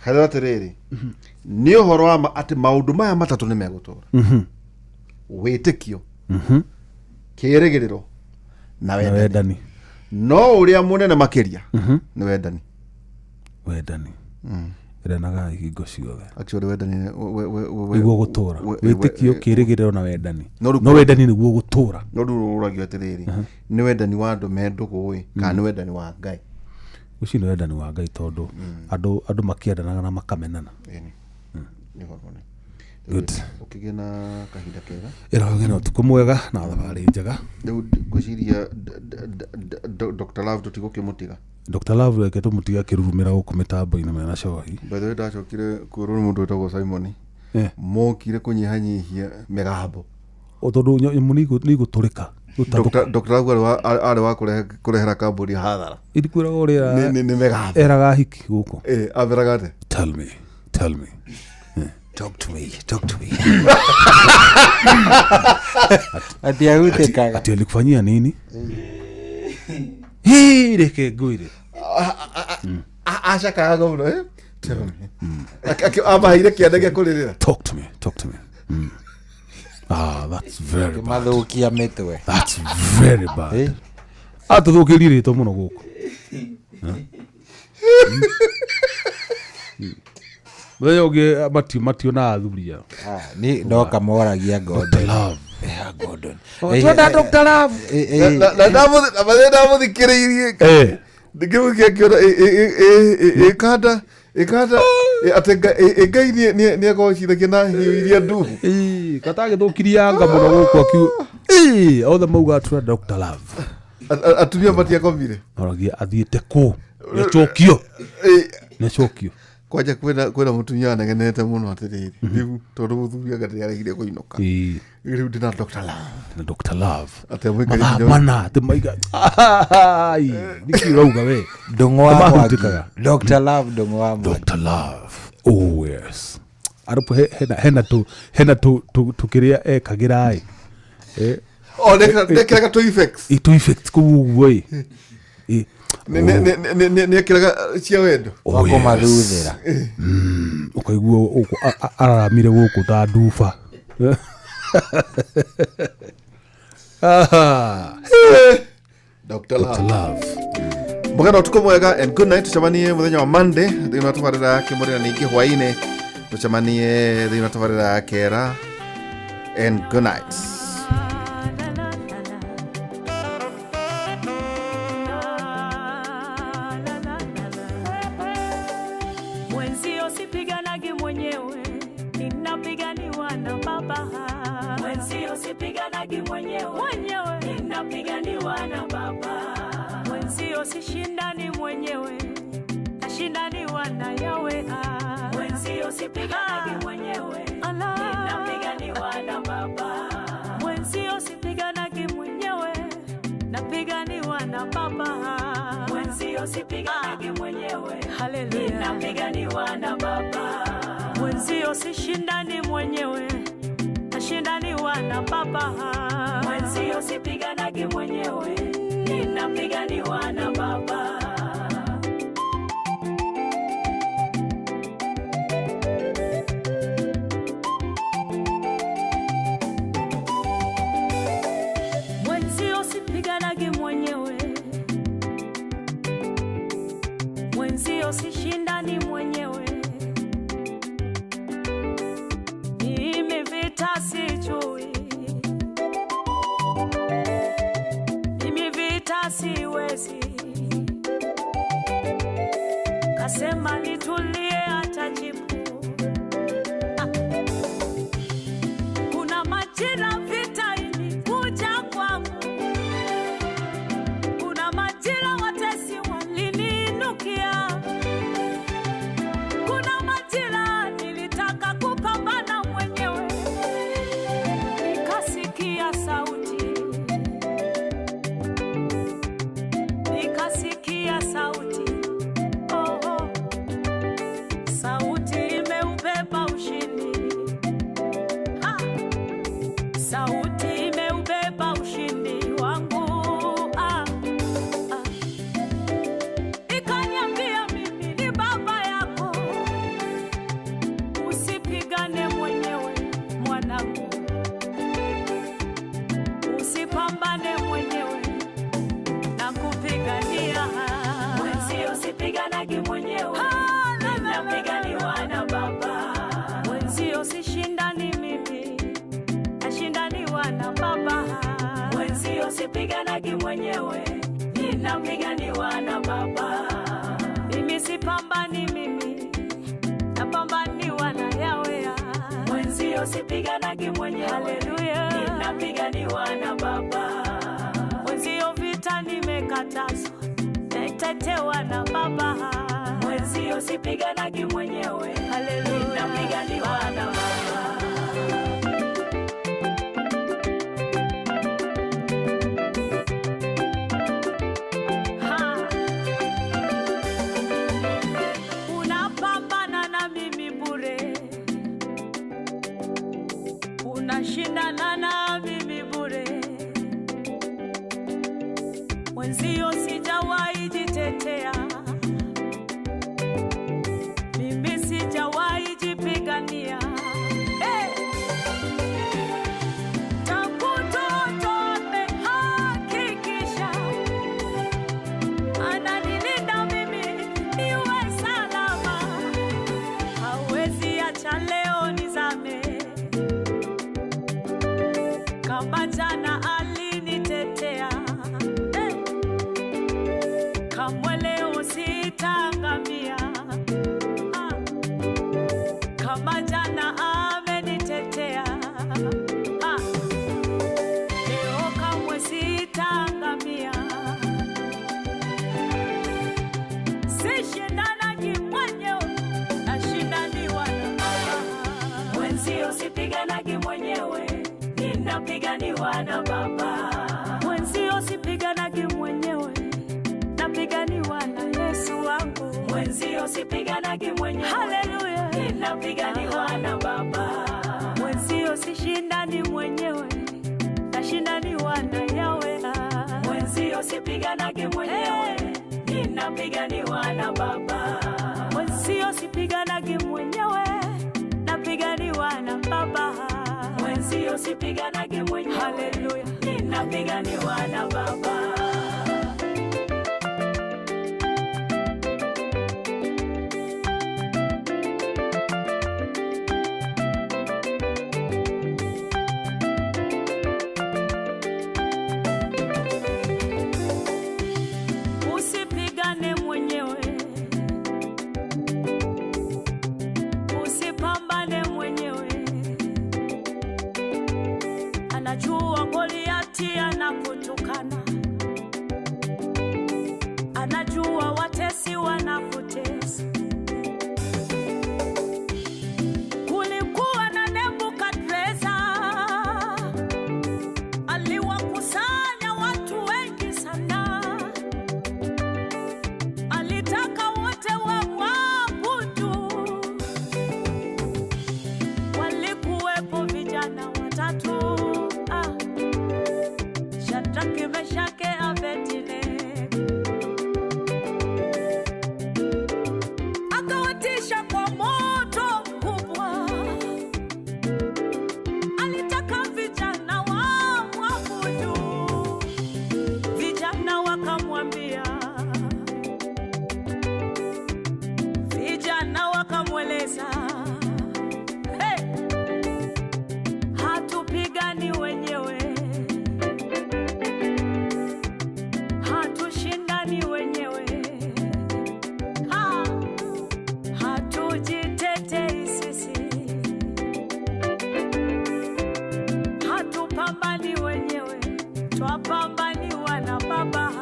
Hayo tereri. Ni uhoro wa ati maundu maya matatu ni megutura. Witikio. Kĩrĩgĩrĩro na wendani. No uria munene makiria ni wendani. Renaga ihingo ciothe. Actually wendani niguo gutura. Witikio, kĩrĩgĩrĩro na wendani. No wendani niguo gutura. No ruragio atiriri. Ni wendani wa andu mendugui kana ni wendani wa Ngai. Ucio ni wendani wa Ngai tondu andu makiendanaga na makamenana. Ni horone. Good. Ukigena kahinda kega. Iragena utuko mwega na thabari njega. Riu ngwiciria Dr. Love tutigukimutiga. Dr. Love reke tumutiga kirurumira guku mitambo-ini mena cohi. By the way ndacokire kwirwo mundu wetagwo Simon. Mokire kunyihanyihia migambo. Tondu nyamu ni guturika. Dr. Love ari wa kurehera kamburi hathara. Irikwira uria ni migambo. Eraga hiki guku. Averaga ate. Tell me. Talk to me. Ati agutekaga. Ati alikufanyia nini? Hii reke ngoire. Ashakaga muno Tell me. Amahire kiandege kuririra. Talk to me. That's very bad. Mathukia mitwe. That's very bad. Atuthukirie rito muno guku. Wewe matio na athuria. Ni ndoka moragia Gordon. Love. Gordon. Twenda Dr. Love. Na ndamuthikiriirie. Ndikimukia kiona ikanda atenga Ngai ni agocithagia na hiyo iria ndu. Katagithukiria anga muno guku akiu. Othe mauga twenda Dr. Love. Atumia matia komire. Oragia athiete ku. Nechokio. Kwaja kwena mutumia anegenete muno atiriri. Riu tondu mutumia gatiaregire kuinuka. Riu ndina Dr. Love. Atemwika mana temaiga. Nikirauga we. Dongwa Dr. Love dongwa. Dr. Love. Oh yes. Arapo hena tu kiria ekagira ai. Nekiraga to effects. To effects kuwe. Ni kiraga cia wendo. Wako maruthira. Ukaigua araramire guku ta nduba. Dr. Love. Mugana utuko mwega and good night. Tuchamanie muthenya wa Monday. Thina tubarira kimurira ningi hwaine. Tuchamanie thina tubarira kera and good night. Sishindani mwenyewe, nashindaniwa na Yawe. Mwenzio sipiganagi mwenyewe, ninapiganiwa na Baba. Mwenzio sipiganagi mwenyewe, napiganiwa na Baba. Mwenzio sipiganagi mwenyewe, haleluya, ninapiganiwa na Baba. Mwenzio sishindani mwenyewe, nashindaniwa na Baba. Mwenzio sipiganagi mwenyewe, ninapiganiwa na Baba. Mwenzio sipiganagi mwenyewe, mwenzio sishindani mwenyewe. Mimi vita sijui, siwezi. Kasema nitulie atajibu. Kuna majira vita ilikuja kwangu. Kuna majira watesi waliniinukia. Kuna majira nilitaka kupambana mwenyewe. Nikasikia sauti. Sauti mwenyewe, ninapiganiwa na Baba. Mimi sipambani mimi, napambaniwa na Yahweh. Mwenzio sipiganagi mwenyewe, haleluya, ninapiganiwa na Baba. Mwenzio vita nimekatazwa, naitetewa na Baba. Mwenzio sipiganagi mwenyewe, haleluya, ninapiganiwa na Baba. Unapambana na mimi bure, unashindana na mimi bure. Mwenzio sijawahi jitetea, mimi sijawahi jipigania. Tangu mtoto amehakikisha ananilinda mimi niwe salama. Hawezi acha leo nizame, kama jana alinitetea. Kamwe leo sitaangamia, kama jana amenitetea. Leo kamwe sitaangamia. Sishindanagi mwenyewe, nashindaniwa na Baba. Mwenzio sipiganagi mwenyewe, ninapiganiwa na Baba. Mwenzio sipiganagi mwenyewe, napiganiwa na Yesu wangu. Mwenzio sipiganagi mwenyewe, haleluya, ninapiganiwa na Baba. Mwenzio sishindani mwenyewe, nashindaniwa na Yahweh. Mwenzio sipiganagi mwenyewe, ninapiganiwa na Baba. Mwenzio sipiganagi mwenyewe, napiganiwa na Baba. Mwenzio sipiganagi mwenyewe, haleluya, ninapiganiwa na Baba. Usipigane mwenyewe, usipambane mwenyewe. Anajua Goliati anakutukana, anajua watesi wanakutesa. Kulikuwa na Nebukadreza, aliwakusanya watu wengi sana, alitaka wote wamwabudu. Walikuwepo vijana watatu, Shadraka, Meshaki, Abednego. Akawatisha kwa moto mkubwa, alitaka vijana wamwabudu. Vijana wakamwambia, vijana wakamweleza, hatupigani wenyewe, hatushindani wenyewe, hatujitetei sisi, hatupambani wenyewe, twapambaniwa na Baba.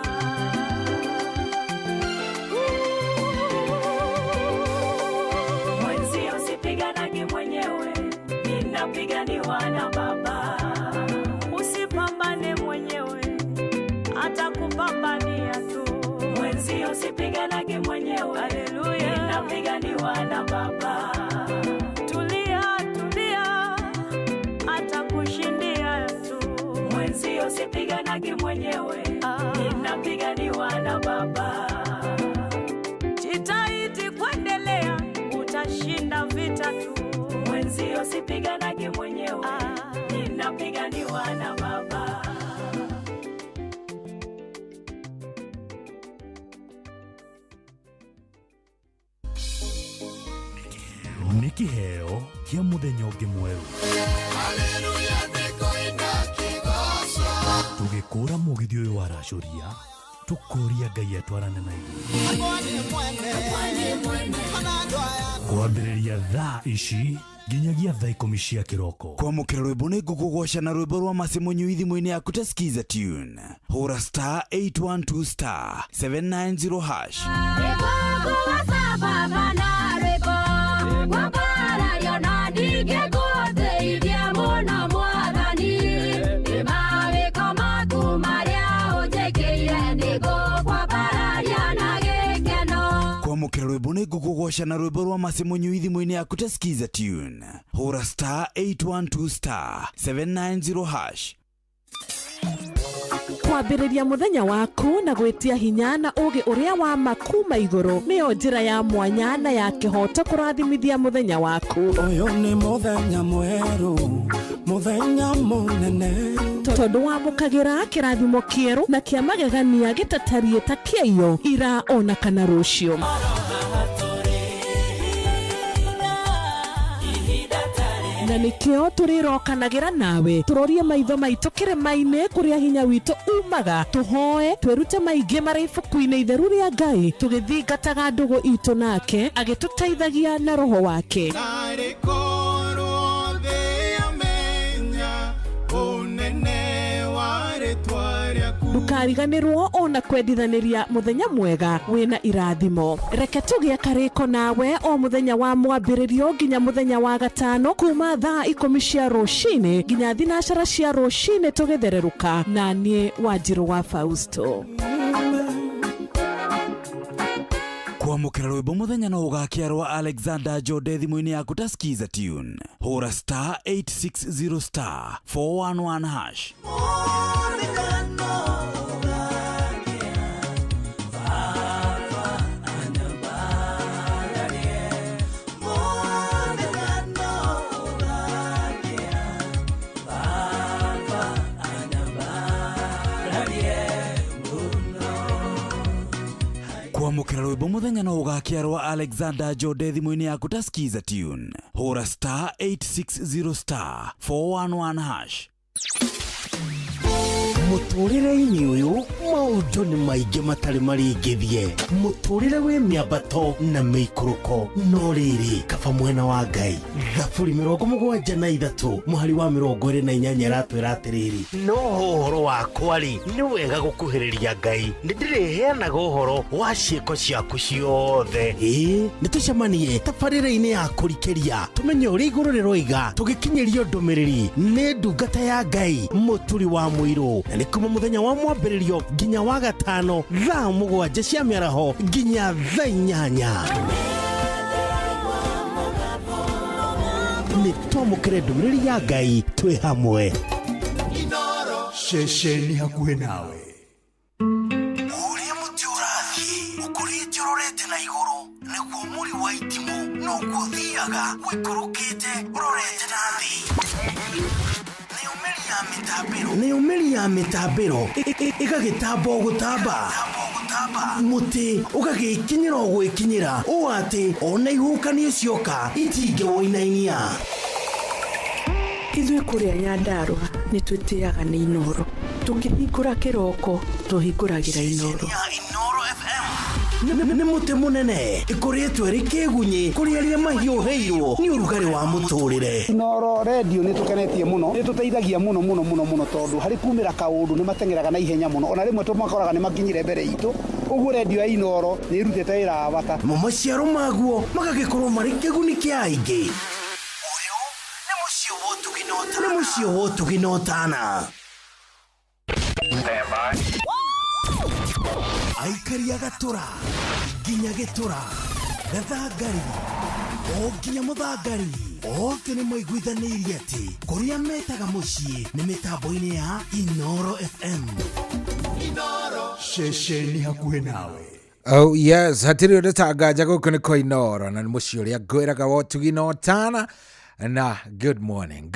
Mwenzio sipiganagi mwenyewe, ninapiganiwa na Baba. Usipambane mwenyewe, atakupambania tu. Mwenzio sipiganagi mwenyewe, haleluya, ninapiganiwa na Baba. Tulia, tulia, atakushindia tu. Mwenzio sipiganagi mwenyewe, ninapiganiwa na Baba. Jitahidi kuendelea, utashinda vita tu. Mwenzio sipiganagi mwenyewe, ninapiganiwa na Baba. Nĩ kĩheo kĩa mũthenya ũngĩ mwerũ. Haleluya, nĩkũina kĩgoco. kũra mũgithi ũyũ wa racoria tũkũria Ngai atwarane na ithuĩ kwambĩrĩria thaa ici nginyagia thaa 10 cia kĩroko. Kwamũkĩra rwĩmbo nĩ ngũkũgoca na rwĩmbo rwa Masemonyo ithimo-inĩ yaku ta skiza tune. Hũra star 812 star 790 hash. Kwamũkĩra rwĩmbo nĩ ngũkũgoca na rwĩmbo rwa Masemonyo ithimo-inĩ yaku ta skiza tune. Hũra star 812 star 790 hash. Kwambĩrĩria mũthenya waku na gwĩtia hinya na ũgĩ ũrĩa wa makuma igũrũ nĩyo njĩra ya mwanya na ya kĩhoto kũrathimithia mũthenya waku. Ũyũ nĩ mũthenya mwerũ, mũthenya mũnene, tondũ wamũkagĩra kĩrathimo kĩerũ na kĩa magegania gĩtatariĩ ta kĩayo ira ona kana rũciũ. Na nĩkĩo tũrĩrokanagĩra nawe tũrorie maitho maitũ kĩrĩma-inĩ kũrĩa hinya witũ umaga, tũhoe twĩrute maingĩ marĩ ibuku-inĩ itheru rĩa Ngai tũgĩthingataga ndũgũ itũ nake agĩtũteithagia na roho wake. Ndukariganĩrwo ona kwendithanĩria mũthenya mwega wĩna irathimo. Reke tũgĩe karĩko nawe o mũthenya wa mwambĩrĩrio nginya mũthenya wa gatano kuma thaa 10 cia rũcinĩ nginya thinacara cia rũcinĩ tũgĩthererũka na niĩ Wanjirũ wa Fausto. Kwamũkĩra rwĩmbo mũthenya no ũgakĩarwo Alexander Jode thimo-inĩ yaku ta skiza tune. Hũra star 860 star 411 hash. Kwamũkĩra rwĩmbo mũthenya no ũgakĩarwo Alexander Jode thimo-inĩ yaku ta skiza tune. Hũra star 860 star 411 hash. Mũtũrĩre-inĩ ũyũ maũndũ nĩ maingĩ matarĩ maringithie, mũtũrĩre wĩ mĩambato na mĩikũrũko, no rĩrĩ kaba mwena wa Ngai. Thaburi 73 mũhari wa 28 ratwĩra atĩrĩrĩ, no ũhoro wakwa rĩ nĩ wega gũkuhĩrĩria Ngai, nĩ ndĩrĩheanaga ũhoro wa ciĩko ciaku ciothe. Nĩ tũcemanie tabarĩra-inĩ ya kũrikĩria tũmenye ũrĩa igũrũ rĩroiga tũgĩkinyĩrio ndũmĩrĩri nĩ ndungata ya Ngai mũturi wa mũirũ. Na nĩ kuma mũthenya wa mwambĩrĩrio nginya wa gatano thaa 7 cia mĩaraho nginya thaa 8. Nĩ twamũkĩre ndũmĩrĩri ya Ngai twĩ hamwe. ceceni hakuhĩ nawe. Ũrĩa mũtĩ ũrathiĩ ũkũrĩte ũrorete na igũrũ nĩguo mũri wa itimũ no gũthiaga wĩkũrũkĩte ũrorete na thĩ. Nĩ ũmĩri ya mĩtambĩro ĩgagĩtamba gũtamba, mũtĩ ũgagĩkinyĩra gwĩkinyĩra ũũ atĩ ona ihukanio cioka itingĩwoinainia. Ithuĩ kũrĩa Nyandarua nĩ twĩtĩaga nĩ Inoro, tũkĩhingũra kĩroko tũhingũragĩra Inoro. Nĩ mũtĩ mũnene ĩkoretwo ĩrĩ kĩgunyi kũrĩ arĩa mahiũhĩirwo nĩ ũrugarĩ wa mũtũrĩre. Inoro radio nĩ tũkenetie mũno, nĩ tũteithagia mũno tondũ harĩ kumĩra kaũndũ nĩ matengeraga na ihenya mũno, ona rĩmwe tũmakoraga nĩ makinyire mbere itũ. Ũguo radio ya Inoro nĩ ĩrutĩte wĩra wa bata. Maciaro maguo magagĩkorwo marĩ kĩguni kĩa aingĩ. Ũyũ nĩ mũciĩ wa Ũtugi na Ũtana. Aikari a Gatũra nginya Gĩtũra, Gathangari o nginya Mũthangari, othe nĩ maiguithanĩirie atĩ kũrĩa metaga mũciĩ nĩ mĩtambo-inĩ ya Inoro FM. Ceceni hakuhĩ nawe. Oh yes, hatirĩ ũndũtangaja gũkũ nĩ kwa Inoro na nĩ mũciĩ ũrĩa ngwĩraga wa Ũtugi na Ũtana. Na good morning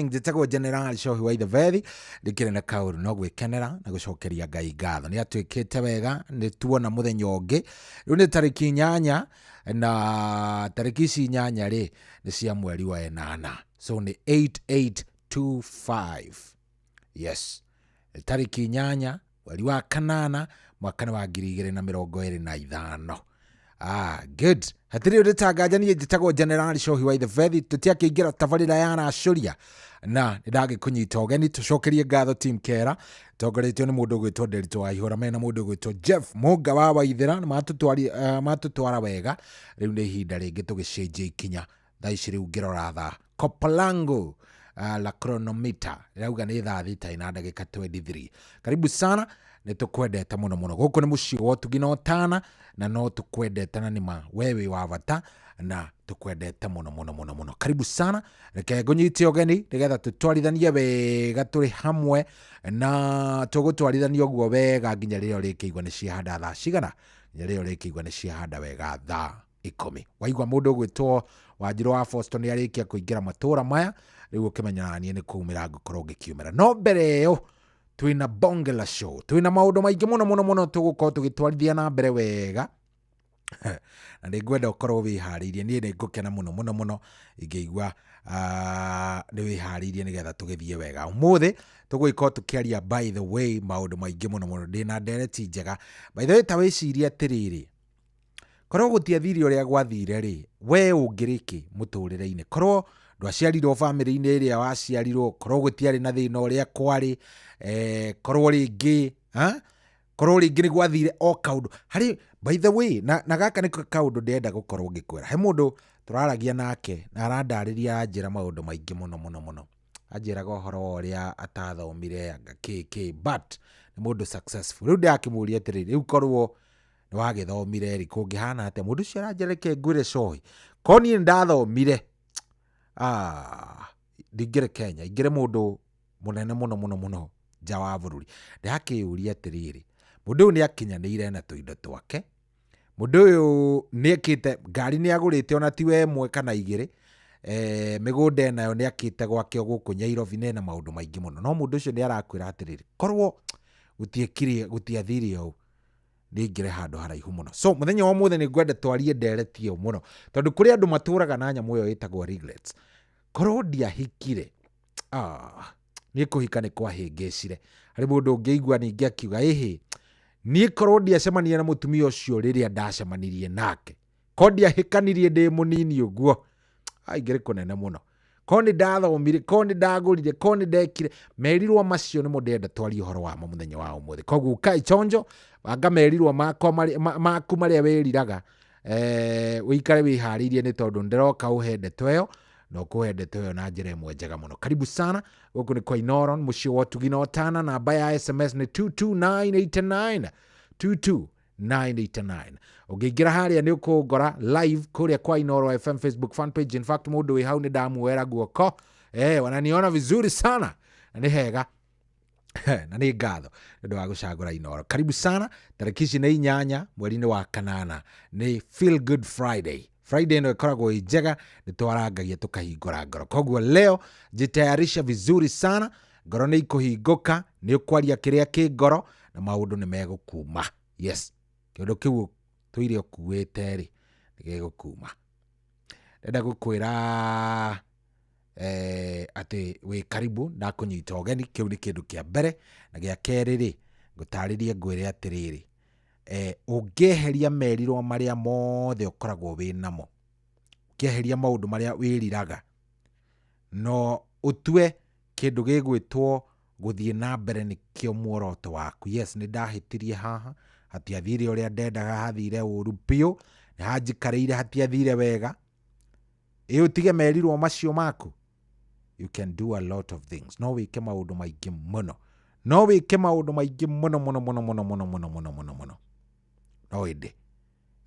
njĩtagwo General Shohi wa Ithabethi ndĩkĩrĩ na kaũru no gwĩkenera na gũcokeria Ngai ngatho nĩ atwĩkĩte wega nĩ tuona mũthenya ũngĩ rĩu nĩ tarĩki 8 na tarĩki ici 8 rĩ nĩ cia mweri wa 8 so nĩ 8825 yes tariki 8 mweri wa kanana mwaka wa 2025. Good. Hatiri uritangaja niye njitagwo General Shohi wa Ithvethi tutiakiingira tabarira ya Racuria na ndage kunyita ogeni tucokerie ngatho team Kera tongoretio ni mundu gwitwo Derito wa Ihura mena mundu gwitwo Jeff Munga wa Waithira matutwara wega riu ni ihinda ringi tugicenjia ikinya thaa ici riu ngirora thaa Copalango la chronometer rauga ni thaa 6:23. Karibu sana, nitukwendete muno muno. Guku ni mucii wa Tugino Tana na no tukwendete na nima wewe wa bata na tukwendete muno muno muno muno. Karibu sana, reke ngunyite ogeni nigetha tutwarithanie wega turi hamwe na tugutwarithania guo wega nginya ririo rikigwa ni ciahanda thaa cigana, nginya ririo rikigwa ni ciahanda wega thaa 10. Waigwa mundu gwitwo Wanjiru wa Fosto ni arikia kuingira matura maya riu ukimenya nanie ni kuumira ngukorwo ngikiumira. No mbere yo twina bonge la show, twina maundu maingi muno muno muno tugukorwo tugitwarithia na mbere wega na ndigwenda ukorwo wihariirie. Nie ni ngukena muno muno muno ingiigua ni wihariirie nigetha tugithie wega. Umuthi tuguikorwo tukiaria by the way maundu maingi muno muno ndina ndereti njega. By the way tawiciria atiriri, korwo gutiathiri uria gwathire ri we ungiriki muturire-ini, korwo ndwaciarirwo family-ini iria waciarirwo, korwo gutiari na thina uria kwari, korwo ringi korwo ringi ni gwathire o kaundu hari. By the way na gaka niko kaundu ndenda gukorwo ngikwira. He mundu turaragia nake na arandariria njira maundu maingi muno muno muno, anjiraga uhoro uria atathomire anga kiki but ni mundu successful. Riu ndakimuria atiriri, riu korwo ni wagithomire ri kungihana atia mundu cio aranjereke ngwire cohi ko ni ndathomire ndingire Kenya ingire mundu munene muno muno muno nja wa bururi. Ndakiuria atiriri, mundu uyu ni akinyanire na tuindo twake, mundu uyu ni ekite ngari ni agurite ona tiwe mwe kana igiri, migunda nayo ni akite gwake guku Nyairobi na maundu maingi muno. No mundu ucio ni arakwira atiriri, korwo gutiathiri au ningire handu haraihu muno. So muthenya wa muthe ni ngwenda twarie nderetio muno tondu kuri andu maturaga na nyamu iyo itagwo regrets. Korwo ndiahikire ni kuhika ni kwahingicire. Hari mundu ungiigua ningi akiuga ihi ni korwo ndiacemanirie na mutumia ucio riria ndacemanirie nake, ko ndiahikanirie ndi munini uguo ingire kunene muno, ko ni ndathomire, ko ni ndagurire, ko ni ndekire. Merirwa macio ni mundenda twarie uhoro wa muthenya wa umuthi. Koguo kai chonjo anga merirwa maku maria wiriraga wikare wihariirie ni tondu ndiroka uhende tweyo no kuhende tweyo na njira imwe njega muno. Karibu sana, guku ni kwa Inoro mucii wa Tugino Tana. Namba ya SMS ni 22989 22989. Ungiingira haria ni ukungora live kuria kwa Inoro FM Facebook fan page. In fact mundu wi hau ni ndamuera guoko wananiona vizuri sana na ni hega na ni ngatho ndio wa gucagura Inoro. Karibu sana. Tariki ici ni 8 mweri-ini wa kanana, ni Feel Good Friday. Friday no ikoragwo njega, ni twarangagia tukahingura ngoro. Koguo leo jitayarisha vizuri sana, ngoro ni ikuhinguka, ni ukwaria kiria ki ngoro na maundu ni megukuma. Yes, kindu kiu tuire ukuwete ri nigigukuma. Ndenda gukwira ati we karibu na kunyita ogeni. Kiu ni kindu kia mbere, na gia keri ri ngutaririe ngwire atiriri, ungeheria merirwo maria mothe ukoragwo wi namo, ungeheria maundu maria wiriraga no utue kindu gigwitwo guthie na mbere ni kio muoroto waku. Yes, ni ndahitirie haha, hatiathire uria ndendaga, hathire uru piu, ni hanjikariire hatiathire wega. Utige merirwo macio maku. You can do a lot of things. No wike maundu maingi muno, no wike maundu maingi muno muno muno muno muno muno muno muno muno. No ende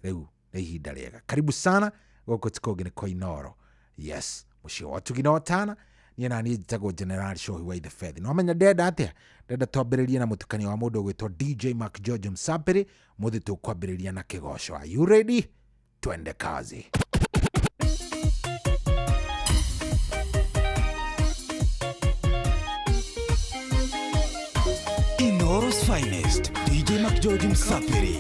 riu ni ihinda riega. Karibu sana guku tikogi ni kwa Inoro. Yes, mucii wa Tugino Tana. Nie na ni njitagwo General Shohi wa Ithvethi. No menya ndenda atia, ndenda twambiririe na mutukanio wa mundu gwitwo DJ Mark George Msapiri. Muthi tukwambiriria na kigoco. Are you ready? Twende kazi. Inoro's finest, DJ Mark George Msapiri.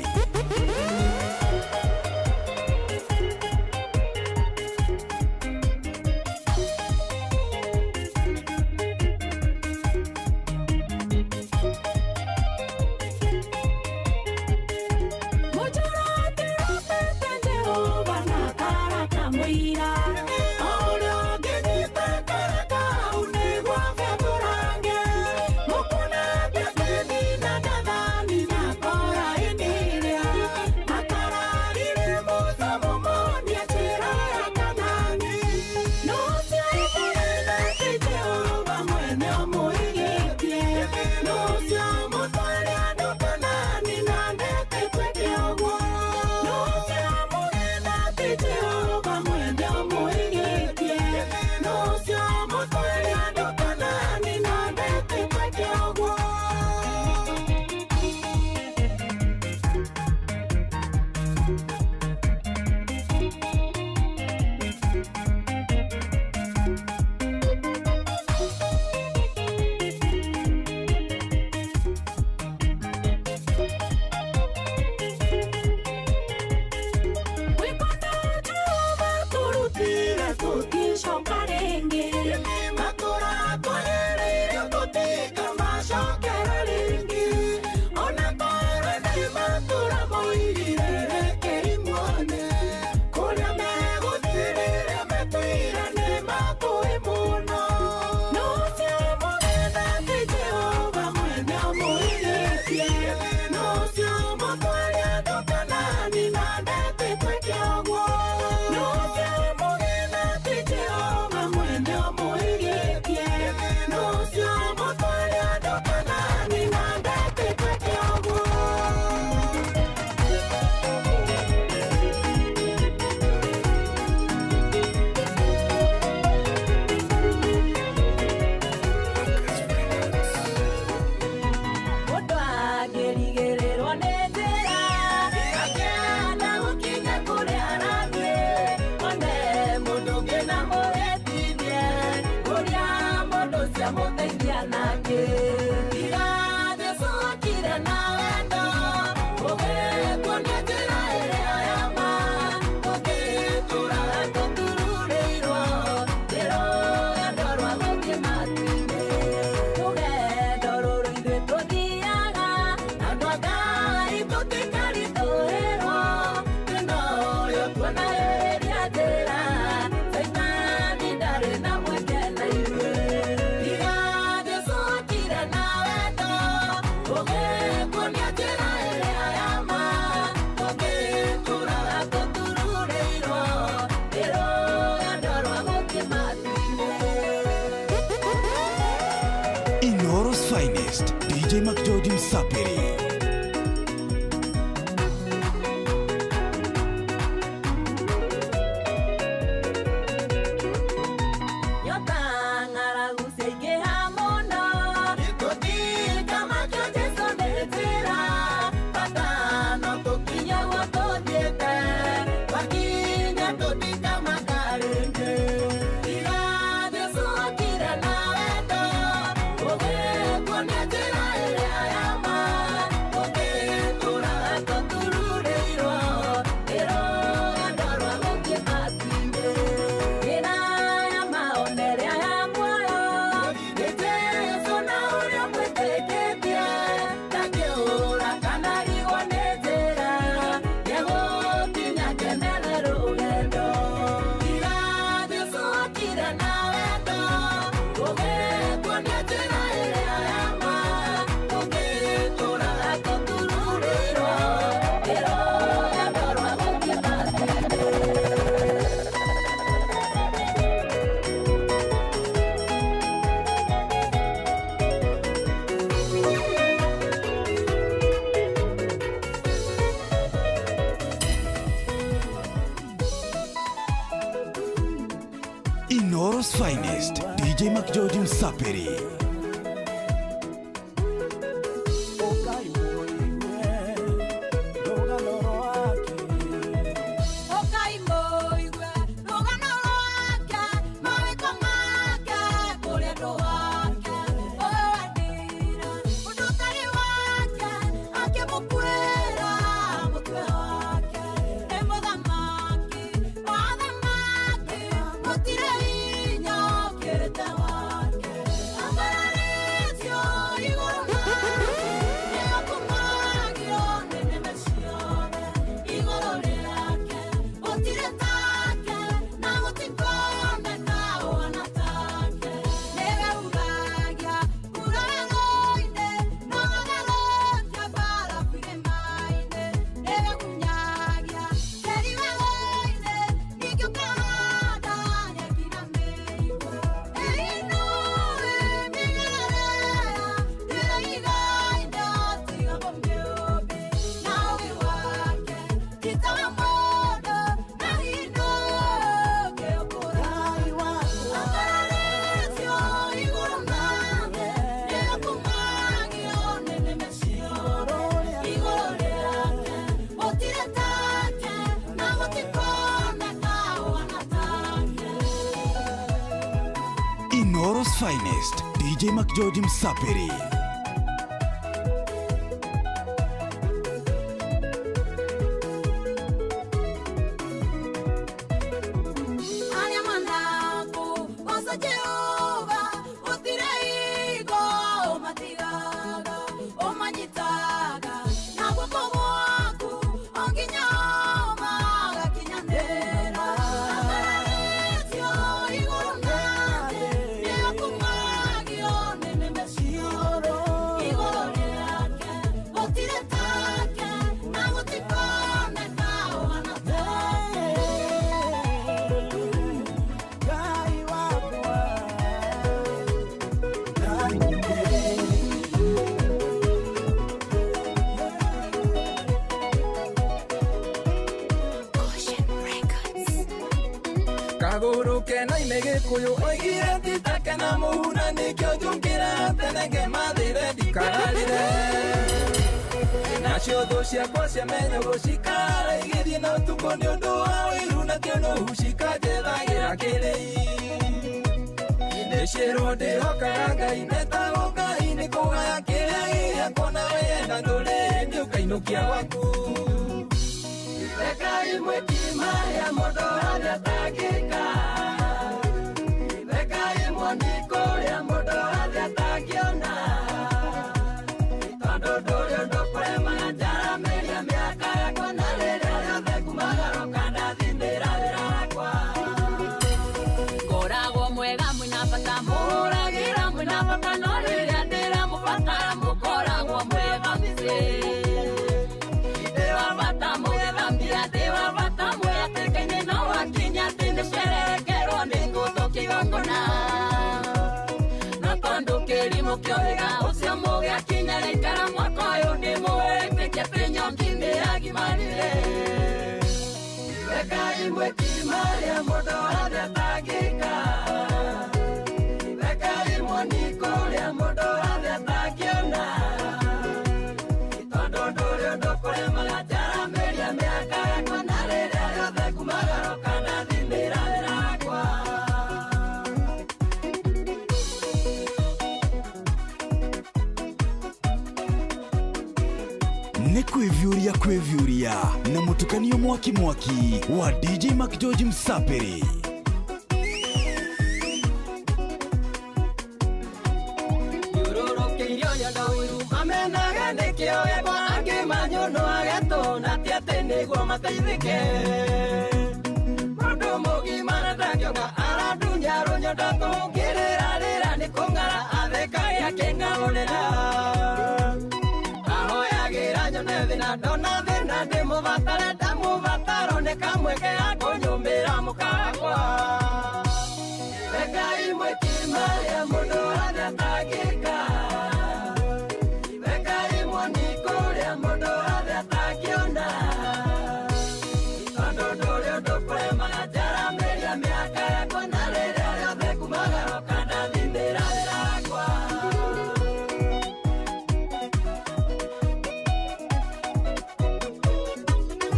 finest, DJ McGeorge Msapiri. Inoro's finest, DJ McGeorge Msapiri. Inoro's finest, DJ McGeorge Msapiri. Kaguruke na imege kuyu oigire titake na muhuna nikyo jungire tenenge mathire ndikararire nacio thũ ciakwa ciamenya gũcikara igĩthiĩ na ũtukũ nĩ ũndũ wa wĩru na kĩo nũhu cikanjethagĩra kĩrĩi nĩciĩrwo ndĩhokaga Ngai netagwo Ngai nĩ kũgaya kĩrĩa gĩakwo na wenda ndũrĩ nĩ ũkainũkia gwaku Rekai mwĩtima ya mũndũ harĩa atangĩka Rekai mwandiko ya mũndũ harĩa atangĩona tondũ ndũrĩ ũndũ kũrema njarameria mĩaka yakwa na rĩrĩa rĩothe kumagaroka ndathimĩra wĩra wakwa ngoragwo mwega mwĩna bata mũhũragĩra mwĩna bata no rĩrĩa ndĩramũbatara mũkoragwo mwega mĩcĩ Dewa bata mwega mbia dewa bata mwega muthukio wega ucio muge akinya rekara mwaka uyu ndi muweke penyo ngine agimanire weka imwe kimaria modo atagika weka imwe nikoria modo atagiona itondo ndore ndokore magajara meria miaka kwa narere yothe kumagaro kana thimira rakwa nĩ kwĩvyũria na mũtukanio mwaki wa DJ Mark George Msapiri. Yururũkĩirio nyondo mamenaga nĩkĩo egwa angĩ manyũnũ agetũ na ti atĩ nĩguo mateithĩke mũndũ mũgima na ndangĩonga arandunya rũnyondo kũngĩrĩra rĩra nĩ kũng'ara athekagia kĩng'aũrĩra ahoyagĩra nyone thĩna ndona thĩna ndĩmũbatare ndamũbataro nĩ kamweke ya kũnyũmĩra mũkakwa Wekai mwekima ya mũndũ arĩa atangĩka Wekai mwaniko ya mũndũ arĩa atangĩona Tondũ ndũrĩ ũndũ kũremaga njara mĩria mĩaka yakwa na rĩrĩa rĩothe kumagaro kana thimĩra yakwa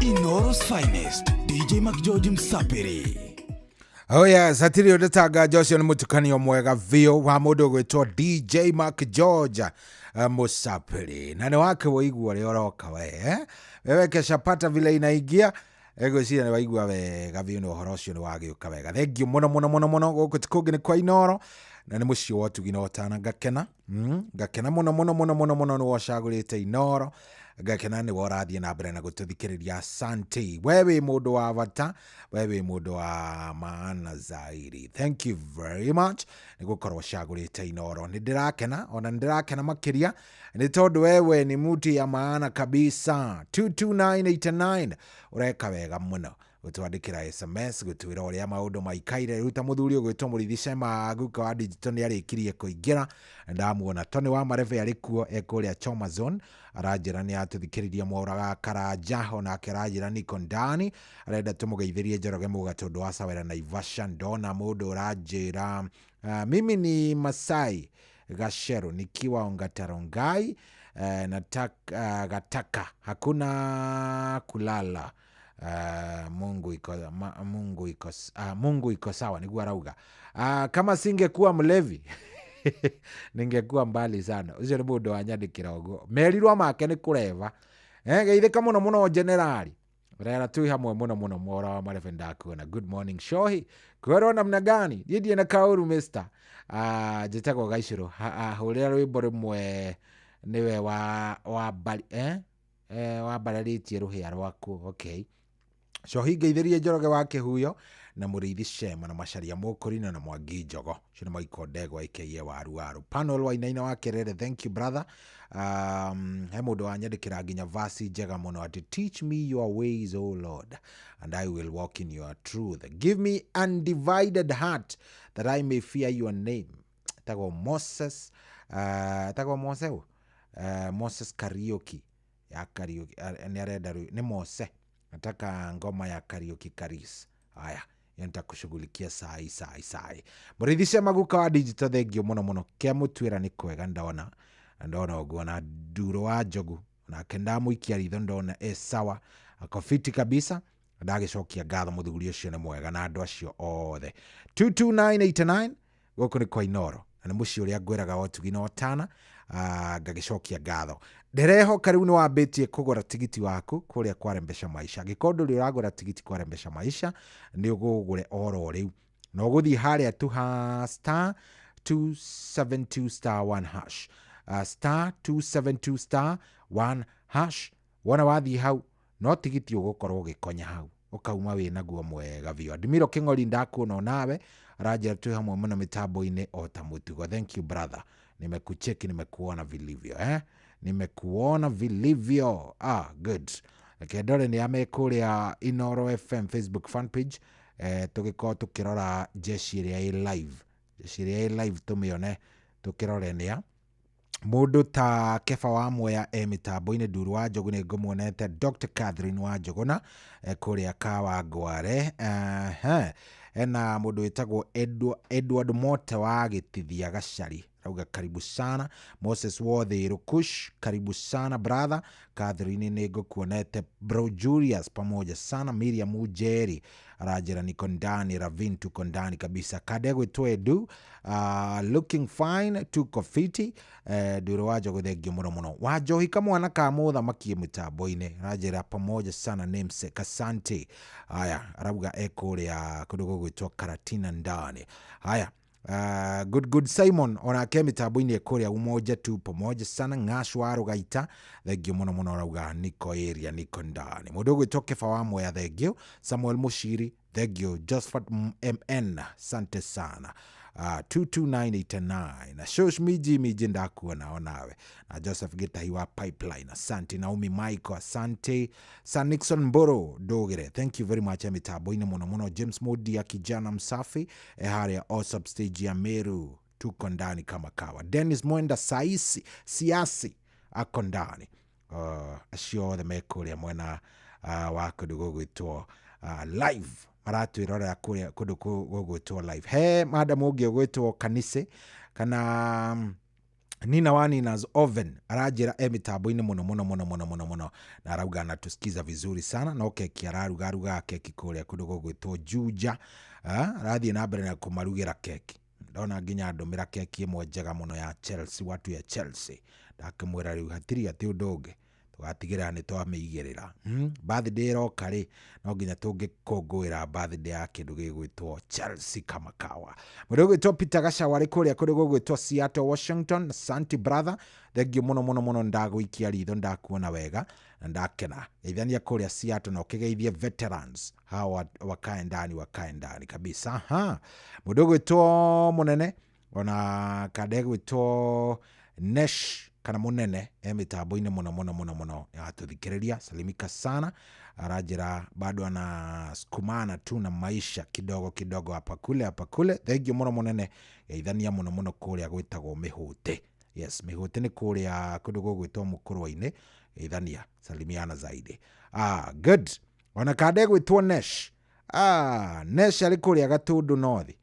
Inoros Finest, DJ Mark George Msapiri. Oh yes, hatiri odetanga Joshua ni mutukanio mwega vio wa mundu gwitwo DJ Mark George Musapiri. Na ni wake waigua ri oroka we wewe keshapata vile inaingia ego cia ni waigua wega vio ni uhoro ucio ni wagiuka wega. Thank you muno guku tikugi ni kwa Inoro na ni mucio watu ginotana ngakena ngakena muno ni washagurite Inoro ngakena ni worathie na mbere na gututhikiriria asante wewe mundu wa bata wewe mundu wa maana zaidi. Thank you very much ni gukorwo shagurite Inoro ni ndirakena makiria ni tondu wewe ni mutu ya maana kabisa. 22989 ureka wega muno utwandikira SMS gutwira uria maundu maikaire ruta muthuri ugwitwo Murithisha Maguka wa digital ni arikirie kuingira ndamuona Tony wa Mareve arikuo ekuria Choma Zone arajira ni atuthikiriria mwauraga Karajaho na kerajira niko ndani arenda tumugeithirie Njoroge Muga tondu wa Sawera na Ivasha ndona mundu urajira mimi ni Masai Gashero nikiwa Ongatarongai nataka hakuna kulala. Mungu iko sawa niguo arauga. Kama singekuwa mlevi ningekuwa mbali sana. Ucio ni mundu wanyandikira uguo merirwa make ni kureva geithika muno generali rera tu hamwe muno mwora wa Mareve ndakuona. Good morning Shohi kwero namna gani yidie na kauru mister jitako gaiciro hurira rwimbo rumwe niwe wa bali wa bararitie ruhia rwaku. Okay Shohi geithirie Njoroge wake huyo na Murithisha na Macharia Mukurina na Mwangi Njogo cyo Maiko Ndego aka waru panel wa inaina wake rere. Thank you brother. He mundu wanyandikira nginya verse njega muno ati teach me your ways O Lord and I will walk in your truth. Give me undivided heart that I may fear your name. Tago Moses Moses karaoke ya karaoke ni arenda ni Mose nataka ngoma ya karaoke Karis. Haya nitakushughulikia sai Murithisha Maguka wa digital. Thank you muno kia mutwira ni kwega ndona uguo na Duro wa Njogu na kenda muikia ritho ndona sawa akofiti kabisa ndagicokia ngatho muthuri ucio ni mwega na andu acio othe. 22989 guku ni kwa Inoro na mucio uria ngwiraga otugi no tana ngagicokia ngatho. Nderehoka riu ni wambitie kugura tigiti waku kuria kwa Rembesha Maisha. Gikondo ri uragura tigiti kwa Rembesha Maisha ni ugugure oro riu no guthii haria tu ha star 272 star 1 hash star 272 star 1 hash wona wathii hau no tigiti ugukorwo gikonya hau ukauma we naguo mwega vio. Admiro King'ori ndakuona nawe arajira tu hamwe muno mitambo-ini ota mutugo. Thank you brother, nimekucheki nimekuona vilivyo nimekuona vilivyo. Good. Kedore ni amekuria Inoro FM Facebook fan page tugiko tukirora jeshi ria live tumione tukirore nia mundu ta Kefa wa Mwea mitambo-ini Nduru wa Njogu ni ngumuonete Dr. Catherine wa Njoguna kuria Kawangware ena mundu witagwo Edward Mote wa Gitithia Gacari rauga karibu sana. Moses Wothe Rukush karibu sana brother. Catherine ni ngukuonete bro Julius pamoja sana. Miriam Ujeri arajira niko ndani. Ravin tuko ndani kabisa. Kadegwe Twedu looking fine tuko fiti. Nduru wa Njogu thengio muno Wanjohi kamwana ka muthamaki mitambo-ini arajira pamoja sana. Namesake asante. Haya arauga ekuria kundu gugwitwo Karatina ndani. Haya good Simon onake mitambo-ini ekuria umoja tu pamoja sana. Ng'ashwa Rugaita thengio muno arauga niko area niko ndani. Mundu ugwitwo Kefa wa Mwea thengio. Samuel Mushiri thengio. Josephat MN sante sana. 22989 na Shosh miji ndakuona onawe na Joseph Gitahi wa Pipeline asante. Naomi Michael asante. San Nixon Mboro Dogere thank you very much. Mitambo-ini muno James Modi ya kijana msafi haria Osop stage ya Meru tuko ndani kama kawa. Dennis Mwenda siasi ako ndani. Acio the mekuria mwena wako gugwitwo live maratu irora kuria kundu gugwitwo live. He madam ungi gwitwo Kanise kana Nina Waninas Oven arajira mitambo-ini muno na arauga anatusikiza vizuri sana na keki araruga keki kuria kundu gugwitwo Juja. Arathie na mbere na kumarugira keki. Ndona nginya ndumira keki imwe njega muno ya Chelsea watu ya Chelsea ndakimwira riu hatiri ati udunge tugatigira ni twamigirira birthday roka ri no nginya tungikungwira birthday ya kindu gigwitwo Chelsea kama kawa. Mundu gwitwo Peter Gacawa ri kuria kundu gugwitwo Seattle Washington. Santi brother thengio muno ndaguikia ritho ndakuona wega na ndakena ithania kuria Seattle no kigeithie veterans hawa wakae ndani kabisa. Mundu gwitwo munene ona kadegwitwo Nesh kana munene mitambo-ini muno yatuthikiriria salimika sana. Arajira bado ana skumana tu na maisha kidogo hapa kule thengio muno munene ithania muno kuria gwitagwo Mihute. Yes, Mihute ni kuria kundu gugwitwo Mukurwa-ini ithania salimiana zaidi. Good. Ona kadegwitwo Nesh Nesh ari kuria Gatundu North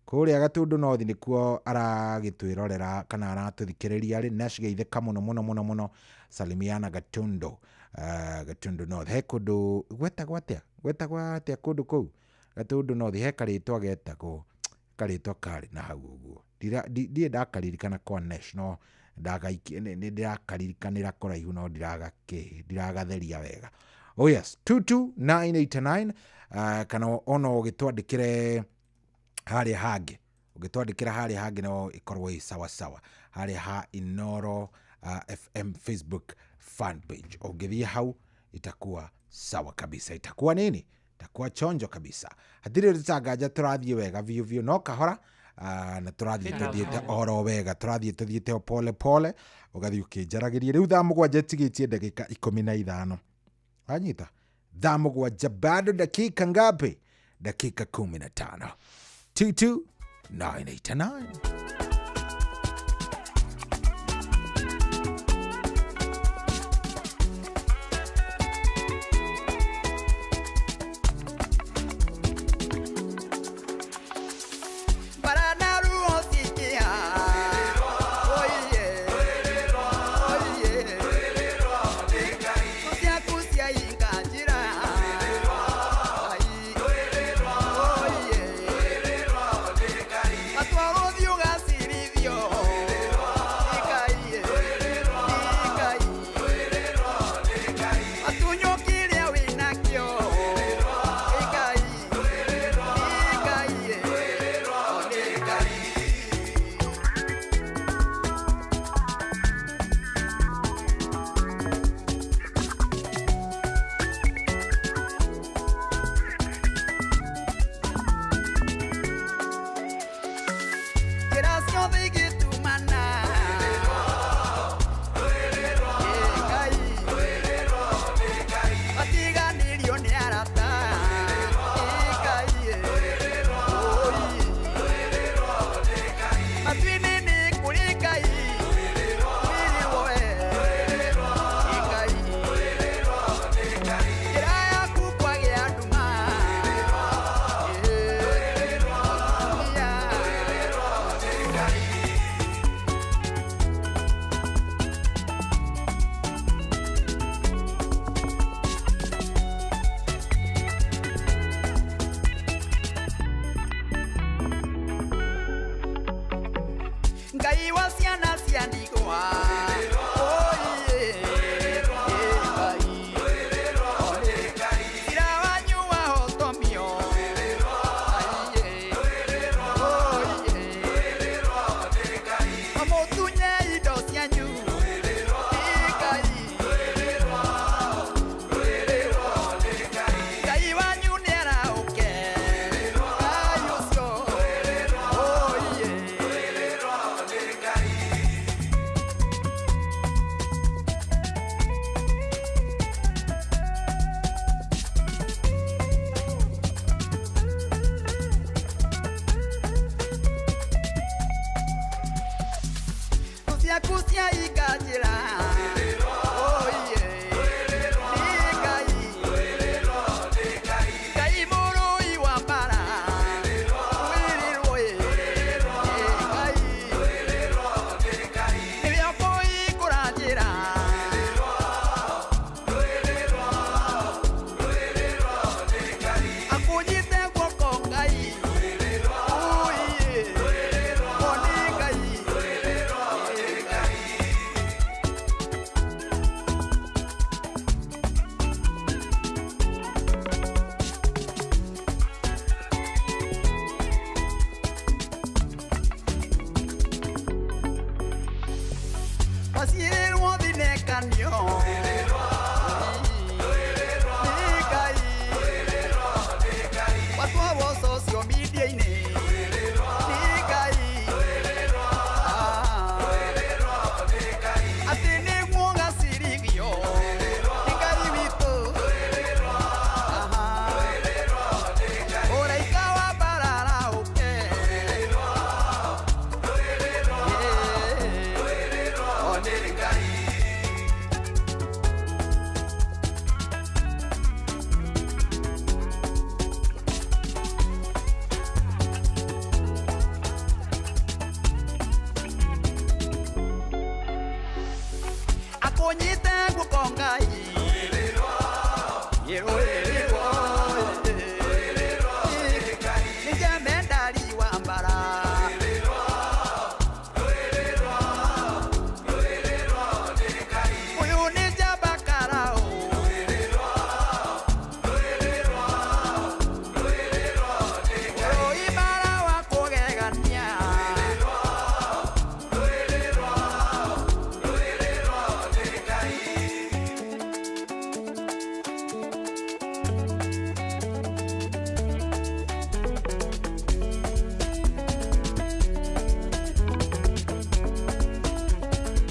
kuria Gatundu North nikuo aragitwirorera kana aratuthikiriria ri. Nesh geitheka muno salimiana Gatundu North. He kundu gwetagwo atia kundu kou Gatundu North he karitwa getagwo karitwa kari na hau uguo ndie ndakaririkana kwa Nesh no ndakaririkana kuraihu no ndiragatheria wega. Oh yes 22989 kana ono gitwandikire haria hangi ugitwandikira haria hangi no ikorwo i sawa haria ha Inoro FM Facebook fan page ungithie hau itakuwa sawa kabisa. Itakuwa nini? Itakuwa chonjo kabisa. Hatiri ritagaja turathie wega vio no kahora na turathie tuthiete oro wega turathie tuthiete pole ugathie ukinjaragiria riu thaa mugwanja tigitie ndagika 15 anyita thaa mugwanja bado dakika ngapi? Dakika 15. 22989 Atwaro thiuga Ngai wa ciana cia ndigwa kusia ikajira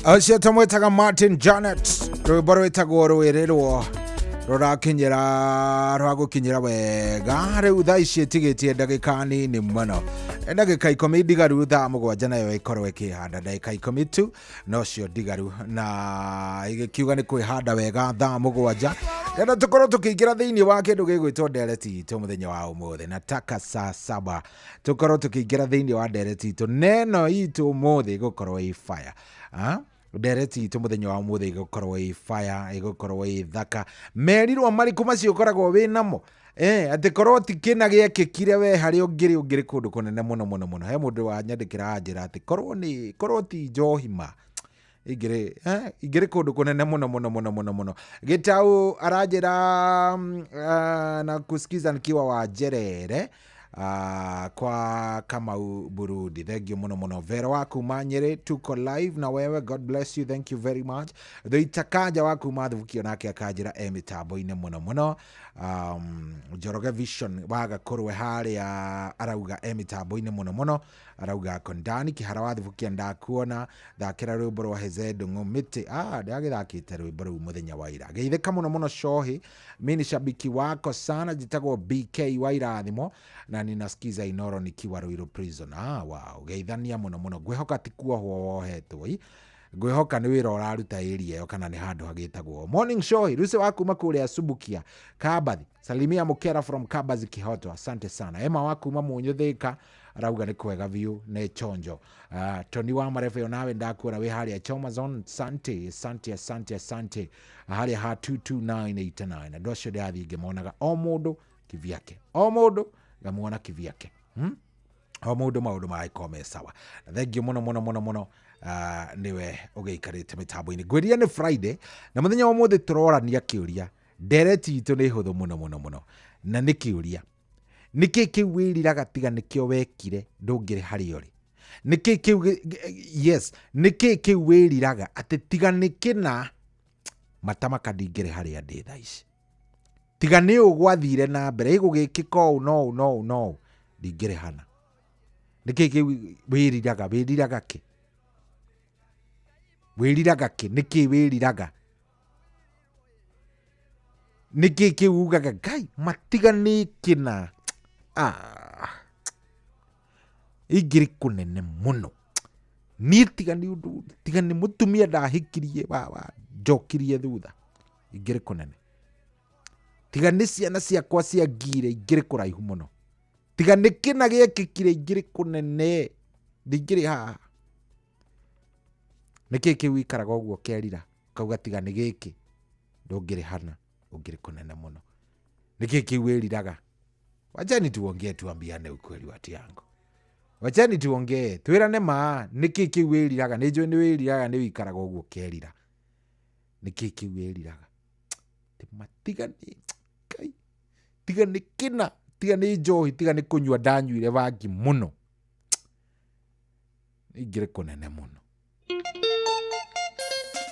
acio tamwetaga Martin Janet rwimbo rwitagwo rwirĩrwo rũrakinyĩra rwagukinyĩra wega rĩu thaa ici ĩtigĩtie ndagĩka nini mũno ndagĩka 10 ndigaru thaa mũgwanja nayo ĩkorwo ĩkĩhanda ndagĩka 10 tu nocio ndigaru na igĩkiuga nĩ kwĩhanda wega thaa mũgwanja rĩrĩa tũkorwo tũkĩingĩra thĩinĩ wa kĩndũ gĩgwĩtwo ndereti itũ mũthenya wa ũmũthĩ nataka saa 7 tũkorwo tũkĩingĩra thĩinĩ wa ndereti itũ neno itũ ũmũthĩ gũkorwo ĩ fire ndereti itũ mũthenya wa ũmũthĩ igũkorwo ĩ fire igũkorwo ĩ thaka merirwo marĩkũ macio ũkoragwo wĩ namo atĩ korwo ti kĩna gĩekĩkire we harĩa ũngĩrĩ kũndũ kũnene mũno mũno mũno he mũndũ wanyandĩkĩra njĩra atĩ korwo ti njohima ingĩrĩ kũndũ kũnene mũno mũno mũno mũno mũno Gĩtaũ aranjĩra na kusikiza nikiwa wa Jerere kwa Kamau Burundi thank mũno mũno Vera waku Manyere tuko live na wewe God bless you thank you very much Thoitakaja waku mathukio nake akanjĩra mitambo-inĩ mũno mũno Njoroge Vision waga korwe harĩa arauga mitambo-inĩ mũno mũno arauga kondani kĩhara wathukia ndakuona thakĩra rwĩmbo rwa Hezedo Ng'omiti ndagĩthakĩte rwĩmbo rũu mũthenya wa ira geithĩka mũno mũno Shohi mimi ni shabiki wako sana jitagwo BK wa irathimo na ninasikiza Inoro nikiwa Ruiru prison wow geithania mũno mũno ngwĩhoka ti kuohwo wohetwo ngwĩhoka nĩ wĩra ũraruta area ĩyo kana nĩ handũ hagĩtagwo Morning Show Ruse waku makũrĩa Subukia Kabathi salimia Mukera from Kabazi Kihoto asante sana Emma waku Munyuthĩka arauga nĩ kwega view nĩ chonjo Tony wa Marefe nawe ndakuona wĩ harĩa Chomazon asante harĩa ha 22989 andũ acio ndathi ngĩmonaga o mũndũ kivyake o mũndũ ngamuona kivyake o mundu maundu maraiko me sawa. Na thengi muno niwe ugeikarite mitambo-ini. Ngwiria ni Friday na muthenya wa muthi turorania kiuria. Ndereti itu ni huthu muno na ni kiuria. Niki kiu wiriraga tiga nikio wekire ndungire hari uri. Niki kiu yes, niki kiu wiriraga ati tiga nikina matama kadingire hari andi thaa ici. Tiga ni ugwathire na mbere igugikika no ndingire hana. Niki kiu wiriraga ki? Wiriraga ki? Niki wiriraga? Niki kiu ugaga Ngai matiga nikina. Igiri kunene muno. Ni tiga ni mutumia ndahikirie njokirie thutha. Igiri kunene. Tiga ni ciana ciakwa cia ngire igiri kuraihu muno. Tiga ni kina giekikire igiri kunene. Ndingiri haha. Niki kiu ikaraga uguo kerira. Kauga tiga ni giki. Ndungiri hana. Ugiri kunene muno. Niki kiu wiriraga. Wachani tuongee tuambiane ukweli watu yangu. Wachani tuongee twirane ma niki kiu wiriraga nijo ni wiriraga ni wikaraga uguo kerira. Niki kiu wiriraga. Matiga ni Kai. Tiga ni kina, tiga ni njohi, tiga ni kunywa ndanyuire vangi muno. Igire kunene muno.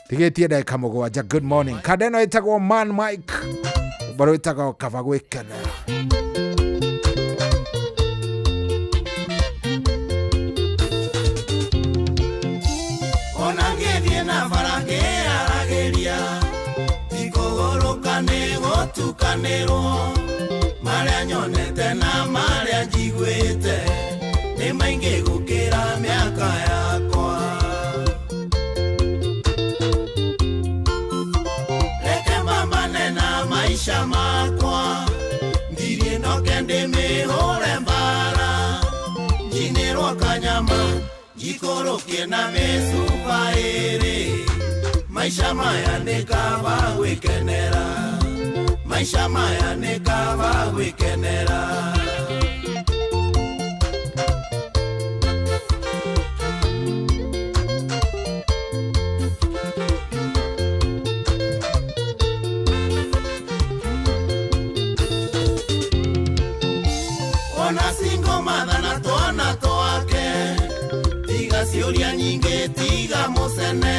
Tigetie ndagika mugwanja. Good morning. Kadeno itagwo Man Mike. Baro itagwo kava gwikena. Na farange arageria tikogoroka ni gotukanirwo maria nyonete na maria njiguite ni maingi gukira miaka yakwa reke mbambane na maisha makwa ndirie noke ndimihore mbara njinirwo kanyama jikorokie na mesupa ere maisha maya nikava gwikenera maisha maya nikava gwikenera ona singo madana tona toake ciuria nyingi tiga musene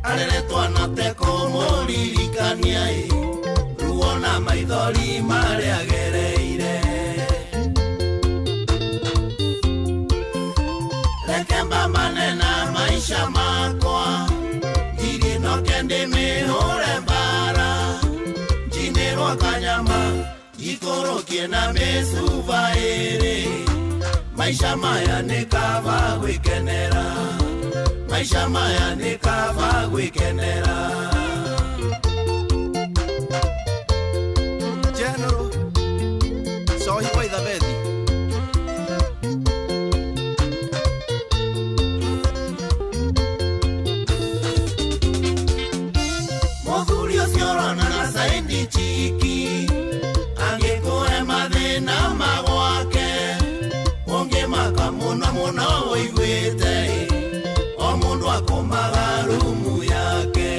arere twana teko muririkania ruona maithori maria gereire reke mbambane na maisha makwa ndiri noke ndimihore mbara njinirwo kanyama jikorokie na mesuva ere maisha maya nikava gwikenera maisha maya nikava gwikenera General Sohi wa Idhabethi Mothurio ciorana na saindi chiki angikuhe mathina magwake maka muno oigwite o mundu akomaga rumu yake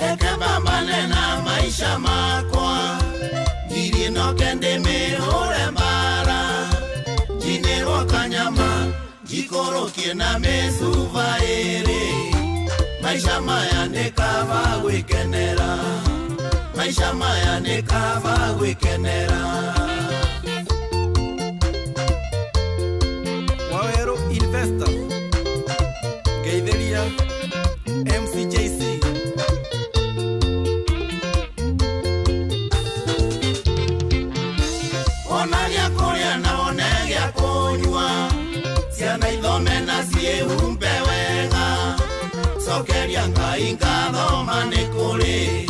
leke mbambane na maisha makwa ngiri noke ndimihore mbara njinirwo kanyama jikorokie na mesuva ere maisha maya nikava gwikenera maisha maya nikava gwikenera Wawero Investor Geitheria MCJC Onagia kuria na onegia kunywa ciana ithome na ciehumbe wega cokeria Ngai ngatho manikuri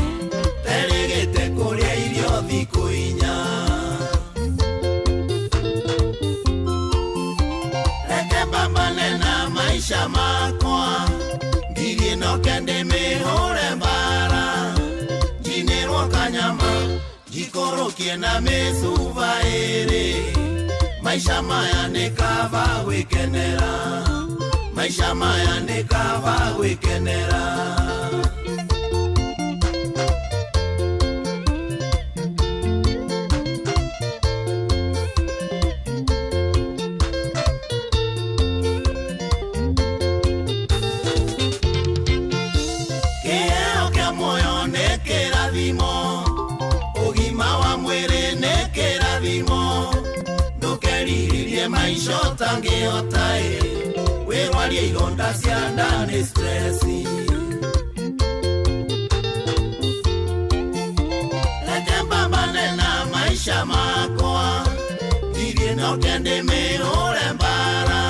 terigite kuria irio thiku inya reke mbambane na maisha makwa ngiri noke ndimihore mbara njinirwo kanyama jikorokie na mĩcuba ĩrĩ. Maisha maya nĩ kaba gwĩkenera, maisha maya nĩ kaba gwĩkenera. Kĩheo kĩa muoyo nĩ kĩrathimo, ũgima wa mwĩrĩ nĩ kĩrathimo. Ndũkeriririe maisha ũtangĩhota, wĩrwarie ironda cia nda nĩ stress. Reke mbambane na maisha makwa, thirie noke ndĩmĩhũre mbara.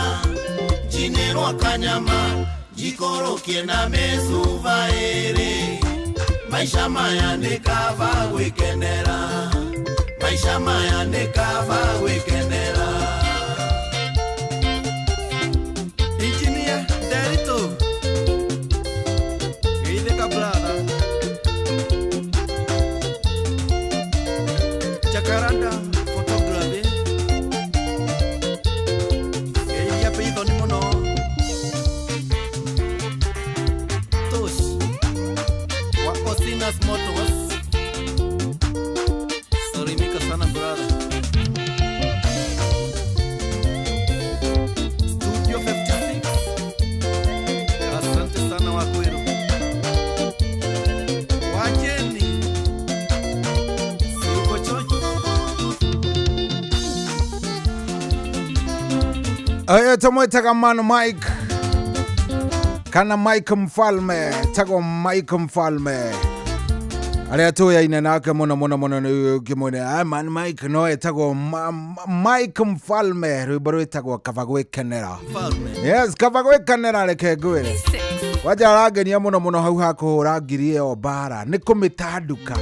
Njinĩrwo kanyama, jikorokie na mĩcuba ĩrĩ. Maisha maya nĩ kaba gwĩkenera, maisha maya nĩ kaba gwĩkenera. Engineer Derito, geithĩka brother. Jacaranda photography, geithia peithoni mũno. Tosh wa Osinas Motors, salimika sana brother. Studio 56, asante sana Wakwero. Wacheni siuko chocho. Ayo tumwetaga man Mike kana Mike Mfalme, tago Mike Mfalme aria tuyaine nake muno muno muno ni kimwene man Mike no etagwo Mike Mfalme, rwimbo rwitagwo kaba gwikenera. Yes, kaba gwikenera reke ngwire waja arangenia muno muno hau hakuhura ngiri iyo bara ni kumitanduka.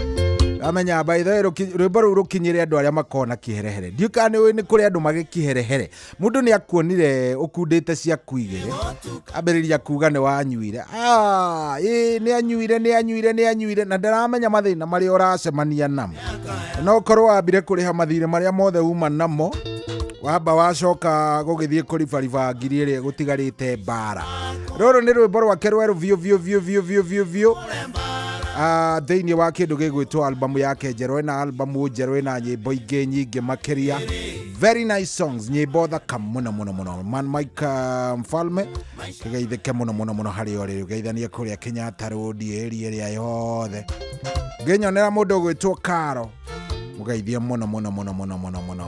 Amenya by the way rwimbo ru rukinyire andu aria makona kiherehere. Ndiukane ni kuri andu magikiherehere. Mundu ni akuonire ukundite cia kuigire. Ambiriria kuga ni wanyuire. Ni anyuire na ndaramenya mathina mari uracemania namo. No korwo wambire kuriha mathire maria mothe uma namo. Wamba wacoka gugithie kuribariba ngiri iria gutigarite bara. Roro ni rwimbo rwake rweru vio thĩinĩ wa kĩndũ gĩgwĩtwo albamu yake njerũ. Ĩna albamu njerũ, ĩna nyĩmbo ingĩ nyingĩ makĩria, very nice songs, nyĩmbo thaka mũno mũno mũno. Man Mike Mfalme kĩgeithĩke mũno mũno mũno harĩ o rĩu. Geithania kũrĩa Kenyatta Road area ĩrĩa yothe. Ngĩnyonera mũndũ ũgwĩtwo Karo, mũgeithie mũno mũno mũno mũno mũno mũno.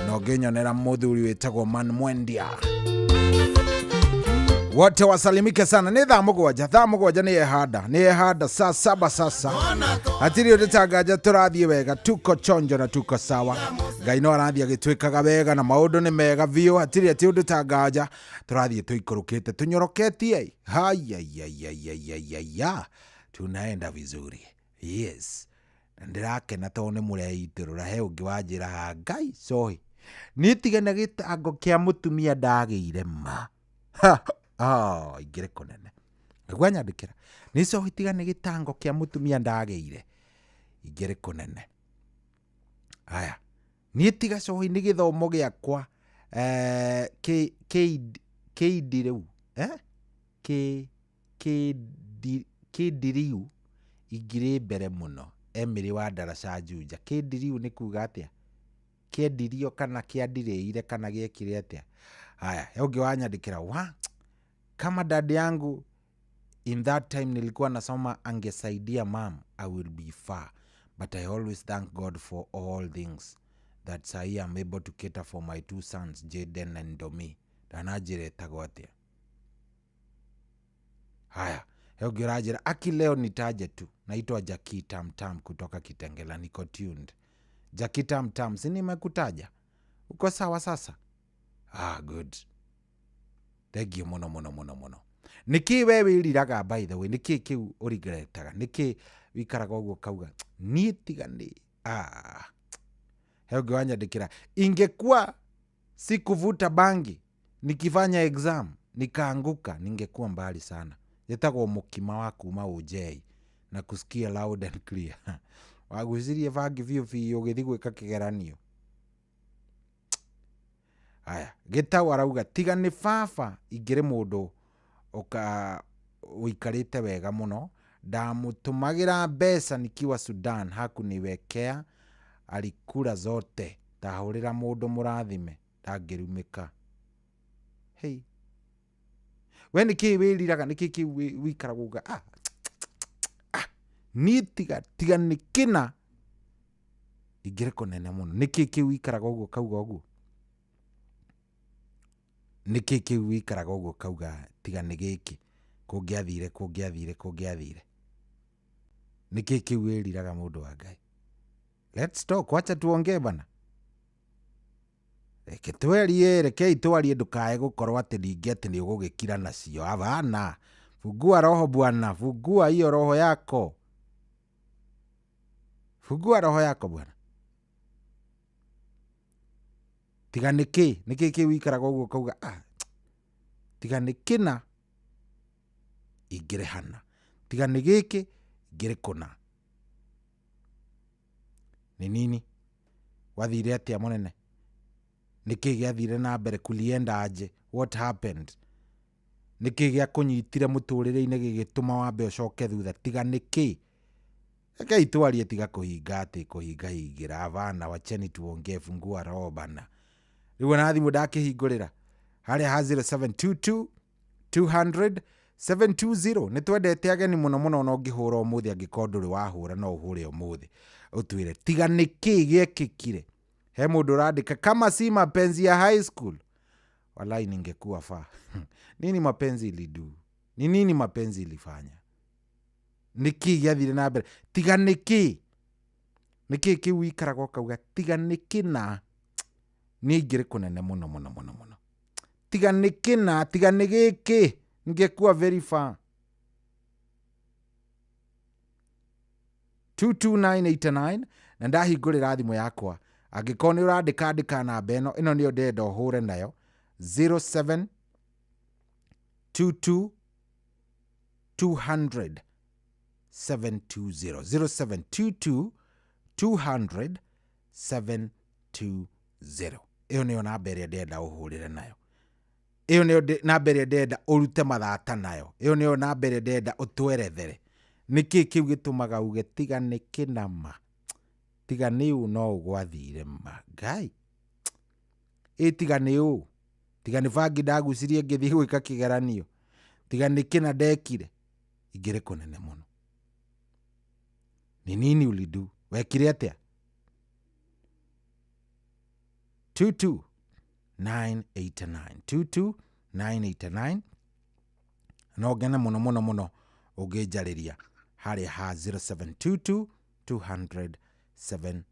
No ngĩnyonera mũthuri wĩtagwo Man Mwendia. Wote wasalimike sana. Ni thaa mũgwanja ni ehanda saa 7 sasa. Hatiri uditangaja turathie wega, tuko chonjo na tuko sawa. Ngai no arathie agitwikaga wega na maundu ni mega biu. Hatiri ati uditangaja turathie tuikurukite tunyoroketie. Haya tunaenda vizuri. Yes. Ndirake na tone mureitirura he ungi wanjira Ngai sohi. Nitigane gitango kia mutumia ndagire ma. Igire kunene. Gwanyandikira. Niso hitigane gitango kia mutumia ndageire. Igire kunene. Aya. Nitiga sohi ni githomo giakwa kidiriu. Kidiriu igire mbere muno. Emiri wa daraca Juja. Kidiriu ni kuga atia? Kiedirio kana kiadireire kana giekire atia? Aya, yogi wanyandikira kama dad yangu in that time nilikuwa nasoma angesaidia mom, I will be far. But I always thank God for all things that I am able to cater for my two sons, Jaden and Domi. Danajire tagote. Haya, yogi rajira aki leo nitaje tu. Naitwa Jackie Tam Tam kutoka Kitengela, niko tuned. Jackie Tam Tam, si nimekutaja? Uko sawa sasa? Good. Thank you mono. Niki wewe iriraga by the way, niki kiu urigretaga, niki wikaraga uguo kauga nitigani. Heo gwanyandikira ingekuwa sikuvuta bangi nikifanya exam nikaanguka ningekuwa mbali sana. Yetagwo mukima wa kuma ujei na kusikia loud and clear. wagucirie bangi biũ ũgĩthi gwĩka kĩgeranio. Aya, Gĩtaũ arauga tiga nĩ baba ingĩrĩ mũndũ ũikarĩte wega mũno, ndamũtũmagĩra mbeca nikiwa Sudan hakuniwekea alikula zote, tahũrĩra mũndũ mũrathime ndangĩrumĩka. Hei, we nĩkĩ wĩriraga, nĩkĩ wĩikaraga uga niĩ tiga nĩ kĩna ingĩrĩ kũnene mũno. Nĩkĩ kĩu wĩikaraga ũguo kauga ũguo? Nĩkĩ kĩu wĩikaraga ũguo kauga tiga nĩ gĩkĩ kũngĩathire? Nĩkĩ kĩu wĩriraga mũndũ wa Ngai? Let's talk, wacha tuongee bana. Rekei twarie ndũkae gũkorwo atĩ ningĩ atĩ nĩ ũgũgĩkira nacio. Hapana, fungua roho bwana, fungua hiyo roho yako. Fungua roho yako bwana. Tiga nĩkĩ kĩu wĩikaraga ũguo kauga tiga nĩ kĩna ingĩrĩ hana, tiga nĩ gĩkĩ ingĩrĩ kũna. Nĩ nini wathire atĩa mũnene? Nĩkĩ gĩathire na mbere? Kulienda aje? What happened? Nĩkĩ gĩa kũnyitire mũtũrĩre-inĩ gĩgĩtũma wambe ũcoke thutha? Tiga nĩkĩ? Rekei twarie, tiga kũhingahingĩra. Hapana, wacheni tuongee, fungua roho bana. Rĩu na thimũ ndakĩhingũrĩra harĩa ha 0722 200 720. Nĩtwendete ageni mũno no ngĩhũra ũmũthĩ, angĩkorwo ndũrĩ wahũra no ũhũre ũmũthĩ ũtwĩre tiga nĩkĩ gĩekĩkire. He mũndũ ũrandĩka kama si mapenzi ya high school walai ningekuwa fa. Nini mapenzi ilidu? Ni nini mapenzi ilifanya? Nĩkĩ gĩathire na mbere? Tiga nĩkĩ kĩu wĩikaraga ũkauga tiga nĩkĩ na nĩ ingĩrĩ kũnene mũno. Tiga nĩkĩ na tiga nĩ gĩkĩ ngekuwa very far. 22989 na ndahingũrĩra thimũ yakwa, angĩkorwo nĩ ũrandĩka namba ĩno nĩyo ndĩrenda ũhũre nayo 0722 200 720 0722 200 720. Ĩyo nĩyo namba ĩrĩa ndĩrenda ũhũrĩre nayo. Ĩyo nĩyo namba ĩrĩa ndĩrenda ũrute mathata nayo. Ĩyo nĩyo namba ĩrĩa ndĩrenda ũtwerethere. Nĩkĩ kĩu gĩtũmaga uge tiga nĩkĩ na ma? Tiga nĩ ũ no ũgwathire ma? Ngai, tiga nĩ ũ? Tiga nĩ bangi ndagucirie ngĩthiĩ gwĩka kĩgeranio? Tiga nĩkĩ na ndekire ingĩrĩ kũnene mũno? Ni nini ulidu? Wekire atĩa? 22989 no ngene mũno ũngĩnjarĩria harĩa ha 0722 200 720.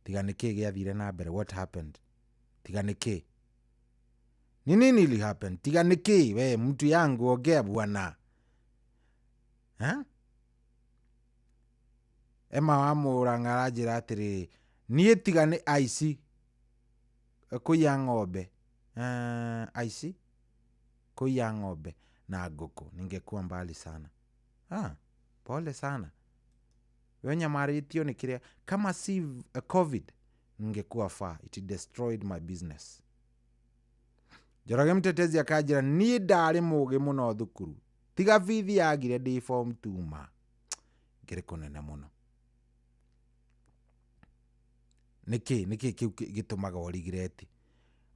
Tiga nĩkĩ gĩathire na mbere? What happened? Tiga nĩkĩ? Ni nini ili happen? Tiga nĩkĩ? We mtu yangu ongea bwana. Emma wa Mũrang'a aranjĩra atĩrĩ niĩ tiga nĩ aici kũiya ng'ombe. Aici kũiya ng'ombe na ngũkũ ningekuwa mbali sana. Pole sana. We nyamarĩtio nĩ kĩrĩa kama si COVID ningekuwa far. It destroyed my business. Njoroge Mtetezi akanjĩra niĩ ndarĩ mũgĩ mũno thukuru, tiga bithi yagire ndĩ form 2 ma. Ngĩrĩ kũnene mũno. Nĩkĩ kĩu gĩtũmaga o regret?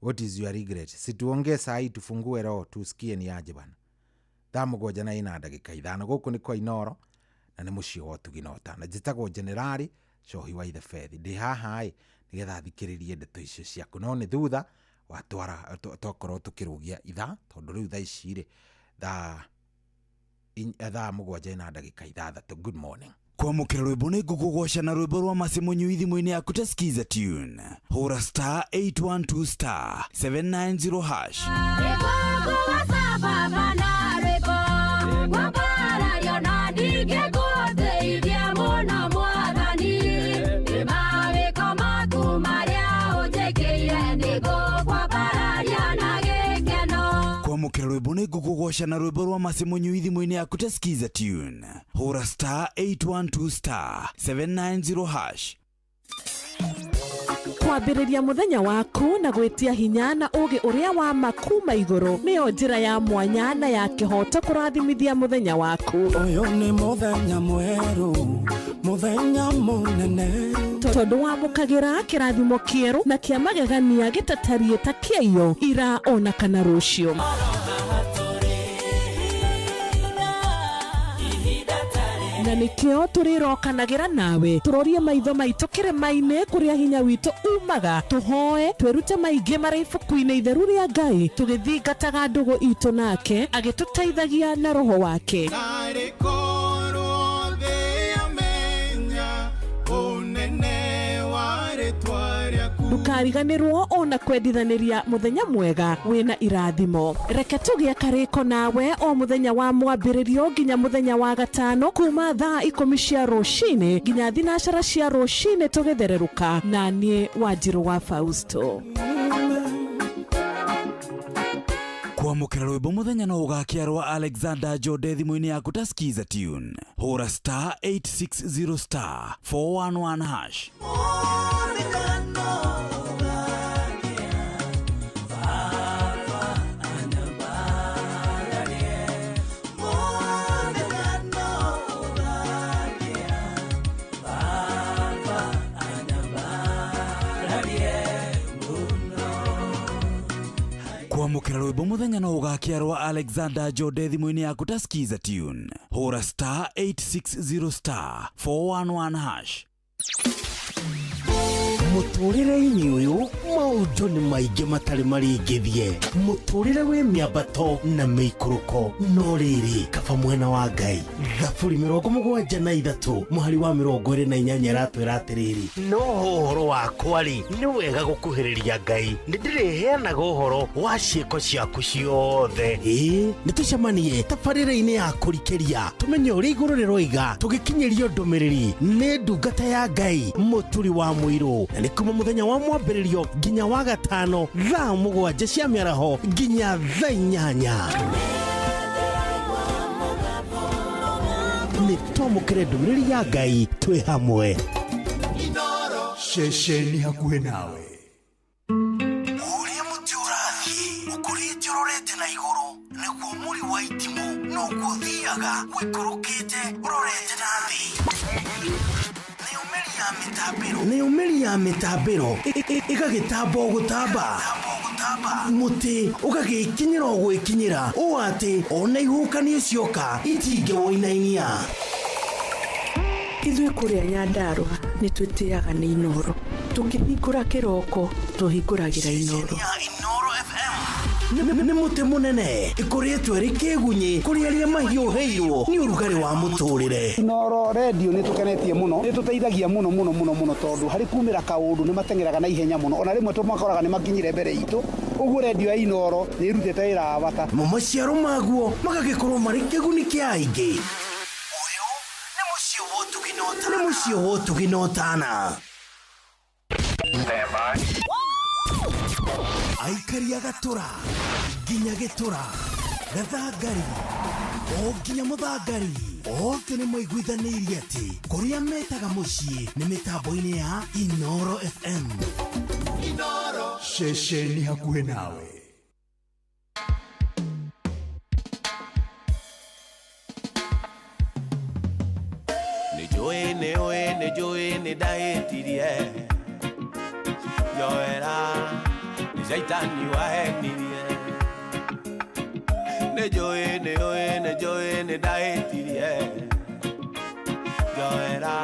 What is your regret? Situongee sahi, tufungue roho tusikie ni aje bana. Thaa mũgwanja na ina ndagĩka 5 gũkũ nĩ kwa Inoro na nĩ mũciĩ wa Tuginota. Na njĩtagwo Generali Cohi wa Ithe Fethi. Ndĩ haha nĩgetha thikĩrĩrie ndeto icio ciaku, no nĩ thutha watwara tokorwo tũkĩrũgia ithaa, tondũ rĩu thaa ici thaa mũgwanja na ndagĩka 6. Good morning. Kwamũkĩra rwĩmbo nĩ ngũkũgoca na rwĩmbo rwa Masemonyo thimũ-inĩ yaku ta skiza tune. Hũra star 812 star 790 hash. Kwamũkĩra rwĩmbo nĩ ngũkũgoca kugosha na rwimbo rwa Masemunyu thimũ-inĩ yaku ta skiza tune. Hũra *812*790#. Kwambĩrĩria mũthenya waku na gwĩtia hinya na ũgĩ ũrĩa wa makuma igũrũ nĩyo njĩra ya mwanya na ya kĩhoto kũrathimithia mũthenya waku. Ũyũ nĩ mũthenya mwerũ, mũthenya mũnene, tondũ wamũkagĩra kĩrathimo kĩerũ na kĩa magegania gĩtatariĩ ta kĩayo ira ona kana rũciũ. Na nĩkĩo tũrĩrokanagĩra nawe tũrorie maitho maitũ kĩrĩma-inĩ kũrĩa hinya witũ umaga, tũhoe twĩrute maingĩ marĩ ibuku-inĩ itheru rĩa Ngai, tũgĩthingataga ndũgũ itũ nake agĩtũteithagia na roho wake. Ndũkariganĩrwo ona kwendithanĩria mũthenya mwega wĩna irathimo. Reke tũgĩe karĩko nawe o mũthenya wa mwambĩrĩrio nginya mũthenya wa gatano kuma thaa 10 cia rũcinĩ nginya thinacara cia rũcinĩ tũgĩthererũka na niĩ Wanjirũ wa Fausto. Kwamũkĩra rwĩmbo mũthenya no ũgakĩa rwa Alexander Jode thimũ-inĩ yaku ta skiza tune. Hũra *860*411#. Kwamũkĩra rwĩmbo mũthenya no ũgakĩa rwa Alexander Jode thimũ-inĩ yaku ta skiza tune. Hũra *860*411#. Mũtũrĩre-inĩ ũyũ maũndũ nĩ maingĩ matarĩ maringithie, mũtũrĩre wĩ mĩambato na mĩikũrũko, no rĩrĩ kaba mwena wa Ngai. Thaburi 73 mũhari wa 28 ratwĩra atĩrĩrĩ, no ũhoro wakwa-rĩ nĩ wega gũkuhĩrĩria Ngai, nĩndĩrĩheanaga ũhoro wa ciĩko ciaku ciothe. Nĩ tũcemanie tabarĩra-inĩ ya kũrikĩria tũmenye ũrĩa igũrũ rĩroiga, tũgĩkinyĩrio ndũmĩrĩri nĩ ndungata ya Ngai mũturi wa mũirũ, na nĩ kuma mũthenya wa mwambĩrĩrio nginya wa gatano thaa 7 cia mĩaraho nginya thaa 8. Nĩ twamũkĩre ndũmĩrĩri ya Ngai twĩ hamwe. Ceceni hakuhĩ nawe. Ũrĩa mũtĩ ũrathiĩ ũkũrĩte ũrorete na igũrũ, nĩguo mũri wa itimũ no gũthiaga wĩkũrũkĩte ũrorete na thĩ. Nĩ umeri ya mĩtambĩro ĩgagĩtamba o gũtamba, mũtĩ ũgagĩkinyĩra o gwĩkinyĩra, ũũ atĩ ona ihuhũkanio cioka itingĩwoinainia. Ithuĩ kũrĩa Nyandarua nĩ twĩtĩaga nĩ Inoro, tũkĩhingũra kĩroko tũhingũragĩra Inoro. Nĩ mũtĩ mũnene ĩkoretwo ĩrĩ kĩgunyi kũrĩ arĩa mahiũhĩirwo nĩ ũrugarĩ wa mũtũrĩre. Inoro radio nĩ tũkenetie mũno, nĩ tũteithagia mũno mũno mũno mũno, tondũ harĩ kumĩra kaũndũ nĩ matengeraga na ihenya mũno, ona rĩmwe tũmakoraga nĩ makinyire mbere itũ. Ũguo radio ya Inoro nĩ ĩrutĩte wĩra wa bata. Maciaro maguo magagĩkorwo marĩ kĩguni kĩa aingĩ. Ũyũ nĩ mũciĩ wa Ũtugi na Ũtana. Aikari a Gatũra nginya Gĩtũra, Gathangari o nginya Mũthangari, othe nĩ maiguithanĩirie atĩ kũrĩa metaga mũciĩ nĩ mĩtambo-inĩ ya Inoro FM. Ceceni hakuhĩ nawe. Nĩnjũĩ nĩ ndahĩtirie njoera nĩ Shaitani wahenirie. Nĩnjũĩ nĩ ndahĩtirie njoera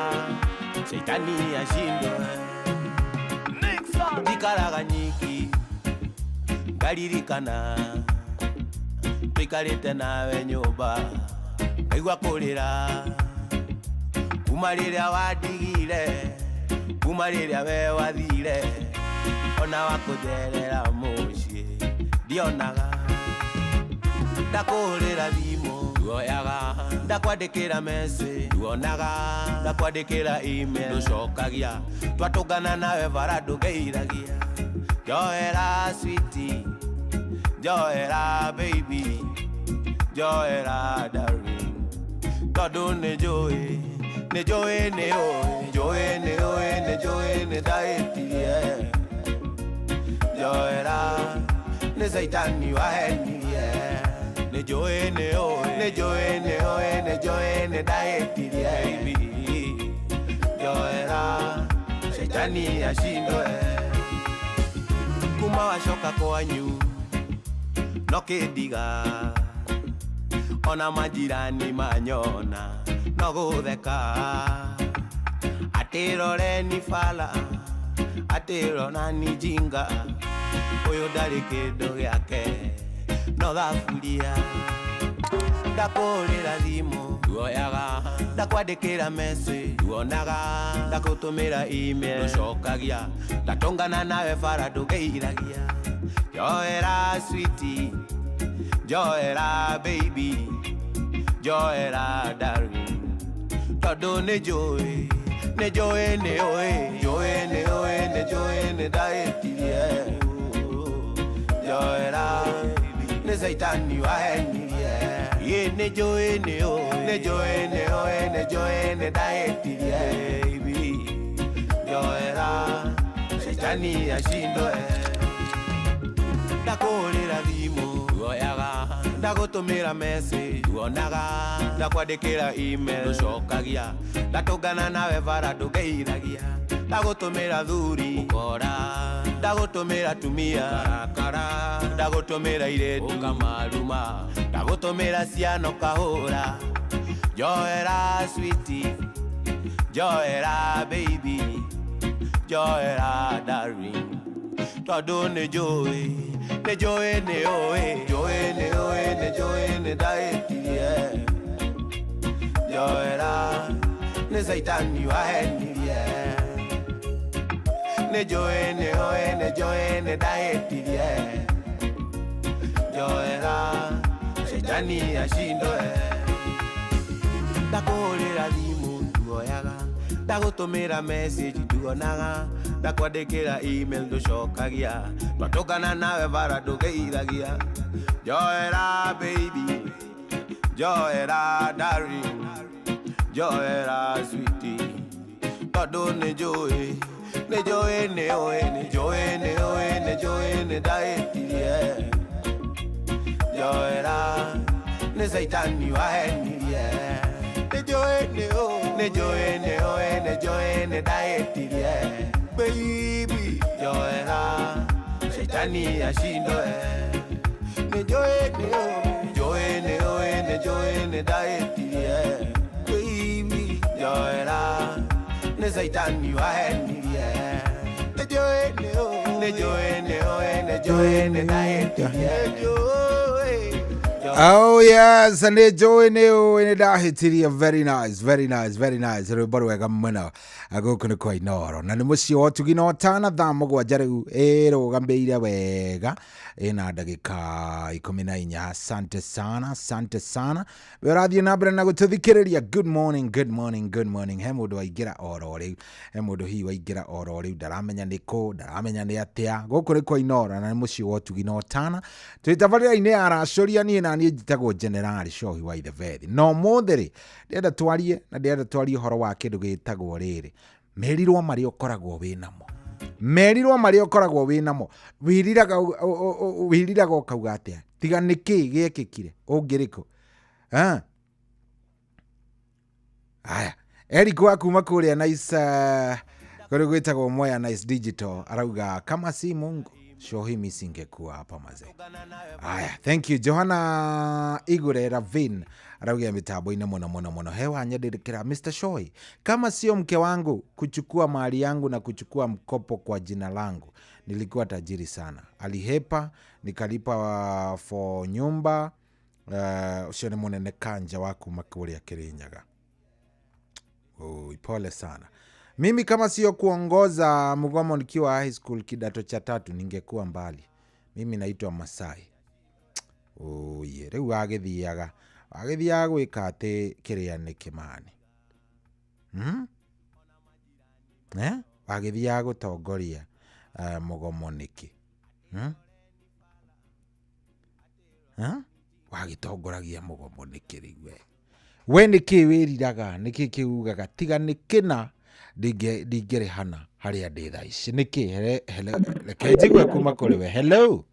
Shaitani ashindwe. Ndikaraga nyiki ngaririkana tũikarĩte nawe nyũmba ngaigua kũrĩra, kuma rĩrĩa wandigire, kuma rĩrĩa we wathire, ona wakũtherera mũciĩ ndionaga. Ndakũhũrĩra thimũ nduoyaga, ndakwandĩkĩra message nduonaga, ndakwandĩkĩra email ndũcokagia, twatũngana nawe bara ndũngeiragia. Njoera sweetie, njoera baby, Joera darling Todo ne joy ne joy ne o joy ne o ne joy ne daeti Joera ne saitani wa heni ne joy ne o ne joy ne o ne joy ne daeti baby Joera saitani ashindo kuma washoka kwanyu nokidiga ona majirani manyona no gutheka atirore ni fala atirona ni jinga uyu ndari kindu giake no thaburia ndakurira thimu duoyaga ndakwandikira message duonaga ndagutumira email ducokagia ndatongana nawe bara ndugeiragia Joera sweetie Joera baby Joera darling Todo ne joy ne joy ne oe joy ne oe ne joy ne daeti Joera ne saitani wa heni ye ne joy ne oe ne joy ne oe ne joy ne daeti baby Joera saitani ashindo ndakurira thimu duoyaga ndagutumira message duonaga ndakwandikira email ducokagia ndatungana nawe bara ndugeiragia ndagutumira thuri ukora ndagutumira tumia karakara ndagutumira iretu kamaruma ndagutumira ciano kahura Joera sweetie Joera baby Joera darling Todo ne joy ne joy ne oe joy ne oe ne joy ne daeti Joera ne saitani wa heni ne joy ne oe ne joy ne daeti Joera saitani ashindo ndakurira thimu duoyaga ndagutumira message duonaga ndakwandikira email ducokagia twatungana nawe bara ndugeiragia Joera baby Joera darling Joera sweetie Todo ne joy ne joy ne oe ne joy ne oe ne joy ne daeti Joera ne saitani wa heni ne joy ne o ne joy ne oe ne joy ne daeti baby Joera saitani ashindo ne joy ne o joy ne oe ne joy ne daeti baby Joera ne saitani wa heni ne joy ne o ne joy ne oe ne joy ne daeti Oh yes, and they join you in the hitiria. Very nice, very nice, very nice. Everybody wega mwana ago kuna koi noro. Na nimusi watu gino tana dhamo kwa jaru ero gambeira wega. Ena dagika 14. Asante sana, asante sana. Beradhi nabra na gututhikiriria. Good morning, good morning, good morning. Hemudo aigira orori. Hemudo hi waigira orori. Daramenya niko, daramenya ni atia. Go kuna koi noro. Na nimusi watu gino tana. Tuitafaria ine arashoria ni na ni jitago generali shohi wa the vethi. No modere. Ndenda twarie horo wa kindu gitagwo riri. Merirwo mari okoragwo winamo. Merirwo mari okoragwo winamo. Wiriraga okauga atia. Tiga niki giekikire ungiriko. Aya. Eric wa kuma kuria nice kuri gwitagwo moya nice digital arauga kama si Mungu shohi misingekuwa hapa mazee. Aya, thank you. Johanna Igure Ravin araugia mitambo ina mono hewa nyadirikira Mr. Shoy, kama sio mke wangu kuchukua mali yangu na kuchukua mkopo kwa jina langu nilikuwa tajiri sana. Alihepa nikalipa for nyumba usione monene kanja waku makuri ya Kirinyaga. Pole sana. Mimi kama sio kuongoza mgomo nikiwa high school kidato cha 3 ningekuwa mbali. Mimi naitwa Masai. Reu agithiaga gwika ati kiria ni Kimani. Agithiaga gutongoria mgomo niki. wagitongoragia mugomo nikiriwe we niki wiriraga niki kiugaga tiga nikina ndingere hana haria ndi thaa ici niki reke njigwe kuma kuri we. Hello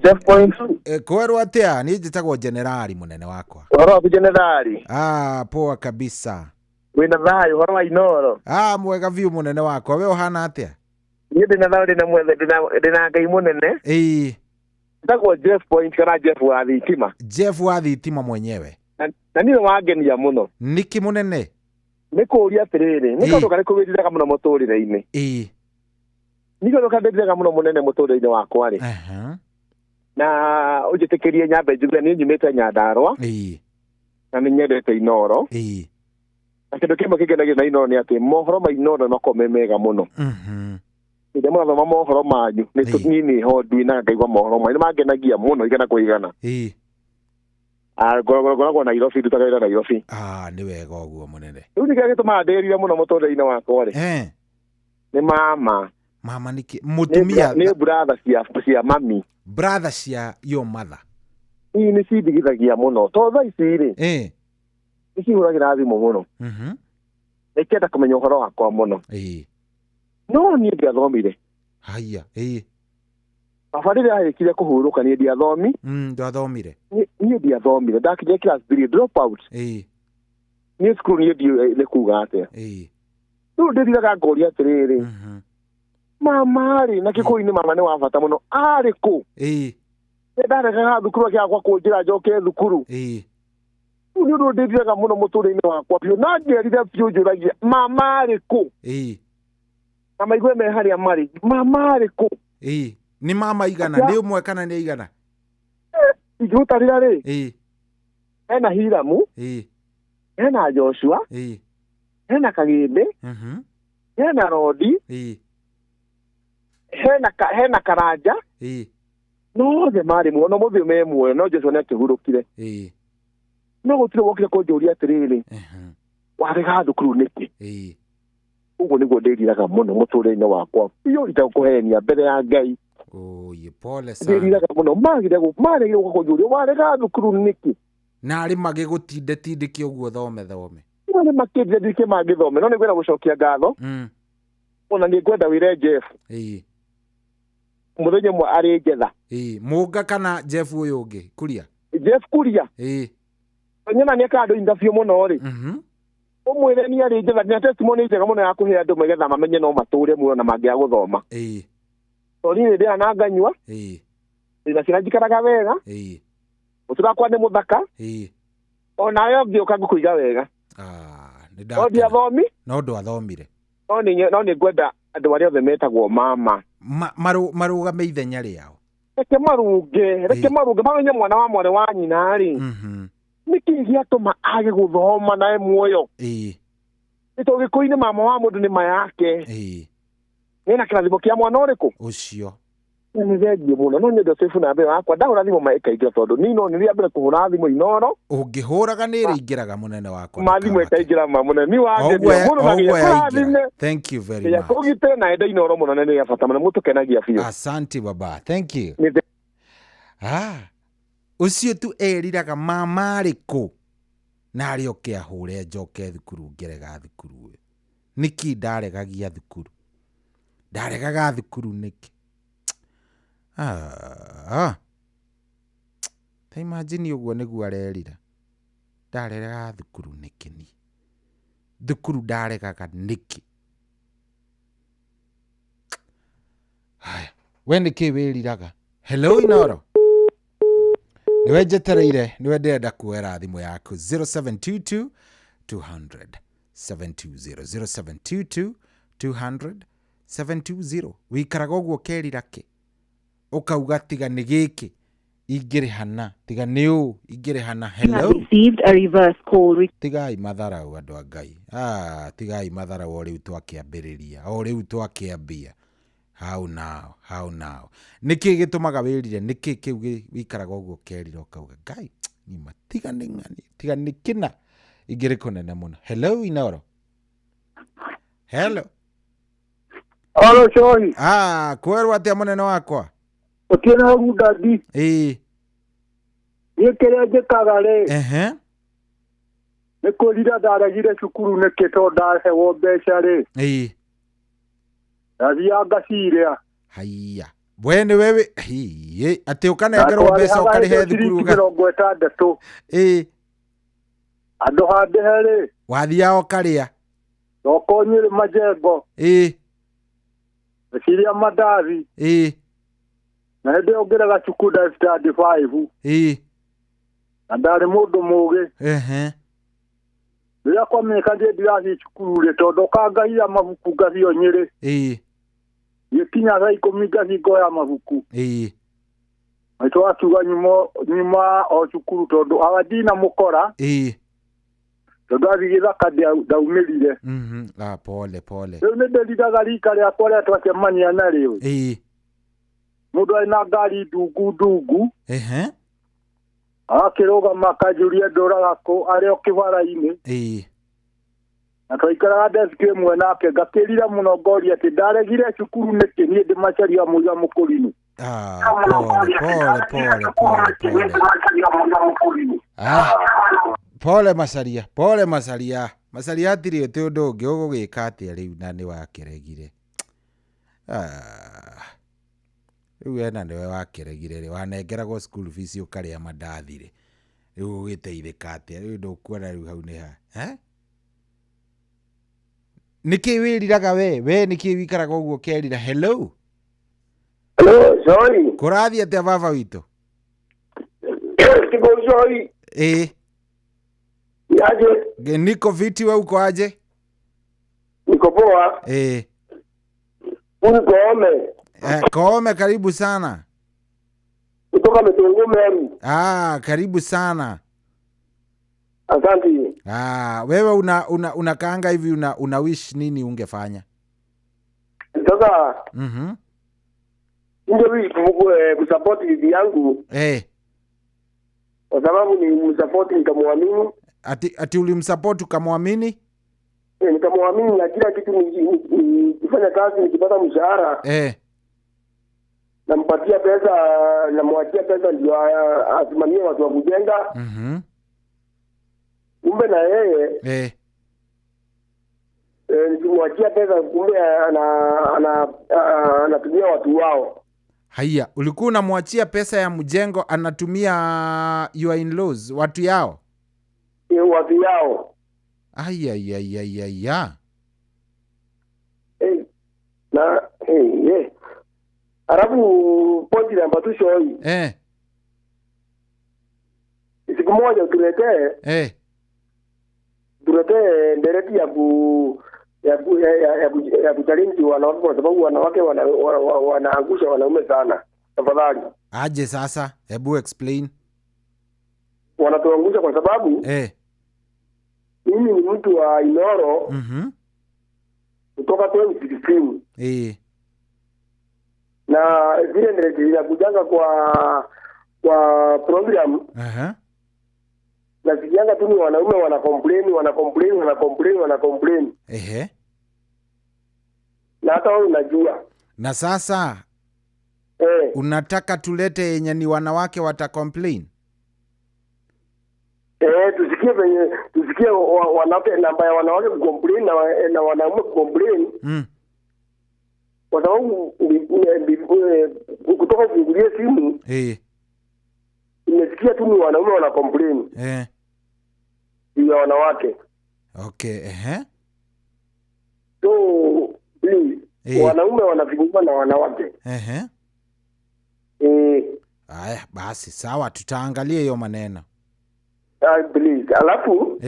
Jeff Point. Kwerwo atia ni njitagwo generali munene wakwa. Horo wa generali. Poa kabisa. Wina thayo horo wa Inoro. Mwega view munene wakwa we uhana atia? Ni ndina thayo ndina mwethe ndina ngai munene. Ndagwo Jeff Point kana Jeff wa thitima. Jeff wa thitima mwenyewe. Na niwe wangenia muno. Niki munene. Nikuria atiriri nikondu kari kuwiriraga muno muturire-ini. Nikondu kandiraga muno munene muturire-ini wakwa ri. Na ujitikirie nyambe njugire ni nyumite Nyandarua. Na ni nyendete Inoro. Na kindu kimwe kigenagia na Inoro ni ati mohoro ma Inoro mako mega muno. Inde mwana thoma mohoro manyu ni tunini ho ndwina ngaigwa mohoro manyu magenagia muno igana kuigana. Gorogoro Nairobi tutagaira Nairobi. Ni wega uguo munene. Riu nikagituma ndirire muno muturire-ini wakwa ri. Ni mama niki mutumia ni brother cia mami. Brother cia your mother. Ni cindigithagia muno to thaa ici ri. Icihuragira thimu muno. Ikenda kumenya uhoro wakwa muno. No ni ndiathomire. Haya. Baba rĩrĩa arĩkire kũhurũka niĩ ndiathomi. Ndathomire. Niĩ ndiathomire ndakinya class 3 drop out. Niĩ cukuru niĩ ndiũĩ kuuga atĩa. Rĩu ndĩthiraga ngoria atĩrĩrĩ. Mama rĩ na Gĩkũyũ-inĩ mama nĩ wa bata mũno arĩ kũ? Ndarekaga thukuru akĩagwa kũnjĩra njoke thukuru. Rĩu nĩ ũndũ ndĩthiraga mũno mũtũrĩre-inĩ wakwa biũ na njerire biũ njũragia mama arĩ kũ? Na maigwe me harĩa marĩ mama arĩ kũ? Ni mama igana ni umwe kana ni igana? Igũtarĩra rĩ. Hena Hiramu. Hena Joshua. Hena Kagĩmbĩ. Hena Rodi. Hena Karanja. No the marĩ muono mũthĩ me muoyo no Joshua nĩ akĩhurũkire. No gũtirĩ wokire kũnjũria atĩrĩrĩ. Warega thukuru nĩkĩ? Ũguo nĩguo ndĩriraga mũno mũtũrĩre-inĩ wakwa biũ itakũhenia mbere ya Ngai. Pole sana. Ndĩriraga mũno magire gũkũnjũria warega thukuru nĩkĩ? Na arĩ magĩgũtindĩkio ũguo thome. Nĩ makĩndia ndike magĩthome no nĩngwenda gũcokia ngatho. Ona nĩngwenda wĩre Jeff. Mũthenya ũmwe arĩ njetha. Mũnga kana Jeff ũyũ ũngĩ Kuria? Jeff Kuria. Nyona nĩ akandũ interview mũno rĩ. Ũmwĩre nĩ arĩ njetha nĩ testimony njega mũno ya kũhe andũ magetha mamenye no matũre muoyo na mangĩa gũthoma. Tori nĩ ndĩa na nganyua. Ndĩna ciana njikaraga wega. Ũturakwa nĩ mũthaka. Ona yo ngĩũka ngũkũiga wega. No ndiathomi. No ndwathomire. No nĩ ngwenda andũ arĩa othe metagwo mama. Marũgame ithenya rĩao. Reke marũnge mamenye mwana wa mwarĩ wa nyina rĩ. Nĩkĩ gĩatũma age gũthoma nae muoyo? Nĩ tondũ Gĩkũyũ-inĩ mama wa mũndũ nĩ ma yake. Nĩna kĩrathimo kĩa mwana ũrĩkũ? Ũcio. Nĩ thengiĩ mũno no nyende Sefu na mbere wakwa ndahũra thimũ maĩkaingĩra tondũ nino nĩ rĩa mbere kũhũra thimũ Inoro. Ũngĩhũraga nĩ ĩrĩingĩraga mũnene wakwa. Mathimũ ĩkaingĩra mũnene ni wangenia mũno magĩra. Thank you very much. Kũgite na enda Inoro mũno nĩ ya bata mũno mũtũkenagia biũ. Asante baba. Thank you. Ucio tu eriraga mama arĩ kũ? Na arĩ oke ahũre njoke thukuru ngerega thukuru. Niki ndaregagia thukuru? Ndaregaga thukuru niki? Ta imagine ũguo nĩguo arerira. Ndaregaga thukuru niki ni? Thukuru ndaregaga niki? Haya, we niki wĩriraga? Hello Inoro. Niwe njetereire niwe ndĩrenda kuoera thimũ yaku 0722 200 720 0722 200 720 wikaraga ũguo kerira kĩ ũkauga tiga nĩ gĩkĩ ingĩrĩ hana tiga nĩ ũũ ingĩrĩ hana. Hello received a reverse call. Tigai matharau andũ a Ngai. Tigai matharau o rĩu twakĩambĩrĩria o rĩu twakĩambia. How now niki gitumaga wirire niki kiu wikaraga ũguo kerira ukauga Ngai nima tiga nĩ ng'ani tiga nĩ kina igĩrĩ kũnene mũno. Hello Inoro. Hello Shohi. Kwerwo atĩa mũnene wakwa? Ũtiena gudadi. Yekere njikaga ri. Nä kå rira ndaregire cukuru nä kä to ndahewo mbeca rä ndathiaga ngacirä haiya bwene wewe atä å kanengerwo mbeca å karä he thukuru 60 andå handä he rä wathiaga å karä a thoko Nyeri Majengo ciria mandathi na hä ndä ä yo ngä rega cukuru ndastandi 5 na ndarä må ndå må gä rĩrĩa kwamenyeka ndirathiĩ cukuru rĩ tondũ kangaia mabuku ngathio Nyeri gĩkinya thaa 10 ngathi ngoya mabuku maitũ akiuga nyuma o cukuru tondũ agathiĩ mũkora tondũ athi gĩthaka ndaumĩrire pole rĩu nĩ ndĩriraga rika rĩakwa rĩrĩa twacemania narĩo mũndũ arĩ na ngari ndungu akĩrũgama akanjũria ndũraga kũ arĩ o kĩbara-inĩ na twaikaraga desk ĩmwe nake ngakĩrira mũno ngoria atĩ ndaregire cukuru nĩkĩ niĩ ndĩmacaria mũiga mũkũrinũ pole macaria atirĩ ũtĩ ũndũ ũngĩ ũgũgĩka atĩa rĩu na nĩ wakĩregire rĩu ena nĩwe wakĩregire rĩ wanengeragwo school fees ũkarĩa mandathi rĩ rĩu ũgĩteithĩka atĩa rĩu ndũkuona rĩu hau nĩ ha nĩkĩ wĩriraga we nĩkĩ wĩkaraga ũguo ũkerira hello Joy kũrathiĩ atĩa baba witũ Kibo Joy Yaje niko fiti wewe uko aje niko poa Koome Koome karibu sana kutoka Metongo Meru karibu sana asante wewe unakaanga hivi una wish nini ungefanya sasa ndio wish kusupport bibi yangu kwa sababu ni msupport nikamwamini ati ulimsupport ukamwamini nikamwamini na kila kitu nikifanya kazi nikipata mshahara nampatia pesa namwachia pesa ndio asimamie watu wa kujenga kumbe na yeye nikimwachia pesa kumbe anatumia watu wao. Haya, ulikuwa unamwachia pesa ya mjengo anatumia your in-laws watu yao? Watu yao. Aya. Na Arabu pointi namba 2 shoi. Siku moja tuletee ndereti ya kuchallenge wanawake kwa sababu wanawake wanaangusha wanaume sana. Tafadhali. Aje sasa, hebu explain. Wanatuangusha kwa sababu mimi ni mtu wa Inoro. Kutoka 2016. Na vile ndereti ya kujanga kwa program. Na vijana tu ni wanaume wanacomplain. Na hata wao unajua. Na sasa unataka tulete yenye ni wanawake watacomplain? Tusikie wanawake namba ya wanawake kucomplain na wanaume kucomplain. Kwa sababu kutoka kuingilia simu. Nimesikia tu ni wanaume wanacomplain. Ya wanawake. Okay, So, wanaume wanavingua na wanawake. Aya, basi sawa, tutaangalia hiyo maneno. Please, alafu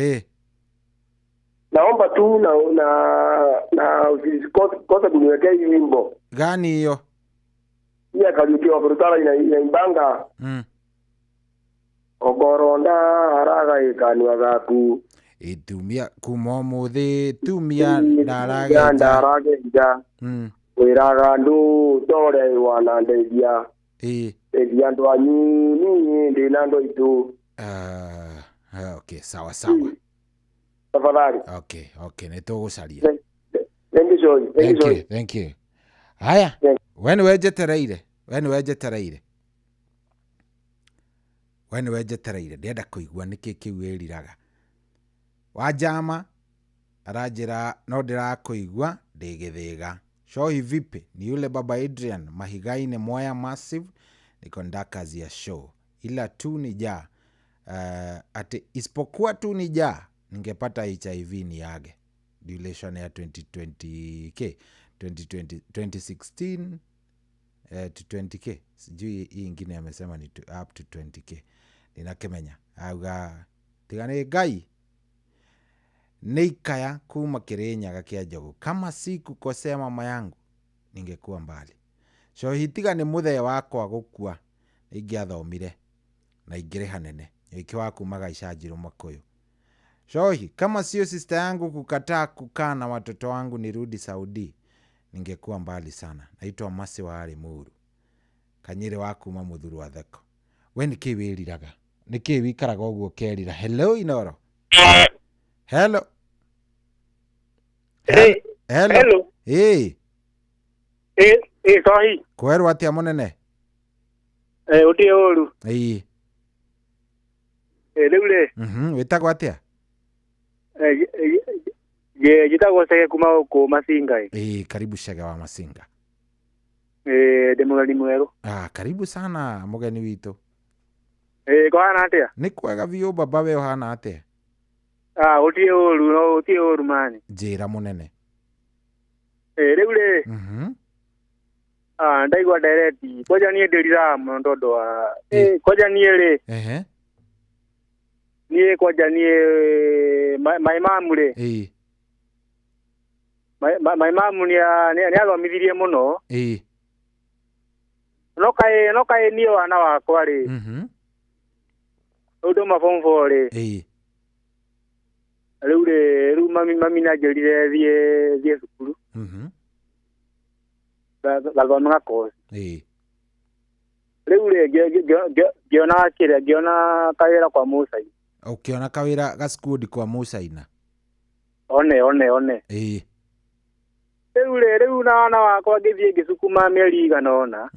naomba tu na kosa kuniwekea hii wimbo. Gani hiyo? Iya kaliukiwa brutala inaimbanga. Ogoronda haraga ikanwa gaku itumia kumomuthi tumia ndarageja wiraga ndu dore wanandeithia ndeithia ndu anyu ni ndina ndo itu. Okay, sawa tafadhali. Okay nitugucaria. Thank you. Haya, wenu wejetereire we nĩ wenjetereire ndĩenda kũigua nĩkĩ kĩu wĩriraga. Wajama aranjĩra no ndĩrakũigua ndĩgĩthĩga. Show vipi? Ni yule baba Adrian Mahigaine Mwaya Massive, niko ndakazi ya show ila tu ni ja ati isipokuwa tu ni ja ningepata HIV ni yage. Duration ya 2020k 2016 to 20k, sijui hii ingine amesema ni up to 20k. Ninakemenya auga tigane Ngai Neikaya kuma Kirinyaga kia Njogu, kama si kukosea mama yangu ningekuwa mbali. Shohi tigane muthee wakwa gukua ingiathomire na ingire hanene ikiwa kumaga Ichanjiro Makuyu. Shohi, kama sio sister yangu kukataa kukaa na watoto wangu nirudi Saudi ningekuwa mbali sana. Naitwa Masi wa Alimuru Kanyire wakuma Muthuru wa Theko. We niki wiriraga? Niki wikaraga uguo kerira? Hello Inoro. Hello. Hello. Hey. Sahi. Kweru atia munene? Uti oru. Hey. Leule. Witagwo atia? Jitagwo Sege kuma ku Masinga. Karibu Sege wa Masinga. De mugeni mweru. Karibu sana mugeni witu. Kohana atia? Ni kwega biũ baba, we uhana atia? Uti oru, no uti oru mani. Njira munene. Leule. Ndaigwa direct. Koja nie ndirira mondodo wa. Koja nie le. Nie koja nie my mom le. My mom ni athomithirie muno. No kai ni wana wakwa ri. Undu mabombo ri. Riu mami na njirire thie cukuru. Gathoma kosi. Riu ngiona kawira kwa Musaina. Ukiona kawira gaskudi kwa Musaina? One. Riu na wakwa ngithie ngicukuma mieri iganona.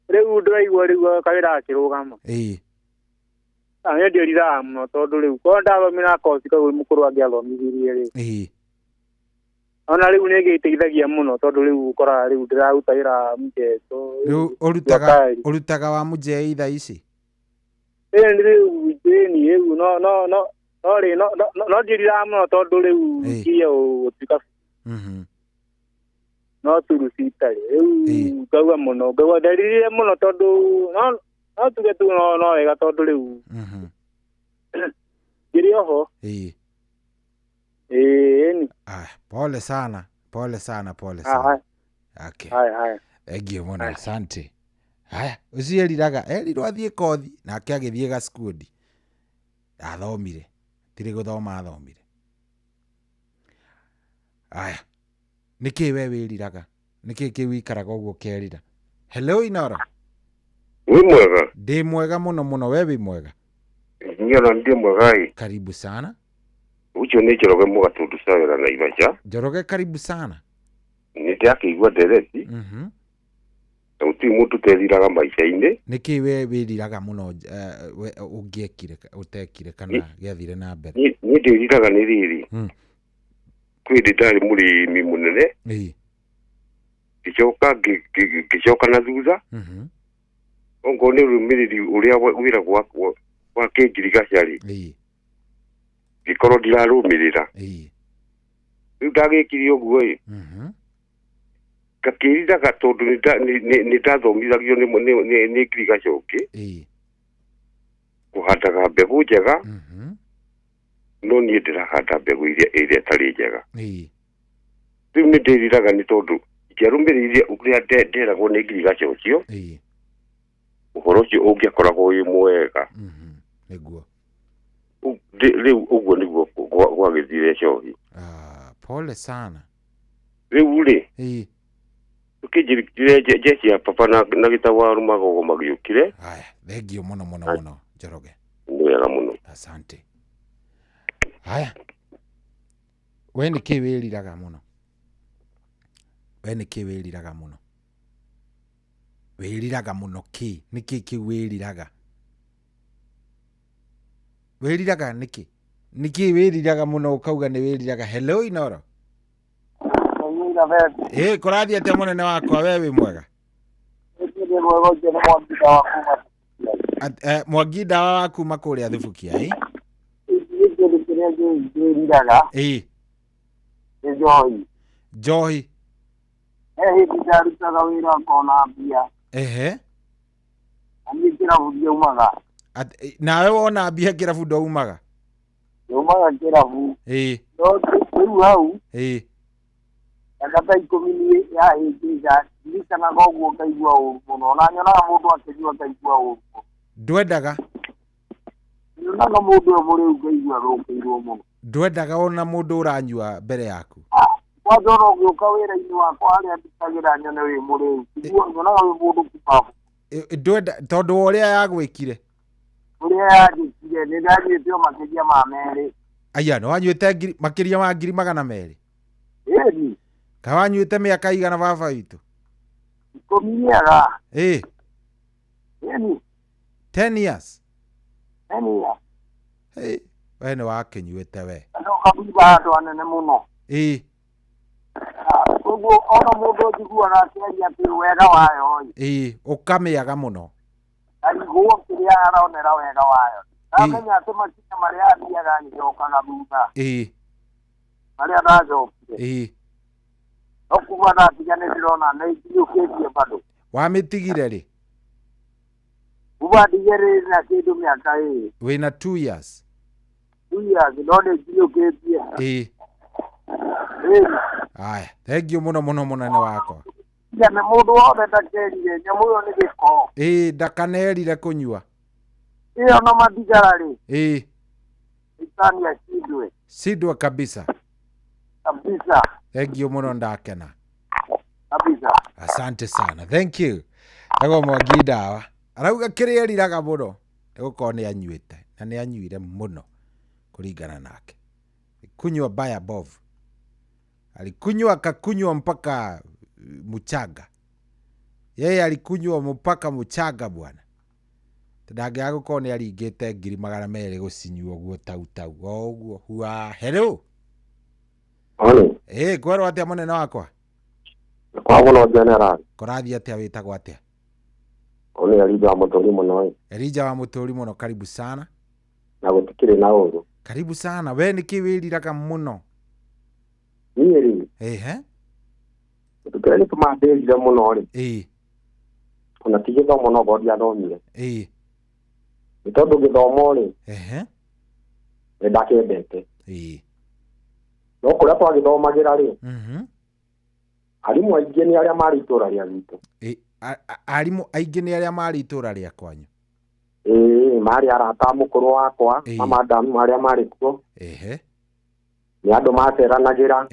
Riu ndiraigua riu kawira akirugama. Anya ndirira muno tondu riu ko ndathomira kosi kau mukuru angiathomithirie ri. Ona riu nigiteithagia muno tondu riu ukora riu ndirarutaira mjeto. Riu urutaga wa mujei tha ici? Riu riu no ndirira muno tondu riu kia utuika. No turusitari riu ngauga muno ngauga ndirire muno tondu no tuge tu no wega tondu riu ngiri oho. Pole sana. Okay. Haya. Egio muno, asante. Haya, ucieriraga erirwo athie kothi nake agithie gaskudi. Athomire. Tiri guthoma athomire. Haya. Niki we wiriraga? Niki kiwikaraga uguo kerira? Hello Inora. Wi mwega? Ndi mwega muno, we wi mwega? Ngiona ndi mwega. Karibu sana. Ucho ni Njoroge Mugatundu Sawira na Ibacha. Njoroge, karibu sana. Nitiakigua ndereti. Uti mutu teriraga maisha-ini. Niki we wiriraga muno ungiekire utekire kana giathire na mbere? Ni ndiriraga ni riri. Kwi ndari murimi munene. Gicoka na thutha. Ongo ni rumiriri uria wira gwa kingirigacari. Gikorwo ndirarumirira. Riu ndagikire uguo gakiriraga tondu ni ndathomithagio ni ngirigacoki kuhandaga mbegu njega. No nie ndirahanda mbegu iria tari njega. Riu ni ndiriraga ni tondu ngiarumiririe uria nderagwo ni ngirigacocio. Uhoro ucio ungiakoragwo wi mwega. Niguo. Riu uguo niguo gwagithire Shohi. Pole sana. Riu ri ukijirikire jeshi ya papa na gitawaru magogo magiukire. Haya, thengio muno Njoroge. Wega muno. Asante. Haya. We niki wiriraga muno? Wĩriraga mũno kĩ? Nĩkĩ kĩu wĩriraga? Wĩriraga nĩkĩ? Nĩkĩ wĩriraga mũno ũkauga nĩ wĩriraga? Hello Inoro. Kũrathiĩ atĩa mũnene wakwa, we wĩ mwega? Mwangi Ndawa wa kuma kũrĩa Thubukia, Njohi. Hĩndĩ ndarutaga wĩra ngona mbia. Niĩ kĩrabu ndiaumaga. Nawe wona mbia kĩrabu ndaumaga? Ndaumaga kĩrabu. No rĩu hau ndagata 10 ya hĩndĩ ndirikanaga ũguo ngaigua ũũru mũno. Na nyonaga mũndũ akĩnyua ngaigua ũũru. Ndwendaga? Nyonaga mũndũ ũyũ mũrĩu ngaigua thũkĩirwo mũno. Ndwendaga ona mũndũ ũranyua mbere yaku? Kwanza no gĩũka wĩra-inĩ wakwa harĩa ndutagĩra nyone wĩ mũrĩu. Nyonaga wĩ mũndũ kĩbabu. Ndwenda tondũ wa ũrĩa yagwĩkire? Ũrĩa yagwĩkire nĩ ndanyuĩte o makĩria ma merĩ. Aya, no wanyuĩte makĩria ma 200,000? Ĩni. Ka wanyuĩte mĩaka igana baba witũ? 10. Ĩni. 10 years? 10 years. We nĩ wakĩnyuĩte we. No kabiba andũ anene mũno. Ũguo ona mũndũ njiguaga akĩaria atĩ wega wayo. Ũkamĩaga mũno. Ariguo kĩrĩa aronera wega wayo. Amenya atĩ makinya marĩa athiaga nĩcokaga thutha. Marĩa ndacokire. No kuma ndatiga nĩ ndĩrona nĩ ndiũkĩtie bado. Wamĩtigire rĩ? Kuma ndigĩrĩire na kĩndũ mĩaka ĩrĩ. Wĩna 2 years? 2 years, no nĩ ndiũkĩtie. Aya, thengiũ mũno mũno mũnene wakwa. Nĩ mũndũ wothe ndakerire nyamũ ĩyo nĩ gĩko. Ndakanerire kũnyua. Ĩyo na mathigara rĩ. Itani ashindwe. Shindwe kabisa. Kabisa. Thengiũ mũno ndakena. Kabisa. Asante sana. Thank you. Ego Mwangi Ndawa. Arauga kĩrĩa eriraga mũno nĩgũkorwo nĩ anyuĩte na nĩ anyuire mũno kũringana nake. Kunywa baya bovu. Alikunywa akakunywa mpaka mchanga. Yeye alikunywa mpaka mchanga bwana. Ndangĩaga gũkorwo nĩ aringĩte 200,000 gũcinyua ũguo tau ũguo hua. Hello. Kwerwo atĩa mũnene wakwa? Kwagũno general. Kũrathiĩ atĩa, wĩtagwo atĩa? Nĩ Elija wa Mũtũri mũno. Elija wa Mũtũri mũno, karibu sana. Na gũtikĩrĩ na ũru. Karibu sana. We nĩkĩ wĩriraga mũno? Niĩ rĩ. Tukĩrĩ nĩ tũmandĩrire mũno rĩ. Ona ti gĩthomo no ngo ndiathomire. Nĩ tondũ gĩthomo rĩ. Nĩ ndakĩendete. No kũrĩa twagĩthomagĩra rĩ. Arimũ aingĩ nĩ arĩa marĩ itũra rĩa gwitũ. Arimũ aingĩ nĩ arĩa marĩ itũra rĩa kwanyu? Marĩ arata mũkũrũ wakwa na madamu marĩa marĩ kuo. Nĩ andũ maceranagĩra.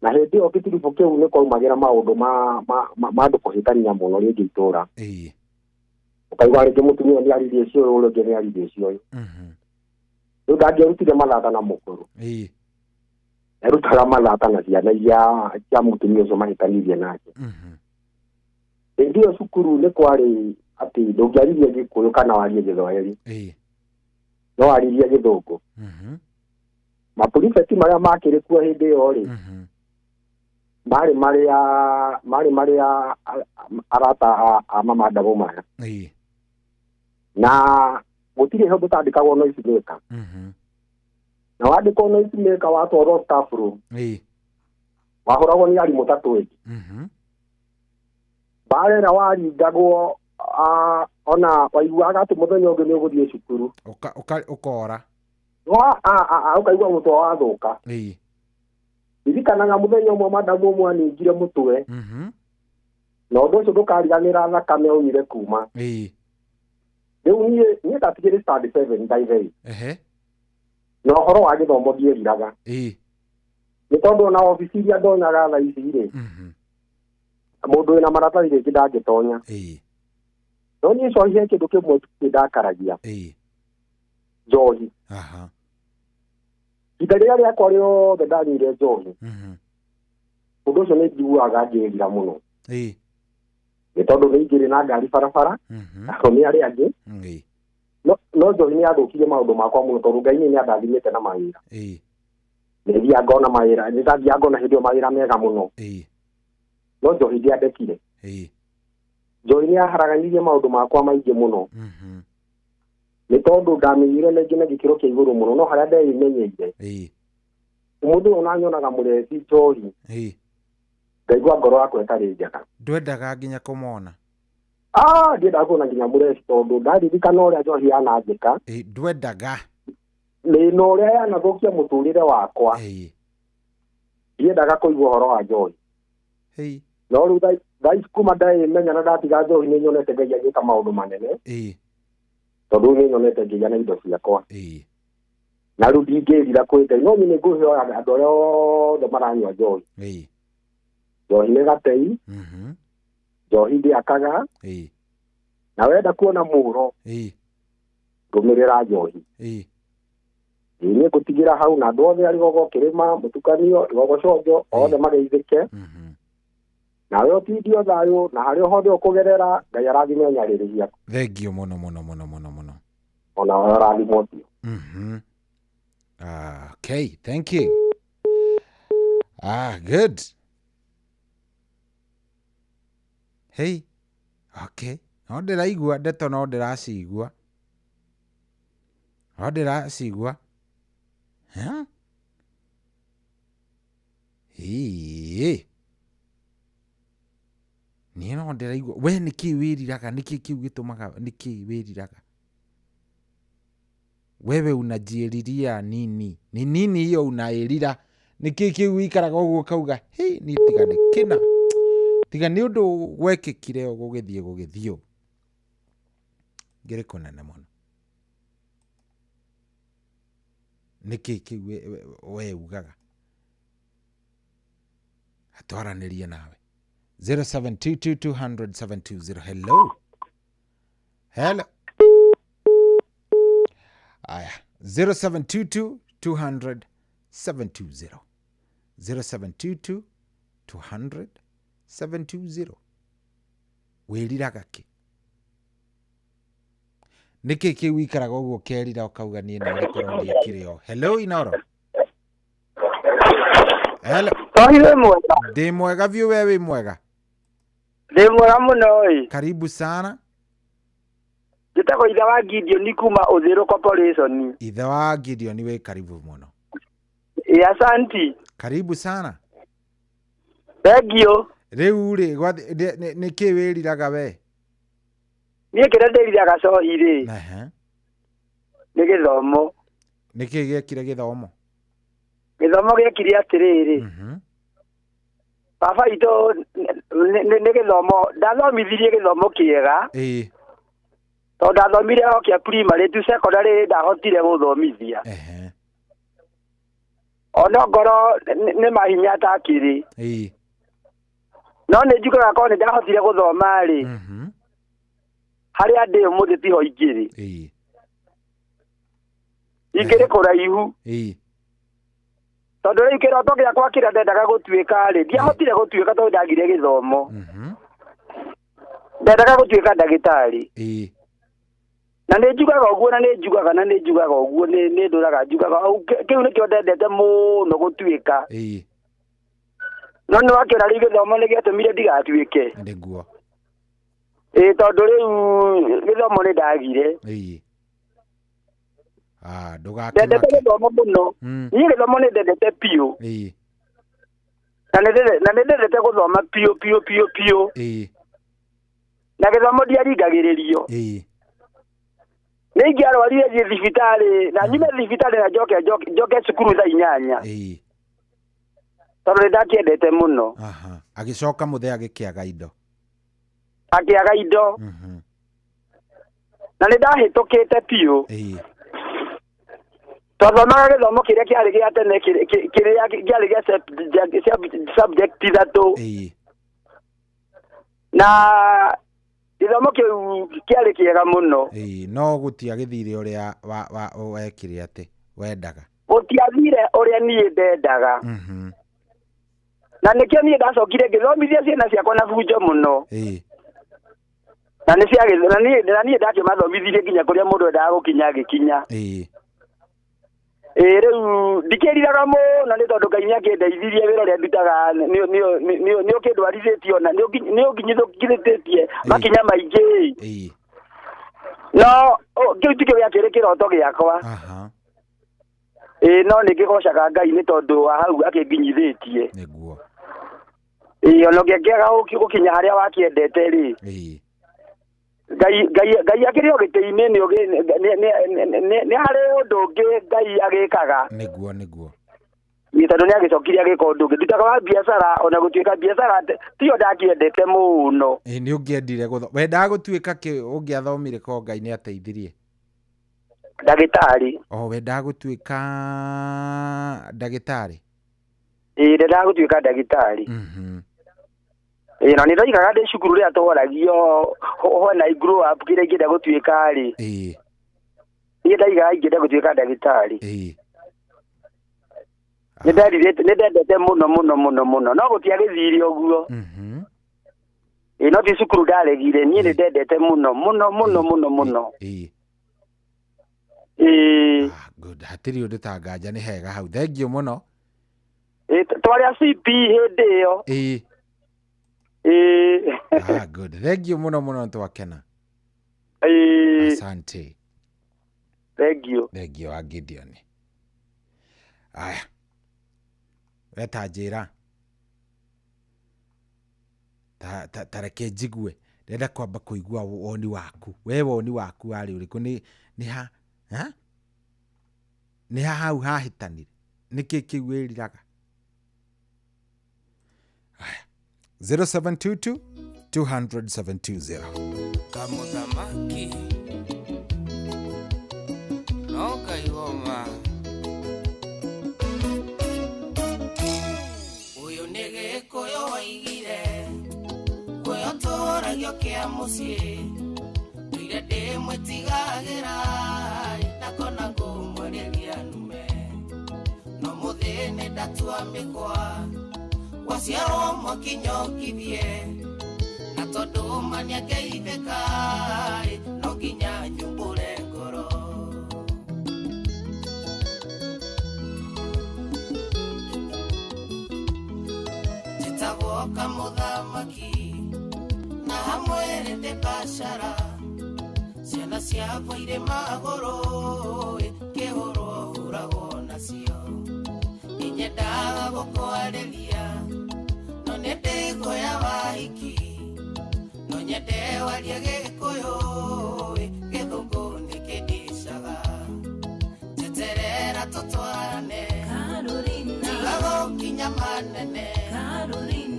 Na hĩndĩ ĩyo gĩtiribũ kĩu nĩ kwaumagĩra maũndũ ma andũ kũhĩtania mũno rĩngĩ itũra. Ũkaigua rĩngĩ mũtumia nĩ aririe cio ũyũ ũngĩ nĩ aririe cio ũyũ. Rĩu ndangĩarutire mathata na mũkũrũ. Erutaga mathata na ciana iria cia mũtumia ũcio mahĩtanirie nake. Hĩndĩ ĩyo cukuru nĩ kwarĩ atĩ ndũngĩaririe Gĩkũyũ kana warie Gĩthwaĩri. No waririe Gĩthũngũ. Maprofeti marĩa makĩrĩ kuo hĩndĩ ĩyo rĩ. Marĩ marĩa arata a mama Ndagũ maya. Na gũtirĩ hĩndĩ ũtandĩkagwo noise maker. Na wandĩkwo noise maker watwarwo staff room. Wahũragwo nĩ arimũ ta 20. Barera waringagwo ona waiguaga atĩ mũthenya ũngĩ nĩ ũgũthiĩ cukuru. Ũkora. Ũkaigua mũtwe wathũka. Ririkanaga mũthenya ũmwe madamu ũmwe aningire mũtwe. Na ũndũ ũcio ndũkariganĩra thakame ũnyire kuma. Rĩu niĩ ndatigĩrĩ stand 7 ndaithei. Na ũhoro wa gĩthomo ndieriraga. Nĩ tondũ ona obici iria ndonyaga thaa ici rĩ. Mũndũ wĩna maratathi rĩngĩ ndangĩtonya. No niĩ cohi he kĩndũ kĩmwe ndakaragia. Njohi. Ihinda rĩrĩa rĩakwa rĩothe ndanyuire njohi. Ũndũ ũcio nĩ njiguaga ngĩrira mũno. nĩ tondũ nĩ ingĩrĩ na ngari barabara ako nĩ arĩa angĩ no Njohi nĩ athũkirie maũndũ makwa mũno tondũ Ngai nĩ andathimĩte na mawĩra nĩ thiaga ngona mawĩra nĩ ndathiaga ngona hĩndĩ ĩyo mawĩra mega mũno no Njohi ndiandekire Njohi nĩ aharaganirie maũndũ makwa maingĩ mũno nĩ tondũ ndamenyire ningĩ na gĩkĩro kĩa igũrũ mũno no harĩa ndeimenyeire mũndũ ũyũ nanyonaga mũreci Njohi ngaigua ngoro yakwa ĩtarĩ njega ndwendaga nginya kũmona ndiendaga kuona nginya mũreci tondũ ndaririkana ũrĩa Njohi yananjĩka ndwendaga na ũrĩa yanathũkia mũtũrĩre wakwa ndiendaga kũigua ũhoro wa Njohi no rĩu thaa ici kuma ndaĩmenya na ndatiga Njohi nĩ nyonete Ngai agĩka maũndũ manene tondũ nĩ nyonete ngĩgĩa na indo ciakwa na rĩu ndingĩrira kwĩ Ngai no nyine ngũhoya andũ arĩa othe maranyua Njohi Njohi nĩ gatei Njohi ndĩakaga na wenda kuona mũhuro ndũmĩrĩra Njohi niĩ ngũtigĩra hau na andũ othe arĩgogo kĩrĩma mũtukanio rigogo conjo othe mageithĩke nawe ũtindio thayũ na harĩa hothe ũkũgerera Ngai arathime nyarĩrĩ ciaku thengio mũno mũno mũno mũno mũno ona we arathimo biũ okay, thank you. Good. Hey, okay. No ndĩraigua ndeto no ndĩracigua. No ndĩracigua. Niĩ no ndĩraigua. We nĩkĩ wĩriraga? Nĩkĩ kiu gĩtũmaga? Nĩkĩ wĩriraga? Wewe unajieliria nini? Ni nini hiyo unaelira? Niki kiu ikaraga uguo kauga, hey, ni tigane kina. Tigane undu gwekekire gugithio. Ngere konane muno. Niki kiu we ugaga. Atwaranirie nawe. 0722200720. Hello. Hello. Aya, 0722-200-720. 0722-200-720. Wĩriraga kĩ? Nĩkĩ kĩu ikaraga ũguo kerira ũkauga niĩ no rĩkorwo ndiĩkire o. Hello, Inoro. Hello. Wĩ mwega? Ndĩ mwega biũ, we wĩ mwega? Ndĩ mwega mũno ĩ. Karibu sana. Njĩtagwo ithe wa Gideon kuma Ũthĩrũ Corporation. Ithe wa Gideon we karibu mũno. Asanti. Karibu sana. Thengio. Rĩu rĩ nĩkĩ wĩriraga we? Niĩ kĩrĩa ndĩriraga Njohi rĩ. Nĩ gĩthomo. Nĩkĩ gĩekire gĩthomo? Gĩthomo gĩekire atĩrĩrĩ. Baba itũ nĩ gĩthomo ndathomithirie gĩthomo kĩega. Tondũ ndathomire o kĩa primary tu secondary ndahotire gũthomithia. Ona ngoro nĩ mahinya atakĩrĩ. No nĩ njugaga ko nĩ ndahotire gũthoma rĩ. Harĩa ndĩ ũmũthĩ tiho ingĩrĩ. Ingĩrĩ kũraihu. Tondũ rĩu kĩroto gĩakwa kĩrĩa ndendaga gũtuĩka rĩ, ndiahotire gũtuĩka tondũ ndagire gĩthomo. Ndendaga gũtuĩka ndagĩtarĩ. Na nĩ njugaga ũguo na nĩ njugaga ũguo nĩ ndũraga njugaga kĩu nĩkĩo ndendete mũno gũtuĩka. No nĩ wakĩona rĩu gĩthomo nĩ gĩatũmire ndigatuĩke. Nĩguo. Tondũ rĩu gĩthomo nĩ ndagire. Ndũgakĩmake. Ndendete gĩthomo mũno. Niĩ gĩthomo nĩ ndendete biũ. Na nĩ ndendete gũthoma biũ. Na gĩthomo ndiaringagĩrĩrio. Nĩ ingĩarwarire thiĩ thibitarĩ na nyume thibitarĩ na njoke cukuru thaa 8. Tondũ nĩ ndakĩendete mũno. Agĩcoka mũthee agĩkĩaga indo. Akĩaga indo. Na nĩ ndahĩtũkĩte biũ. Twathomanga gĩthomo kĩrĩa kĩarĩ gĩa tene kĩrĩa kĩarĩ gĩa subject 3. Na gĩthomo kĩu kĩarĩ kĩega mũno. No gũtiagĩthire ũrĩa wekire atĩ wendaga. Gũtiathire ũrĩa niĩ ndendaga. Na nĩkĩo niĩ ndacokire ngĩthomithia ciana ciakwa na bunjo mũno. na nĩ ciage na niĩ ndakĩmathomithirie nginya kũrĩa mũndũ endaga gũkinya agĩkinya rĩu ndikĩriraga mũno nĩ tondũ Ngai nĩakĩndeithirie wĩra ũrĩa ndutaga nĩ ũkĩndwarithĩtie ona nĩ ũnginyithĩtie makinya maingĩ no kĩu tikĩo gĩakĩrĩ kĩroto gĩakwa no nĩngĩgocaga Ngai nĩ tondũ wa hau akĩnginyithĩtie nĩguo ona ũngĩaga gũkinya harĩa wakĩendete rĩ Ngai akĩrĩ o gĩtĩ-inĩ nĩ harĩ ũndũ ũngĩ Ngai agĩkaga nĩguo nĩ tondũ nĩagĩcokire agĩka ũndũ ũngĩ ndutaga wa biacara ona gũtuĩka biacara tiyo ndakĩendete mũno nĩ ũngĩendire wendaga gũtuĩka kĩ ũngĩathomire ko Ngai nĩ ateithirie ndagĩtarĩ wendaga gũtuĩka ndagĩtarĩ ndendaga gũtuĩka ndagĩtarĩ na nĩ ndaigaga ndĩ cukuru rĩrĩa twaragio when I grow up kĩrĩa ingĩenda gũtuĩka rĩ niĩ ndaigaga ingĩenda gũtuĩka ndagĩtarĩ nĩ ndendete mũno no gũtiagĩthire ũguo no ti cukuru ndaregire niĩ nĩ ndendete mũno good hatirĩ ũndũ ta nganja nĩ hega hau thengiũ mũno twarĩa CP hĩndĩ ĩyo good thengiũ mũno twakena asante thengiũ wa Gideon aya weta njĩra tareke njigue ndenda kwamba kũigua woni waku woni waku warĩ ũrĩkũ nĩ hau hahĩtanire nĩkĩ kĩu wĩriraga 0722 200 kamuthamaki no kaigoma uyu nĩ gĩkũyũ waigire ũyũ tũragio kĩa mũciĩ ndũire ndĩmwĩtigagĩra ndakona ngũmũrĩria nume no mũthĩ nĩ ndatua mĩkwa waciarwo mwakinyokithie na tondũ mania ngeithĩka no nginya nyumbũre ngoro njĩtagwo kamũthamaki na hamwe rĩndĩ mbacara ciana ciakwa irĩ magũrũ kĩhũrwo hũragwo nacio inyendaga gũkwarĩria no nĩndĩgoya wahiki no nyende warie gĩkũyũ gĩthũngũ nĩkĩndicaga njeterera tũtwarane tiga gũkinya manene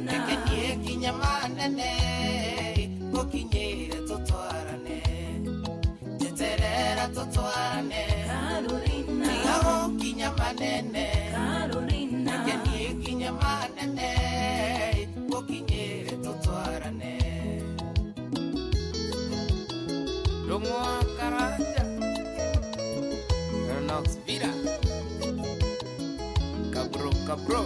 reke niĩ kinya manene gũkinyĩre tũtwarane njeterera tũtwarane tiga gũkinya manene reke niĩ kinya manene gũkinyĩre tũtwarane Rumwa Karanja Nox Vida Cabro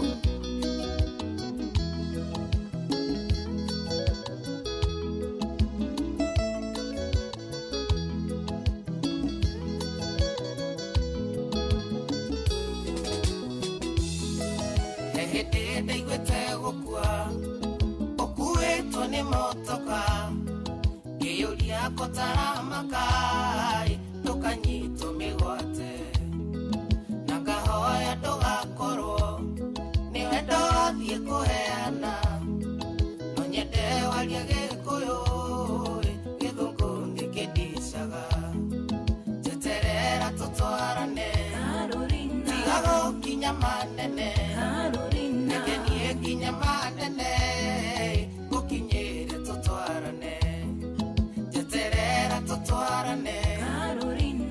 Hehete ndaigwete gũkua ũkuĩtwo nĩ motoka kĩyũria kũtaramaka ndũkanyitwo mĩgwate na ngahoya ndũgakorwo nĩwe ndothiĩ kũheana no nyende warie gĩkũyũ gĩthũngũ nĩkĩndicaga njeterera tũtwarane tiga gũkinya manene reke niĩ kinya manene gũkinyĩre tũtwarane njeterera tũtwarane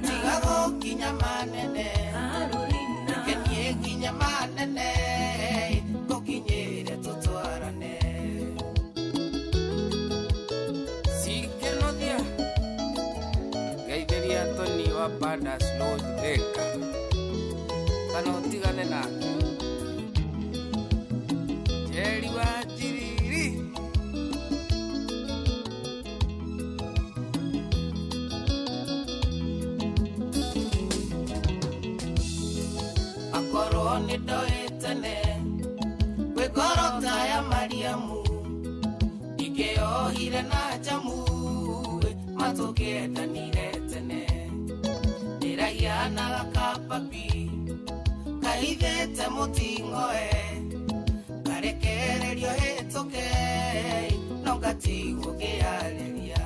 tiga gũkinya manene reke niĩ kinya manene gũkinyĩre tũtwarane sikenothia geithĩria Tony wa Bandas Lodge Thika kana ũtigane nake Jerry wa Njiriri nĩ ndoĩ tene kwĩ ngoro ta ya Mariamu ingĩohire na njamu matũkĩendanire tene ndĩrahianaga kapapi kahithĩte mũting'oe ngarekererio hĩtũke no ngatigwo ngĩarĩria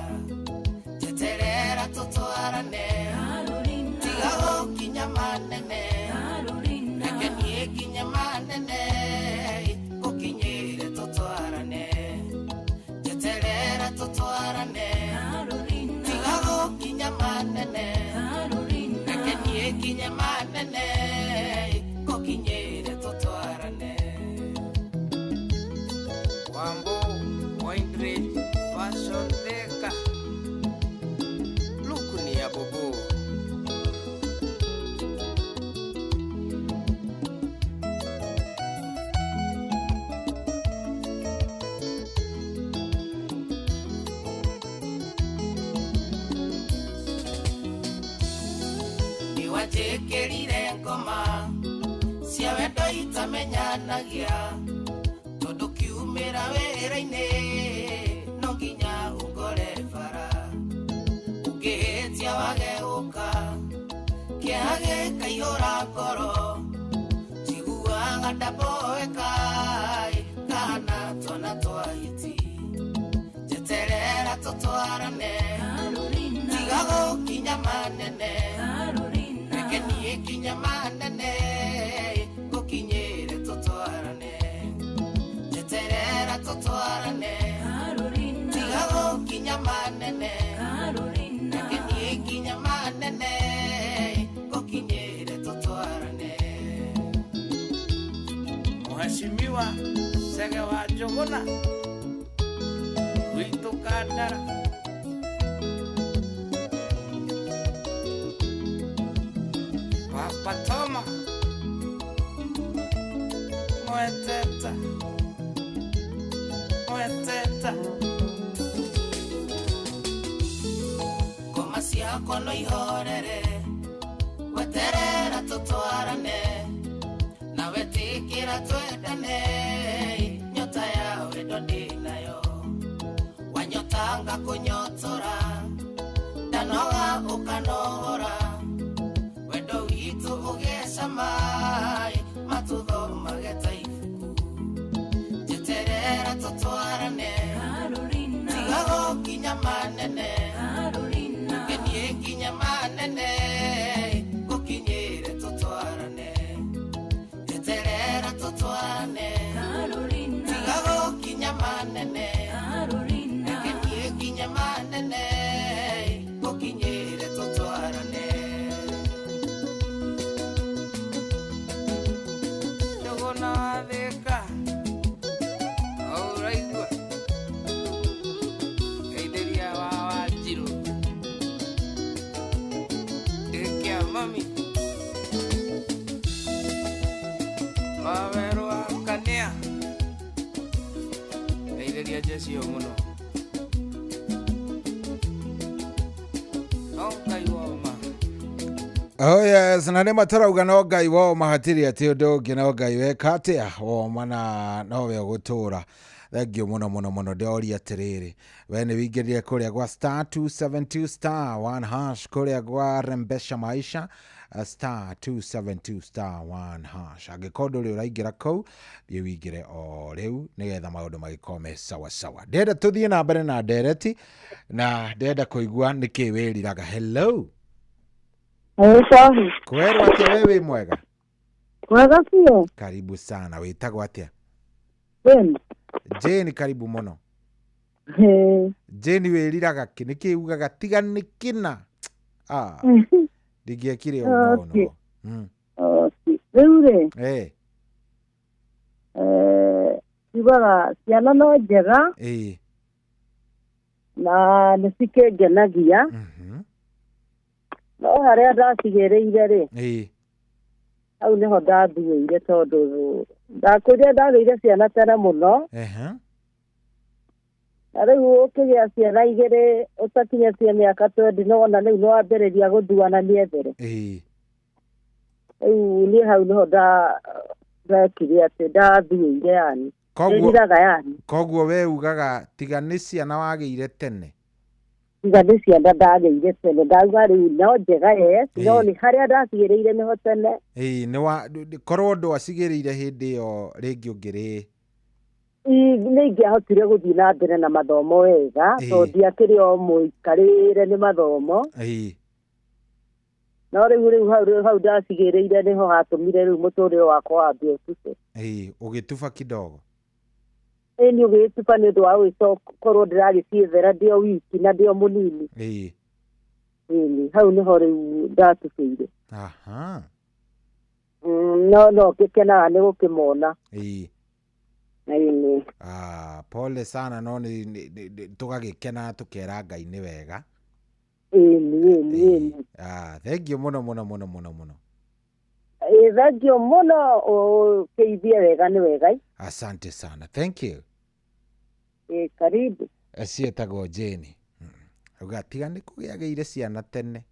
njeterera tũtwarane tiga gũkinya manene reke niĩ nginya manene gũkinyĩre tũtwarane njeterera tũtwarane tiga gũkinya manene reke niĩ nginya manene gũkinyĩre tũtwarane Wambo Windrich Fashion Deka Lukuni ya bobo Niwachekerire ngoma cia wendo itamenyanagia tondu kiumira wĩra-inĩ no nginya ũngore bara ũngĩhĩtia wage gũka kĩeha gĩkaihũra ngoro njiguaga ndaboeka kana twana twahĩti njeterera tũtwarane tiga gũkinya manene reke niĩ nginya manene gũkinyĩre tũtwarane njeterera tũtwarane tiga gũkinya manene reke niĩ nginya manene gũkinyĩre tũtwarane Mheshimiwa Sege wa Njũgũna gwitũ Kandara Papa Toma Mweteta ngoma ciakwa no ihorere weterera tũtwarane na wetĩkĩra twendane nyota ya wendo ndĩnayo wanyotanga kũnyotora ndanoga ũkanohora wendo witũ ũgĩe cama matũthomage ta ibuku njeterera tũtwarane tiga gũkinya manene reke niĩ nginya manene gũkinyĩre tũtwarane njeterera tũtwarane tiga gũkinya manene reke niĩ nginya manene gũkinyĩre tũtwarane Njũgũna wa Thĩka auraigua Geithĩria wa Wanjirũ Gĩkĩa mami Wawerũ wa Kanĩa Geithĩria Jecio mũno Ngai woma Oh yes, na nĩ matarauga no Ngai woma hatirĩ atĩ ũndũ ũngĩ no Ngai weka atĩa woma na nowe ũgũtũra thengio mũno mũno mũno ndoria atĩrĩrĩ we nĩ wĩingĩrire kũrĩa gwa star 272 star 1 hash kũrĩa gwa Rembesha Maisha star 272 star 1 hash angĩkorwo ndũrĩ ũraingĩra kũu thiĩ wĩingĩre o rĩu nĩgetha maũndũ magĩkorwo me sawa sawa ndenda tũthiĩ na mbere na ndereti na ndenda kũigua nĩkĩ wĩriraga hello kwerwo atĩa we wĩ mwega Mwega biũ. Karibu sana wĩtagwo atĩa Jane. Jane karibu mũno Jane wĩriraga kĩ nĩkĩ ugaga tiga nĩ kĩna ndingĩekire ũguo Rĩu rĩ Ibaga ciana no njega na nĩ cikĩngenagia no harĩa ndacigĩrĩire rĩ hau nĩho ndathuĩire tondũ ndakũrĩa ndagĩire ciana tene mũno na rĩu ũkĩgĩa ciana igĩrĩ ũtakinyĩtie mĩaka 20 no ona rĩu nĩwambĩrĩria gũthuana nĩ ethere rĩu niĩ hau nĩho ndekire atä ndathiĩire yani ndĩriraga yani koguo we ugaga tiga nĩ ciana wagĩire tene tiga nĩ ciana ndagĩire tene ndauga rĩu no njega no nĩ harĩa ndatigĩrĩire nĩho tene korwo ndwacigĩrĩire hĩndĩ ĩyo rĩngĩ ũngĩrĩ nĩ ingĩahotire gũthiĩ na mbere na mathomo wega tondũ ndiakĩrĩ o mũikarĩre nĩ mathomo no rĩu hau ndacigĩrĩire nĩho hatũmire rĩu mũtũrĩre wakwa wambie ũtufe ũgĩtuba kidogo nĩ ũgĩtuba nĩ ũndũ wa gũkorwo ndĩragĩciethera ndĩ o wiki na ndĩ o mũnini hau nĩho rĩu ndatubĩire no ngĩkenaga nĩ gũkĩmona pole sana no tũgagĩkena tũkera Ngai nĩ wega thengio mũno thengio mũno ũkĩithie wega nĩ wega asante sana thank you karibu ciĩtagwo Jane ũgatiga nĩ kũgĩagĩire ciana tene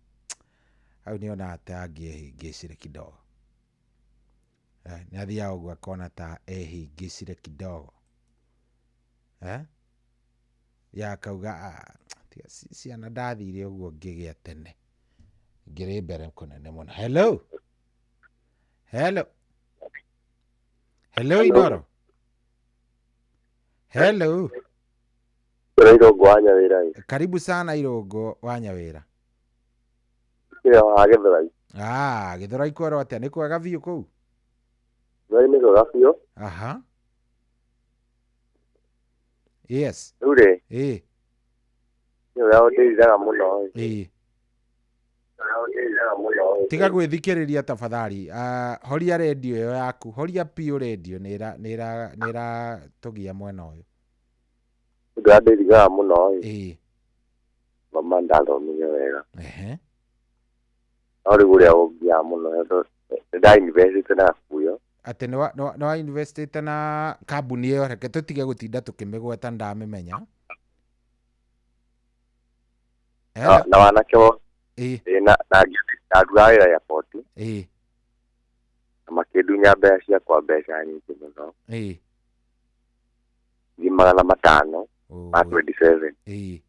hau nĩona ta angĩehingĩcire kidogo nĩ athiaga ũguo akona ta ehingĩcire kidogo yakauga ciana ndathire ũguo ngĩgĩa tene ngĩrĩ mbere kũnene mũno hello Inoro Irũngo wa Nyawĩra karibu sana Irũngo wa Nyawĩra Gĩthũrai kwero atĩa nĩ kwega biũ kũu nĩ kwega biũ yes rĩu nĩ ũrĩa ũndĩriraga mũno tiga gwĩthikĩrĩria tafadhali horia redio ĩyo yaku horia piũ redio nĩ ĩratũgia mwena ũyũ ndĩriraga mũno mama ndathomire wega no rĩu ũrĩa ũngia mũno nĩndainvestĩte na kuyo atĩ nĩ wa investĩte na kambuni ĩyo reke tũtige gũtinda tũkĩmĩgweta ndamĩmenya na wanake na nduga wĩra airport na makĩndunya mbeca ciakwa mbeca nyingĩ mũno ngiri 500 ma 27 rĩu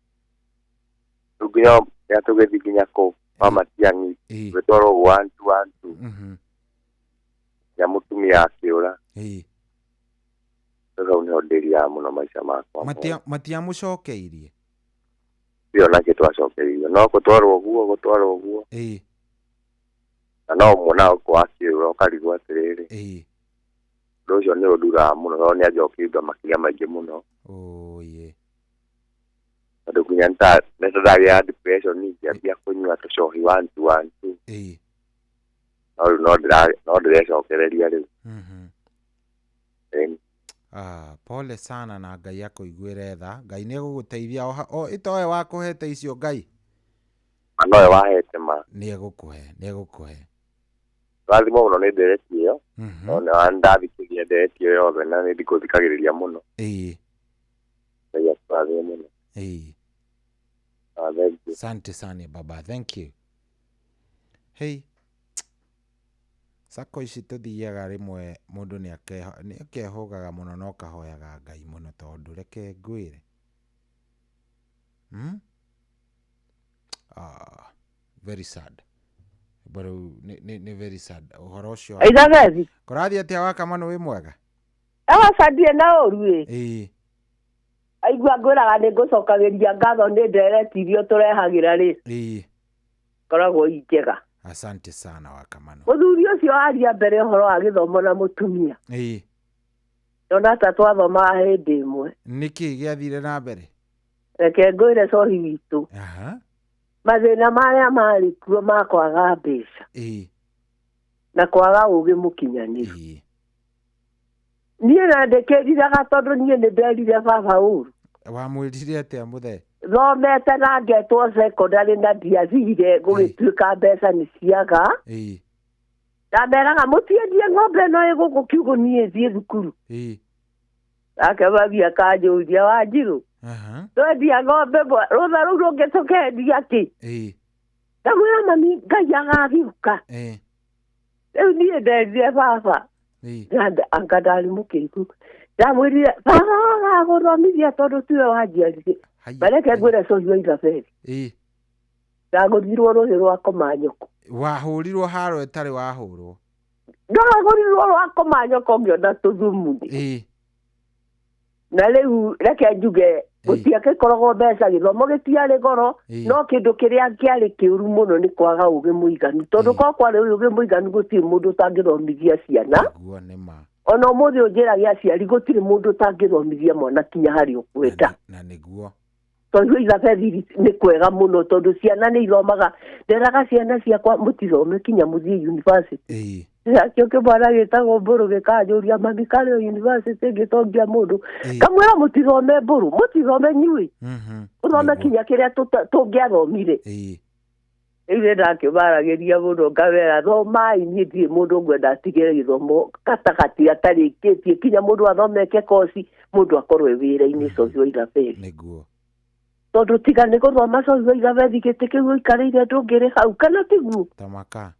nginya rĩrĩa tũgĩthiĩ nginya kũu Matiang'i gwĩtwarwo 112 ya mũtumia akĩũra rĩu nĩho ndĩriaga mũno maica makwa matiamũcokeirie ĩyo nake twacokeirio no gũtwarwo ũguo na no muona gũkũ akĩũra ũkarigwo atĩrĩrĩ ũndũ ũcio nĩ ũnduraga mũno no nĩ anjokeire makĩria maingĩ mũno tondũ nginya nĩtandagĩa depression ngĩambia kũnyua tũcohi 112 no ndĩrecokereria rĩu pole sana na Ngai akũiguĩre tha Ngai nĩ egũgũteithia itoe wakũhete icio Ngai nowe wahete ma nĩ egũkũhe rathimo mũno nĩ ndereti ĩyo ona ndathikĩria ndereti ĩyo yothe na nĩ ndikũthikagĩrĩria mũno Ngai akũrathime mũno asante sana baba thank you sako ici tũthiaga rĩmwe mũndũ nĩ akehũgaga mũno no kahoyaga Ngai mũno tondũ reke ngwĩre very sad but nĩ very sad ũhoro ũcio kũrathiĩ atĩa Wakamano wĩ mwega sandie na ũru aigua ngwĩraga nĩ ngũcokagĩria ngatho nĩ ndereti irio tũrehagĩra koragwo njega asante sana Wakamano mũthuri ũcio aria mbere ũhoro wa gĩthomo na mũtumia ndona ta twathomaga hĩndĩ ĩmwe nĩkĩ gĩathire na mbere reke ngwĩre cohi witũ mathĩna marĩa marĩ kuo ma kwaga mbeca na kwaga ũgĩ mũkinyanĩru niĩ na ndĩkĩriraga tondũ niĩ nĩ nderire baba ũru wamwĩrire atĩa mũthee thomete na ngetwo secondary na ndiathire gũgĩtuĩka mbeca nĩ ciaga ndameraga mũtiendie ng'ombe ĩno ĩgũkũ kiugũ niĩ thiĩ thukuru nake babi akanjũria Wanjirũ twendia ng'ombe rũtha rũu rũngĩ tũkendia kĩ ndamwĩra mami Ngai agagĩũka rĩu niĩ nderire baba Nanda ankadali mukiriku. Ndamwirire baba gũthomithia tondũ tiwe wanjiarire. Bareke ngwĩre Sohi Waitha Beri. Ndagũthirwo rũhĩ rwa komanyoko. Wahũrirwo haro ĩtarĩ wahũrwo. Ndagũthirwo rwa komanyoko ngĩona tũthumu. Na rĩu reke njuge gũtiagĩkoragwo mbeca gĩthomo gĩtiarĩ goro no kĩndũ kĩrĩa kĩarĩ kĩũru mũno nĩ kwaga ũgĩ mũiganu tondũ ko kwarĩ ũgĩ mũiganu gũtirĩ mũndũ ũtangĩthomithia ciana ona ũmũthĩ ũnjĩragia aciari gũtirĩ mũndũ ũtangĩthomithia mwana kinya harĩ ũkwenda na nĩguo tondũ ithabethi nĩ kwega mũno tondũ ciana nĩ ithomaga nderaga ciana ciakwa mũtithome kinya mũthiĩ university Kyo kĩmwana gĩtagwo Mbũrũ gĩkanjũria mami karĩ university ngĩtongia mũndũ kamwĩra mũtithome Mbũrũ mũtithome nyui ũthome kinya kĩrĩa tũngĩathomire rĩu ndakĩmaragĩria mũno ngamera thomai niĩ ndirĩ mũndũ ngwenda atigĩre gĩthomo gatagatĩ atarĩkĩtie kinya mũndũ athomeke koci mũndũ akorwo wĩra-inĩ Sohi Waitha Beri nĩguo tondũ tiga nĩ gũthoma Sohi Waitha Beri gĩtĩ kĩu ũikarĩire ndũngĩrĩ hau kana tiguo tamaka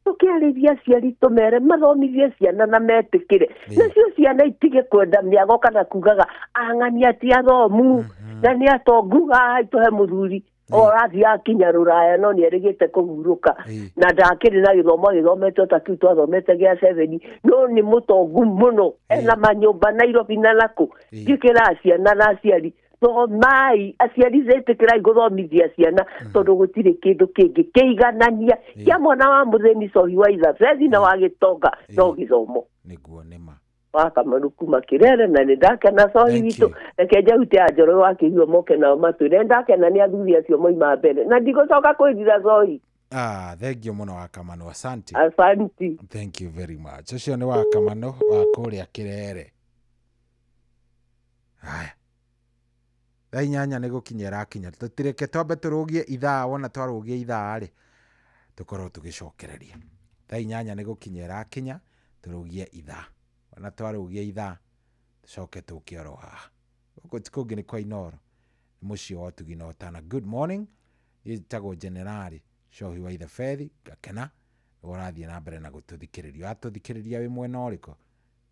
tukĩarĩria aciari tũmere mathomithie ciana na metĩkĩre nacio ciana itige kwenda mĩago kana kugaga ang'ania ti athomu na nĩ atongu tũhe mũthuri orathiĩ akinya rũraya no nĩ erĩgĩte kũhurũka na ndakĩrĩ na gĩthomo gĩthometwo ta kĩu twathomete gĩa 7 no nĩ mũtongu mũno ena manyũmba Nairobi na nakũ ngĩkĩra ciana na aciari thomai aciari zetĩkĩrai gũthomithia ciana tondũ gũtirĩ kĩndũ kĩngĩ kĩiganania kĩa mwana wa mũthĩni Sohi Waitha Beri na wa Gĩtonga no gĩthomo nĩguo nĩma wakamanu kuma Kĩrere na nĩ ndakena Sohi witũ reke njaute Anjoro wakĩigua moke nao matwĩre ndakena nĩ athuri acio moima mbere na ndigũcoka kwĩrira Sohi thank you mũno Wakamanu asante thank you very much ũcio nĩ Wakamanu wa kũrĩa Kĩrere haya thaa inyanya nĩ gũkinyĩra kinya tũtireke twambe tũrũgie ithaa wona twarũgia ithaa rĩ tũkorwo tũgĩcokereria thaa inyanya nĩ gũkinyĩra kinya tũrũgie ithaa wona twarũgia ithaa tũcoke tũkĩoro haha gũkũ ti kũngĩ nĩ kwa Inooro mũciĩ wa ũtugi na ũtana good morning njĩtagwo Generali Sohi Waitha Beri ngakena nĩ ũrathiĩ na mbere na gũtũthikĩrĩria atũthikĩrĩria wĩ mwena ũrĩkũ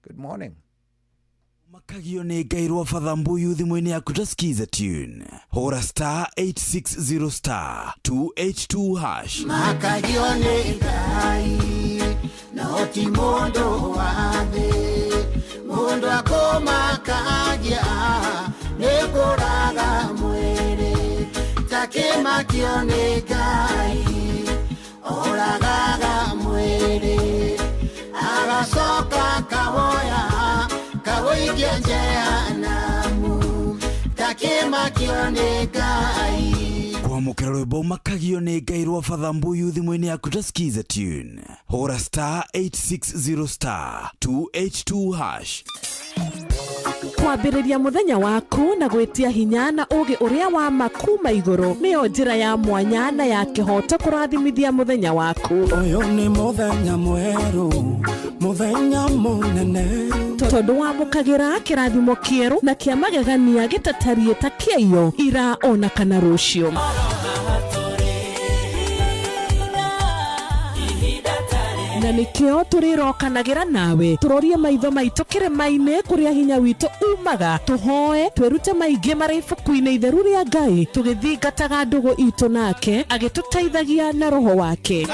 good morning Makagio nĩ Ngai rwa Father Mbuyu thimũ-inĩ yaku ta skiza tune hũra star 860 star 282 hash Makagio nĩ Ngai no ti mũndũ wa thĩ mũndũ akũmakagia nĩ kũraga mwĩrĩ ta kĩmakio nĩ Ngai oragaga mwĩrĩ agacoka kawoya kawoigia jehanamu ta kĩmakio nĩ Ngai kwamũkĩra rwĩmbo Makagio nĩ Ngai rwa Father Mbuyu thimũ-inĩ yaku ta skiza tune hũra star 860 star 282 hash kwambĩrĩria mũthenya waku na gwĩtia hinya na ũgĩ ũrĩa wa makuma igũrũ nĩyo njĩra ya mwanya na ya kĩhoto kũrathimithia mũthenya waku ũyũ nĩ mũthenya mwerũ mũthenya mũnene tondũ wamũkagĩra kĩrathimo kĩerũ na kĩa magegania gĩtatariĩ ta kĩayo ira ona kana rũciũ na nĩkĩo tũrĩrokanagĩra nawe tũrorie maitho maitũ kĩrĩma-inĩ kũrĩa hinya witũ umaga tũhoe twĩrute maingĩ marĩ ibuku-inĩ itheru rĩa Ngai tũgĩthingataga ndũgũ itũ nake agĩtũteithagia na roho wake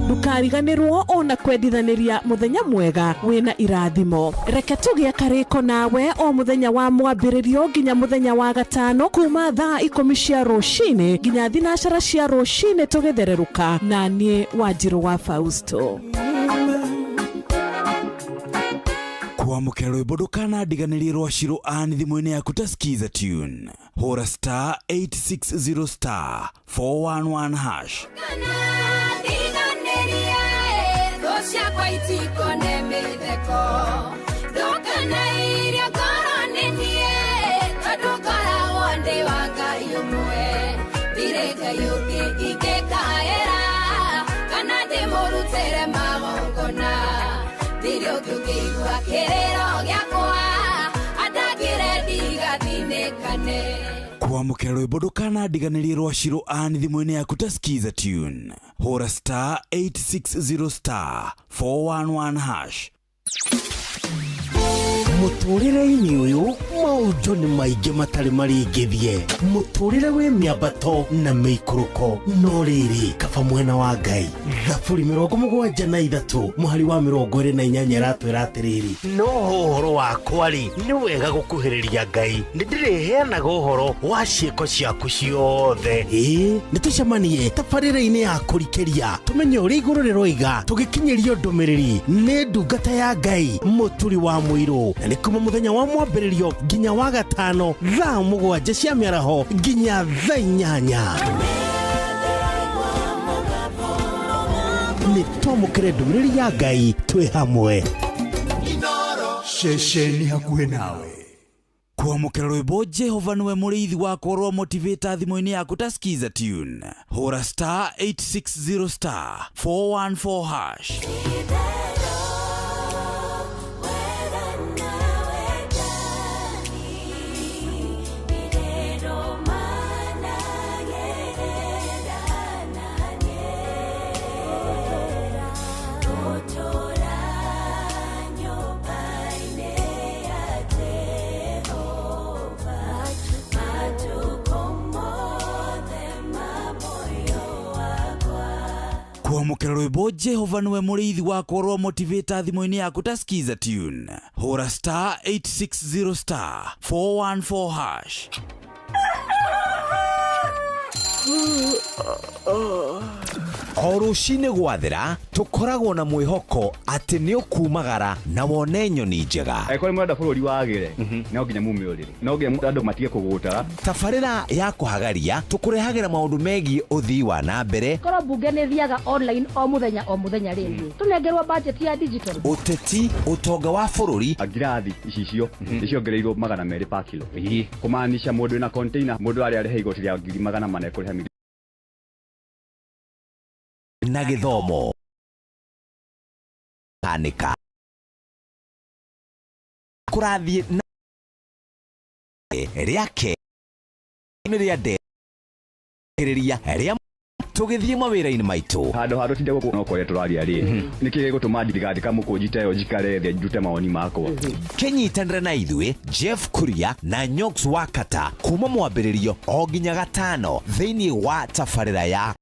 ndũkariganĩrwo ona kwendithanĩria mũthenya mwega wĩna irathimo reke tũgĩe karĩko nawe o mũthenya wa mwambĩrĩrio nginya mũthenya wa gatano kuma thaa 10 cia rũcinĩ nginya thinacara cia rũcinĩ tũgĩthererũka na niĩ Wanjirũ wa Fausto kwamũkĩra rwĩmbo ndũkanandiganĩrie rwa Shirũ Ann thimũ-inĩ yaku ta skiza tune hũra star 860 star 411 hash ciakwa itikone mĩtheko ndũkanairia ngoro nĩniĩ tondũ ngoragwo ndĩ wa Ngai ũmwe ndirĩ Ngai ũngĩ ingĩkaĩra kana ndĩmũrutĩre magongona ndirĩ ũngĩ ũngĩigua kĩrĩro gĩakwa andagĩre ndigathinĩkane kwamukira rwimbo ndukanandiganĩrie rwa Shiro Ann thimũ-inĩ yaku ta skiza tune hũra star 860 star 411 hash. Mũtũrĩre-inĩ ũyũ maũndũ nĩ maingĩ matarĩ maringithie, mũtũrĩre wĩ mĩambato na mĩikũrũko, no rĩrĩ kaba mwena wa Ngai Thaburi 73 mũhari wa 28 ratwĩra atĩrĩrĩ, no ũhoro wakwa-rĩ nĩ wega gũkuhĩrĩria Ngai, nĩndĩrĩheanaga ũhoro wa ciĩko ciaku ciothe. Nĩ tũcemanie tabarĩra-inĩ ya kũrikĩria tũmenye ũrĩa igũrũ rĩroiga tũgĩkinyĩrio ndũmĩrĩri nĩ ndungata ya Ngai mũturi wa mũirũ, na nĩ kuma mũthenya wa mwambĩrĩrio nginya wa gatano thaa 7 cia mĩaraho nginya thaa 8. Nĩ twamũkĩre ndũmĩrĩri ya Ngai twĩ hamwe. Ceceni hakuhĩ nawe. Kwamũkĩra rwĩmbo Jehova nĩwe mũrĩithi wakwa rwa motivator thimũ-inĩ yaku ta skiza tune hũra star 860 star 414 hash. Kwamũkĩra rwĩmbo Jehova nĩwe mũrĩithi wakwa rwa motivator thimũ-inĩ yaku ta skiza tune hũra star 860 star 414 hash. O rũcinĩ gwathĩra tũkoragwo na mwĩhoko atĩ nĩ ũkumagara na wone nyoni njega. Angĩkorwo mũrenda bũrũri wagĩre no nginya mume ũrĩrĩ, no nginya andũ matige kũgũtara. Tabarĩra ya kũhagaria tũkũrehagĩra maũndũ megiĩ ũthii wa na mbere. Korwo mbunge nĩ thiaga online o mũthenya rĩngĩ tũnengerwo budget ya digital. Ũteti, ũtonga wa bũrũri. Ngirathi icio nĩciongereirwo 200 per kilo. Kũmaanisha mũndũ wĩna container, mũndũ arĩa arĩhe igoti rĩa 400 ekũrĩha na gĩthomo kanika kũrathiĩ na rĩake nĩ rĩa ndĩrĩria rĩa tũgĩthiĩ mawĩra-inĩ maitũ handũ ha tũtinde gũkũ no kũrĩa tũraria rĩ nĩkĩ gĩgũtũma ndigandĩka mũkũnjita ĩyo njikare thĩ njute mawoni makwa. Kĩnyitanĩre na ithuĩ Jeff Kuria na Nyox Wakata kuma mwambĩrĩrio o nginya gatano thĩinĩ wa tabarĩra ya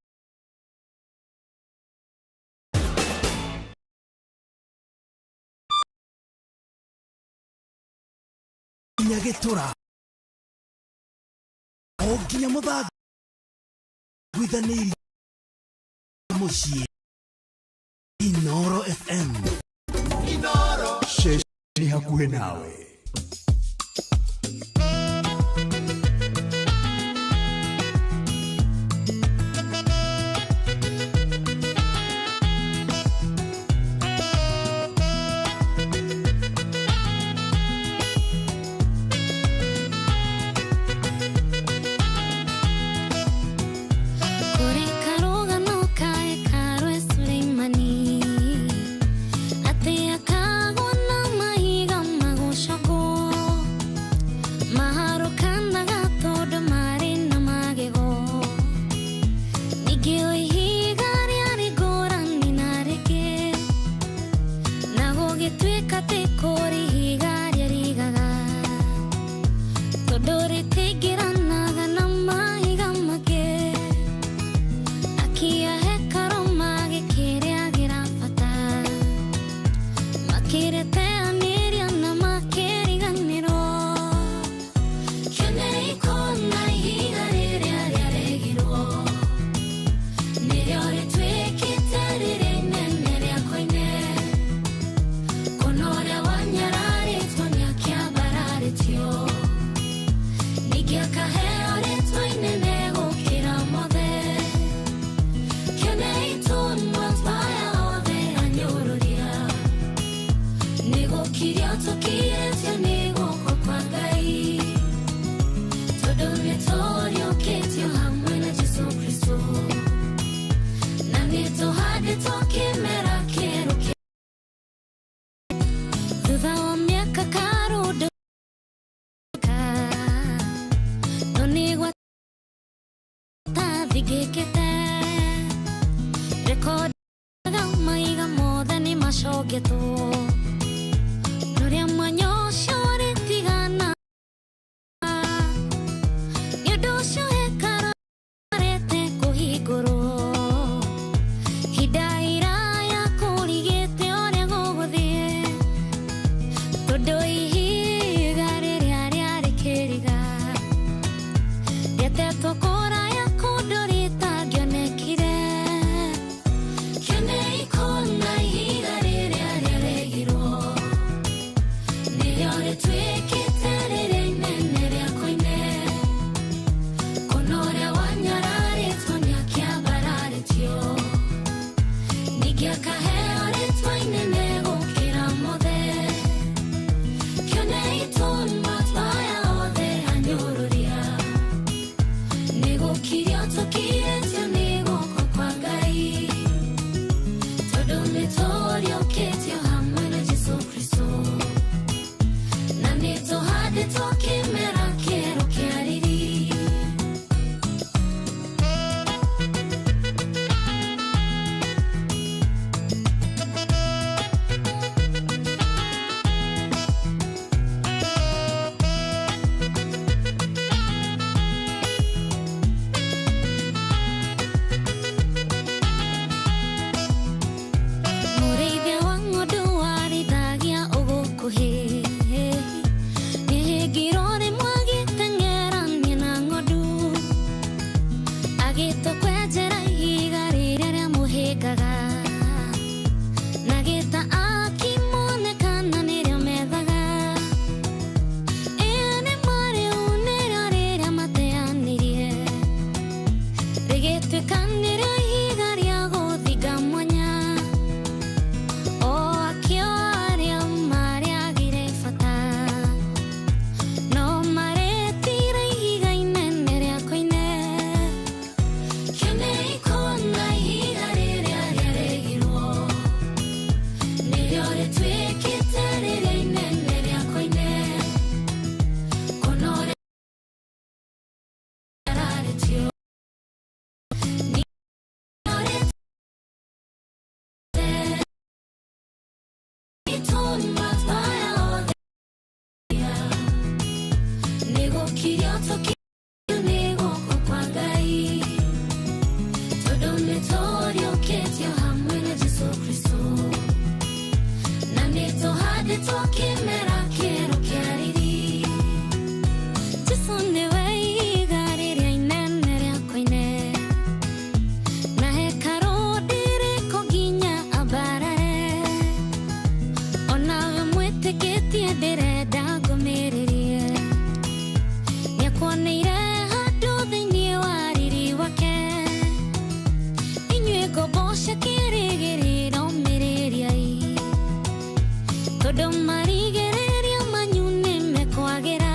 Nyagetura o nginya mũthanga gwithanĩirie mũciĩ Inoro FM. Inoro ceceni hakuhĩ nawe. Ate akagona mahiga magũcoka macogeto nuria mwanya ucio ritigana ni undu ucio hekararete kuhingurwo hinda iraya kurigite uria guguthie tondu ihiga riria riari kiriga rietetwo kuraya kundu ritangionekire kene ikona ihiga riria riaregirwo nirio ritwikite riri inene ria koine kuna uria wanyararitwo niakiambararitio ningĩ akaheo rĩtwa inene gũkĩra mothe kĩone itũma twaya othe anyũrũria nĩ gũkirio tũkirĩtio nĩ guoko kwa Ngai tondũ nĩ tũriũkĩtio hamwe na Jesũ Kristo na nĩ tũhandĩtwo kĩmera kĩerũ kĩa riri. Mũrĩithia wa ng'ondu warithagia ũgũkũhĩ nĩhĩngirwo rĩmwe agĩteng'erania na ng'ondu agĩtũkwenjera ihiga rĩrĩa rĩamũhĩngaga na gĩta akĩmonekana nĩrĩo methaga ĩyo nĩ marĩu nĩrĩo rĩrĩa mateanirie rĩgĩtuĩka nĩrĩo ihiga rĩa gũthinga mwanya o akĩo arĩa marĩagire bata no maretire ihiga inene rĩa koine kĩone ikona ihiga rĩrĩa rĩaregirwo nĩrĩo rĩtuĩkĩte rĩrĩ inene rĩa koine kuna ũrĩa wanyararitio itũma twaya othe nĩ gũkirio tũkirĩtio nĩ guoko kwa Ngai tondũ nĩ tũriũkĩtio hamwe na Jesũ Kristo na nĩ tũhandĩtwo kĩmera kĩerũ kĩa riri. Jesũ nĩwe ihiga rĩrĩa inene rĩa koine na hekarũ ndĩrĩkũ nginya ambarare onawe mwĩtĩkĩtie ndĩrenda ngũmĩrĩrie nĩakuoneire handũ thĩinĩ wa riri wake inyuĩ ngombo cia kĩĩrĩgĩrĩro mĩrĩriai tondũ marigĩrĩria manyu nĩmekwagĩra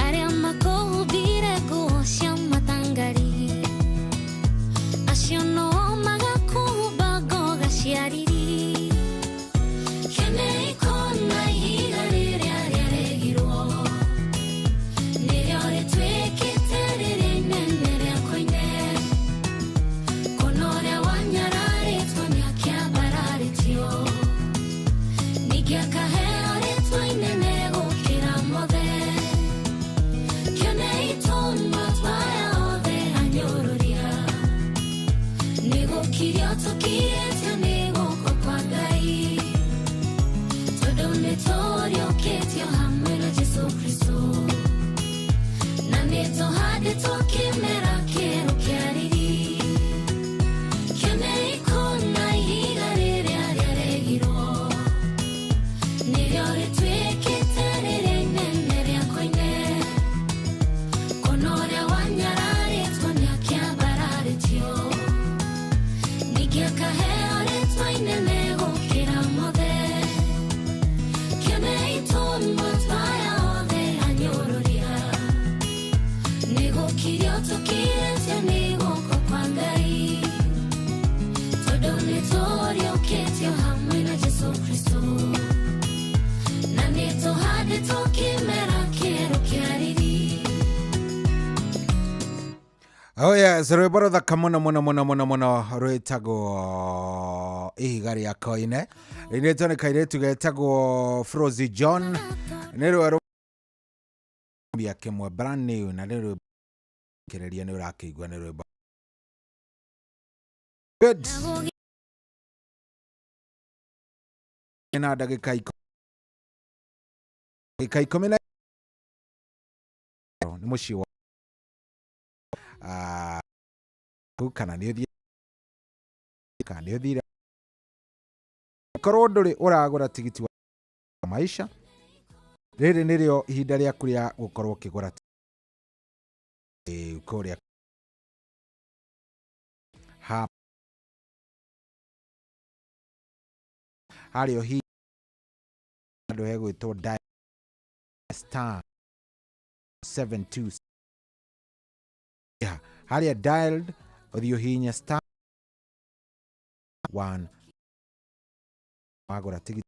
arĩa makũhumbire nguo cia matangari acio no magakũhumba ngoga cia riri kĩone ikona ihiga rĩrĩa rĩaregirwo nĩrĩo rĩtuĩkĩte rĩrĩ inene rĩa koine kuna ũrĩa wanyararitwo nĩakĩambararitio ningĩ akaheo rĩtwa inene gũkĩra mothe kĩone itũma twaya othe anyũrũria nĩ gũkirio tũkirĩtio nĩ guoko kwa Ngai tondũ nĩ tũriũkĩtio hamwe na Jesũ Kristo na nĩ tũhandĩtwo kĩmera kĩerũ kĩa riri kĩone ikona ihiga rĩrĩa rĩaregirwo nĩrĩo rĩtuĩkĩte rĩrĩ inene rĩa koine kuna ũrĩa wanyararitwo nĩakĩambararitio ningĩ akaheo rĩtwa Oh yes, rwĩmbo rũthaka mũno rwĩtagwo ihiga rĩa koine. Rĩnĩtwo nĩ kairĩtu getagwo Frozy John. Nĩ rwĩmbo kĩmwe brand new na nĩ rwĩmbo kĩrĩria nĩ ũrakĩigua nĩ rwĩmbo good. Na ndagĩka 10 nĩ mũciĩ wa kana nĩ ũthire korwo ndũrĩ ũragũra tigiti wa maisha, rĩrĩ nĩrĩo ihinda rĩaku rĩa gũkorwo ũkĩgũra kũrĩa harĩa hihi andũ hegwĩtwo star 72 harĩa dialed ũthiũ hihinya star 1 wagũra tigiti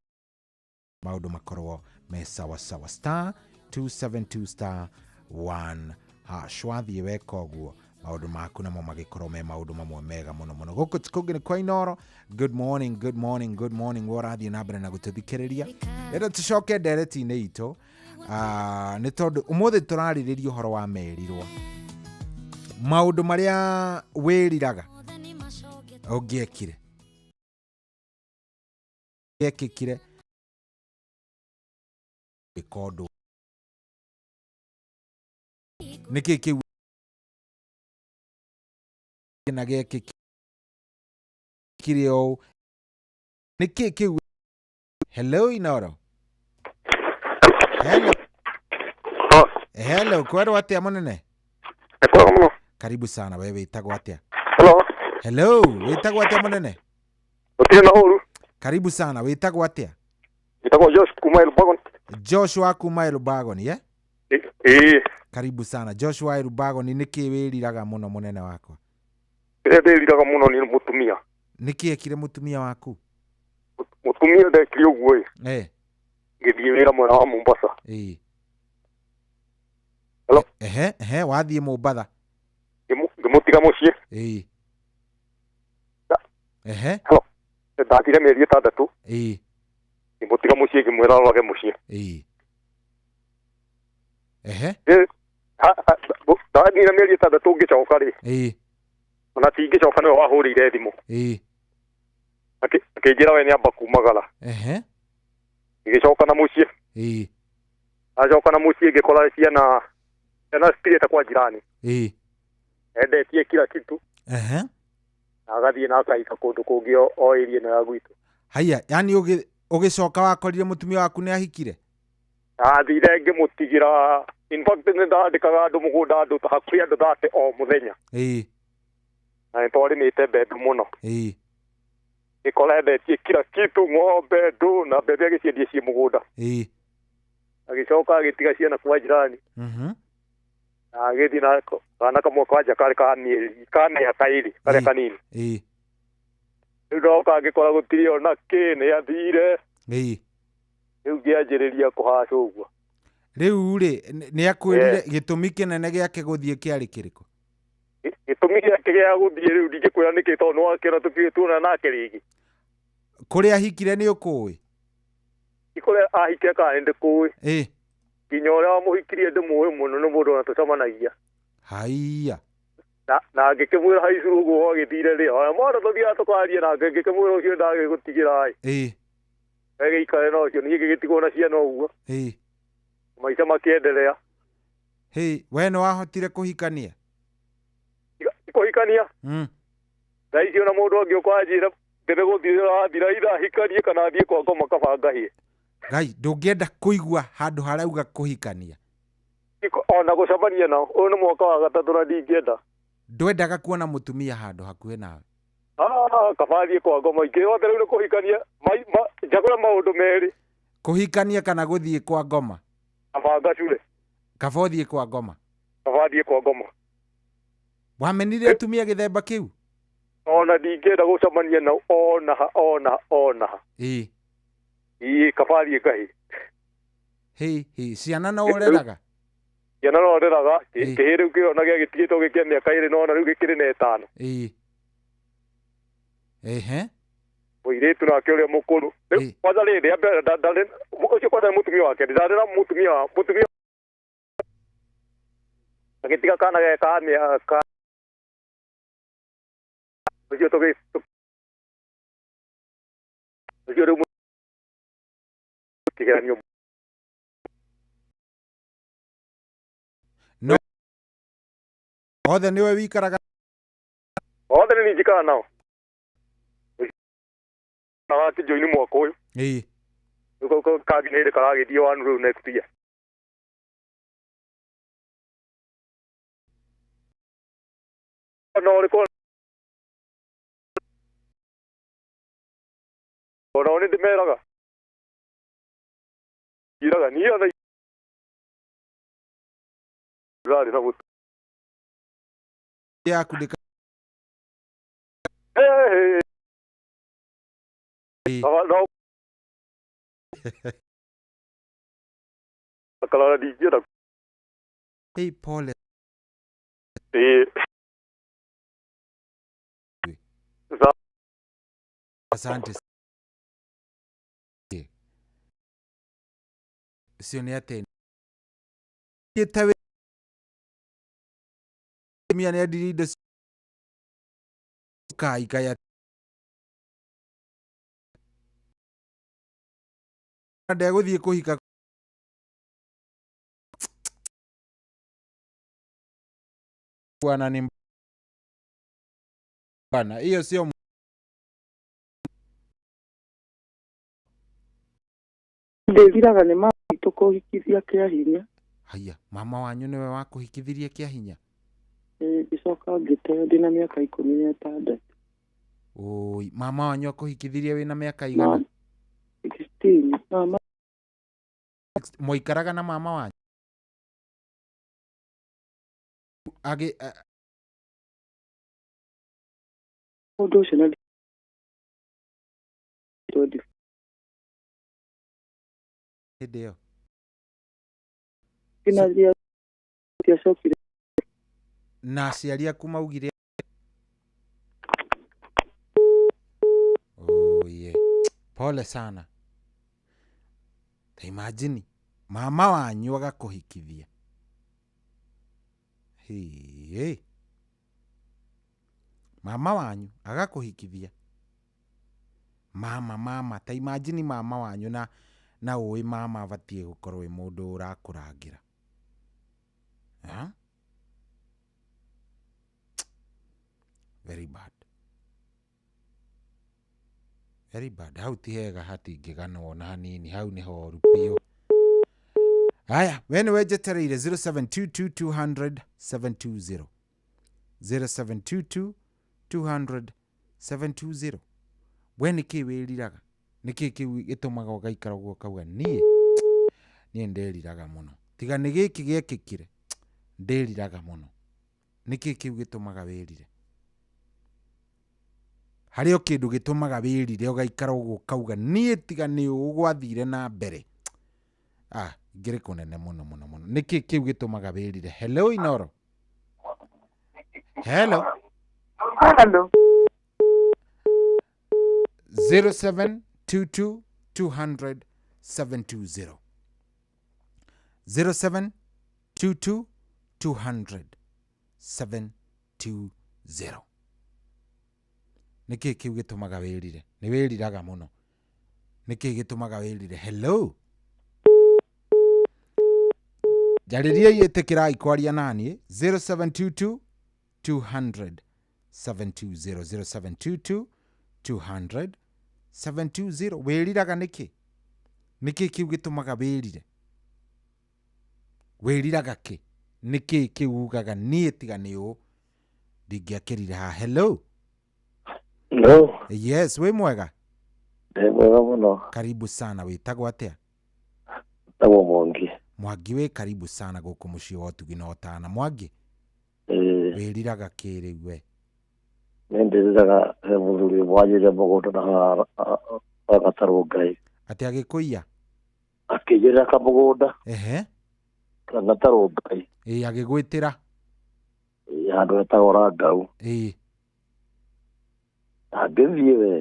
maũndũ makorwo me sawa sawa star 272 star 1 wathiĩ weka ũguo maũndũ maku namo magĩkorwo me maũndũ mamwe mega mũno gũkũ tikũngĩ nĩ kwa Inooro. Good morning worathiĩ na mbere na gũtũthikĩrĩria rĩrĩa tũcoke ndereti-inĩ itũ nĩ tondũ ũmũthĩ tũrarĩrĩria ũhoro wa merirwo, maũndũ marĩa wĩriraga ũngĩekire gekĩkire gĩkondũ nĩkĩ kĩu na gekĩkire ũũ nĩkĩ kĩu. Hello Inooro. Hello kwero atĩa mũnene? Karibu sana, wewe wĩtagwo atĩa? Hello wĩtagwo atĩa mũnene? Karibu sana, wĩtagwo atĩa? Wĩtagwo Josh kuma Elbagon. Joshua kuma Elbagon, yeah? Karibu sana Joshua Elbagon. Nĩkĩ wĩriraga mũno mũnene wakwa? Ndĩriraga mũno nĩ mũtumia. Nĩkĩ ekire mũtumia waku? Mũtumia ndekire ũguo ngĩthiĩ wĩra mwena wa Mombasa. Wathiĩ Mombasa ngĩmũtiga mũciĩ. Ndathire mĩeri 6 ngĩmũtiga mũciĩ ngĩmwĩra wage mũciĩ. Ndathire mĩeri 6 ngĩcoka rĩ ona tingĩcoka nĩwe wahũrĩire thimũ akĩnjĩra we nĩamba kumagara. Ngĩcoka na mũciĩ acoka na mũciĩ ngĩkora ciana citirĩte kwa jirani endetie kila kitu agathiĩ na akaika kũndũ kũngĩ o area ĩno ya gwitũ. Haya, yani ũgĩcoka wakorire mũtumia waku nĩ ahikire? Athire ngĩmũtigĩra, in fact nĩ ndandĩkaga andũ mũgũnda andũ hakuhĩ andũ 30 o mũthenya na nĩtwarĩmĩte mbembe mũno ngĩkora endetie kila kitu, ng'ombe, ndũ na mbembe agĩciendia ciĩ mũgũnda. Agĩcoka agĩtiga ciana kwa jirani agĩthiĩ na kana kamwe kwanja karĩ ka mĩaka 2 karĩa kanini. Rĩu ndoka ngĩkora gũtirĩ ona kĩ nĩ athire rĩu ngĩanjĩrĩria kũhaca ũguo. Rĩu rĩ nĩ akwĩrire gĩtũmi kĩnene gĩake gũthiĩ kĩarĩ kĩrĩkũ? Gĩtũmi gĩake gĩa gũthiĩ rĩu ndingĩkwĩra nĩkĩ tondũ nĩwakĩona tũtirĩ tuona nake rĩngĩ. Kũrĩa ahikire nĩ ũkũĩ? Kũrĩa ahikire kana ndĩkũĩ. Nginya ũrĩa wamũhikirie ndĩmũĩ mũno nĩ mũndũ ona tũcamanagia. Haiya. Na ngĩkĩmwĩra haicuru ũguo agĩthire rĩ oya mwana tũthiaga tũkaria nake ngĩkĩmwĩra ũcio ndagĩgũtigĩra gĩikare na ũcio niĩ gĩgĩtigwo na ciana ũguo maica makĩenderea. We nĩ wahotire kũhikania? Kũhikania thaa icio na mũndũ ũngĩ ũkanjĩra ndĩrĩ gũthira thira itha hikanie kana thiĩ kwa ngoma kabanga hie. Ngai ndũngĩenda kũigua handũ harauga kũhikania? Ona gũcemania nao ũyũ nĩ mwaka wa 3 na ndingĩenda. Ndwendaga kuona mũtumia handũ hakuhĩ nawe? Kaba thiĩ kwa ngoma ingĩ yothe rĩu nĩ kũhikania njagũre maũndũ merĩ. Kũhikania kana gũthiĩ kwa ngoma? Kabanga cure. Kaba ũthiĩ kwa ngoma? Kaba thiĩ kwa ngoma. Wamenire atumia gĩthemba kĩu? Ona ndingĩenda gũcemania nao ona. Kaba thiĩ kahĩ. Ciana no ũreraga? Yana no nderaga kihiri kio na gĩtigĩtwo gĩkia mĩaka 2 no na rĩu gĩkĩrĩ na 5. Ehe. Mũirĩtu nake ũrĩa mũkũrũ. Rĩu kwanza rĩrĩ ndari ũcio kwanza mũtumia wake ndarĩra mũtumia agĩtiga kana geka mĩaka ũcio rĩu kĩgeranio no othe niwe wikaraga othe nĩ njikara nao ati join mwaka uyu uko kabinete karagithie wanu riu next year no riko ona ni ndimeraga iraga ni ona rari na butu ya kudika no akala dijera hey Paul asante sione ate yetawe miane adiride kai kaya ndegũthiĩ kũhika bwana ni bwana hiyo sio ndĩgiraga nĩ mama witũ kũhikithia kĩa hinya. Haya, mama wanyu niwe wa kũhikithirie kĩa hinya? Ngĩcoka ngĩteo ndĩna mĩaka 16. Oi, mama wanyu akũhikithirie wĩna mĩaka igana? 16. Mama Moikaraga na mama wanyu? Age ũndũ ũcio na ndio kinaria tiacokire na aciari aku maugire yeah. Pole sana. Ta imagine mama wanyu agakũhikithia. Hey. Mama wanyu agakũhikithia. Mama ta imagine mama wanyu na uwe mama abatie gukorwo mundu urakurangira. Very bad. Very bad. Hau ti hega hatingĩganwo na hanini, hau nĩ horu biũ. Haya, we nĩ wenjetereire 0722200720 0722200720. We nĩkĩ wĩriraga? Nĩkĩ kĩu gĩtũmaga ũgaikara ũguo kauga niĩ ndĩriraga mũno. Tiga nĩ gĩkĩ gĩekĩkire ndĩriraga mũno. Nĩkĩ kĩu gĩtũmaga wĩrire? Harĩ o kĩndũ gĩtũmaga wĩrire ũgaikara ũguo kauga niĩ tiga nĩ ũgwathire na mbere. Ngĩrĩ kũnene mũno. Nĩkĩ kĩu gĩtũmaga wĩrire? Hello Inoro. Hello. 0722200720 0722200720. Nĩkĩ kĩu gĩtũmaga wĩrire? Nĩ wĩriraga mũno. Nĩkĩ gĩtũmaga wĩrire? Hello. Jarĩria yĩtĩkĩrai kwaria nani 0722200720 0722200720. Wĩriraga nĩkĩ? Nĩkĩ kĩu gĩtũmaga wĩrire? Wĩriraga kĩ? Nĩkĩ kĩu ugaga niĩ tiga nĩ ũ ndingĩakĩrire ha? Hello. Hello. Yes, we mwega? Mwega mũno. Karibu sana. Wĩtagwo atĩa? Tagwo Mwangi. Mwangi, we karibu sana gũkũ mũciĩ wa Ũtugi na Ũtana. Mwangi, wĩriraga kĩ rĩu we? Nĩndĩriraga mũthuri wanjĩrĩria mũgũnda na agatarwo Ngai. Atĩ agĩkũiya? Akĩnjĩrĩra kamũgũnda. Ehe. kana tarongai agigwitira handu etagwo Ngau angĩthiĩ we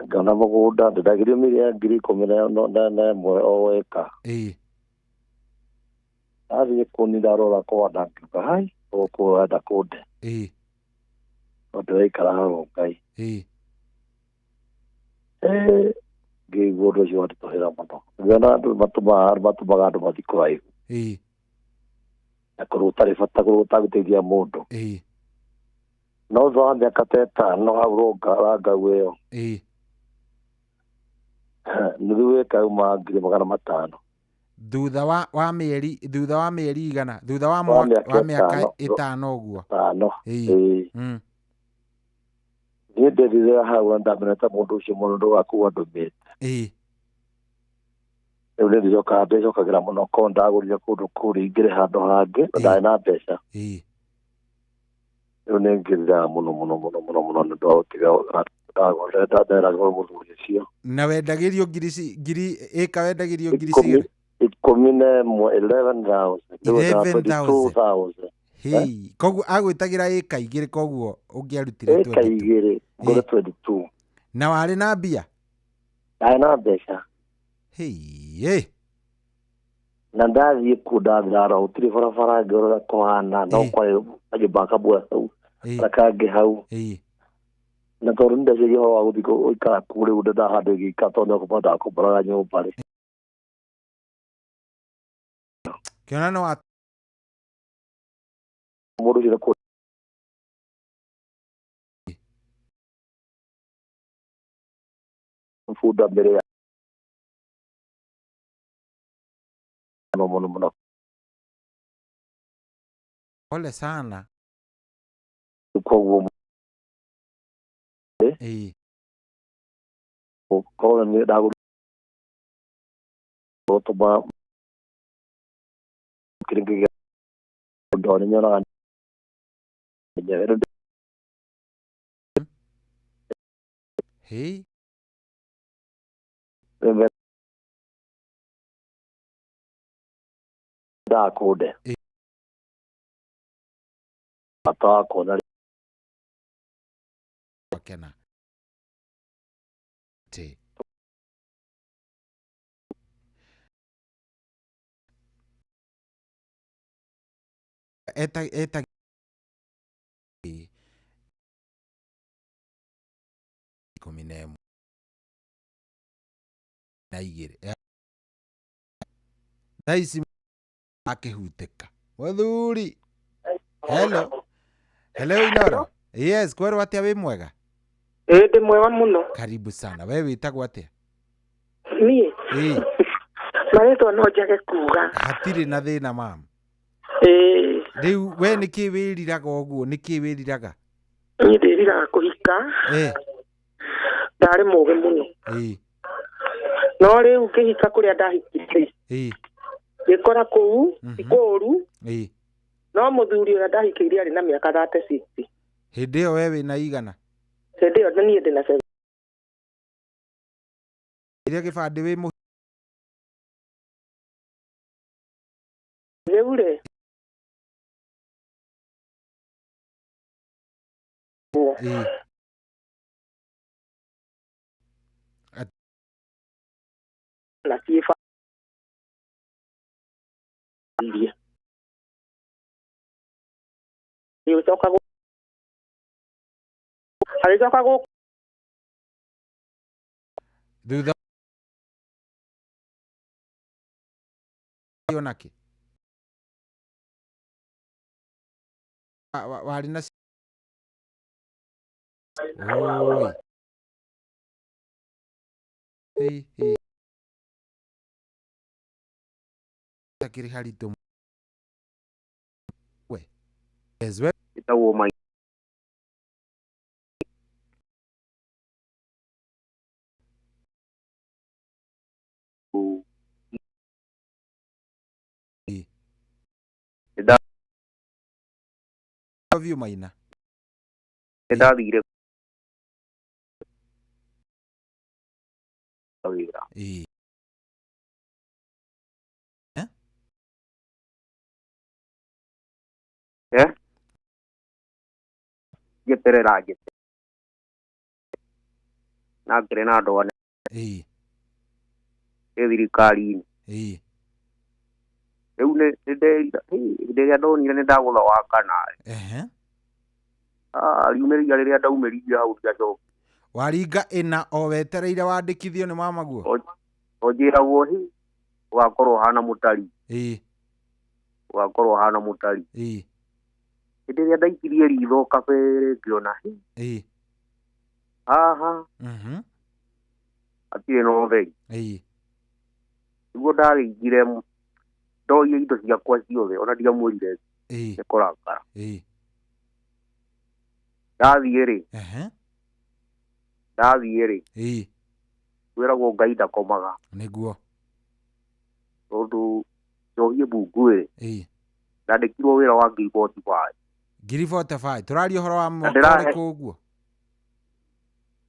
ngona mũgũnda ndĩndagĩrio mĩrĩa 11,000 o eka athiĩ kũni ndarora kwanda ngiuga hai ũkwenda kũnde tondũ waikara hau Ngai ngĩigua ũndũ ũcio watũtũhĩra mũno ngĩona andũ matũmaga andũ mathiĩ kũraihu na kũrĩ ũtarĩ bata kũrĩ ũtagũteithia mũndũ no thutha wa mĩaka ta 5 hau Ngau ĩyo nuthu wĩkauma 500,000 thutha wa mĩeri igana thutha wa mĩaka 5 ũguo niĩ ndĩrire hau ndamenete mũndũ ũcio mũno ndũgakuua ndũmĩte rĩu ndĩcokagĩra mũno korwo ndagũrire kũndũ kũringĩre handũ hangĩ ndarĩ na mbeca rĩu nĩ ngĩriraga mũno nĩ ndagũtiga ndagũrĩra mũthuri ũcio na wendagĩrio ĩka wendagĩrio ngiri cigana 11,000 koguo agwĩtagĩra ĩka igĩrĩ koguo ũngĩarutire ĩka igĩrĩ ngũrĩ 22 na warĩ na mbia ndarĩ na mbeca na ndathiĩ kuo ndathirara gũtirĩ barabara ngĩrora kũhana no kwarĩ kanyũmba kabua hau na kangĩ hau na tondũ nĩndeciria ũhoro wa gũthiĩ gũikara kuo rĩu ndahandũ ĩgĩika tondũ nĩkũbandaga kũmboraga nyũmba rĩ kĩona no mũndũ ũcio nĩkũ bunda mbere ya mũno pole sana koguo koguo nĩ ndagũrĩtũma kĩrĩngĩ gĩa ũndũ nĩ nyonaga ndakunde atakuona wakena ti eta kominemu na igĩrĩ thaisi akĩhutĩka mũthuri hello Inoro yes kwerwo atĩa wĩ mwega ndĩ mwega mũno karibu sana we wĩtagwo atĩa niĩ marĩtwa no njage kuga hatirĩ na thĩna mama rĩu we nĩkĩ wĩriraga ũguo nĩkĩ wĩriraga niĩ ndĩriraga kũhika ndarĩ mũgĩ mũno no rĩu ngĩhika kũrĩa ndahikire ngĩkora kũu ikũũru no mũthuri ũrĩa ndahikĩire arĩ na mĩaka 36 hĩndĩ ĩyo we wĩna igana hĩndĩ ĩyo niĩ ndĩ na 7 iria gĩbandĩ wĩ rĩu rĩ na ciĩba iria agĩcoka thutha onake warĩ na takĩrĩ haritũ we ezwe itagwo mai view maina ndathire gweterera ngite na ngire na andũ ane thirikari-inĩ rĩu nĩ nderira hĩndĩ ĩrĩa ndonire nĩ ndagũtha wa kana riumĩrĩria rĩrĩa ndaumĩririe hau ndiacoka waringa ĩna o wetereire wandĩkithio nĩ mamaguo onjĩragwo ũgakorwo hana mũtari ũgakorwo hana mũtari hĩndĩ ĩrĩa ndaikirie ritho kabere ngĩona haha hatirĩ na ũtheri nĩguo ndarĩingire ndoire indo ciakwa ciothe ona ndiamwĩrire nĩ kũrakara ndathiĩ-rĩ kwĩragwo Ngai ndakomaga nĩguo tondũ njohie mbungu-ĩ ndandĩkirwo wĩra wa ngiri 45 tũraria ũhoro wa mwaka ũrĩkũ ũguo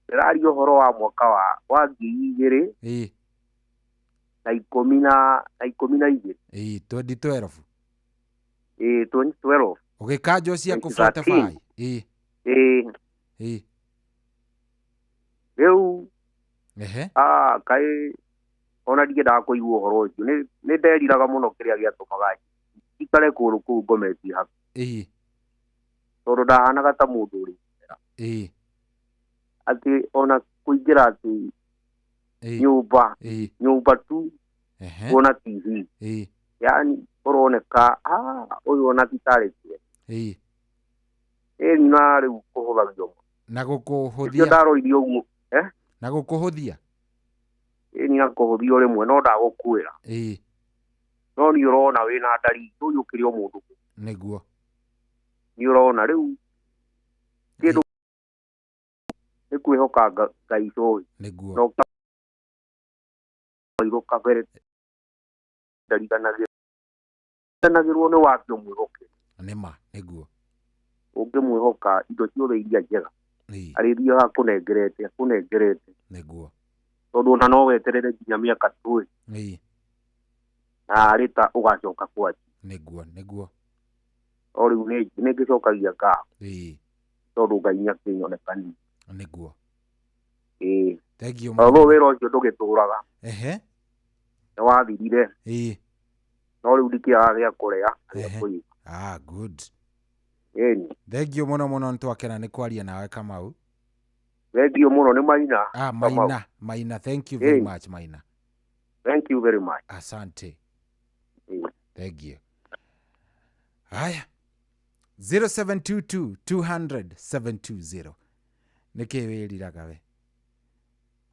ndĩraria ũhoro wa mwaka wa ngiri 2012 2012 2012 ũgĩkanjwo ciaku 45 rĩu kaĩ ona ndiendaga kũigua ũhoro ũcio nĩ nderiraga mũno kĩrĩa gĩatũmaga ikare kũndũ kũu ngometie haku tondũ ndahanaga ta mũndũ ũrĩ atĩ ona kũingĩra atĩ nyũmba tu kuona TV yani ũroneka ũyũ ona titarĩ kie na rĩu kũhũthagio na gũkũhũthia ndaroririe ũguo na gũkũhũthia ni nakũhũthio rĩmwe no ndagũkwĩra no nĩ ũrona wĩna ndari ũyũ ũkĩrĩ o mũndũ nĩguo nĩ ũrona rĩu kĩndũ nĩ kwĩhoka Ngai coĩ nĩguo mairũka mbere ndariganagĩrwo nĩ wakĩo mwĩhoke nĩma nĩguo ũngĩmwĩhoka indo ciothe iria njega arĩthiaga akũnengerete nĩguo tondũ ona no weterere nginya mĩaka tũĩ na arĩ ta ũgacoka kwati nĩguo o rĩu nĩ ngĩcokagia ngatho tondũ Ngai nĩakĩnyonekania nĩguo although wĩra ũcio ndũgĩtũraga nĩ wathirire no rĩu ndikĩaga gĩa kũrĩa gĩa kũigua good thengio mũno nĩ twakena nĩ kwaria nawe Kamau thengio mũno nĩ Maina Maina thank you very much Maina thank you very much asante thengio haya 0722 200 720 nĩkĩ wĩriraga we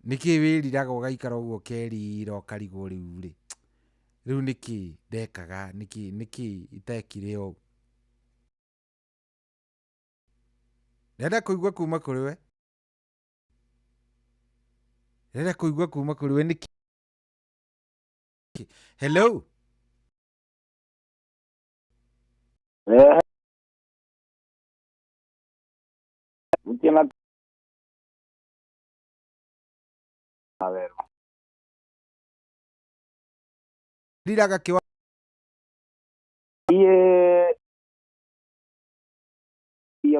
nĩkĩ wĩriraga ũgaikara ũguo kerira ũkarigwo rĩu nĩkĩ ndekaga nĩkĩ itekire ũũ ndenda kũigua kuma kũrĩ we nĩkĩ hello ndiraga kĩwa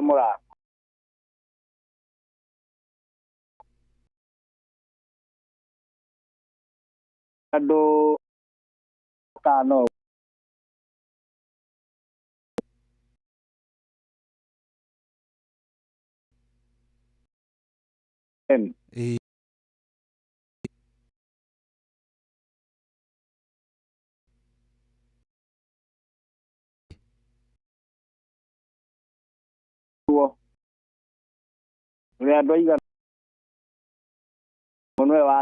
mũra andũ kano ũrĩa andũ aigana mũno wa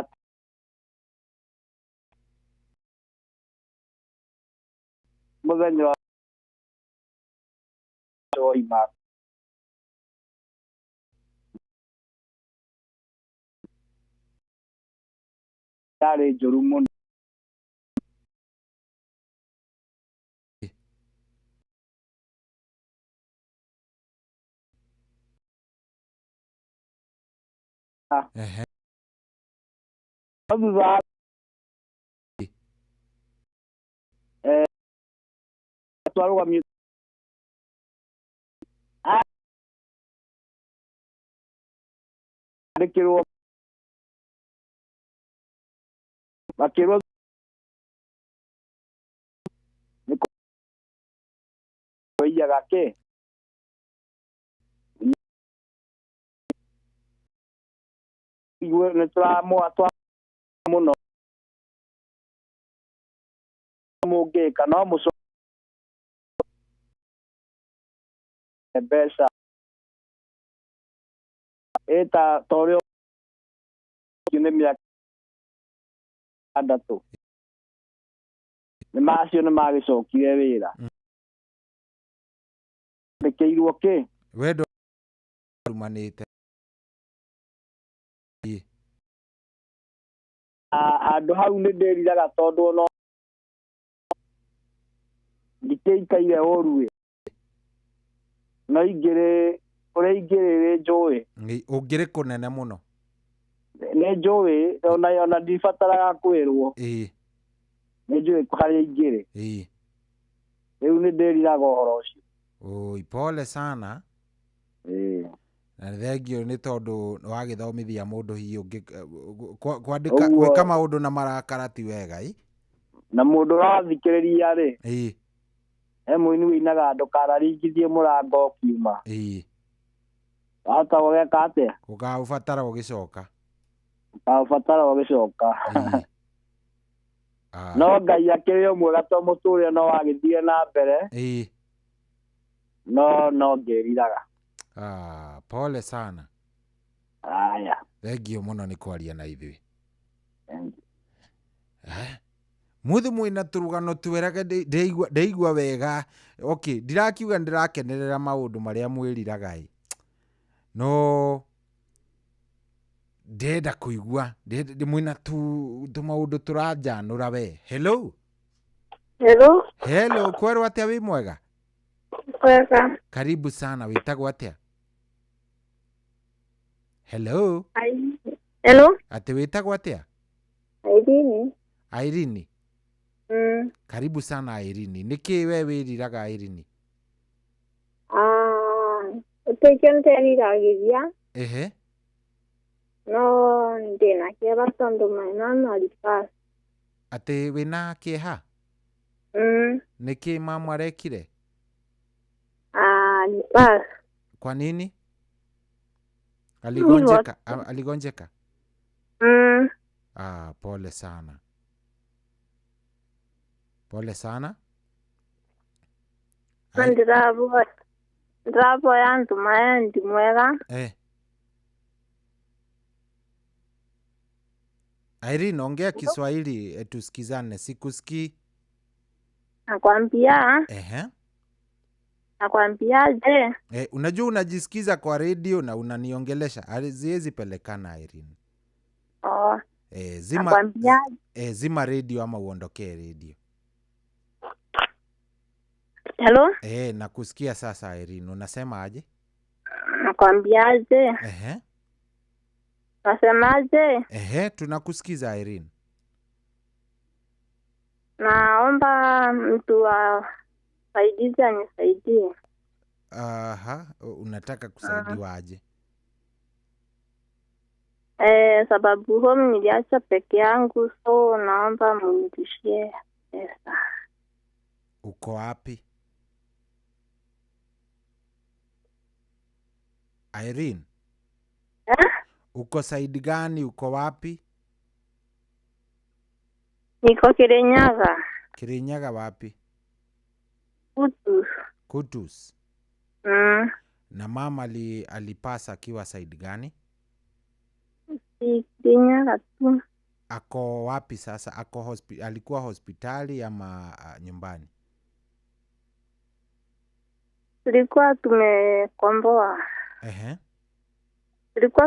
mũthenya wa oima yarĩ njũru mũno thutha twarũgamio ndikirwo makirwo niko iyaga ke iwe netramo atwa muno muge kana muso besa eta torio yune mia adato ne masio ne magiso kiwira ndekeirwo ke wedo rumanite andu hau nä ndä riraga tondå no nditä ikaire åruä no ingä rä å rä a ingä rä rä njå å ngä rä kå nene må no nä njå ä ona ndibataraga kwä rwo nä njå ä harä a ingä rä rä u nä ndä riraga å horo å cio pole sana na thengio nä tondå wagä thomithia må ndå hiå kwandä gwä ka maå ndå na marakara ti wega na må ndå rathikä rä ria rä he må ini wä inaga ndå kararingithie må rango å kiuma wahota gå geka atä å gaå batara å gä coka batara å gä coka no ngai akä rä o mwega to må tå rä re no wagä thiä na mbere no ngä riraga pole sana aya thengio muno nä kwaria na ithuä muthu mwina tå rugano twerage ndeigua wega ndirakiuga ndä rakenerera maå ndå marä a mwä riraga no ndenda kå igua mwina tå maå ndå tå ranjanå ra we hello kwerwo atä a wä mwega karibu sana witagwo atä a hello atä witagwo atä a Irene karibu sana Irene niki we wiriraga Irene utekio nteriragiria no ndina kieba tondu maina no lipas ati wina kieha niki mama arekire lipas kwa nini aligonjeka pole sana Ndravo ya ntuma ndi mwega Irene ongea Kiswahili tusikizane sikusikii nakwambia je unajua unajisikiza kwa radio na unaniongelesha haziwezi pelekana Irene zima radio ama uondokee radio hello nakusikia sasa Irene unasema aje nakwambiaje nasemaje tunakusikiza Irene naomba mtu wa saidizi anisaidie unataka kusaidiwa aje sababu home niliacha peke yangu so naomba mnitishie pesa uko wapi Irene uko saidi gani uko wapi niko Kirinyaga wapi Kutus na mama alipasa akiwa saidi gani Kirinyaga tu ako wapi sasa alikuwa hospitali ama nyumbani tulikuwa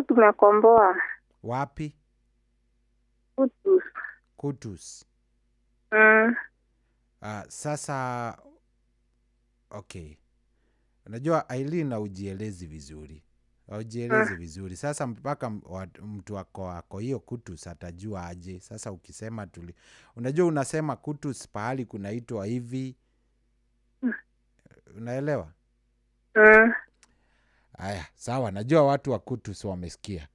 tumekomboa wapi Kutus sasa okay unajua Aileen ujielezi vizuri vizuri sasa mpaka mtu ako hiyo Kutus atajua aje sasa ukisema unajua unasema Kutus pahali kunaitwa hivi unaelewa haya sawa najua watu wa Kutus wamesikia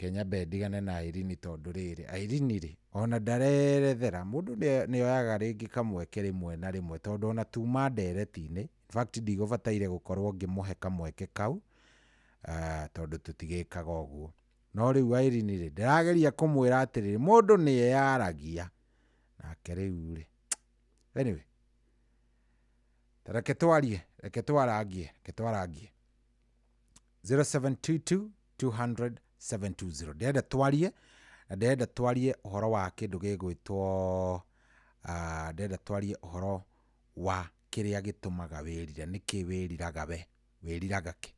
Kenya bendigane na Irene tondu riri Irene ri ona ndarerethera mundu ni oyaga ringi kamweke rimwe na rimwe tondu ona tuma nderetine in fact ndigubataire gukorwo ngimuhe kamweke kau tondu tutigikaga uguo no riu Irene ri ndirageria kumwira atiriri mundu ni eyaragia nake riu ri anyway reke twarangie 0722 200 720 ndenda twarie uhoro wa kindu gigwitwo ndenda twarie uhoro wa kiria gitumaga wirira niki wiriraga we wiriraga ki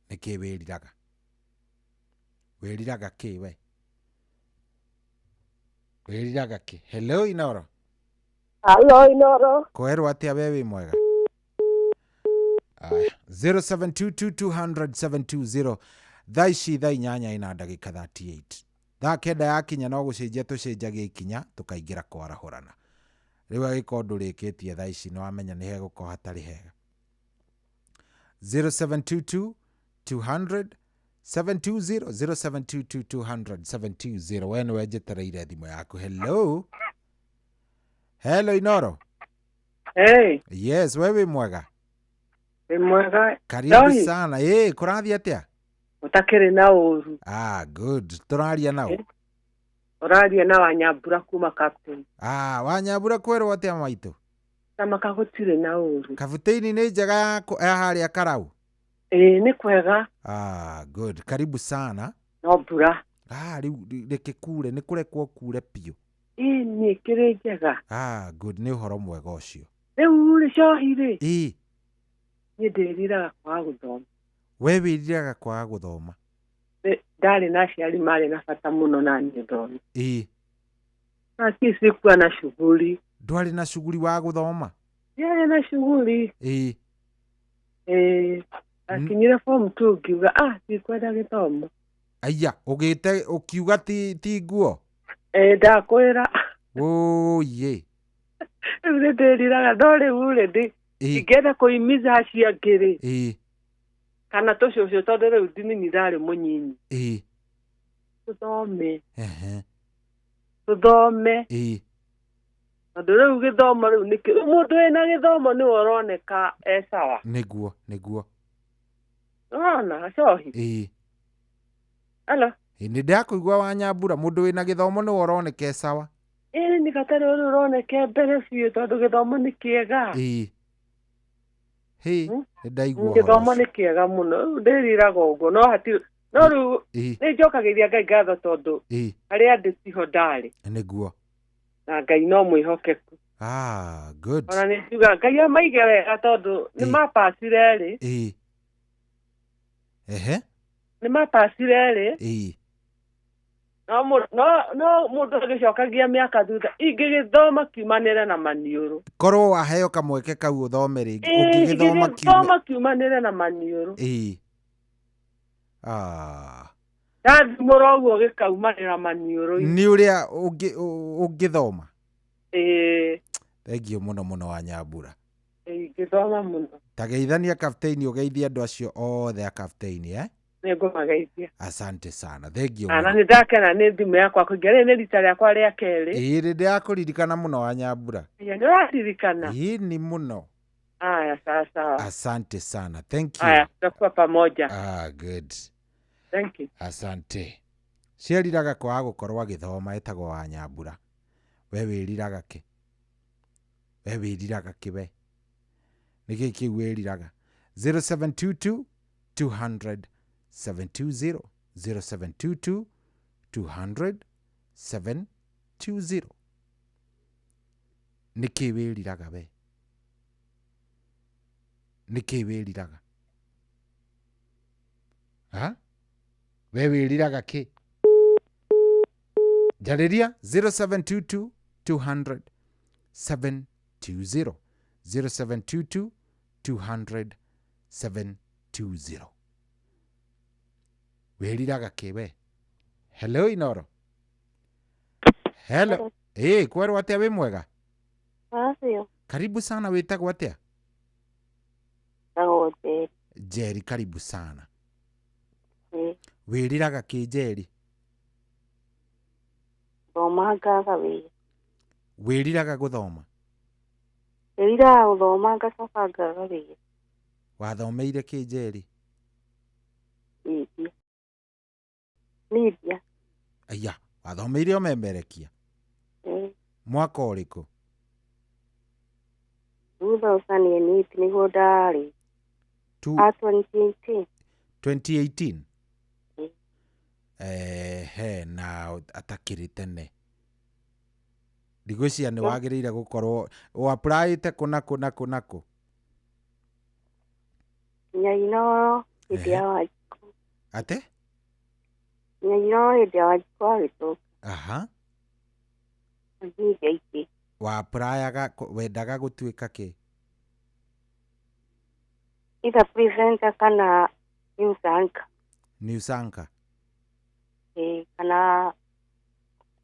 niki wiriraga ki we wiriraga ki hello Inoro kwerwo atia we wi mwega 0722 thaici thaa 8 ina ndagika 38 thaa kenda yakinya no gucenjia tucenjagia ikinya tukaingira kwarahurana riu agiko ndurikitie thaici no amenya ni heguko hatari hega 0722 200 720 0722 200 720 wenu wejetereire thimu yaku hello Inoro yes wewe mwega mwega karibu sana kurathi atia utakire na uru good turaria nao uraria na Wanyambura kuma captain Wanyambura kwerwo atia maitu kama kagutire na uru kabuteini ni njega ya haria Karau ni kwega good karibu sana no mbura riu reke kure ni kurekwo kure pio ni kire njega good ni uhoro mwega ucio riu ri cohire ni ndiriraga kwa guthoma we wiriraga kwa guthoma ndari na ciari mari na bata muno na ni thoma kisi kwa na shughuli ndwari na shughuli wa guthoma na shughuli akinyira form 2 kiuga sikwenda githomo aya ugite ukiuga ti nguo ndakwira ye ndiriraga ndore ure ngenda kuimiza acia ngiri kana tucio tondu riu ndini nirari munyinyi tuthome tondu riu githomo riu niki mundu ena githomo ni woroneka sawa niguo ona cohi ala ni ndakuigua Wanyambura mundu wina githomo ni woroneka sawa ni katari uroneka mbere biu tondu githomo ni kiega ndaigua githomo ni kiega muno ndiriraga uguo no riu ni njokagiria Ngai ngatho tondu haria nditiho ndari niguo na Ngai no mwihokeku good ona ni njuga Ngai amaige wega tondu ni mapacire ri ni mapacire ri no mundu agicokagia miaka thutha ingigithoma kiumanire na maniuru korwo waheo kamweke kau uthome ringi ungigithoma kiumanire na maniuru ndathimura uguo gikaumanira maniuru ni uria ungithoma thengiũ mũno Wanyambura ngithoma muno tageithania kapteni ugeithia andu acio othe a kapteni nigumageithia asante sana thengiũ ana ni ndakena ni thimu yakwa kuingia ni rita riakwa ria keri ndi akuririkana muno Wanyambura ni uraririkana ni muno sawa asante sana thank you tutakuwa pamoja good thank you asante ciariraga kwa gukorwo agithoma etagwo Wanyambura we wiriraga ki we niki ki wiriraga 0722 200 720 0722 200 720 niki wiriraga we wiriraga ki jariria 0722 200 720 0722 200 720 wiriraga ki we hello Inoro hello kwerwo atia wi mwega karibu sana witagwo atia Jerry karibu sana Wiriraga kijeri. Thoma ngaga wĩra. Wiriraga guthoma. Wiriraga guthoma ngacoka ngaga wĩra. Wathomeire kijeri? Media. Aya, wathomeire umemerekia? Mwaka ũrĩkũ? 2008 nĩguo ndarĩ. 2018. 2018? Na atakĩrĩ tene. Ndigwĩciria nĩ wagĩrĩire gũkorwo applyĩte kũ. Nyaino hĩndĩ ya Wanjikũ. Ate? Nyaino hĩndĩ ya Wanjikũ agĩtũka. Aha. Ningĩ wa apply wendaga gũtuĩka kĩ? Either presenter kana news anchor. News anchor? Kana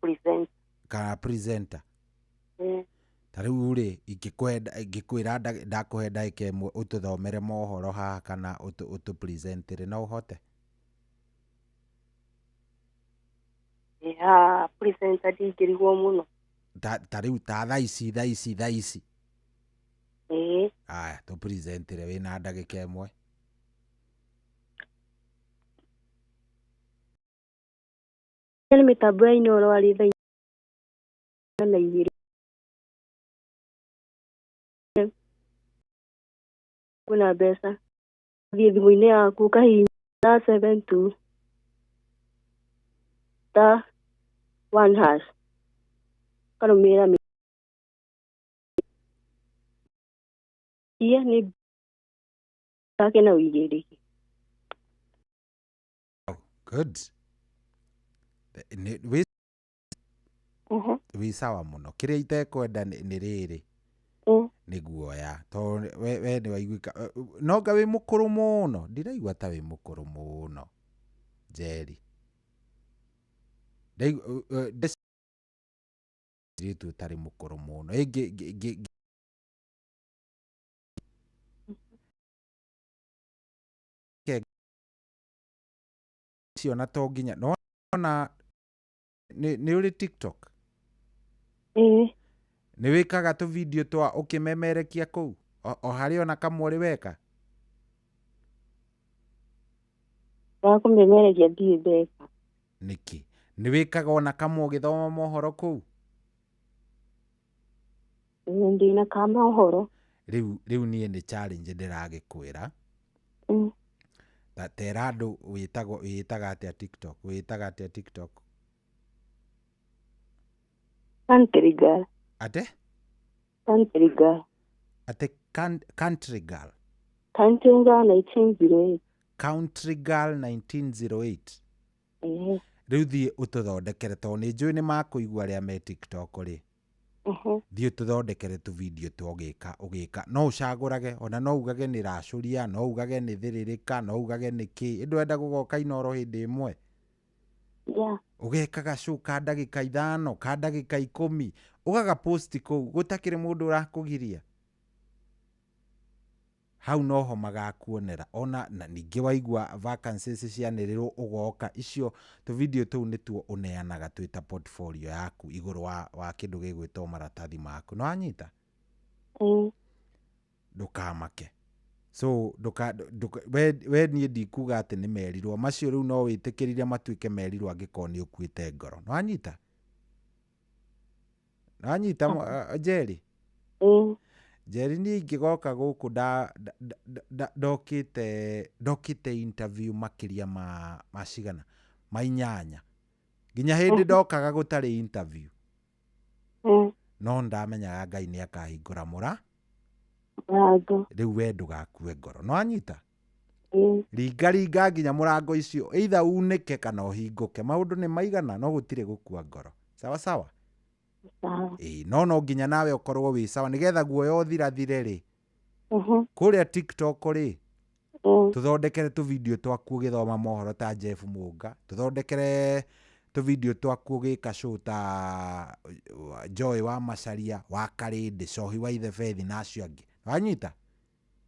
presenter. Kana presenter? Tarĩu rĩ ingĩkwĩra ndakũhe ndagĩka ĩmwe ũtũthomere mohoro haha kana ũtũpresentĩre no ũhote? Presenter ndingĩrigwo mũno. Tarĩu ta thaa ici. Aya tũpresentĩre wĩna ndagĩka ĩmwe. Nĩ mĩtambo ya Inooro arĩ thaa na igĩrĩ. Kuna mbeca. Thiĩ thimũ-inĩ yaku kahihinya *72 *1#. Karũmĩrĩra nĩ yake na ũigĩrĩki. Good. Wĩ sawa mũno. Kĩrĩa itekwenda nĩ rĩrĩ. Nĩ guoya. Tondũ we nĩ waiguĩka. Nonga wĩ mũkũrũ mũno. Ndiraigua ta wĩ mũkũrũ mũno. Njeri. Ndiritu tarĩ mũkũrũ mũno. Ciona to nginya nona nĩ ũrĩ TikTok? Nĩ wĩkaga tũ video twa ũkĩmemerekia kũu o harĩ ona kamwe ũrĩ weka? Kũmemerekia ndirĩ ndeka. Nĩkĩ? Nĩ wĩkaga ona kamwe ũgĩthoma mohoro kũu? Ndĩna ka mohoro. Rĩu niĩ nĩ challenge ndĩragĩkwĩra. Tera andũ wĩtaga atĩa TikTok? Wĩtaga atĩa TikTok? Country girl. Ate? Country girl. Ate country girl? Country girl 1908. Country girl 1908? Rĩu thiĩ ũtũthondekere tondũ nĩ njũĩ nĩ makũigua arĩa me TikTok rĩ. Thiĩ ũtũthondekere tũ video twa ũgĩka. No ũcagũrage, ona no ugage nĩ Racũria, no ugage nĩ Thĩrĩrĩka, no ugage nĩ kĩ. Ndwenda gũgoka Inooro hĩndĩ ĩmwe? Ũgeka gacu ka ndagĩka 5, ka ndagĩka 10, ũgaga post kũu, gũtakĩrĩ mũndũ ũrakũgiria. Hau noho magakuonera. Ona na ningĩ waigua vacancies cianĩrĩrwo ũgoka icio tũ video tũu nĩtuo ũneanaga twĩta portfolio yaku igũrũ wa kĩndũ gĩgwĩtwo maratathi maku. Nĩ wanyita? Ndũkamake. So we niĩ ndikuga atĩ nĩ merirwo macio rĩu no wĩtĩkĩrire matuĩke merirwo angĩkorwo nĩ ũkuĩte ngoro. Nĩ wanyita? Nĩ wanyita Njeri? Njeri niĩ ingĩgoka gũkũ ndokĩte interview makĩria ma cigana ma 8. Nginya hĩndĩ ndokaga gũtarĩ interview. No ndamenyaga Ngai nĩ akahingũra mũra. Rĩu we ndũgakue ngoro. Nĩ wanyita? Ringa nginya mũrango icio either unĩke kana ũhingũke. Maũndũ nĩ maigana no gũtirĩ gũkua ngoro. Sawa sawa? No nginya nawe ũkorwo wĩ sawa nĩgetha guoya ũthirathire rĩ. Kũrĩa TikTok rĩ. Tũthondekere tũ video twaku ũgĩthoma mohoro ta Jeff Mũnga. Tũthondekere tũ video twaku ũgĩka show ta Joy wa Macharia, wa Karĩndĩ, Cohi wa Ithe Faith na acio angĩ. Wanyita?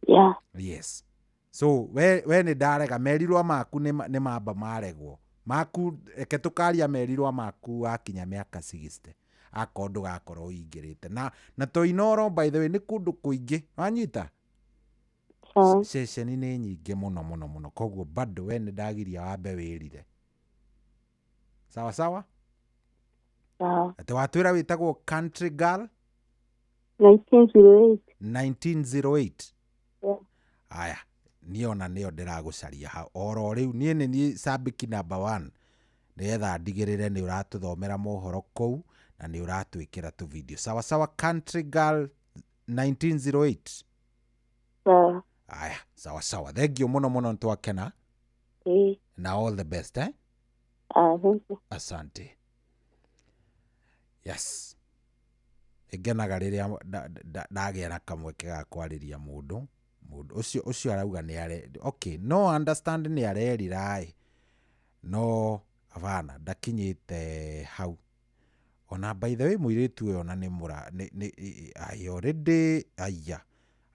Yeah. Yes. So we ni ndarega merirwa maku ni mamba maregwo maku eke tukaria merirwa maku akinya miaka 60 akondu gakorwo ingirite na toinoro by the way ni kundu kuingi wanyita ceceni ni nyingi muno koguo bado we ni ndagiria wambe wirire sawa sawa ati watwira witagwo Country Girl 1908 aya niona nio ndiragucaria ha oro riu nie ni sabiki number 1 nigetha ndigirire ni uratuthomera mohoro kou na ni uratwikira tu video sawa sawa. Country Girl 1908 aya sawa sawa, thank you muno ntwakena na all the best asante. Yes, egenaga riria ndagia na kamweke ga kwariria mundu ucio arauga ni are okay no understand ni arerira no avana ndakinyite hau ona by the way muiritu uyo na ni mura I already aya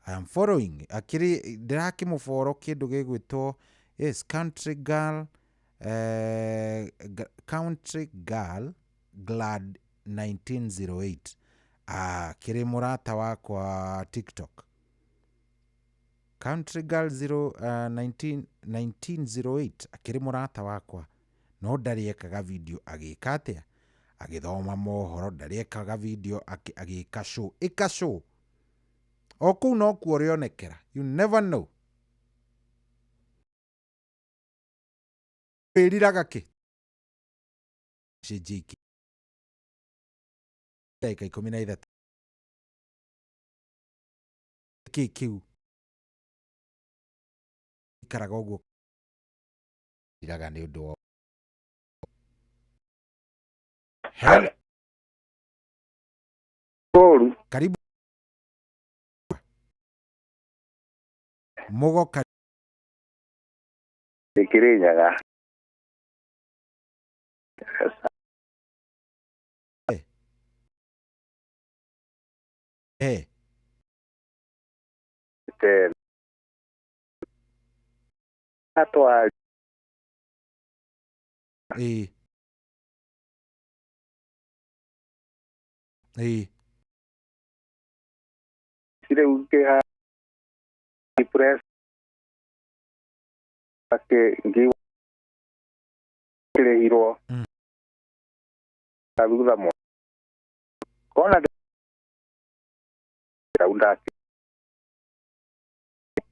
I am following akiri ndirakimuforo kindu gigwitwo yes Country Girl Glad 1908 kiri murata wakwa TikTok Country Girl 1908 akiri murata wakwa no ndariekaga video agikatia agithoma mohoro ndariekaga video agika show oku no kuorionekera you never know periraga ki shijiki dakika 13 kiu karaga uguo iraga ni undu hello karibu mugo Kirinyaga atwa sire ukeha press ake ngi kire hiro abuda mo kona unda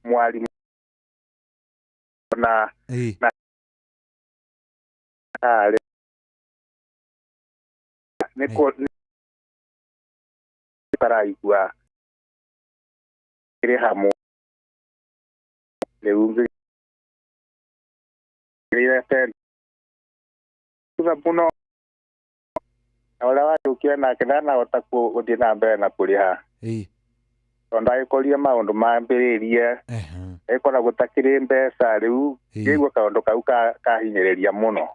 mwalimu na ale neko para igua kire hamo leunge kire ten kuza puno awala watu kiana kana wataku udina mbere na kuriha tonda ikoria maundu mambiririe ekora gutakire mbeca riu ngigwa kaundu kau kahinyiriria muno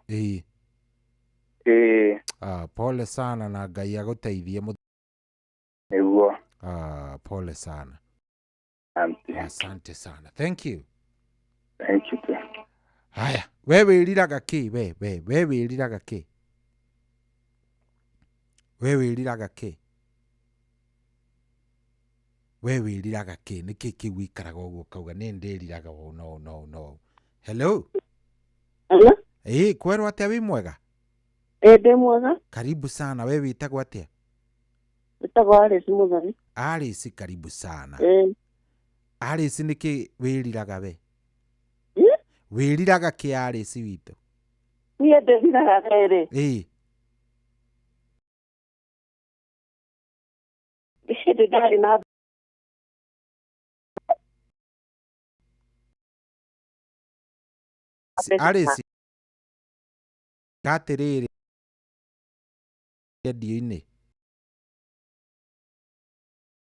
pole sana na Ngai aguteithie niguo pole sana asante sana thank you too. Haya wewe wiriraga ki wewe wiriraga ki we wiriraga ki niki kiwikaraga uguo kauga ni ndiriraga no hello kwerwo atia wi mwega ndi mwega karibu sana we witagwo atia witagwo Alice Muthoni Alice karibu sana Alice niki wiriraga we wiriraga ki Alice witu niĩ ndĩriraga rĩrĩ hĩndĩ ndarĩ na Alice gatiriri radio-inĩ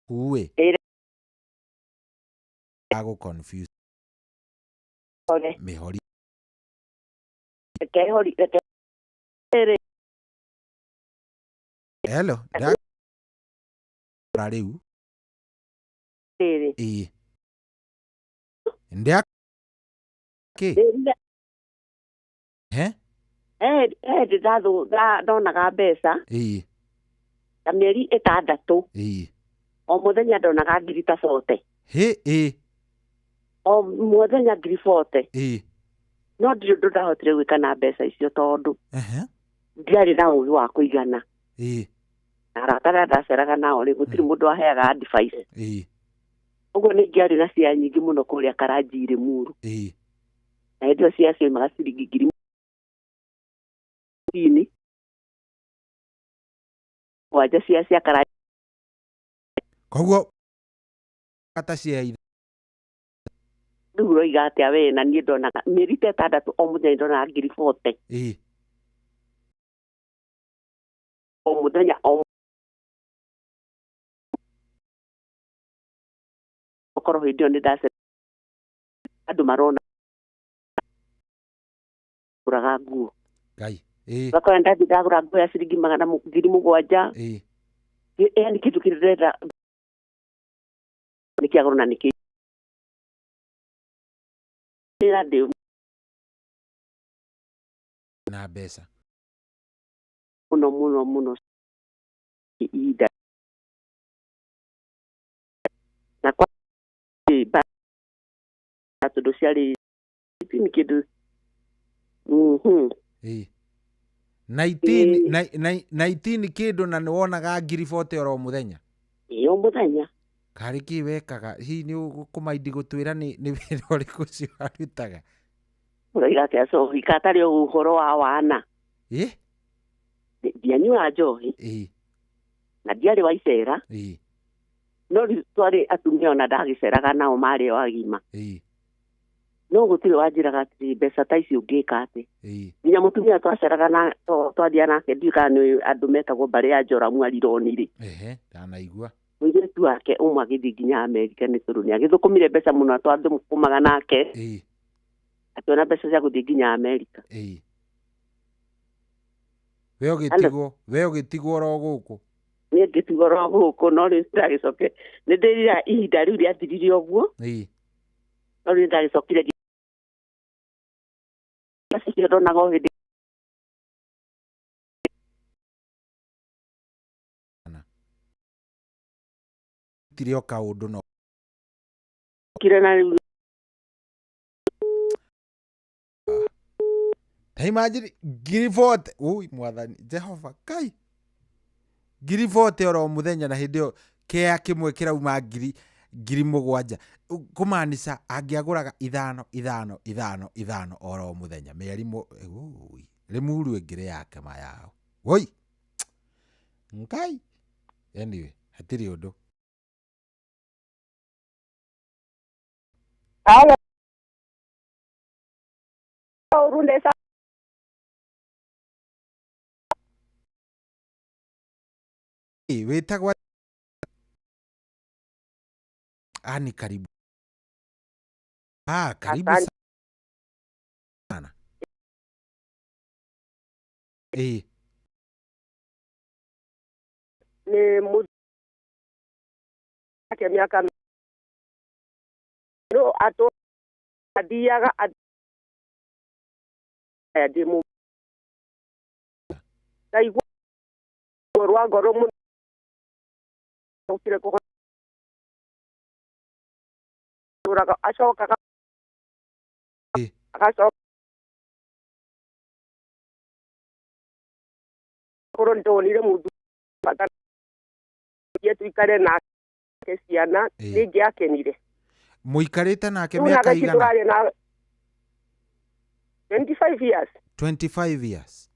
uwe ago confuse mihori hello rariu ndia Ki? Ndonaga mbeca. Ta mĩeri 6. O mũthenya ndonaga 40,000. O mũthenya 40,000. No ndirĩ ũndũ ndahotire gwĩka na mbeca icio tondũ ndiarĩ na ũgĩ wa kũigana. Na arata arĩa ndaceraga nao rĩ gũtirĩ mũndũ aheaga advice. Ũguo nĩ ngĩarĩ na ciea nyingĩ mũno kũrĩa Karanji Limuru. Na hĩndĩ ĩyo ciea cioimaga ciringi 10,000. Wanja cia Karanji. Koguo kata ciea rĩu ũroiga atĩa we na niĩ ndonaga mĩeri 6 o mũthenya ndonaga 40,000. O mũthenya okorwo hĩndĩ ĩyo nĩ ndacera andũ marona kũraga nguo. Wakora ndathi ndagũra nguo ya ciringi 700. Yani kitu kĩrenda nĩkĩagũrwo na nĩkĩ na mbeca mũno ihinda na kwa tondũ ciarĩ kĩndũ 19 kĩndũ na nĩwonaga 40,000 oro mũthenya. O mũthenya. Karĩ kĩ wekaga hihi nĩ ũkũmaindi gũtwĩra nĩ wĩra ũrĩkũ ũcio warutaga? Ũroiga atĩa Cobi katarĩ ũhoro wa wana. Ndianyuaga njohi. Na ndiarĩ wa icera. No twarĩ atumia ona ndagĩceraga nao marĩ o agima. No gũtirĩ wanjĩraga atĩ mbeca ta ici ũngĩka atĩ. Nginya mũtumia twaceraga na twathiaga nake ndiũĩ kana nĩ andũ metagwo mbarĩ ya Joramu Alironi-rĩ. Ndanaigua. Mũirĩtu wake ũmwe agĩthiĩ nginya Amerika nĩ tondũ nĩ agĩthũkũmire mbeca mũno twathiũkũmaga nake. Akĩona mbeca cia gũthiĩ nginya Amerika. We ũgĩtigwo oro gũkũ. Niĩ ngĩtigwo oro gũkũ no rĩu ndagĩcoke nĩ ndĩrira ihinda rĩu rĩathirire ũguo. No rĩu ndagĩcokire ndonaga o hĩndĩ tire o kaũndũ no kire na rĩu ta imagine 40,000 ui mwathani Jehova Kai 40,000 oro mũthenya na hĩndĩ ĩyo kĩa kĩmwe kĩrauma 7,000 kũmaanisha angĩagũraga 5 oro mũthenya mĩeri Limuru ĩngĩrĩ yake mayao woi Ngai anyway hatirĩ ũndũ. Hello. Wĩtagwa ani karibu. Karibu sana. Ni muda ya miaka no ato adiaga ya demo dai rwa goro mu okire ko uraga ashoka ka akaso koronto ni mudu pata yetu ikare na kesiana ningi akenire muikarite nake miaka igana 25 years 25 years.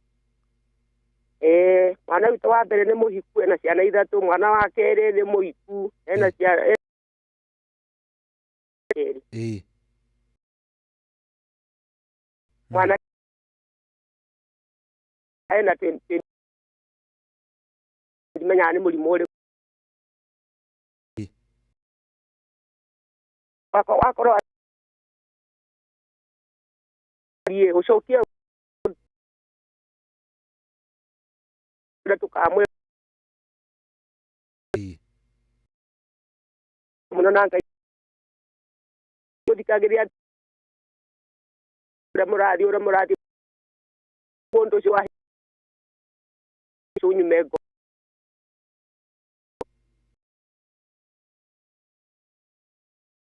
Mwana witũ wa mbere nĩ mũhiku ena ciana 3 mwana wa kerĩ nĩ mũhiku ena ciana mwana ena 20 menya nĩ mũrimũ ũrĩ wakorwo ucokie tukamwe muno nanga gutikagiria ura muradi kondo jo ahi nyumego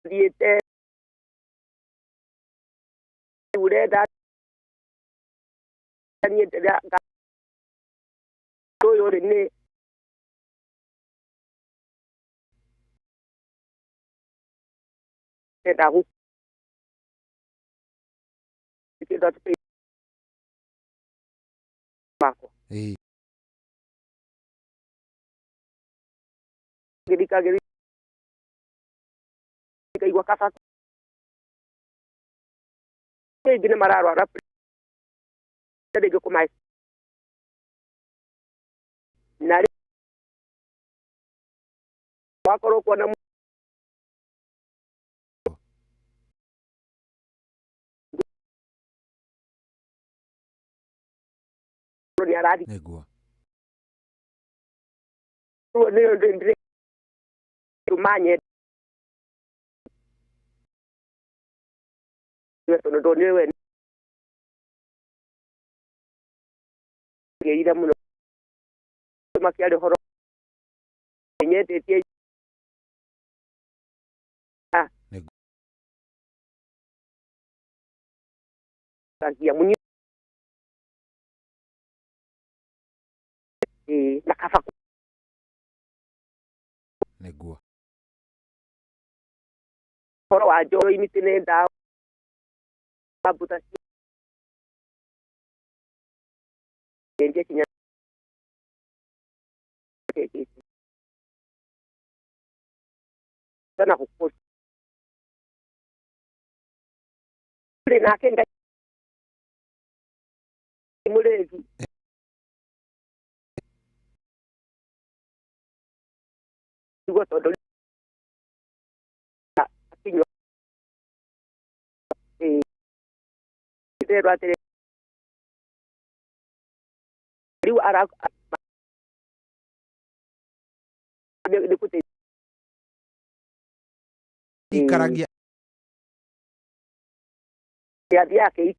diete ureda niente da yo ne da hu che da te mako gedi kai wa kasa ke gina mararo ara de go mais nari bakoro ko na ni aradi negua ne manye sono donne wen ida muno makiale horo nyete tie ya munyi nakafa negua horo ajo imitine da babuta enje kinya sana huko na kenda mulezi digo todo akinyo pero ate riu ara de kute ikaragia dia ke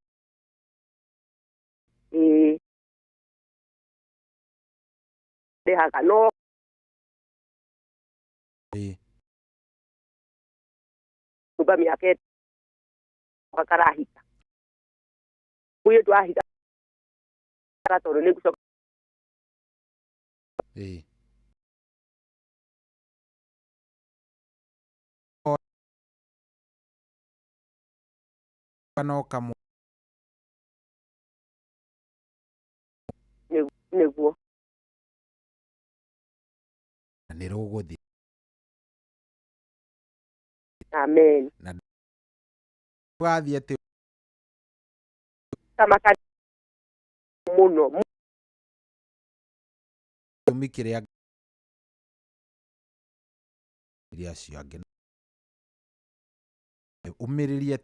deja calor uba miake wakarahita kuye tu ahita para todo ne kuso no kamo neguo ni rogothi amen na wathie te tamaka muno mikire ya iria cio angĩ umĩrĩrie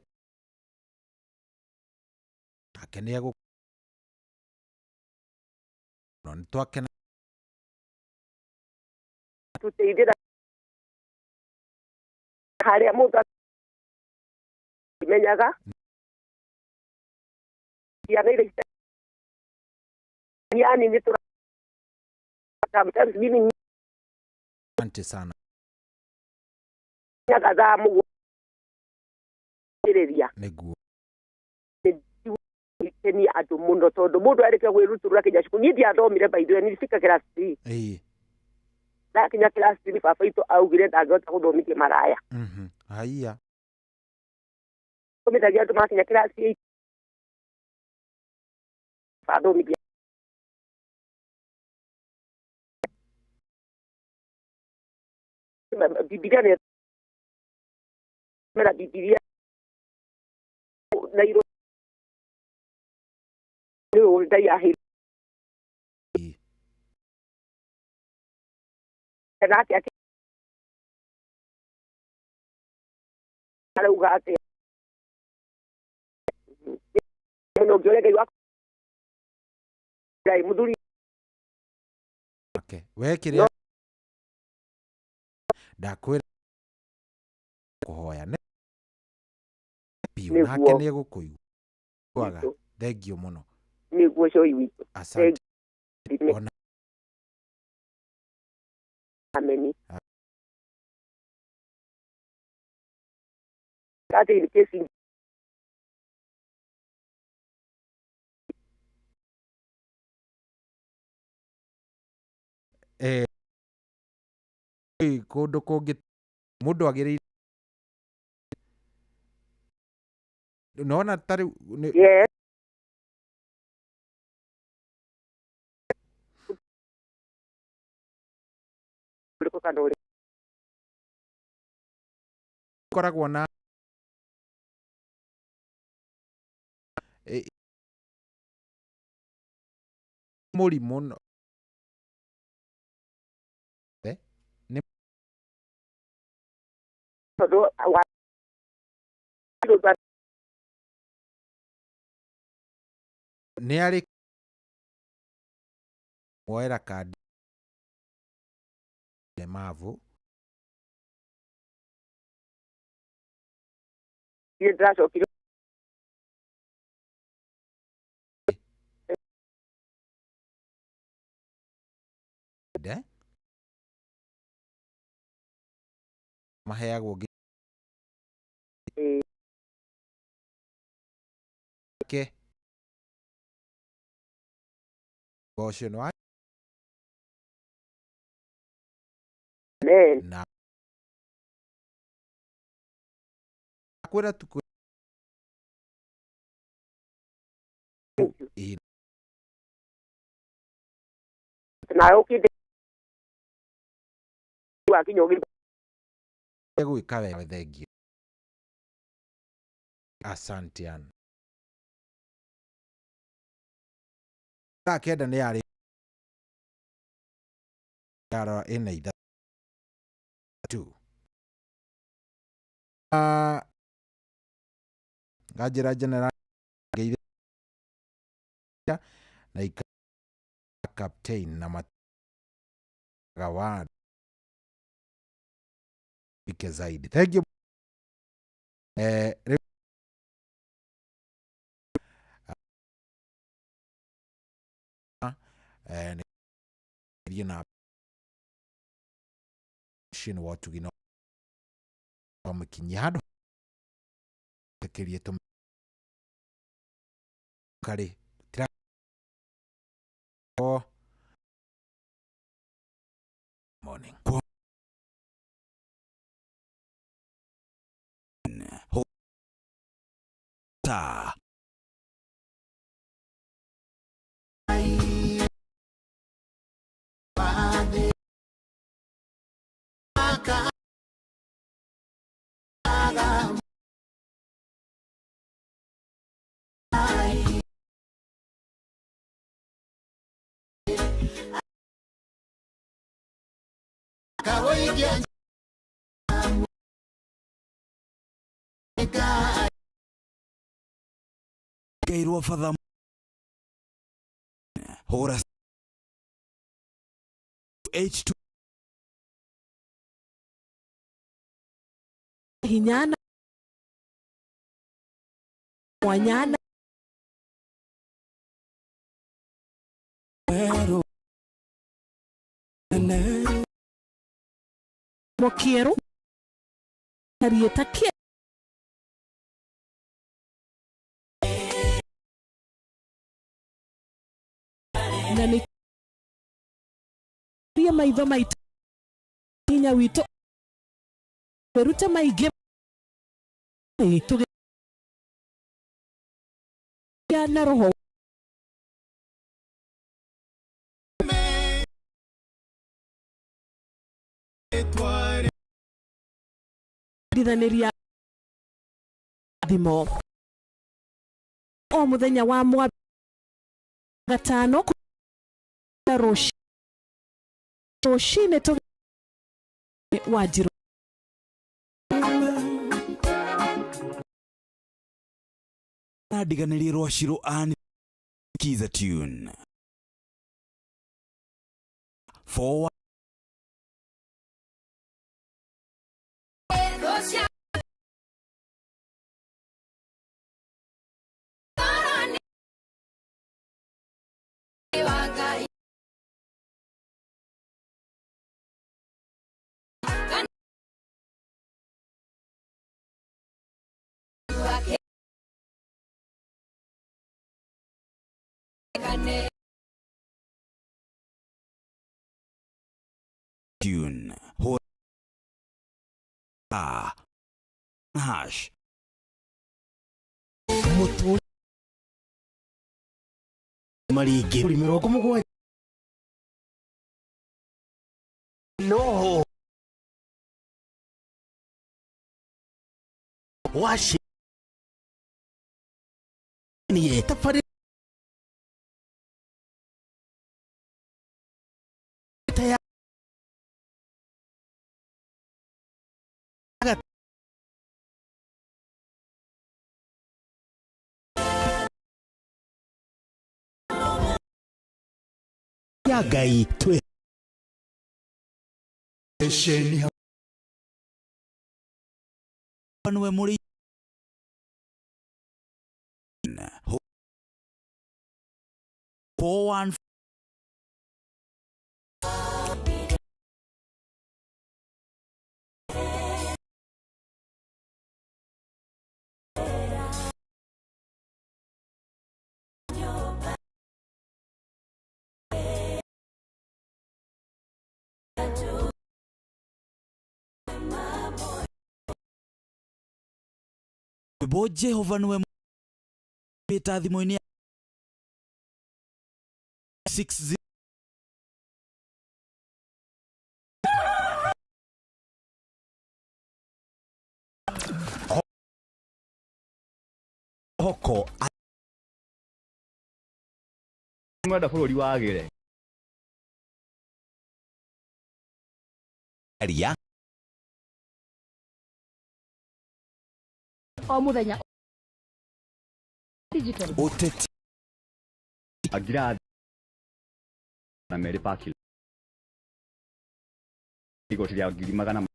nake nĩ egũ no nĩ twakena tuteithĩra harĩa mũndũ imenyaga ciana iria yani nĩ sometimes mimi asante sana nyaga za mũgũ nĩguo ni andũ mũno tondũ mũndũ arĩkia gwĩrutũrũra kinya cukuru niĩ ndiathomire by the way nilifika class 3 na kinya class 3 baba itũ augire ndangĩhota gũthomithia maraya haiya thomithagia andũ makinya class 8 bathomithia Biblia nĩ mera Biblia na iro nĩ ndai ahi na ati arauga atĩ no ngiorege wako dai muduri wekire ndakwĩra kũhoya nĩ biũ nake nĩ egũkũigua Waga, thengio muno. Niguo cũi witũ. Asante. Ona ameni. Kati ni kesi kundu kungi mundu agiriire nona tari yes koragwo na mũrimũ nĩ arĩ moera kandi lemavu ndĩracokire maheagwo ke gocio no na kwera tuku na ukinde wakinyogi gwĩka wega thengio. Asante ana. Thaa kenda nĩ yarĩ yarora ĩna ithatũ ngajĩra general ngeithia na captain na magawa pike zaidi. Thank you. Na shino watu gino wamukinyado tekerie to kare tra morning ta Kairwa fadha hora H2 hinyana wanyana mokiero tariyetakia na ni pia maitho maitũ hinya witũ berute maige tuge na roho dithaneria thimo o muthenya wa mwa gatano na roshine to wajiro adiganĩrie rwacirũ ani kiza tune forward tune. Hash. Mutu marige mirongo mugwanja no washi ni tafari taya ya gai twe esheni Panwe muri 414 Bo Jehova niwe beta thimoini 60 hoko mwenda bũrũri wagĩre aria o muthenya digital uteti agira na Mary Park igoti rĩa 100,000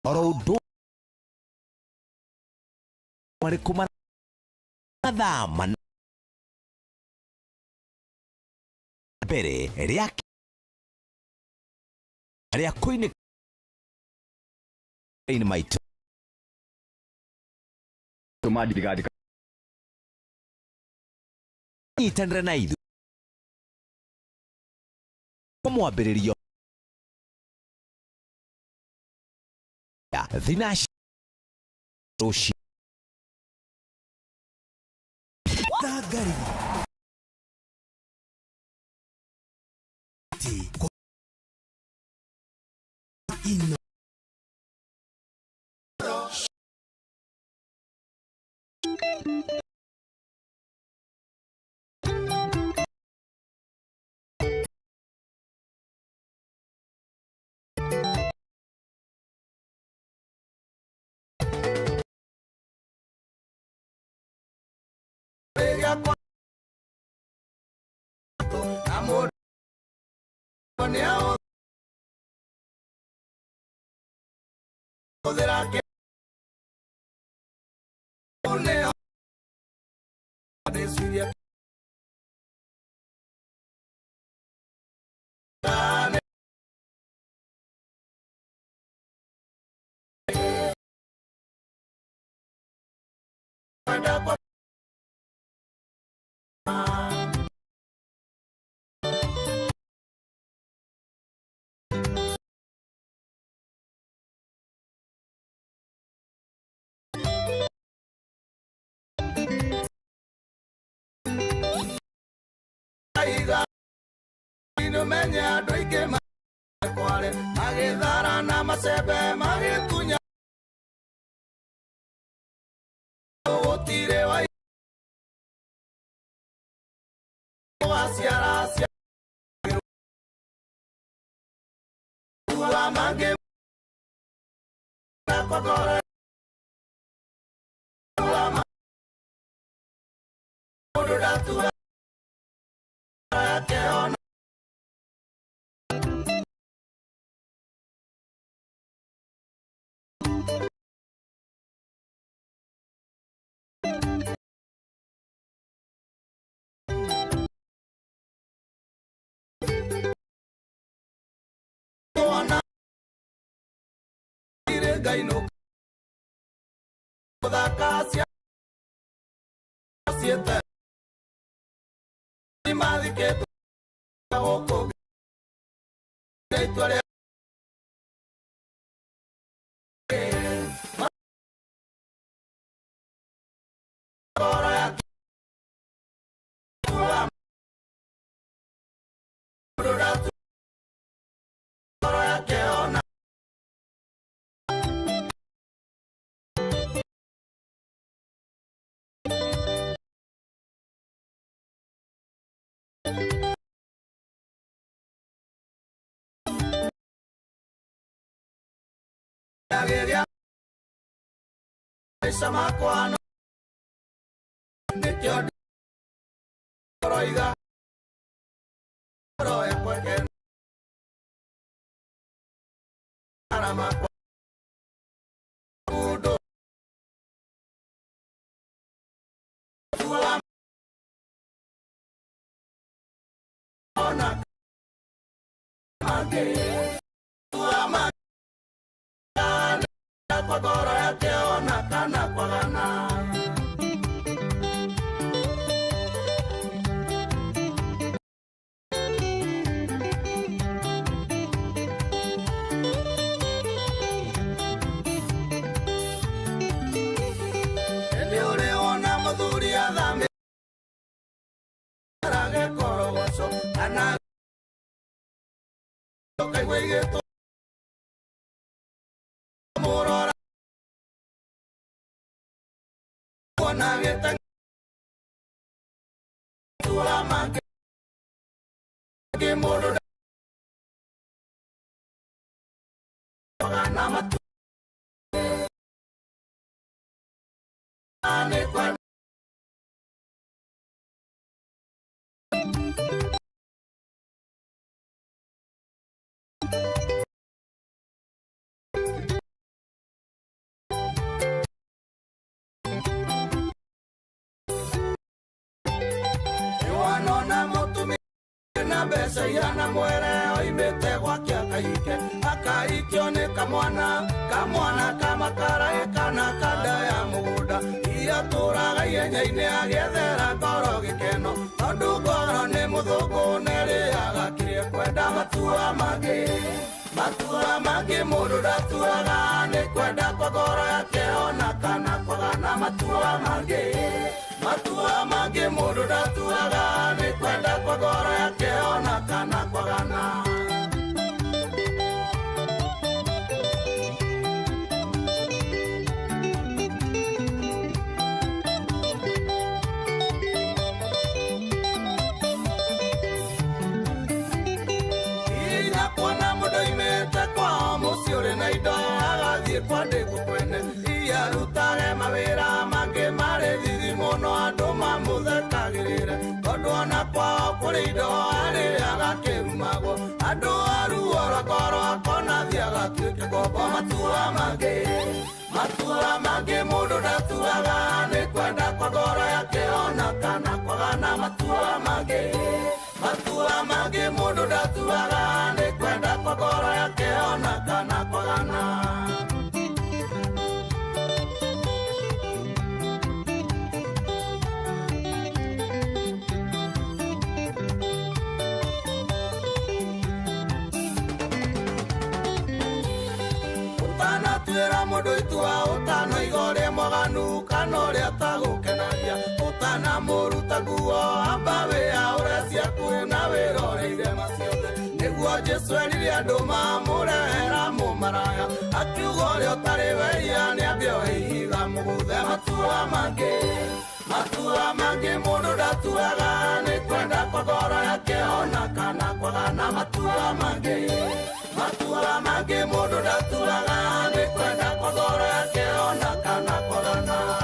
orodo marikuma thama mbere ria kuini in might tumadi digadi itanre na ithu mwambĩrĩrio thinash roshi tagari ino menya andũ aingĩ makware magĩthara na macembe magĩtunya gũtirĩ waciara wa mangĩ na kogore wa mũndũ ndatua keona gaino da casia siete ni madre que ritwa sama kwano nikyo roiga roya kweke arama udo tuwa ona mage tuwa mage kwa goro yake ona kana kwa gana ende ule ona madhuri ya dhambi rage korogoso kana kai wegeto morora nageta tua mage ke modo na matu ane kwa besa yana mwere oimete gwakia kaike akaikio ni kamwana kama karae kana kada ya mugunda ia turaga yenyaine agethera ngoro gikeno tondu ngoro ni muthungu neriaga kirie kwenda matua mage mundu ndatuaga ni kwenda kwa ngoro yake ona kana kwagana matua mage mundu ndatuaga ni kwenda kwa ngoro yake ona kana kwagana ina kuona mundu imete kwa muciuri na indo agathie kwande gukwene iarutage mawira mange mari thithi muno andu mamuthekagirire tondu ona kwao kuri indo arĩaga kĩrumagwo andũ aruora ngoro akona thi agatuĩke ngombo matua mangĩ mũndũ ndatuaga nĩ kwenda kwa ngoro yake ona kana kwagana matua mangĩ mũndũ ndatuaga nĩ kwenda kwa ngoro yake ona kana kwagana twira mundu itua utano igore mwaganu kana uria tagukenagia utana muruta nguo amba wia urecia kuna wiroreire maciothe niguo Jesu eririe andu mamurehera mumaraya akiuga uria utari weia niambio ihiga muguthe matua mangĩ mundu ndatuaga ni kwenda kwa ngoro yake ona kana kwagana matua mangĩ mundu ndatuaga ni kwenda kwa ngoro yake ona kana kwagana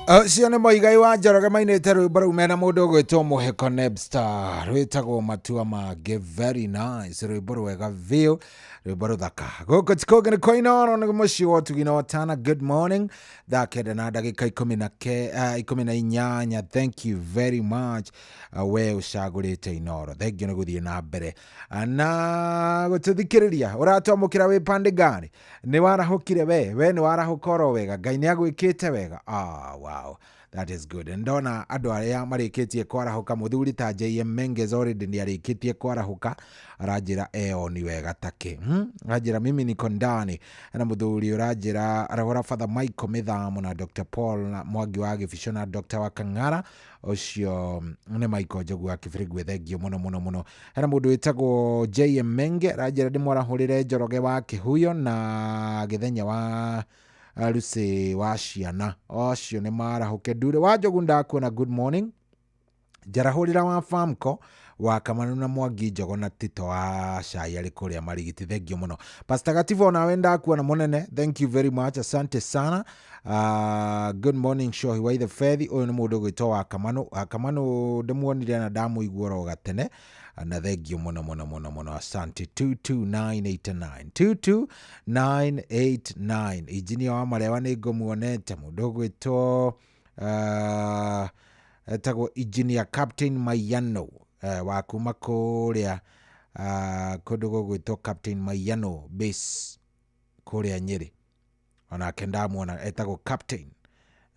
Cione Moigai wa Njoroge mainite rwimbo rũu mena mũndũ ũgwĩtwo Mũheko Nebstar rwĩtagwo matua mangĩ. Very nice, rwimbo rwega biũ, rwimbo rũthaka. Gũkũ ti kũngĩ nĩ kwa Inooro, nĩ mũciĩ wa ũtugi na Watana. Good morning, thaa kenda na ndagĩka 18. Thank you very much, we ũcagũrĩte Inooro. Thank you nĩ gũthiĩ na mbere na gũtũthikĩrĩria. Ũratwamũkĩra wĩ pande gani? Nĩ warahũkire we nĩ warahũka oro wega, Ngai nĩ agwĩkĩte wega. Wow, that is good. Ndona andũ arĩa marĩkĩtie kwarahuka, mũthuri ta JM Menges already nĩ arĩkĩtie kwarahuka, aranjĩra ni wega take. Aranjĩra mimi niko ndani, na mũthuri ũranjĩra aragora Father Michael Mithamo na Dr. Paul na Mwangi wa Gĩbico na Dr. Wakang'ara, ũcio nĩ Michael Njogu wa Kĩbirigwe. Thengio mũno. Hena mũndũ wĩtagwo JM Menge aranjĩra ndĩmwarahũrĩre Njoroge wa Kĩhuyo na Gĩthenya wa Lucy wa Ciana. Ocio nĩ marahuke. Ndure wa Njogu ndakuona. Good morning. Njarahũrĩra wa Famco wa Kamanu na Mwangi Njogo na Tito wa Cai arĩ kũrĩa Marigiti. Thengio mũno. Pastor Gativo nawe ndakuona mũnene. Thank you very much. Asante sana. Good morning Shohi wa the Fethi. Ũyũ nĩ mũndũ gwĩtwo wa Kamanu. Kamanu ndĩmuonire na ndamũigua ro gatene. Na thengio mũno. Asante. 22989 22989. Injinia wa Marewa nĩ ngũmuonete. Mũndũ gwĩtwo etagwo Engineer Captain Mayano wa kuma kũrĩa kũndũ gwĩtwo Captain Mayano base kũrĩa Nyeri. Onake ndamuona etagwo Captain,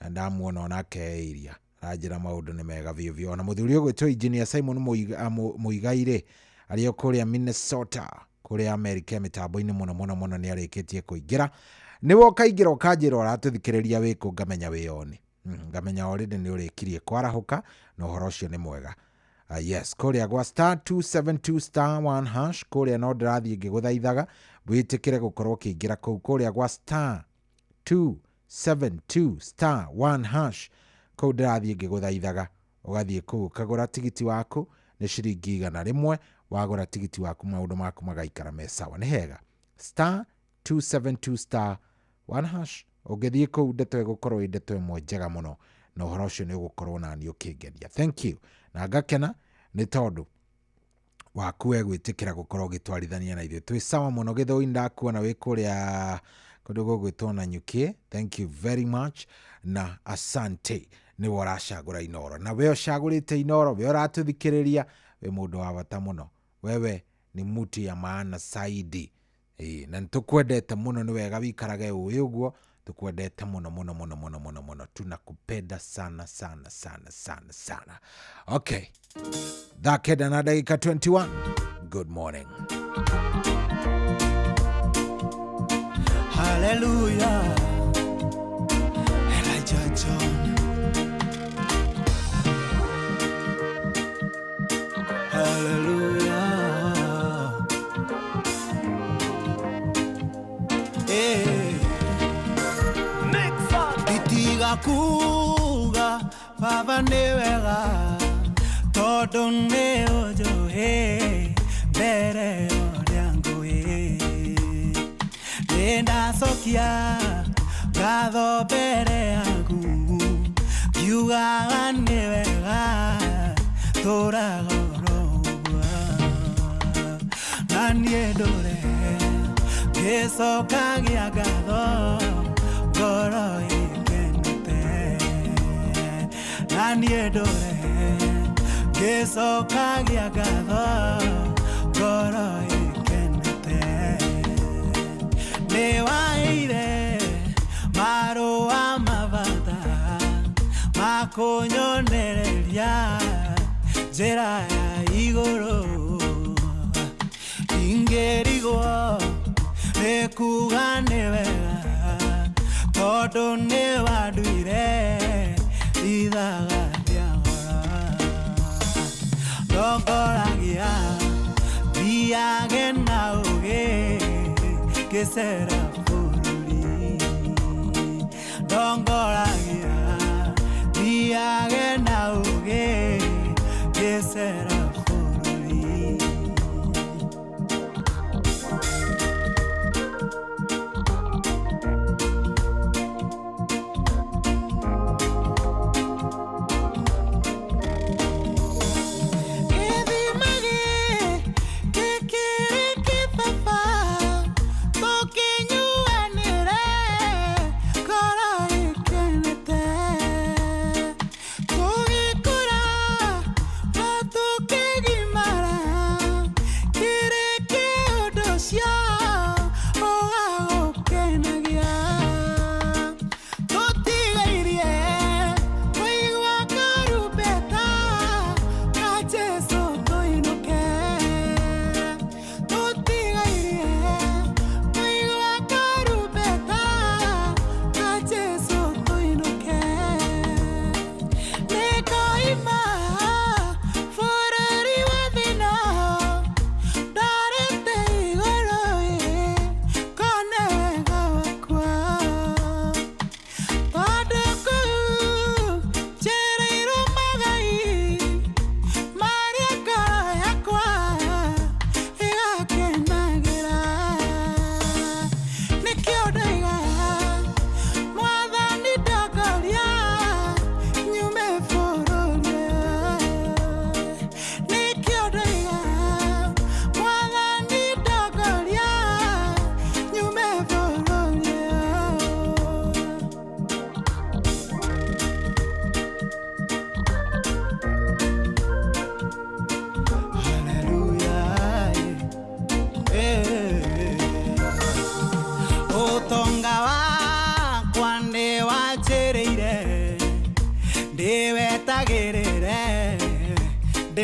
ndamuona onake area aranjĩra maũndũ nĩ mega biũ. Ona mũthuri ũgwĩtwo Engineer Simon Mũigaire arĩ kũrĩa Minnesota kũrĩa America mĩtambo-inĩ mũno nĩ arĩkĩtie kũingĩra. Nĩwe ũkaingĩra ũkanjĩra ũratũthikĩrĩria wĩkũ, ngamenya wĩyoni. Ngamenya already nĩ ũrĩkirie kwarahũka na ũhoro ũcio nĩ mwega. Yes, kũrĩa gwa *272*1# kũrĩa no ndĩrathiĩ ngĩgũthaithaga wĩtĩkĩre gũkorwo ũkĩingĩra kũu. Kũrĩa gwa *272*1# kũu ndĩrathiĩ ngĩgũthaithaga ũgathiĩ kũu ũkagũra tigiti waku nĩ ciringi 100. Wagũra tigiti waku maũndũ maku magaikara me sawa. Nĩ hega *272*1#. Ũngĩthiĩ kũu ndeto ĩgũkorwo ĩ ndeto ĩmwe njega mũno na ũhoro ũcio nĩ ũgũkorwo nani ũkĩngenia. Thank you. Na ngakena nĩ tondũ waku gwĩtĩkĩra gũkorwo ũgĩtwarithania na ithuĩ. Twĩ sawa mũno. Gĩthũi ndakuona wĩ kũrĩa kũndũ gũgwĩtwo Nanyuki. Thank you very much na asante. Nĩ ũracagũra Inooro, na we ũcagũrĩte Inooro, we ũratũthikĩrĩria, we mũndũ wa bata mũno. Wewe ni mtu ya maana zaidi. Na nĩtũkwendete mũno, nĩ wega wikarage ũĩ ũguo. Tukwendete mũno. Tunakupenda sana. Okay. That keda na dakika 21. Good morning. Hallelujah. Elijah John. Hallelujah. Kuga baba nĩ wega tondũ nĩ ũnjũĩ mbere ũrĩa ngũĩ. Nĩ ndacokia ngatho mbere yaku ngiugaga nĩ wega tũraga ũguo. Na niĩ ndũre ngĩcokagia ngatho ngoro niĩ ndũre ngĩcokagia ngatho ngoro ĩkenete. Nĩ waheire marũa mabata ma kũnyonereria njĩra ya igũrũ. Ingĩrigwo nĩ kuga nĩ wega tondũ nĩ wanduire ithaga rĩagora. Ndongoragia thiage na ũgĩ ngĩcera bũrũri. Ndongoragia thiage na ũgĩ ngĩcera bũrũri.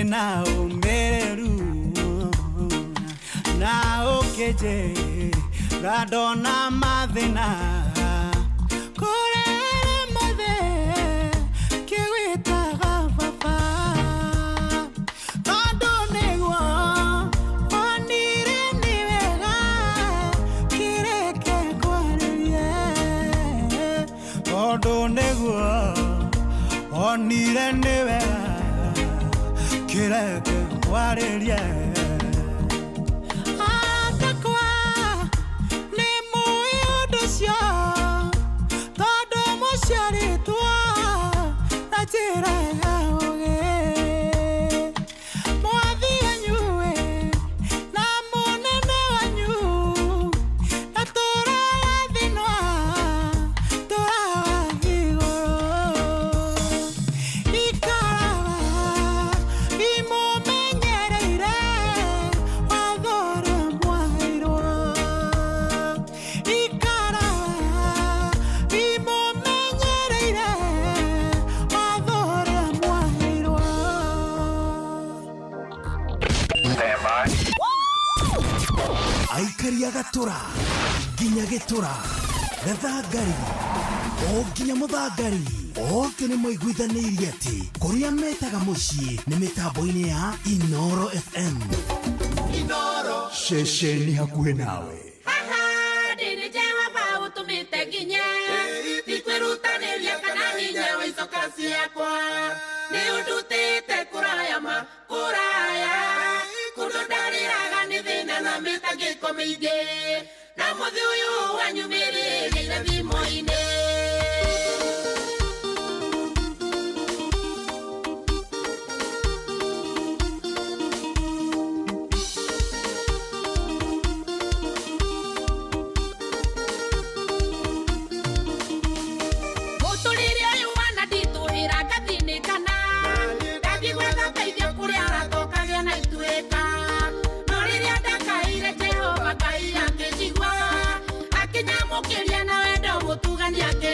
na umereru na okeje radona mathina kurere mothe kiwitaga baba tondu niguo onire ni wega kireke kwaririe tondu niguo onire ni wega kireke kwaririe Aikaria gatura ginya gitura gathangari o ginya muthangari oke nĩ moiguithanirie atĩ kũrĩa metaga mũciĩ nĩ mĩtambo-inĩ ya Inoro FM. Inoro ceceni hakuhĩ nawe. Haha ndĩrĩ Jehova ũtũmĩte nginya ndikwĩrutanĩria kana hinya wa icoka ciakwa nĩ ũndutĩte kũraya ma kũraya kũndũ ndarĩraga nĩ thĩna na mĩtangĩko mĩingĩ na mũthĩ ũyũ wanyumĩrĩire thimo-inĩ. Akinya mukiria na wendo mutugania ke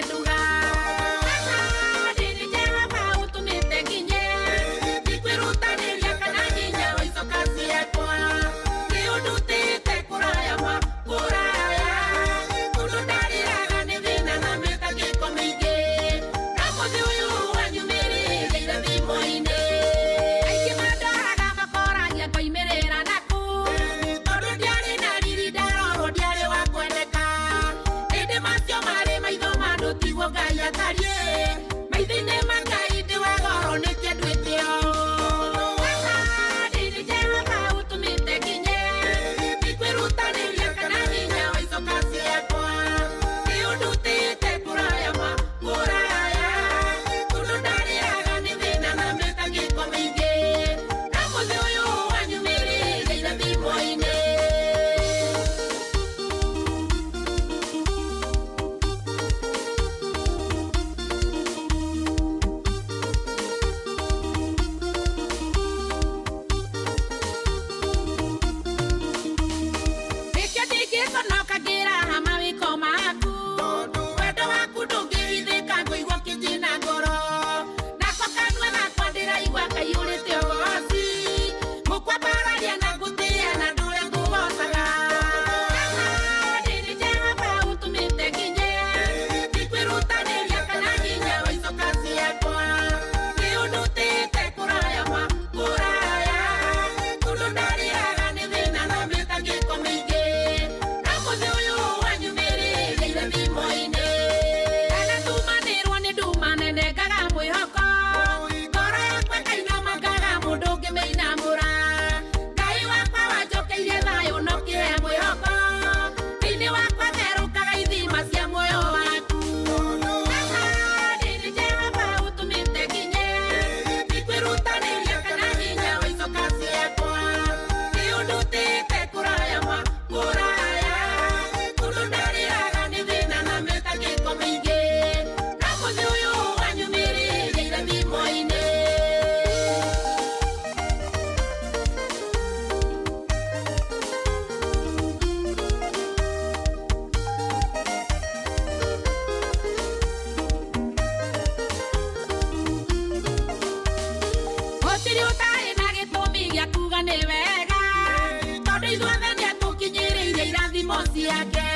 ithimo ciake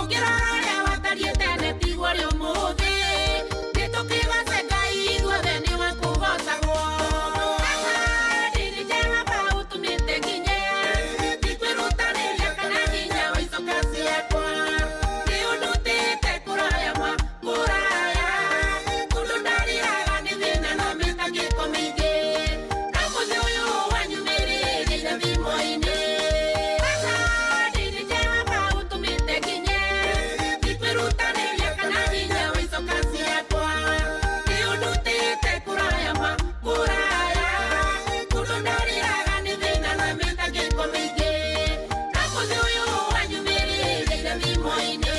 ukirora ria watarie tene tigwo ri umuthi nitukigoce Ngai ithuothe ni we kugocagwo ndini njega ba utumite nginye ndikwirutaniria kana hinya wa icoka ciakwa ni undutite kuraya ma kuraya kundu ndariraga ni thina no mitangiko mingi na muthi uyu wanyumirire ithimo-ini ndini njega ba utumite nginye ndikwirutaniria kana hinya wa icoka ciakwa ni undutite kuraya ma kuraya kundu ndariraga ni thina no mitangiko mingi na muthi uyu wanyumirire ithimo-ini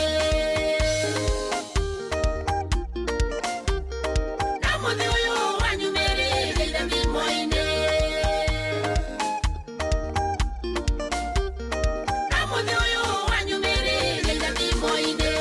na muthi uyu wanyumirire ithimo-ini na muthi uyu wanyumirire ithimo-ini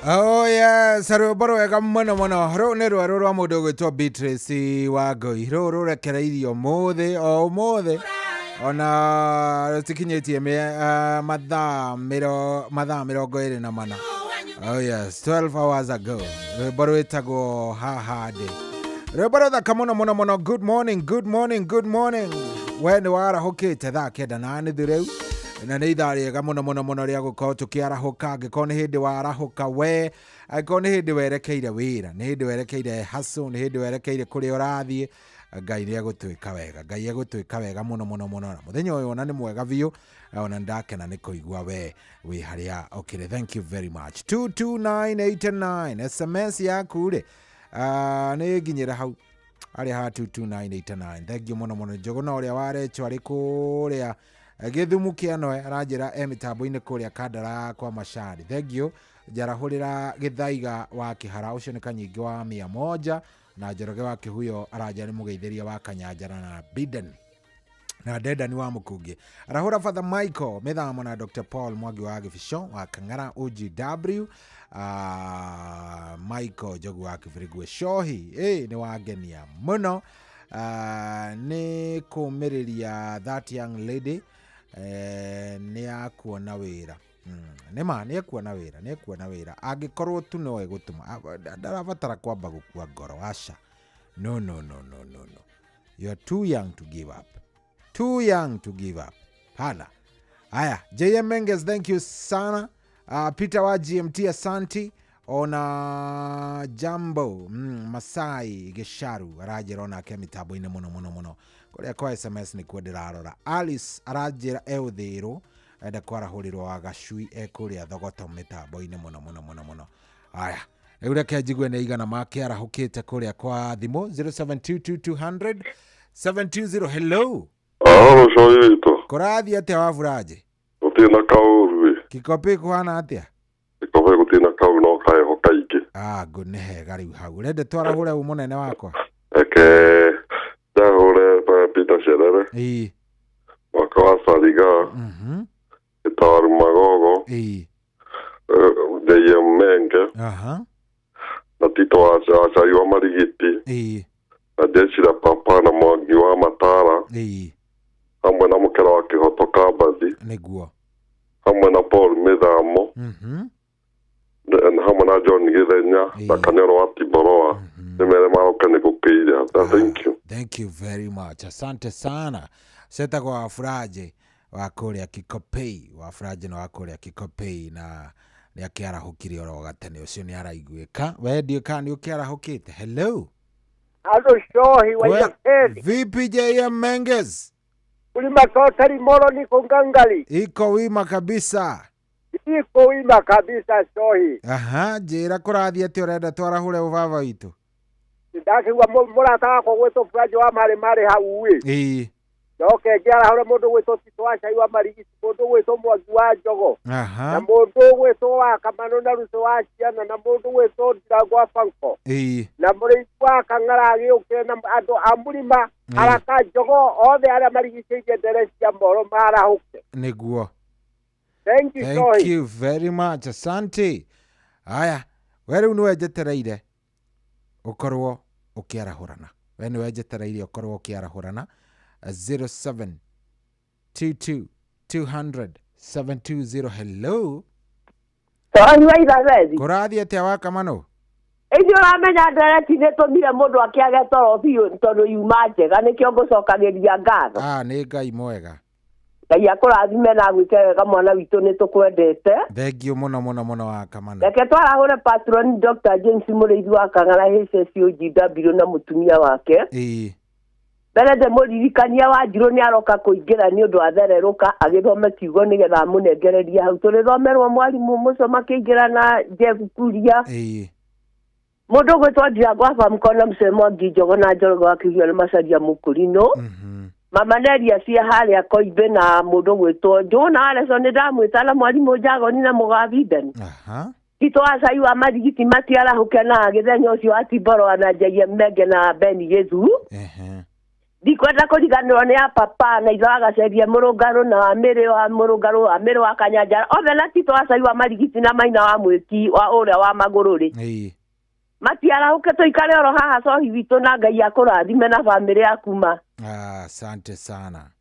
Oh yes, rwĩmbo wega mũno mũno. Rũu nĩ rwerũ rwa mũndũ ũgwĩtwo Beatrice Wangui. Rũu rũrekereirio ũmũthĩ ona rũtikinyĩtie mathaa 24. Oh yes, 12 hours ago. Rwĩmbo rwĩtagwo haha ndĩ. Rwĩmbo rũthaka mũno mũno mũno. Good morning, good morning, good morning. We nĩ warahũkĩte thaa 9:30 rĩu. Na nĩ ithaa rĩega mũno mũno mũno rĩa gũkorwo tũkĩarahũka angĩkorwo nĩ hĩndĩ warahũka we angĩkorwo nĩ hĩndĩ werekeire wĩra nĩ hĩndĩ werekeire hustle nĩ hĩndĩ werekeire kũrĩa ũrathiĩ Ngai nĩ egũtwĩka wega Ngai egũtwĩka wega mũno mũno mũno na mũthenya ũyũ ona nĩ mwega biũ ona ndakena nĩ kũigua we wĩ harĩa okire. Thank you very much. 22989 SMS yaku rĩ nĩ nginyĩra hau arĩa ha 22989. Thank you mũno mũno. Njũgũna ũrĩa warechwo arĩ kũrĩa Githumu Kianoe aranjĩra mitambo-inĩ kũrĩa Kandara kwa Mashari. Thank you. Njarahũrĩra Gĩthaiga wa Kĩhara ũcio nĩ Kanyingi wa 100 na Njoroge wa Kĩhuyo aranjĩra nĩ mũgeithĩria wa Kanyanjara na Biden na Dedani wa Mũkungi. Arahũra Father Michael Mĩthamo na Dr. Paul Mwangi wa Gĩbico wa Kang'ara OGW. Michael Jogu wa Kĩbirigwe Shohi nĩ wangenia mũno. Nĩ kũmĩrĩria that young lady nĩ akuona wĩra nĩ akuona wĩra angĩkorwo tu no egũtũma ndarabatara kwamba gũkua ngoro aca no you are too young to give up hala haya. JM Menges, thank you sana. Peter wa GMT asanti. Ona Jambo Masai Gesharu arajira ona ke mitambo-inĩ mũno kũrĩa kwa SMS nĩ kuo ndĩrarora. Alice arajira eũthĩrwo enda kwarahũrĩrwo wa Gacui kũrĩa Thogoto mitambo-inĩ mũno. Haya rĩu reke njigue nĩ igana make arahũkĩte kũrĩa kwa thimũ 0722 720. Hello coito kũrathiĩ atĩa wa Furaje ũtina kaũru Kikope kuhana atĩa Kikope gũtina kaũru no kaeho kaingĩ good nĩ hega rĩu hau rende twarahũre mũnene wakwa ndahũre Peter Sherere mwaka wa Sariga Itaru Magogo JM Menge na Tito wa Chai wa Marigiti na Jeshira Papa na Mwangi wa Matara hamwe na Mukera wa Kĩhoto Kambathi nĩguo hamwe na Paul Mĩthamo hamwe na John Githenya na Kanero wa Tiboroa nĩmere maroka nĩ gũkĩire. Thank you very much. Asante sana. Seta kwa Furaje wa kũrĩa Kikopei wa Furaje na wa kũrĩa Kikopei na nĩ akĩarahũkire oro gatene ũcio nĩ araiguĩka we ndiũka nĩ ũkĩarahũkĩte. Hello Shohi wa Yafedi. Vipi JM Menges? Ulima totally moro niko ngangali. Iko wima kabisa. Iko wima kabisa Shohi. Njĩra kũrathiĩ atĩ ũrenda twarahũre ũbaba witũ. Ndakĩgua mũrata wako gwĩtwo Furaje wa mare hau we. Njoke njara hore mundu gwitwo Titwaca iwa marigiti mundu gwitwo Mwangi wa Njogo. Na mundu gwitwo wa Kamano na Ruto wa Ciana na mundu gwitwo Ndirango wa Fanko. Na muri kwa Kang'aragi uke na andu amurima araka Njogo othe aria marigicĩirie ndere cia Moro marahuke. Niguo. Thank you very much. Asante. Aya, wewe ni wejetereire ukorwo ukiarahurana. Wewe ni wejetereire ukorwo ukiarahurana. 0722-200-720. Hello. Kurathi atia wa Kamano? Ĩthio ramenya ndereti nĩtũmire mũndũ akĩage toro biũ tondũ yuma njega nĩkĩo ngũcokagĩria ngatho. Nĩ Ngai mwega. Ngai akũrathime na gwĩke wega mwana witũ nĩtũkwendete. Thengio mũno wa Kamano. Reke twarahũre patron Dr. James Mũrĩithi wa Kang'ara HSOGW na mũtumia wake. Mbere mũririkania wa Njirũ nĩ aroka kũingĩra nĩ ũndũ athererũka agĩthome kiugo nĩgetha amũnengereria hau tũrĩthomerwo mwarimũ mũcoma kĩingĩra na Jeff Kuria. Mũndũ gwĩtwo Ndirango wa Famco na Mwangi Njogo na Njoroge wa Kĩguũ nĩ Macharia Mũkũrinũ. Mama Neria cia harĩa Koimbe na mũndũ gwĩtwo Jona Aleson nĩ ndamwĩta na mwarimũ Njagoni na Mũgabindani. Titwaca iwa marigiti matiarahũke na gĩthenya ũcio atimboroa na Njaia Menge na Beni Gĩthu. Ndikwenda kũriganĩrwo nĩ ya papa na ithe wa Gaceria Mũrũngarũ na Mĩrĩ wa Mũrũngarũ wa Mĩrĩ wa Kanyanjara othe na Titwaca iwa marigiti na Maina wa Mwĩki wa ũrĩa wa Magũrũrĩ. Matiarahũke tũikare oro haha cohi witũ na Ngai akũrathime na bamĩrĩ yaku ma. Asante sana.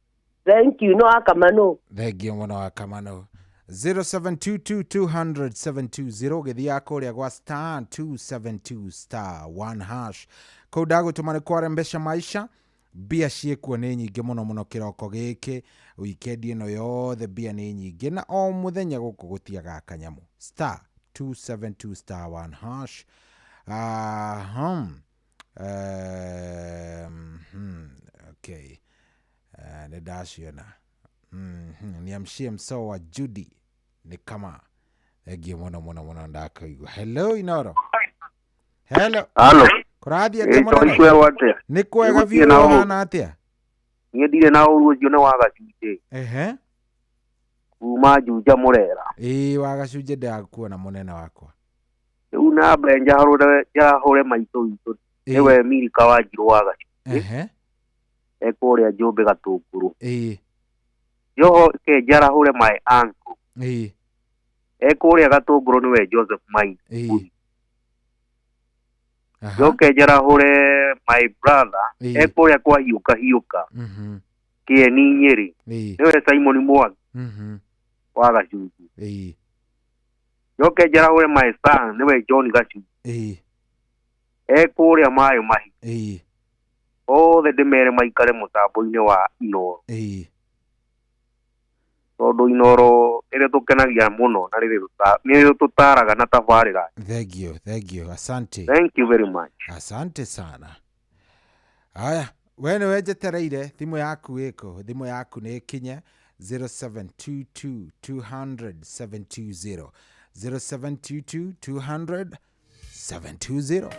Thank you no Kamano. Thengio mũno wa Kamano. 0722-200-720 gĩthia kũrĩa gwa *272*1#. Kũu ndagũtũma nĩ kwarembesha maisha. Bia ciĩkuo nĩ nyingĩ mũno kĩroko gĩkĩ. Weekend ĩno yothe bia nĩ nyingĩ na o mũthenya gũkũ gũtiaga kanyamũ. *272*1#. Okay. Nĩ ndaciona. Niamshie msao wa Judy ni kama egi mũno ndakaigua. Hello Inoro. Hello. Kurathi atia mũno. Nĩ kwega biũ hana atia? Niĩ ndirĩ na ũru ũcio nĩ wa Gacunjĩ. Kuma Juja Mũrera. Wa Gacunjĩ ndakuona mũnene wakwa. Rĩu namba njahũre maitũ witũ. Nĩwe Milika wa Njirũ wa Gacunjĩ. Ekũrĩa Njũmbĩ Gatũngũrũ. Yoho ke njarahũre my uncle. Ekũrĩa Gatũngũrũ nĩwe Joseph Mai. Yoke njarahũre my brother. Ekũrĩa kwa hiũka. Kĩeni Nyĩrĩ. Nĩwe Simon Mwangi. Wa Gacunjĩ. Yoke njarahũre my son nĩwe John Gacunjĩ. Ekũrĩa Mayo Mahi. Othe ndĩmere maikare mũtambo-inĩ wa Inoro. Tondũ Inoro ĩrĩa tũkenagia mũno na nĩrĩ tũtaraga na tabarĩra. Thank you. Asante. Thank you very much. Asante sana. Aya, we nĩ wejetereire thimũ yaku ĩko. Thimũ yaku nĩ ĩkinye 0722-200-720. 0722-200-720.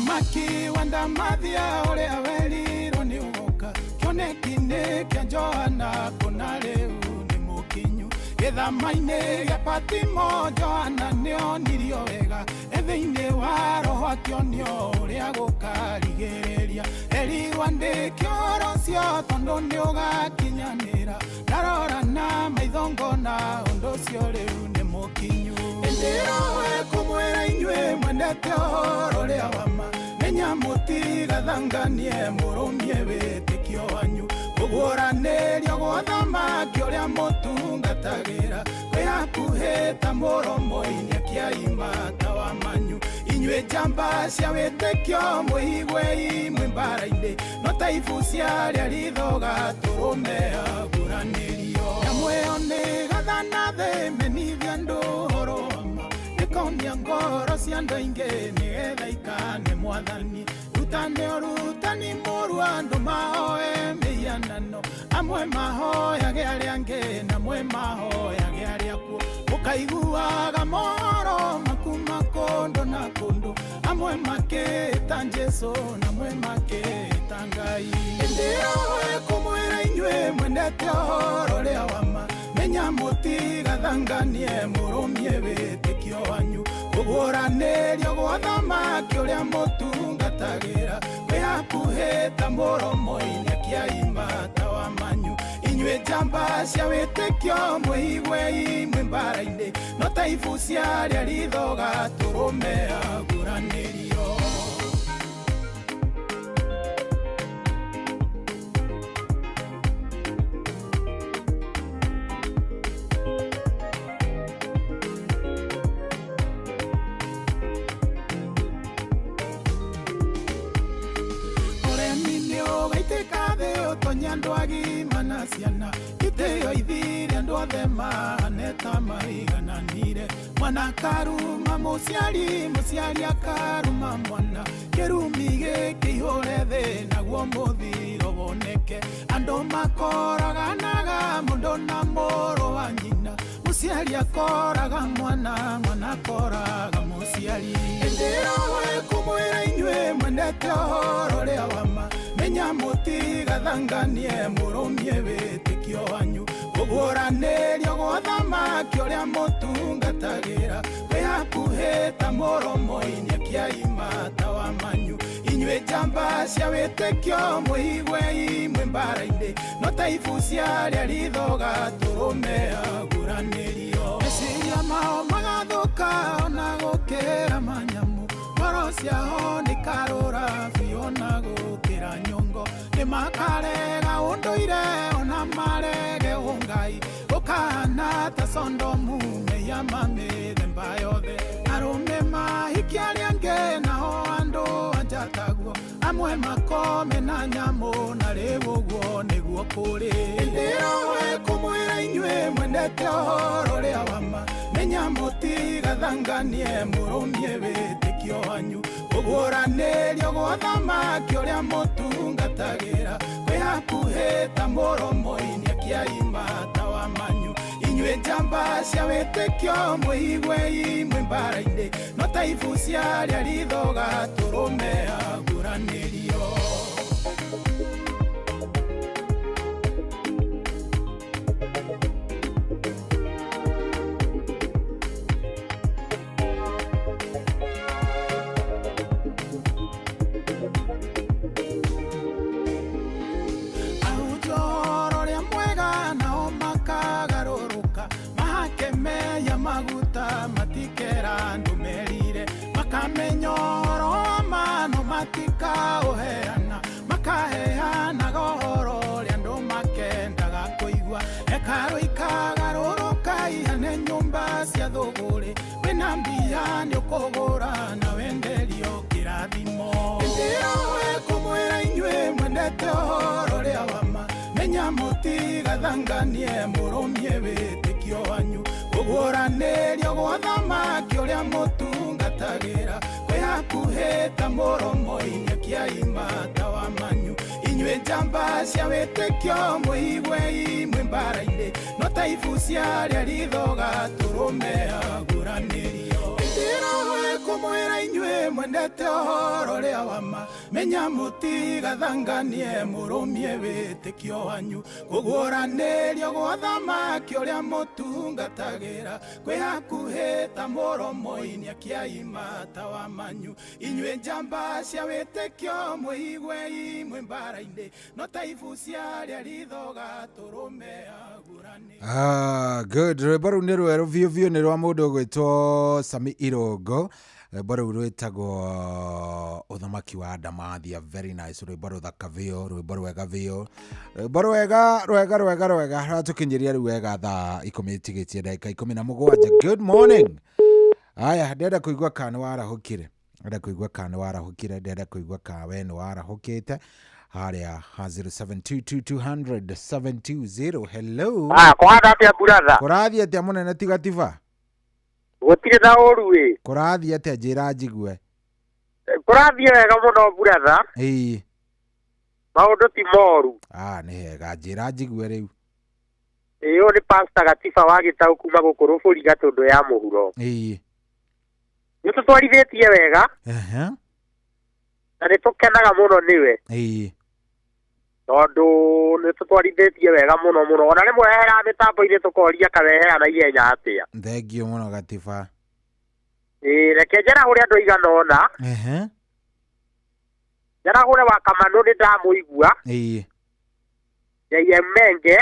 Maki wanda mathia ũrĩa werirwo nĩ ũgoka kĩoneki-inĩ kĩa Johana kũna rĩu nĩ mũkinyu gĩthama-inĩ gĩa Patimo Johana nĩonirio wega thĩinĩ wa roho akĩonio ũrĩa gũkarigĩrĩria erirwo andĩke ũhoro ũcio tondũ nĩ ũgakinyanĩra ndarora na maithongo na ũndũ ũcio rĩu nĩ mũkinyu ĩndĩrowe kũmwĩra inyuĩ mwendete ũhoro ũrĩa wama menya mũtigathanganie mũrũmie wĩtĩkio wanyu kũguũranĩrio gwa thamaki ũrĩa mũtungatagĩra kwĩhakuhĩ ta mũromo-inĩ kĩa imata wa manyu inyuĩ njamba cia wĩtĩkio mwĩhigwe imwe mbara-inĩ no ta ibu ciarĩa rithoga tũrũme aguranĩrio nyamwĩyo nĩ gathana thĩ menithia andũ ũhoro wama ĩkonia ngoro cia andũ aingĩ nĩgetha ikane mwathani rutani mũru andũ mahoe amwe mahoyage aria ange na mwe mahoyage aria kuo mukaiguaga moro makuma kondo na kondo amwe maketa Jesu na mwe maketa Ngai ndiyo kumwira inywe mwendete horo ria wama menya mutiga thanganie murumie witikio wanyu uguranĩrio gwa thamaki ũrĩa mũtungatagira kwihakuhĩta mũromo-inĩ akĩaima tawa manyu inyuĩ njamba cia wĩtĩkio mwĩigwe imwe mbara-inĩ no ta ibu ciarĩa rithoga tũrũme aguranĩrio Ndwagi manasiana iteyo ithire ndwothe maneta maigananire mwana karuma muciari akaruma mwana kirumi gĩkĩihũre thĩ naguo mũthiro woneke andũ makoraganaga mũndũ na mũrũ wa nyina muciari akoraga mwana akoraga muciari ndĩrowe kũmwĩra inyuĩ mwendete ũhoro ũrĩa wama menya mutiga thanganie murumie wĩtĩkio wanyu ũguranĩrio gwa thamaki ũrĩa mũtungatagira kwĩhakuhĩta mũromo-inĩ akĩaima tawa manyu inyuĩ njamba cia wĩtĩkio mwĩigwe imwe mbara-inĩ no ta ibu ciarĩa rithoga tũrũme aguranĩrio meciria mao magathũka ona gũkĩra manyamu ngoro ciao nĩ karũra biũ na gũkĩra nyongo nĩ makarega ũndũire ona marege ũngai ũkahana ta Sodomu mĩyama mĩthemba yothe arũme mahikia arĩa angĩ nao andũ anja taguo amwe makome na nyamũ na rĩu ũguo nĩguo kũrĩ ndĩrowe kũmwĩra inyuĩ mwendete ũhoro ũrĩa wama menya mũtiga thanganie mũrũmie wĩtĩkio wanyu ũguranĩrio gwa thamaki ũrĩa mũtungatagira kwĩhakuhĩta mũromo-inĩ akĩaima tawa manyu inyuĩ njamba cia wĩtĩkio mwĩigwe imwe mbara-inĩ no ta ibu ciarĩa rithoga tũrũme aguranĩrio matikera ndumerire makamenyoro amano matika uheana makaheana gohoro ria ndu makendaga kuigwa ekaro ikagarũrũka ihane nyumba cia thũgũrĩ wĩna mbia nĩ ũkũgũra na wenderio kĩrathimo ndĩrowe kũmwĩra inyuĩ mwendete ũhoro ũrĩa wama menya mũtiga thanganie mũrũmie wĩtĩkio wanyu ũguranĩrio gwa thamaki ũrĩa mũtungatagira kwĩhakuhĩta mũromo-inĩ akĩaima tawa manyu inyuĩ njamba cia wĩtĩkio mwĩigwe imwe mbara-inĩ no ta ibu ciarĩa rithoga tũrũme aguranĩrio ndĩrowe kũmwĩra inyuĩ mwendete ũhoro ũrĩa wama menya mũtiga thanganie mũrũmie wĩtĩkio wanyu kũguranĩrio gwa thamaki ũrĩa mũtungatagira kwĩhakuhĩta mũromo-inĩ akĩaima tawa manyu inyuĩ njamba cia wĩtĩkio mwĩigwe imwe mbara-inĩ no ta ibu ciarĩa rithoga tũrũme aguranĩrio good rwĩmbo rũu nĩ rwerũ biũ biũ nĩ rwa mũndũ ũgwĩtwo Sami Irũngũ rwĩmbo rũu rwĩtagwo ũthamaki wa Ndamathia very nice rwĩmbo rũthaka biũ rwĩmbo rwega biũ rwĩmbo rwega ratũkinyĩria rĩu wega thaa 10 tigĩtie ndagĩka 17 good morning aya ndenda kũigua kana warahũkire ndenda kũigua ka we nĩ warahũkĩte harĩa 0722200720 hello kũhanda atĩa brother kũrathiĩ atĩa mũnene tigatiba gũtirĩ na ũru ĩ kũrathiĩ atĩa njĩra njigue kũrathiĩ wega mũno brother maundu ti moru nĩ hega njĩra njigue rĩu. Iyo ni Pastor Gatiba wa Gĩtaũ kuma gũkũ Rũbũri Gatũndũ ya mũhuro. Nĩ tũtwarithitie wega na nĩ tũkenaga mũno nĩwe tondũ nĩ tũtwarithitie wega mũno ona rĩmwe hera mĩtambo-inĩ tũkoria kawehera na ihenya atĩa. Thengio mũno Gatiba. Reke njarahũre andũ aigana ũna. Njarahũre wa Kamanũ nĩ ndamũigua. J.M. Menge.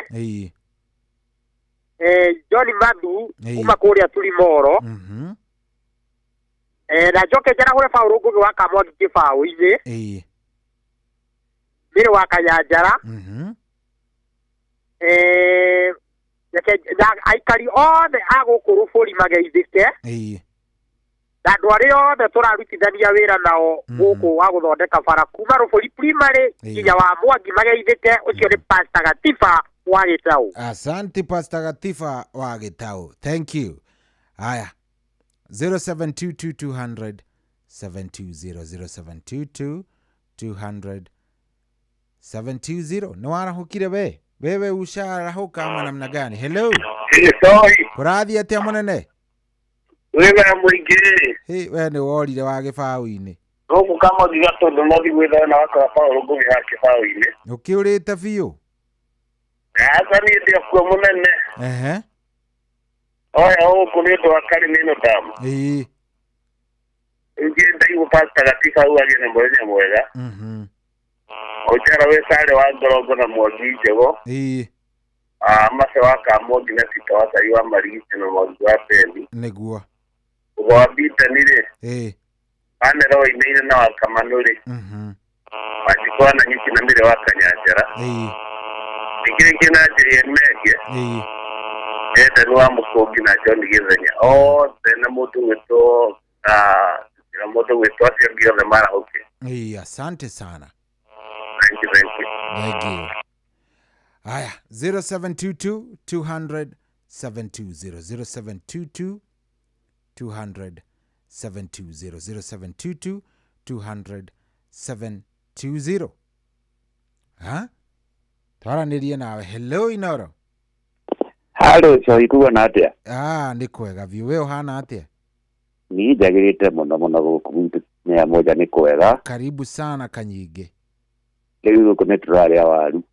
John Mathu kuma kũrĩa Turimoro. Na njoke njarahũre Paul Ngũgĩ wa Kamwangi Kĩbaũ-inĩ. Mĩrĩ wa Kanyanjara. Aikari othe a gũkũ Rũbũri mageithĩke. Na andũ arĩa othe tũrarutithania wĩra nao gũkũ wa gũthondeka bara kuma Rũbũri primary nginya wa Mwangi mageithĩke. Ũcio nĩ Pastor Gatiba wa Gĩtaũ. Asante Pastor Gatiba wa Gĩtaũ. Thank you. Haya. 0722 200 720 720. Nĩ warahũkire wewe usharahuka ama namna gani? Hello. Kũrathiĩ atĩa mũnene? Wega mũingĩ. We nĩ worire wa Gĩbaũ-inĩ. Gũkũ Kamwangi Gatũndũ no thigwĩtha na waka Paul Ngũgĩ wa Kĩbaũ-inĩ. Ũkĩũrĩte biũ? Asa niĩ ndĩ kuo mũnene. Oya gũkũ nĩ ũndũ wa Karimino Dam. Ingĩ ndaigua Pastor Gatiba agĩe na mũthenya mwega. Ojara we sare wa Ngorongo na Mwangi Njego. Mace wa Kamwangi na Tito wa Sai wa Marigiti na Mwangi wa Beni. Nĩguo. Wa Bita nire. Anero ine na wa Kamanũrĩ. Majikwa na nyiki na mire wa Kanyanjara. Ikiriki na J.M. Menge. Enda wa Mũkũngi na John Gĩthenya. Tena mũndũ wĩtwo na mũndũ wĩtwo acio angĩ othe marahũkire. Asante sana. Thank you. Thank you. Haya, 0722 200 720 0722 200 720 0722 200 720. Twaranĩrie nawe. Hello Inoro. Hello, ikuwa na atĩa? Nĩ kwega biũ. We ũhana atĩa? Niĩ njagĩrĩte mũno gũkũ mĩa moja nĩ kwega. Karibu sana Kanyingĩ. Rĩu gũkũ nĩ tũrarĩa waru.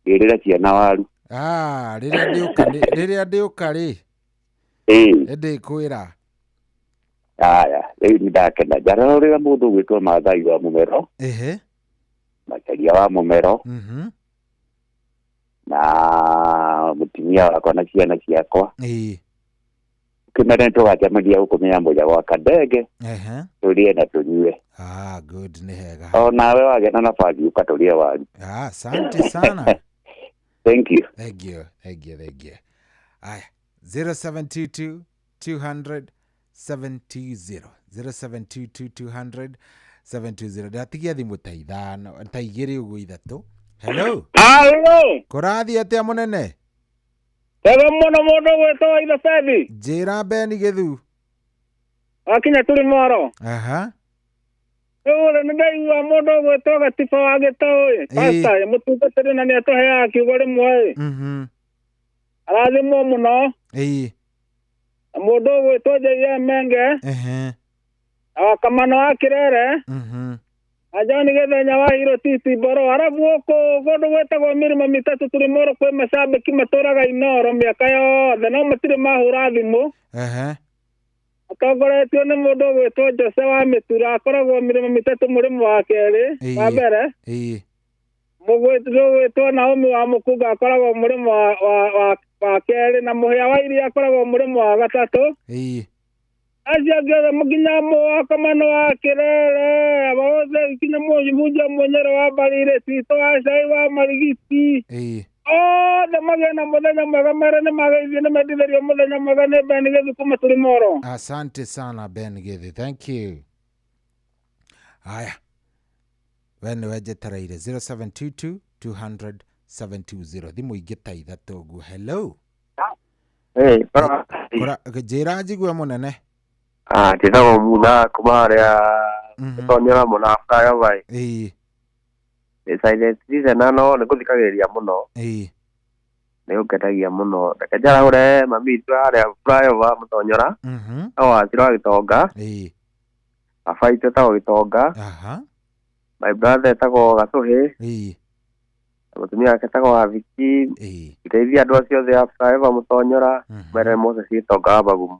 Rĩrĩa ciana waru. Rĩrĩa ndĩũka rĩ. Ndĩkwĩra. Rĩu nĩndakena. Njarahũrĩra mũndũ gwĩtwo Mathai wa Mũmero. Macharia wa Mũmero. Na mũtumia wakwa na ciana ciakwa. Kĩmere tũgacemania gũkũ mĩa moja gwa Kandenge. Tũrĩe na tũnyue. Good, nĩ hega. Nawe wagena na bathi ũkatũrĩe waru. Asante sana. Thank you. Thank you. Aya, 0722 200 720 0722 200 720. Ndatigia thimũ ta ithano ta igĩrĩ ũguo ithatũ. Hello. Kũrathiĩ atĩa mũnene? Wega mũno mũndũ gwĩtwo Ithe Bethi. Njĩra Beni Gĩthu. Wakinya Turimoro. Rĩu nĩ ndaigua mũndũ gwĩtwo Gatiba wa Gĩtaũ. Pastor mũtungatĩri na nĩatũheaga kiugo rĩmwe. Arathimwo mũno. Mũndũ gwĩtwo J.M. Menge. Wa Kamano wa Kĩrere. John Gĩthenya wa Hiro Titi Boro. Arabu gũkũ kũndũ gwĩtagwo Mirima Mitatũ Turimoro kwĩ macambĩki matũraga Inoro mĩaka yothe no matirĩ mahũra thimũ. Atongoretio nĩ mũndũ gwĩtwo Jose wa Mĩtura akoragwo Mirima Mitatũ mũrĩmo wa kerĩ wa mbere. Mũgwĩtwo gwĩtwo Naomi wa Mũkunga akoragwo mũrĩmo wa kerĩ na Mũhĩa wa Iria akoragwo mũrĩmo wa gatatũ. Acio angĩ othe mũkinya wa Kamano wa Kĩrere othe kinya Mũnja Mũnyere wa Mbarire Tito wa Sai wa Marigiti. Othe magĩe na mũthenya mwega mere nĩ mageithie nĩ mendithĩrio mũthenya mwega nĩ Beni Gĩthu kuma Turimoro. Asante sana Ben Gĩthu. Thank you. Haya. We nĩ wenjetereire 0722 200 720. Thimũ ingĩ ta ithatũ ũguo. Hello. Njĩra njigue mũnene. Njĩtagwo Muna kuma harĩa tũtonyera mũna Flyover. silent listener no nä kå thikä rä ria må no nä å ngenagia må no reke njara hå re mami tu harä a flyover må tonyora no wacira wa gä tonga baba itå etagwo gä tonga my brother etagwo gatå hä må tumia wake etagwo wabiki iteithia andå acio othe a flyover må tonyora mere mose gä tonga wa magumu.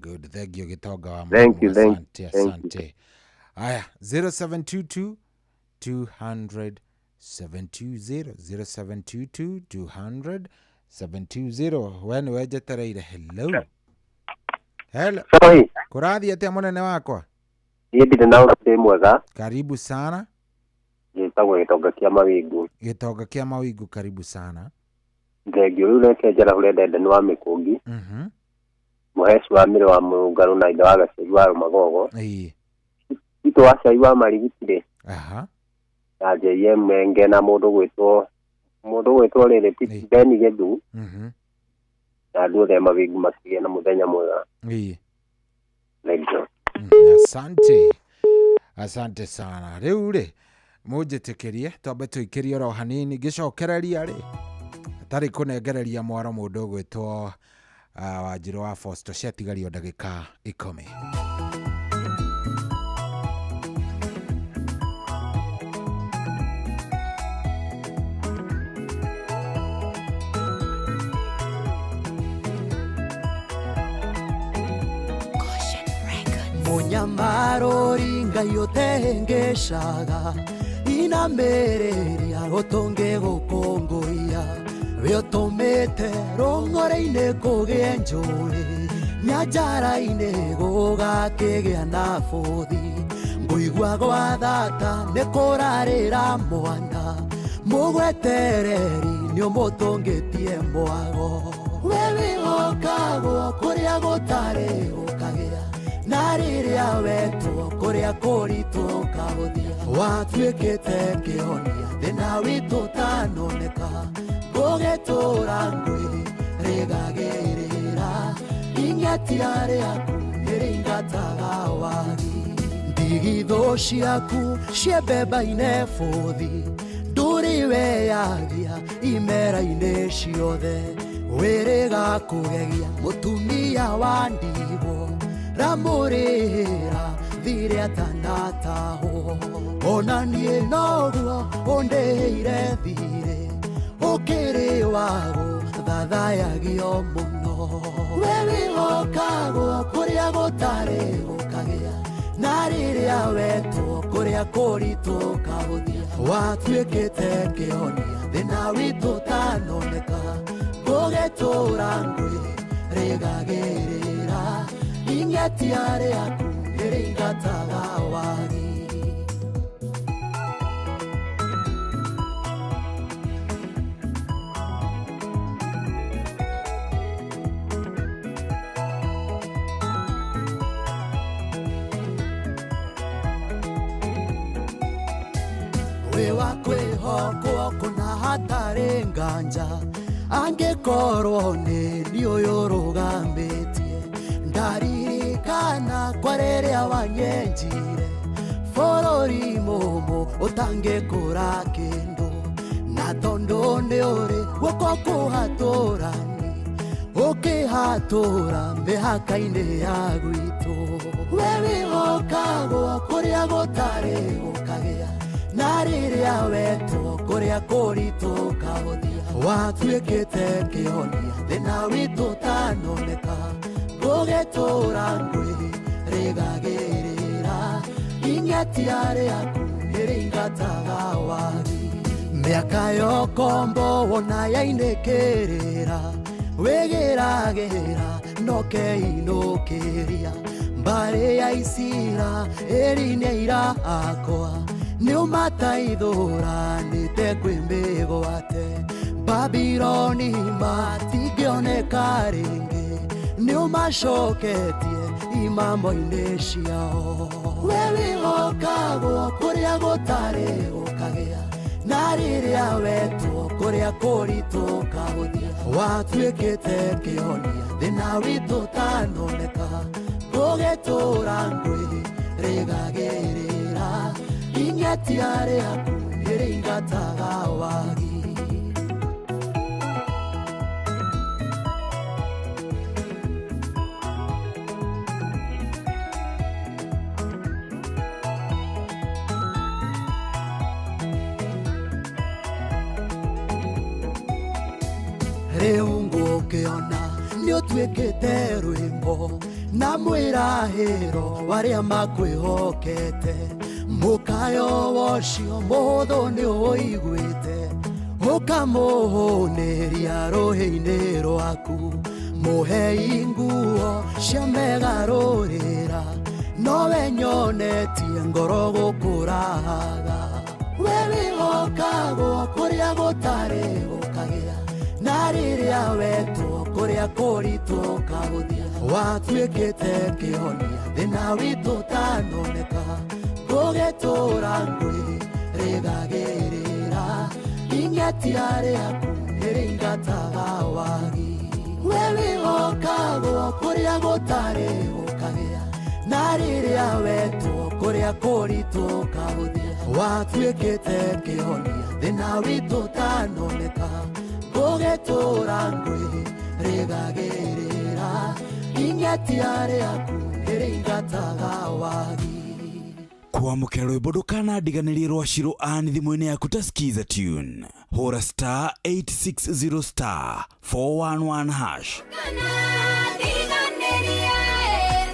Good. Thank you, Gitonga wa Thank you. Asante. Aya, 0722 200 720 0722 200 720. When wejetereire hello. Sorry. Kurathi atia munene wakwa? Niĩ ndirĩ na ũndũ mwega. Karibu sana. Gĩtagwo Gĩtonga kĩa Mawingu. Gĩtonga kĩa Mawingu, karibu sana. Thengio rĩu reke njara ũrĩa ndenda nĩ wa Mĩkũngi. Mũheci wa mĩrĩ wa Mũrũngarũ na ithe wa Gacĩri wa Rũmagogo. Itũ wa Cai wa Marigiti-rĩ. Na JM Menge na mũndũ gwĩtwo rĩrĩ Piti Beni Gĩthu. Na andũ othe Mawingu makĩgĩa na mũthenya mwega. Thengio. Asante sana. Rĩu-rĩ mũnjĩtĩkĩrie twambe tũikĩrie oro hanini ngĩcokereria-rĩ atarĩ kũnengereria mwaro mũndũ gwĩtwo Wanjirũ wa Fosto ciatigario ndagĩka 10. Munyamarori ngai ũtengeshaga inamerĩria gũtũngĩ gũkũngũia we ũtũmĩte rũng'ore-inĩ kũgĩe njũĩ nyanjara-inĩ gũgakĩgĩa na bũthi ngũigua gwathata nĩ kũrarĩra mwana mũgwetereri nĩ ũmũtũngĩtie mwago we wĩhokagwo kũrĩa gũtarĩ gũkagĩa na rĩrĩa wetwo kũrĩa kũritũ ũkahũthia watuĩkĩte kĩhonia thĩna witũ ũtanoneka ngũgĩtũra ngwĩrĩgagĩrĩra ing'etia rĩaku nĩrĩingataga wagi ndigithũ ciaku ciembemba-inĩ bũthi ndũrĩ weyagia imera-inĩ ciothe wĩrĩga kũgegia mũtumia wa ndigwo ramũrĩra thire atanatahwo ona niĩ noguo ũndĩire thire ũkĩrĩ wago thathayagio mũno we wĩhokagwo kũrĩa gũtarĩ gũkagĩa na rĩrĩa wetwo kũrĩa kũritũ ũkahũthia watuĩkĩte kĩhonia thĩna witũ ũtanoneka ngũgĩtũra ngwĩrĩgagĩrĩra ing'etia rĩaku nĩrĩingataga wagi we wa kwĩhokwo kũna hatarĩ nganja angĩkorwo nĩ niĩ ũyũ ũrũgamĩtie ndaririkana kwa rĩrĩa wanyenjire bũrũri mũmũ ũtangĩkũra kĩndũ na tondũ nĩ ũrĩ guoko kũhatũrani ũkĩhatũra mĩhaka-inĩ ya gwitũ we wĩhokagwo kũrĩa gũtarĩ gũkagĩa na rĩrĩa wetwo kũrĩa kũritũ ũkahũthia watuĩkĩte kĩhonia thĩna witũ ũtanoneka ngũgĩtũra ngwĩrĩgagĩrĩra ing'etia rĩaku nĩrĩingataga wagi mĩaka yokombo wona yainĩkĩrĩra wĩgĩragĩra nokeinũkĩria mbarĩ ya Isira ĩri-inĩ irakwa nĩũmataithũranĩte kwĩmĩgwate Babironi matingĩoneka rĩngĩ nĩũmacoketie imamo-inĩ ciao we wĩhokagwo kũrĩa gũtarĩ gũkagĩa na rĩrĩa wetwo kũrĩa kũritũ ũkahũthia watuĩkĩte kĩhonia thĩna witũ ũtanoneka ngũgĩtũra ngwĩrĩgagĩrĩra ing'etia rĩaku nĩrĩingataga wagi. Rĩu ngũkĩona nĩũtuĩkĩte rwĩmbo na mwĩrahĩro warĩa makwĩhokete. Mũkayo wocio mũthũ nĩũiguĩte, ũkamũhũnĩria rũhĩ-inĩ rwaku. Mũhei nguo cia megarũrĩra, nowe nyonetie ngoro gũkũraga. We wĩhokagwo kũrĩa gũtarĩ gũkagĩa, na rĩrĩa wetwo kũrĩa kũritũ ũkahũthia. Watuĩkĩte kĩhonia thĩna witũ ũtanoneka, gũgĩtũra ngwĩrĩgagĩrĩra. Ingetia rĩaku nĩrĩingataga wagi. We wĩhokagwo kũrĩa gũtarĩ gũkagĩa, na rĩrĩa wetwo kũrĩa kũritũ ũkahũthia. Watuĩkĩte kĩhonia thĩna witũ ũtanoneka, gũgĩtũra ngwĩrĩgagĩrĩra. Ingetia rĩaku nĩrĩingataga wagi. Kwamũkĩra rwĩmbo ndũkanandiganĩrie rwa Shiro Ann thimũ-inĩ yaku ta skiza tune. Hũra star 860 star 411 hash. Kanandiganĩrie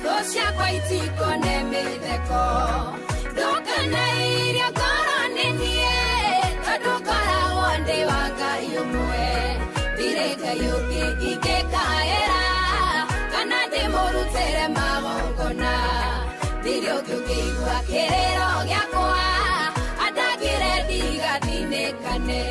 thũ ciakwa itikone mĩtheko, ndũkanairie ngoro nĩniĩ, tondũ ngoragwo ndĩ wa Ngai ũmwe. Ndirĩ Ngai ũngĩ ingĩkaĩra, kana ndĩmũrutĩre magongona. Ndirĩ ũngĩ ũngĩigua kĩrĩro gĩakwa, andagĩre ndigathinĩkane.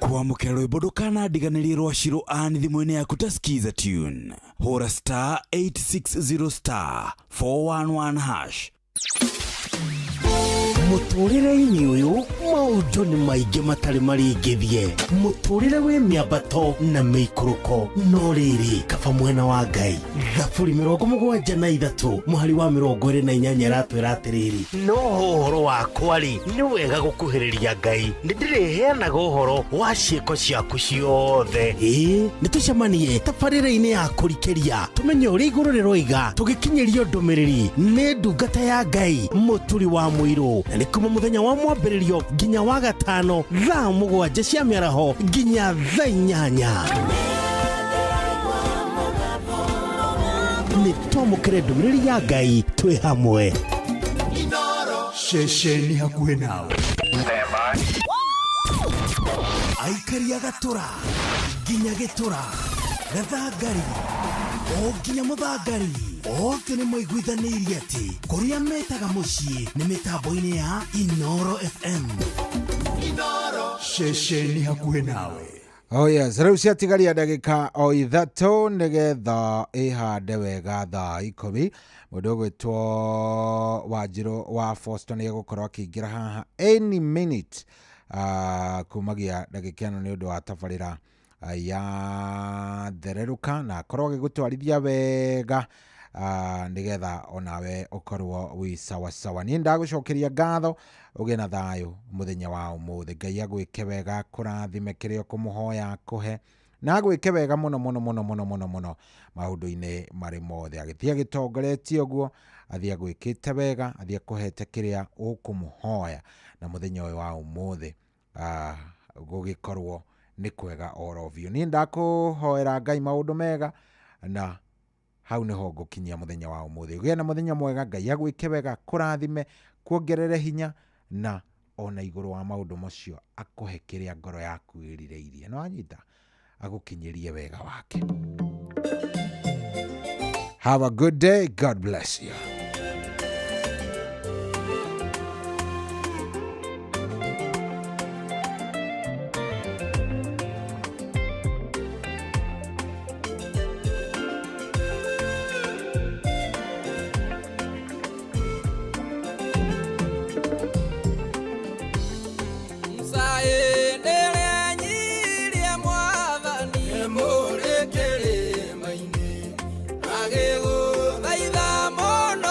Kwamũkĩra rwĩmbo ndũkanandiganĩrie rwa Shiro Ann thimũ-inĩ yaku ta skiza tune. Hũra star 860 star 411 hash. Mũtũrĩre-inĩ ũyũ maũndũ nĩ maingĩ matarĩ maringithie. Mũtũrĩre wĩ mĩambato na mĩikũrũko, no rĩrĩ kaba mwena wa Ngai. Thaburi 73 mũhari wa 28 aratwĩra atĩrĩrĩ, no ũhoro wakwa-rĩ nĩ wega gũkuhĩrĩria Ngai, nĩndĩrĩheanaga ũhoro wa ciĩko ciaku ciothe. Nĩtũcemanie tabarĩra-inĩ ya kũrikĩria, tũmenye ũrĩa igũrũ rĩroiga, tũgĩkinyĩrio ndũmĩrĩri nĩ ndungata ya Ngai mũturi wa mũirũ. Nĩ kuma mũthenya wa mwambĩrĩrio nginya wa gatano thaa 7 cia mĩaraho nginya thaa 8. Nĩ twamũkĩre ndũmĩrĩri ya Ngai twĩ hamwe. Ceceni hakuhĩ nawe. Aikari a Gatũra nginya Gĩtũra, Gathangari o nginya Mũthangari, othe nĩ maiguithanĩirie atĩ kũrĩa metaga mũciĩ nĩ mĩtambo-inĩ ya Inooro FM. Ceceni hakuhĩ nawe. Oh yes, rĩu ciatigaria ndagĩka o ithatũ nĩgetha ĩhande wega thaa 10. Mũndũ ũgwĩtwo Wanjirũ wa Foster nĩ egũkorwo akĩingĩra haha any minute kumagia ndagĩka ĩno nĩ ũndũ wa tabarĩra ya thererũka, na akorwo agĩgũtwarithia wega nĩgetha onawe ũkorwo wĩ sawa sawa. Niĩ ndagũcokeria ngatho, ũgĩe na thayũ mũthenya wa ũmũthĩ. Ngai agwĩke wega, kũrathime kĩrĩa ũkũmũhoya akũhe, na agwĩke wega mũno mũno mũno mũno mũno mũno maũndũ-inĩ marĩ mothe. Agĩthiĩ agĩtongoretie ũguo, athiĩ agwĩkĩte wega, athiĩ akũhete kĩrĩa ũkũmũhoya, na mũthenya ũyũ wa ũmũthĩ gũgĩkorwo nĩ kwega all of you. Niĩ ndakũhoera Ngai maũndũ mega, na hau nĩho ngũkinyia mũthenya wa ũmũthĩ. Ũgĩe na mũthenya mwega, Ngai agwĩke wega, kũrathime, kuongerere hinya, na ona igũrũ wa maũndũ macio akũhe kĩrĩa ngoro yaku ĩrirĩirie. No anyita agũkinyĩrie wega wake. Have a good day. God bless you. Agego, daida mono.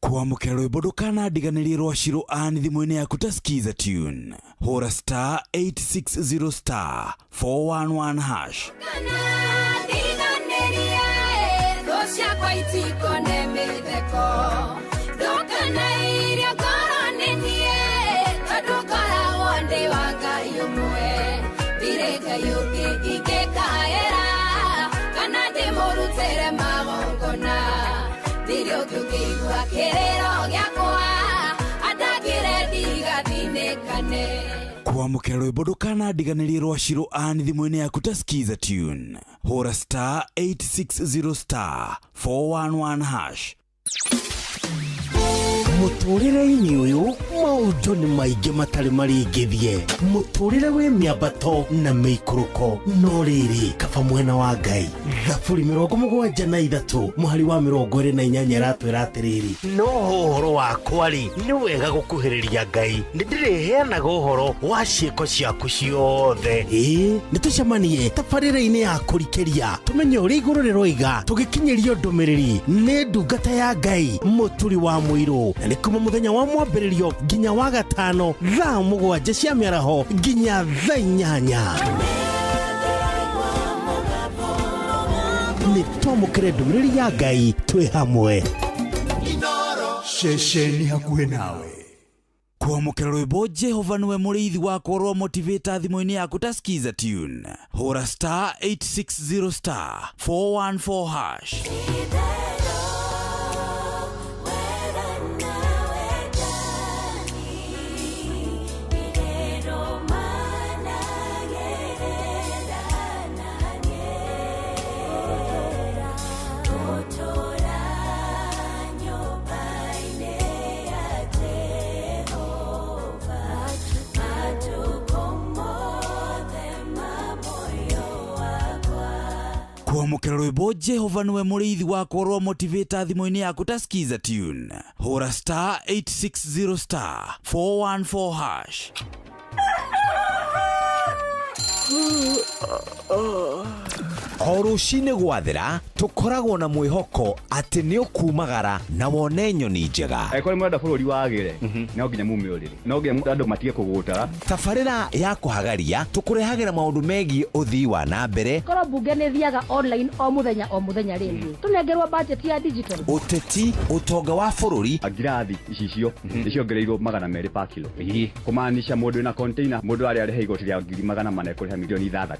Kwamukira rwimbo ndukanandiganĩrie rwa Shiro Ann thimũ-inĩ yaku ta skiza tune. Hũra star 860 star 411 hash. Kwamukira rwimbo ndukanandiganĩrie rwa Shiro Ann thimũ-inĩ yaku ta skiza tune. Hũra star 860 star 411 hash. Mũtũrĩre-inĩ ũyũ maũndũ nĩ maingĩ matarĩ maringithie. Mũtũrĩre wĩ mĩambato na mĩikũrũko, no rĩrĩ kaba mwena wa Ngai. Thaburi 73 mũhari wa 28 ratwĩra atĩrĩrĩ, no ũhoro wakwa rĩ nĩ wega gũkuhĩrĩria Ngai, nĩ ndĩrĩheanaga ũhoro wa ciĩko ciaku ciothe. Nĩ tũcemanie tabarĩra-inĩ ya kũrikĩria tũmenye ũrĩa igũrũ rĩroiga, tũgĩkinyĩrio ndũmĩrĩri nĩ ndungata ya Ngai mũturi wa mũirũ, na nĩ kuma mũthenya wa mwambĩrĩrio nginya wa gatano thaa 7 cia mĩaraho nginya thaa 8. Nĩ twamũkĩre ndũmĩrĩri ya Ngai twĩ hamwe. Ceceni hakuhĩ nawe. Kwamukira rwimbo Jehova niwe mũrĩithi wakwa rwa motivator thimũ-inĩ yaku ta skiza tune. Hũra star 860 star 414 hash. Kwamukira rwimbo Jehova niwe mũrĩithi wakwa rwa motivator thimũ-inĩ yaku ta skiza tune. Hũra star 860 star 414 hash. O rũcinĩ gwathĩra tũkoragwo na mwĩhoko atĩ nĩ ũkumagara na wone nyoni njega. Kũrĩ mwenda bũrũri wagĩre no nginya mume ũrĩrĩ, no nginya andũ matige kũgũtara. Tabarĩra ya kũhagaria tũkũrehagĩra maũndũ megiĩ ũthii wa na mbere. Korwo mbunge nĩ thiaga online o mũthenya rĩngĩ, tũnengerwo budget ya digital. Ũteti, ũtonga wa bũrũri, ngirathi icicio nĩciongereirwo 200 per kilo. Kũmaanisha mũndũ wĩna container, mũndũ arĩa arĩhe igoti rĩa 400 ekũrĩha milioni 6.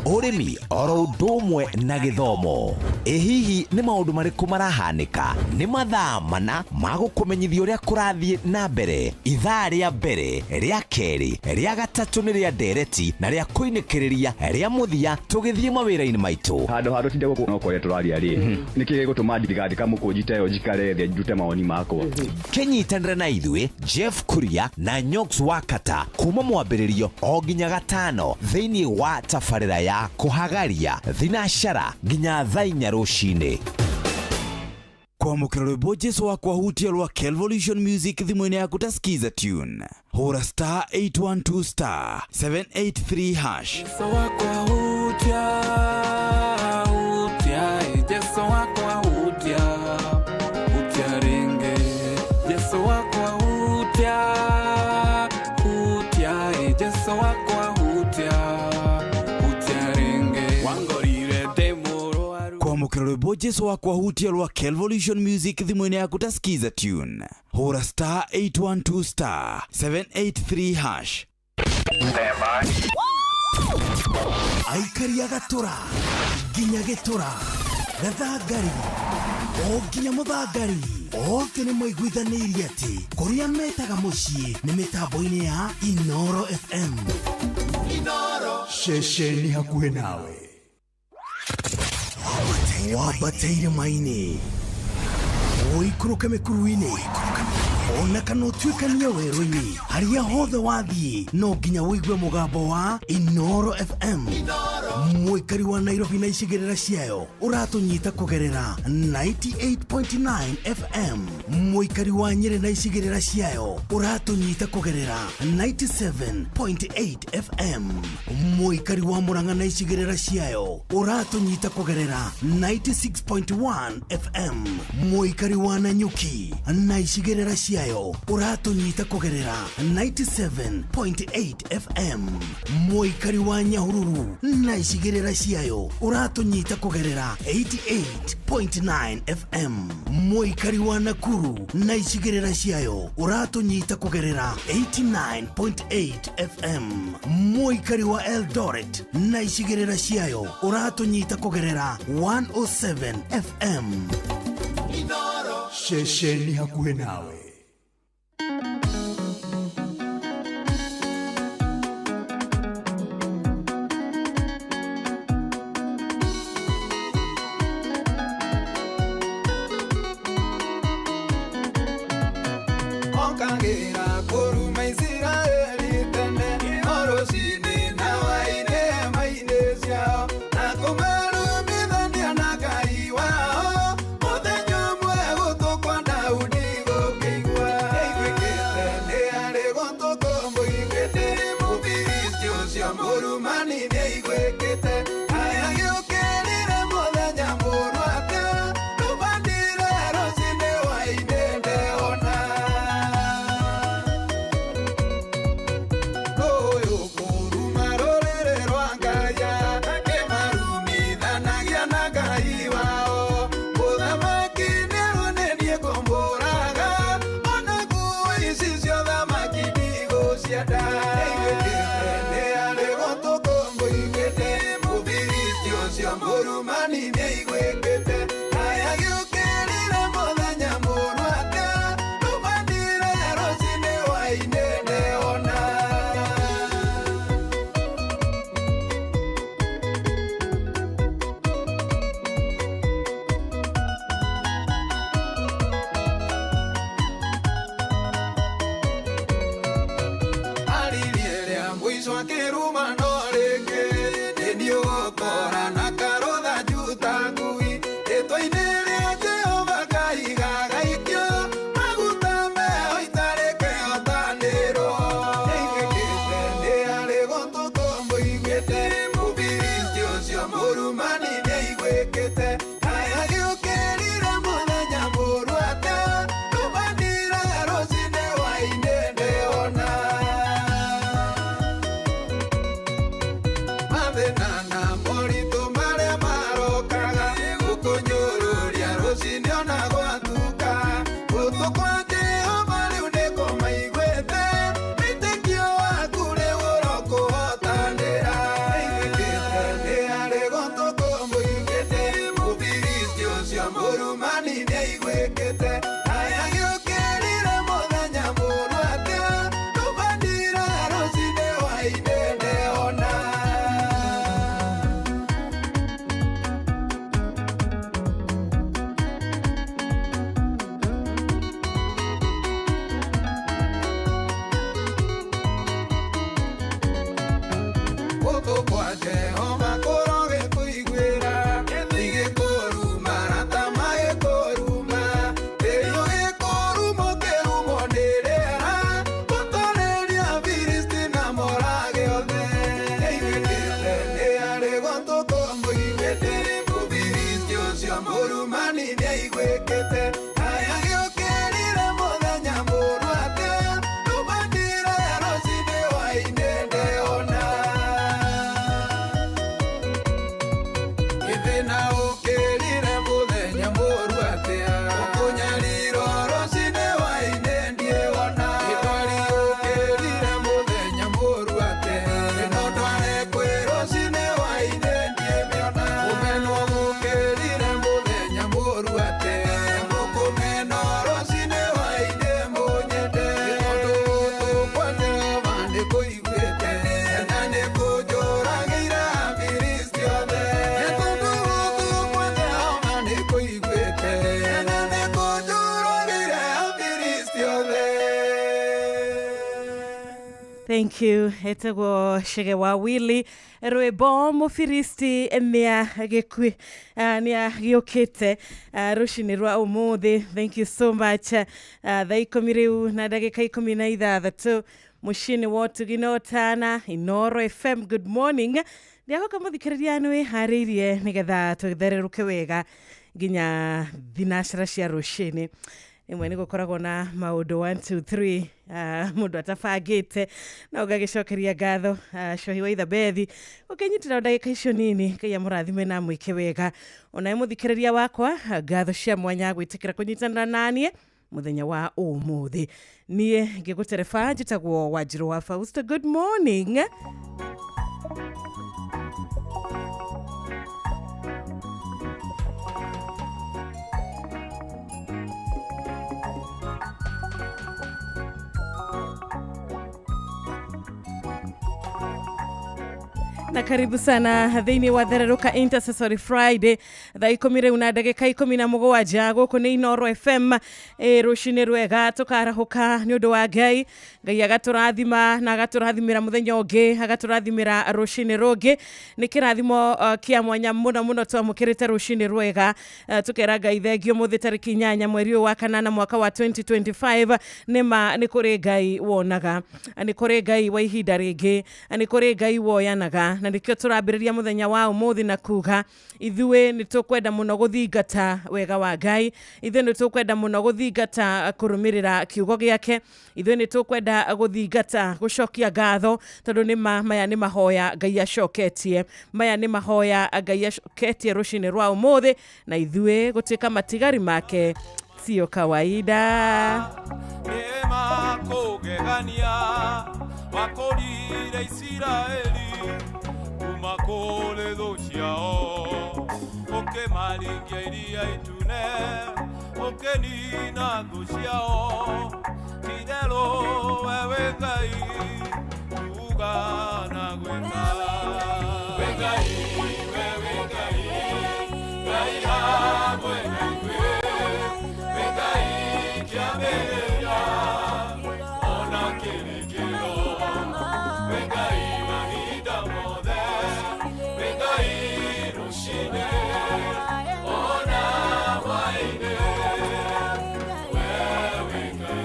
ũrĩmi oro ũndũ ũmwe na gĩthomo. Hihi nĩ maũndũ marĩkũ marahanĩka? Nĩ mathaa mana ma gũkũmenyithia ũrĩa kũrathiĩ na mbere. Ithaa rĩa mbere, rĩa kerĩ, rĩa gatatũ nĩ rĩa ndereti na rĩa kũinĩkĩrĩria rĩa mũthia tũgĩthiĩ mawĩra-inĩ maitũ. Handũ tinde gũkũ no kũrĩa tũraria rĩ. Nĩkĩ gũtũma thirikari kamũkũnjita ĩyo njikare thĩ njute mawoni makwa. Kenyitanĩre na ithuĩ Jeff Kuria na Nyox Wakata kuma mwambĩrĩrio o nginya gatano thĩinĩ wa tabarĩra ya kũhagaria thinashara nginya thaa 4 rũcinĩ. kwa mukira rwimbo Jesu wakwa hutia rwa Kelvolution Music thimwini yaku tasikiza tune hura star 812 star 783 hash. Jesu wakwa hutia Jesu wakwa hutia ringe Jesu wakwa hutia Jesu wakwa hutia ringe wangorire demoro kwa mukira rwimbo Jesu wakwa hutia rwa Kelvolution Music thimwini yaku tasikiza tune hura star 812 star 783 hash. Aikaria gatura ginya gitura gathangari o ginya muthangari oke ni maiguithanirie ati kuria metaga mucii ni mitambo-ini ya Inoro FM. Inoro shesheni hakuhe nawe wabateire maini oikuruka mikuruini ona kana utuikania werũ-inĩ haria hothe wathiĩ no nginya wĩigue mũgambo wa Inoro FM. Mũikari wa Nairobi na icigĩrĩra ciayo ũratũnyita kũgerera 98.9 FM. Mũikari wa Nyĩrĩ na icigĩrĩra ciayo ũratũnyita kũgerera 97.8 FM. Mũikari wa Murang'a na icigĩrĩra ciayo ũratũnyita kũgerera 96.1 FM. Mũikari wa Nanyuki na icigĩrĩra ciayo uratunyita kugerera 97.8 FM. Mũikari wa Nyahururu na icigĩrĩra ciayo uratunyita kugerera 88.9 FM. Mũikari wa Nakuru na icigĩrĩra ciayo uratunyita kugerera 89.8 FM. Mũikari wa Eldoret na icigĩrĩra ciayo uratunyita kugerera 107 FM. Inoro shesheni hakuhe nawe. Thank you. Etagwo Shege Wawili rwimbo mufiristi nia gikwi nia giukite rushini rwa umuthi. Thank you so much. Thaa 10 riu na ndagika 16 mushini wotu ginotana Inoro FM. Good morning. Ndiahoka muthikiriria nwi haririe nigetha tuthereruke wega ginya thinashara cia rushini. Imwe ni gukoragwo na maundu 1 2 3 mundu atafagite na ugagicokeria ngatho Shohi wa Ithabethi ukenyitira ndagika icio nini kaya murathime na mwike wega ona muthikiriria wakwa ngatho cia mwanya gwitikira kunyitana nanie muthenya wa umuthi nie ngigutereba njitagwo Wanjiru wa Fausto. Good morning. Na karibu sana thini wa Thereruka Intercessory Friday. Thaa 10 na ndagika 17 guku ni Inoro FM. Rushini rwega tukarahuka ni undu wa Ngai. Ngai agaturathima na agaturathimira muthenya ungi, agaturathimira rushini rungi. Ni kirathimo kia mwanya muno twamukirite rushini rwega. Tukera Ngai thengio muthi tariki 8 mweri wa kanana mwaka wa 2025. Ni kuri Ngai wonaga, ni kuri Ngai wa ihinda ringi, ni kuri Ngai woyanaga. Na nikio turambiriria muthenya wa umuthi na kuga ithue ni tukwenda muno guthingata wega wa Ngai, ithue ni tukwenda muno guthingata kurumirira kiugo giake, ithue ni tukwenda guthingata gucokia ngatho tondu ni maya ni mahoya Ngai acoketie, maya ni mahoya Ngai acoketie rushini rwa umuthi na ithue gutika matigari make sio kawaida. Neema kugegania wakorire Israeli umakole tho ciao ukemaringia iria itune ukenina tho ciao tidelo wewe Ngai tuga na gweka Ngai wewe Ngai hamwe nawe Ngai kiamelia ona kilikilo Ngai mahida mode Ngai rushine ona waine wewe Ngai.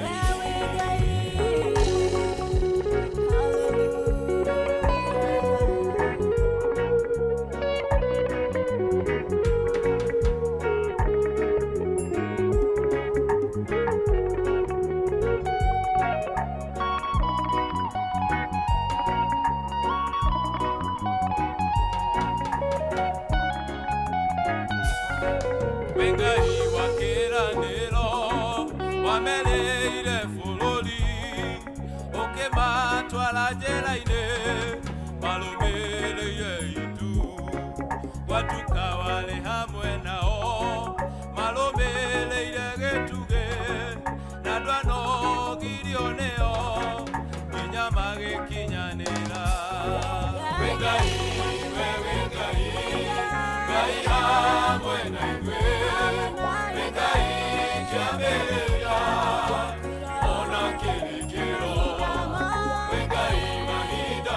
Ngai wakiraniro wameleire fuloli ukimatwara njĩra-inĩ marũmĩrĩire itu watuka wale hamwe nao marũmĩrĩire gĩtugĩ na andũ anogirio nĩo nginya magĩkinyanĩra Ngai wewe Ngai hamwe na Ngai kiamelia ona kilikiro Ngai mahida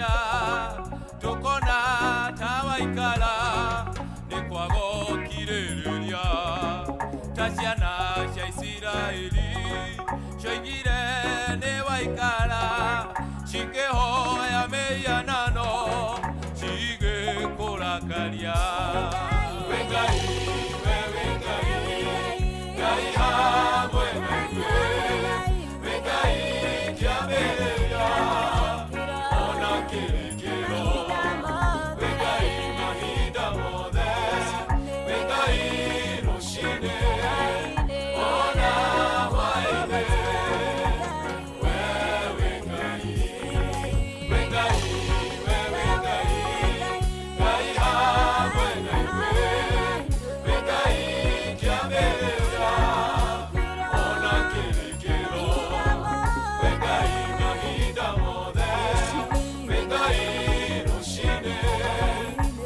Kenya tukona tawaikala nikwago kiririria taciana cia Isiraeli shoigire ne waikala cikehoya meianano cige kurakaria wengai ngai hamwe wengai kiaberia ona kirikiro wengai mahinda mothe wengai rushine ona waine wengai ngai hamwe wengai kiaberia ona kirikiro wengai mahinda mothe wengai rushine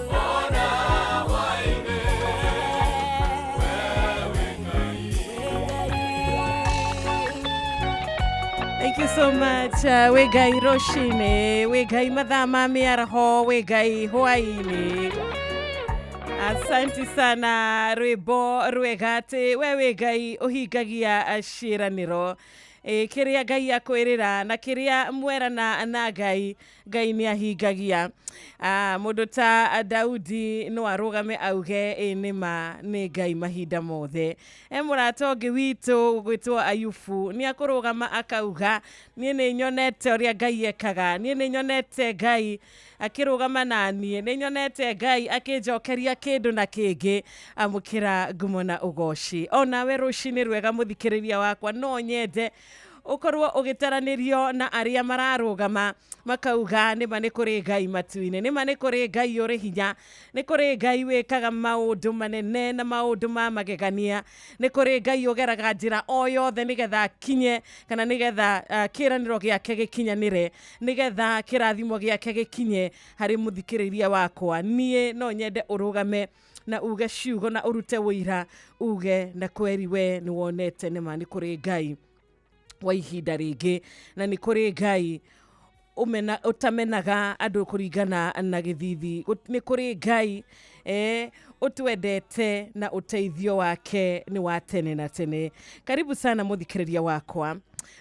ona waine Thank you so much. Wegai roshine, wegai madhama miaraho, wegai huaini. Asante sana rwimbo rwegate wegai uhingagia ciraniro kiria Ngai akwirira na kiria mwerana na Ngai ni ahingagia. Mundu ta Daudi no arugame auge nima ni Ngai mahinda mothe. Murata ungi witu gwitwo Ayubu ni akurugama akauga ni nyonete uria Ngai ekaga, ni nyonete Ngai akirugama nanie, ni nyonete Ngai akinjokeria kindu na kingi amukira ngumo na ugoci. Ona we rucini rwega muthikiriria wakwa no nyende ukorwo ugitaranirio na aria mararugama makauga nima ni kuri Ngai matuine, nima ni kuri Ngai uri hinya, ni kuri Ngai wekaga maundu manene na maundu ma magegania, ni kuri Ngai ugeraga njira o yothe nigetha kinye kana nigetha kiraniro giake gikinyanire, nigetha kirathimo giake gikinye hari muthikiriria wakwa. Nie no nyende urugame na uge ciugo na urute wira uge na kweri we ni wonete nima ni kuri Ngai wa ihinda ringi na ni kuri Ngai utamenaga andu kuringana na githithi. Ni kuri Ngai utwendete na uteithio wake ni wa tene na tene. Karibu sana muthikiriria wakwa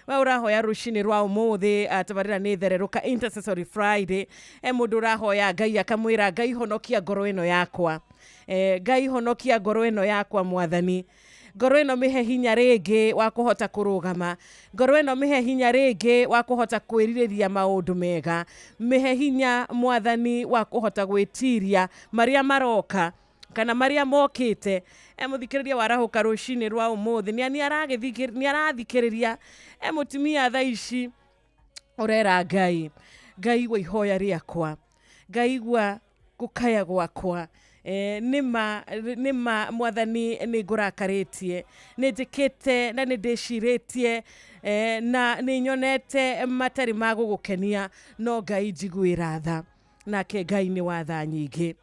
wa urahoya rucini rwa umuthi atabarira ni thereruka Intercessory Friday. Mundu urahoya Ngai akamwira Ngai honokia ngoro ino yakwa, Ngai honokia ngoro ino yakwa Mwathani. Ngoro ino mihe hinya ringi wa kuhota kurugama, ngoro ino mihe hinya ringi wa kuhota kwiririria maundu mega, mihe hinya Mwathani wa kuhota gwitiria maria maroka kana maria mokite. Muthikiriria warahuka rucini rwa umuthi ni arathikiriria mutumia thaa ici urera Ngai wa ihoya riakwa, Ngai gwa gukaya gwakwa. Nima Mwathani ni ngurakaritie, ni njikite na ni ndiciritie na ni nyonete matari magugukenia, no Ngai njiguira tha, nake Ngai ni watha nyingi.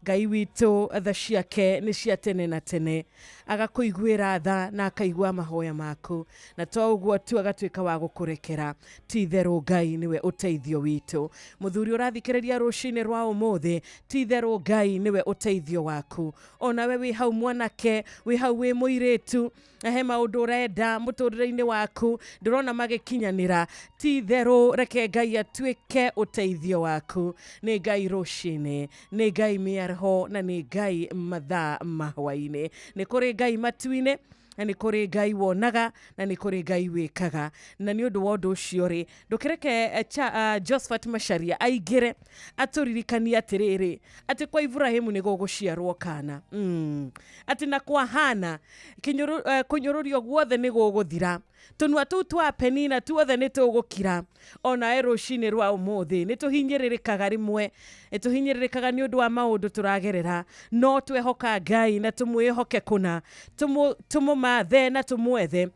Ngai witu tha ciake ni cia tene na tene, agakuiguira tha na akaigua mahoya maku, na to uguo tu agatuika wa gukurekera. Ti theru Ngai niwe uteithio witu. Muthuri urathikiriria rucini rwa umuthi, ti theru Ngai niwe uteithio waku. Ona we wi hau mwanake, wi hau wi muiritu, he maundu urenda muturire-ini waku ndirona magikinyanira, ti theru reke Ngai atuike uteithio waku. Ni Ngai rucini, ni Ngai miarho, na ni Ngai mathaa mahwaine. Ni kuri Ngai matuine, na ni kuri Ngai wonaga, na ni kuri Ngai wekaga. Na ni undu wa undu ucio ri ndukireke Josephat Macharia aigire aturirikania atiriri ati kwa Ibrahimu ni guguciarwo kana, ati na kwa Hana kunyorurio guothe ni guguthira, tunua tu twa Penina tuothe ni tugukira. Ona rucini rwa umuthi ni tuhinyiririkaga rimwe, tuhinyiririkaga ni undu wa maundu turagerera, no twehoka Ngai na tumwihoke kuna tumumathe na tumwethe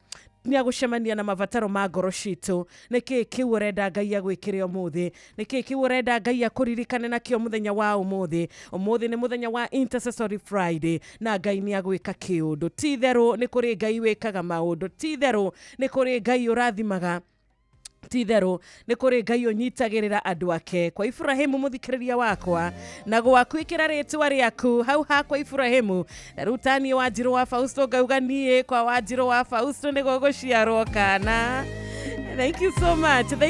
ni agucemania na mavataro ma ngoro citu. Niki kiu urenda Ngai agwikire umuthi, niki kiu urenda Ngai akuririkane nakio muthenya wa umuthi. Umuthi ni muthenya wa Intercessory Friday, na Ngai ni agwika kiundu. Ti theru ni kuri Ngai wekaga maundu, ti theru ni kuri Ngai urathimaga, Tithero nĩ kũrĩ Ngai ũnyitagĩrĩra andũ ake. Kwa Ibrahimu mũthikĩrĩria wakwa na gwakwĩkĩra rĩtwa rĩaku hau hakwa Ibrahimu rutani Wanjirũ wa Fausto ngauga niĩ kwa Wanjirũ wa Fausto nĩ gũgũciarwo kana. Thank you so much. Thaa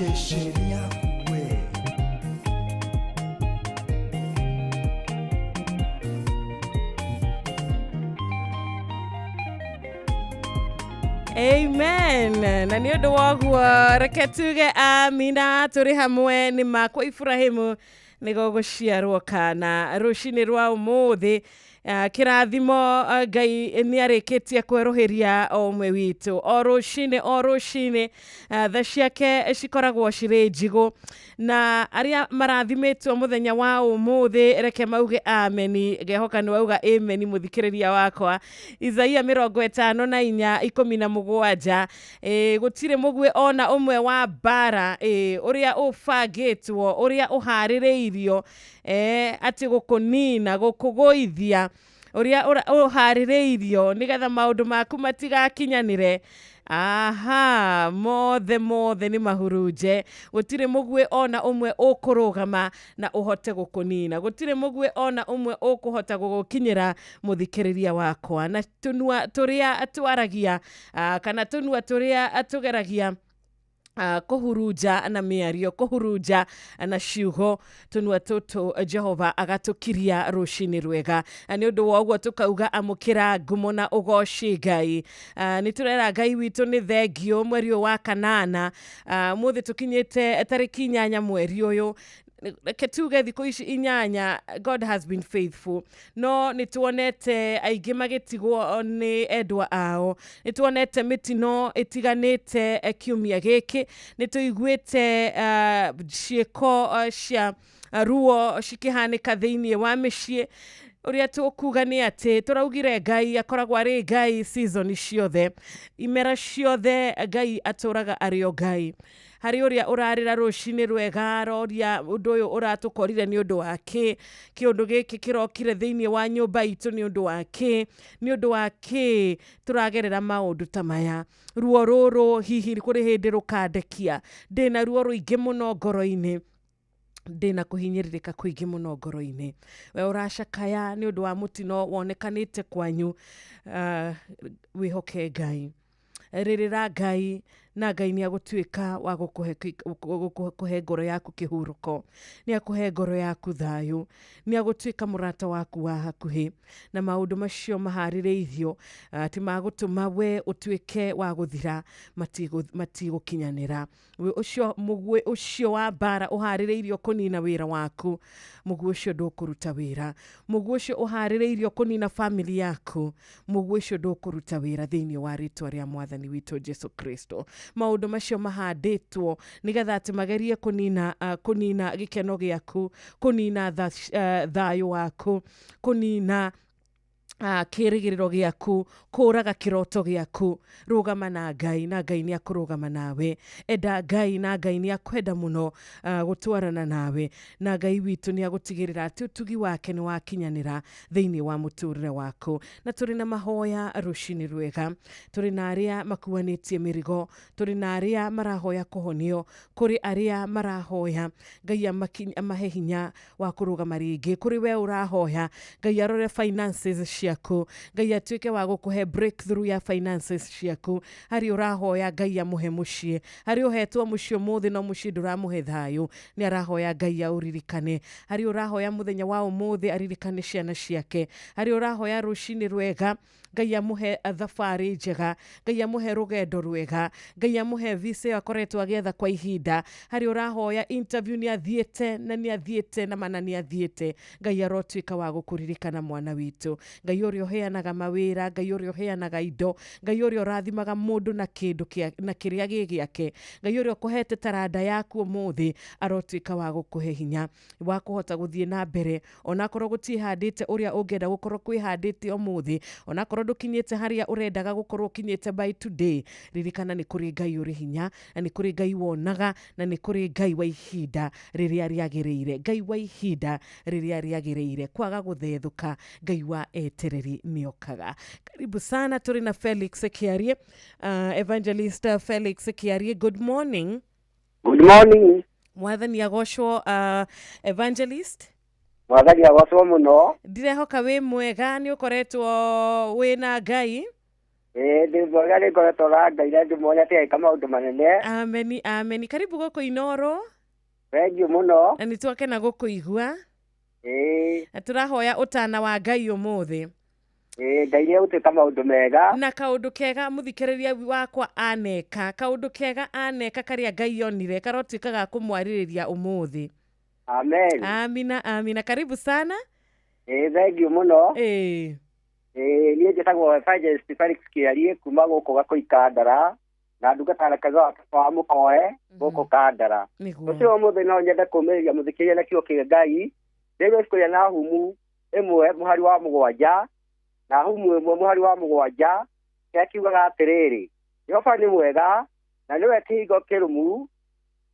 10:24. Amen. Na nĩ ũndũ woguo reke tuge amina tũrĩ hamwe nĩ makwa Ibrahimu nĩ gũgũciarwo kana rũcinĩ rwa ũmũthĩ kirathimo Ngai ni arikitie kweruhiria omwe witu o rucine tha ciake cikoragwo cire njigu na aria marathimitwo muthenya wa umuthi reke mauge ameni gehoka ni wauga ameni muthikiriria wakwa Isaia 54:17 gutire mugwe ona umwe wa bara uria ufagitwo uria uhaririirio ati gukunina gukugoithia uria uhaririirio nigetha maundu maku matigakinyanire aha mothe ni mahuruje gutire mugwe ona umwe ukurugama na uhote gukunina gutire mugwe ona umwe ukuhota gukinyira muthikiriria wakwa na tunua turia atwaragia kana tunua turia atugeragia kuhuruja na miario kuhuruja na ciugo tunua tutu Jehova agatukiria rucini rwega ni undu woguo tukauga amukira ngumo na ugoci Ngai ni turera Ngai witu ni thengio mweri wa kanana muthi tukinyite tariki 8 mweri uyu ketuge thiko ici 8 God has been faithful no nituonete aingi magitigwo ni endwa ao nituonete mitino itiganite kiumia giki nituiguite cieko cia ruo cikihanika thiini wa micii uria tukuga ni ati turaugire Ngai akoragwo ari Ngai season ciothe imera ciothe Ngai aturaga ario Ngai hari uria urarira rucini rwega roria undu uyu uratukorire ni undu wake kiundu giki kirokire thiini wa nyumba itu ni undu wake turagerera maundu tamaya ruo ruru hihi kuri hindi rukandekia ndina ruo ruingi muno ngoro-ini ndina kuhinyiririka kuingi muno ngoro-ini we uracakaya ni undu wa mutino wonekanite kwanyu wihoke Ngai ririra Ngai na Ngai ni agutuika wa gukuhe ngoro yaku kihuruko ni akuhe ngoro yaku thayu ni agutuika murata waku wa hakuhi na maundu macio mahaririithio ti magutuma we utuike wa guthira matigokinyanira we ucio mugwe ucio wa bara uhaririirio kunina wira waku mugwe ucio ndukuruta wira mugwe ucio uhaririirio kunina family yaku mugwe ucio ndukuruta wira thiini wa ritwa ria mwathani witu Jesu Kristo maundu macio mahanditwo nigetha ati magerie kunina gikeno giaku kunina thayu waku kunina kirigiriro giaku kuraga kiroto giaku rugama na Ngai ni akurugama nawe enda Ngai na Ngai ni akwenda muno gutwarana nawe na Ngai witu ni agutigirira ati utugi wake ni wakinyanira thiini wa muturire waku na turi na mahoya rucini rwega turi na aria makuanitie mirigo turi na aria marahoya kuhonio kuri aria marahoya Ngai amahe hinya wa kurugama ringi kuri we urahoya Ngai arore finances ciaku Ngai atuike wa gukuhe breakthrough ya finances ciaku hari urahoya Ngai amuhe mucii hari uhetwo mucii muthi no mucii nduramuhe thayu ni arahoya Ngai auririkane hari urahoya muthenya wa umuthi aririkane ciana ciake hari urahoya rucini rwega Ngai amuhe thabari njega Ngai amuhe rugendo rwega Ngai amuhe visa akoretwo agetha kwa ihinda hari urahoya interview ni athiete na mana ni athiete Ngai arotuika wa gukuririkana mwana witu Ngai uria uheanaga mawira Ngai uria uheanaga indo Ngai uria urathimaga mundu na kindu na kiria gigiake Ngai uria kuhete taranda yaku umuthi arotuika wa gukuhe hinya wa kuhota guthie na mbere ona korwo gutihandite uria ungenda gukorwo kwihandite umuthi ona korwo ndukinyite haria urendaga gukorwo kinyite by today ririkana ni kuri Ngai uri hinya na ni kuri Ngai wonaga na ni kuri Ngai wa ihinda riria riagiriire Ngai wa ihinda riria riagiriire kwaga guthethuka Ngai wa etereri niokaga karibu sana turi na Felix Kiarie Evangelist Felix Kiarie good morning mwathani agoshwo Evangelist mwathani agocwo muno ndirehoka wi mwega ni ukoretwo wina Ngai ndi mwega ni koretwo na Ngai ndi mwona te kama undu manene amen karibu guku Inoro thank you muno na nitwakena gukuigua turahoya utana wa Ngai umuthi Ngai ni utuika maundu mega na kaundu kega muthikiriria wakwa aneka kaundu kega aneka karia Ngai onire karotuika ga kumwaririria umuthi amen amina karibu sana Thengiũ mũno. Niĩ njĩtagwo Evangelist Felix Kĩarie kuma gũkũ Gakũi Kandara na ndungata wa mũkoe gũkũ Kandara. Ũcio mũthĩ no nyende kũũmĩrĩria mũthikĩria na kiugo kĩa Ngai. Rĩu kũrĩa na humu ĩmwe mũhari wa mũgwanja na humu ĩmwe mũhari wa mũgwanja kiugaga atĩrĩrĩ, Jehova nĩ mwega na nĩwe kĩhingo kĩrũmu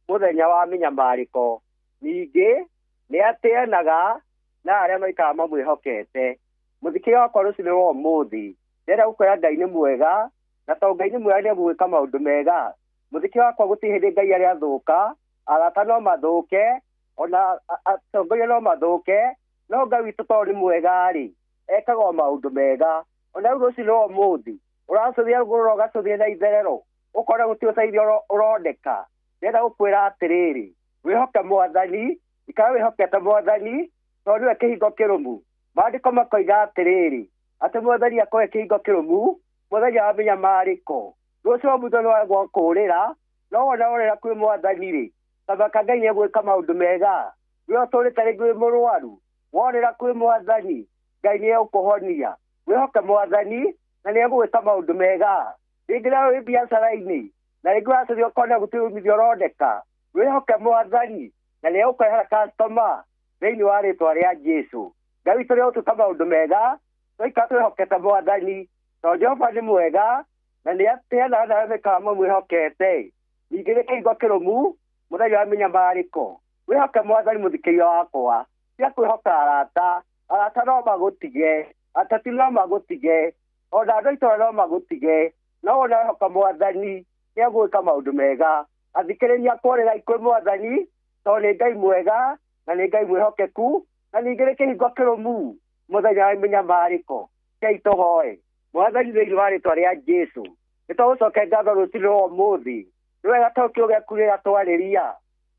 mũthenya wa mĩnyamarĩko, ningĩ nĩ atĩanaga na arĩa maikaraga mamwĩhokete. Mũthikĩria wakwa rũciinĩ rwa ũmũthĩ ndĩrenda gũkwĩra Ngai nĩ mwega, na tondũ Ngai nĩ mwega nĩ egwĩka maũndũ mega. Mũthikĩria wakwa gũtirĩ hĩndĩ Ngai arĩa athũka, arata no mathũke, ona atongoria no mathũke, no Ngai witũ tondũ nĩ mwega-rĩ, ekaga maũndũ mega. Ona rĩu rũciinĩ rwa ũmũthĩ ũracũthia rũgũrũ ũgacũthia na itherero, ũkona gũtirĩ ũteithio ũroneka. Ndĩrenda gũkwĩra atĩrĩrĩ, wĩhoke Mwathani, ikara wĩhokete Mwathani tondũ nĩwe kĩhingo kĩrũmu. Maandĩko makoiga atĩrĩrĩ, atĩ Mwathani akoe kĩhingo kĩrũmu mũthenya wa mĩnyamarĩko. Rũciũ mũthenya nĩ wagwo kũũrĩra, no wona worĩra kwĩ Mwathani-rĩ, thamaka Ngai nĩ egwĩka maũndũ mega. Rĩrĩa ũtũũrĩte rĩngĩ wĩ mũrwaru, worĩra kwĩ Mwathani, Ngai nĩ egũkũhonia. Wĩhoke Mwathani na nĩ egwĩka maũndũ mega. Rĩngĩ nawe wĩ biacara-inĩ na rĩngĩ ũracũthia ũkona gũtirĩ umithio ũroneka, wĩhoke Mwathani na nĩ egũkũrehera customer thĩinĩ wa rĩĩtwa rĩa Jesũ. Ngai witũ nĩ egũtwĩka maũndũ mega, tũikara twĩhokete Mwathani tondũ Jehova nĩ mwega na nĩ atĩanaga na arĩa maikaraga mamwĩhokete. Ningĩ nĩ kĩhingo kĩrũmu mũthenya wa mĩnyamarĩko. Wĩhoke Mwathani mũthikĩria wakwa, tia kwĩhoka arata. Arata no magũtige, ateti no magũtige, ona andũ a itũũra no magũtige, no wona wĩhoka Mwathani nĩ egwĩka maũndũ mega. Athikĩrĩria kũũrĩrai kwĩ Mwathani tondũ nĩ Ngai mwega na nĩ Ngai mwĩhokeku, na ningĩ nĩ kĩhingo kĩrũmu mũthenya wa mĩnyamarĩko. Kei tũhoe. Mwathani thĩinĩ wa rĩĩtwa rĩa Jesũ, nĩ tũgũcokia ngatho rũciinĩ rwa ũmũthĩ. Nĩ wega tondũ kiugo gĩaku gĩgatwarĩria.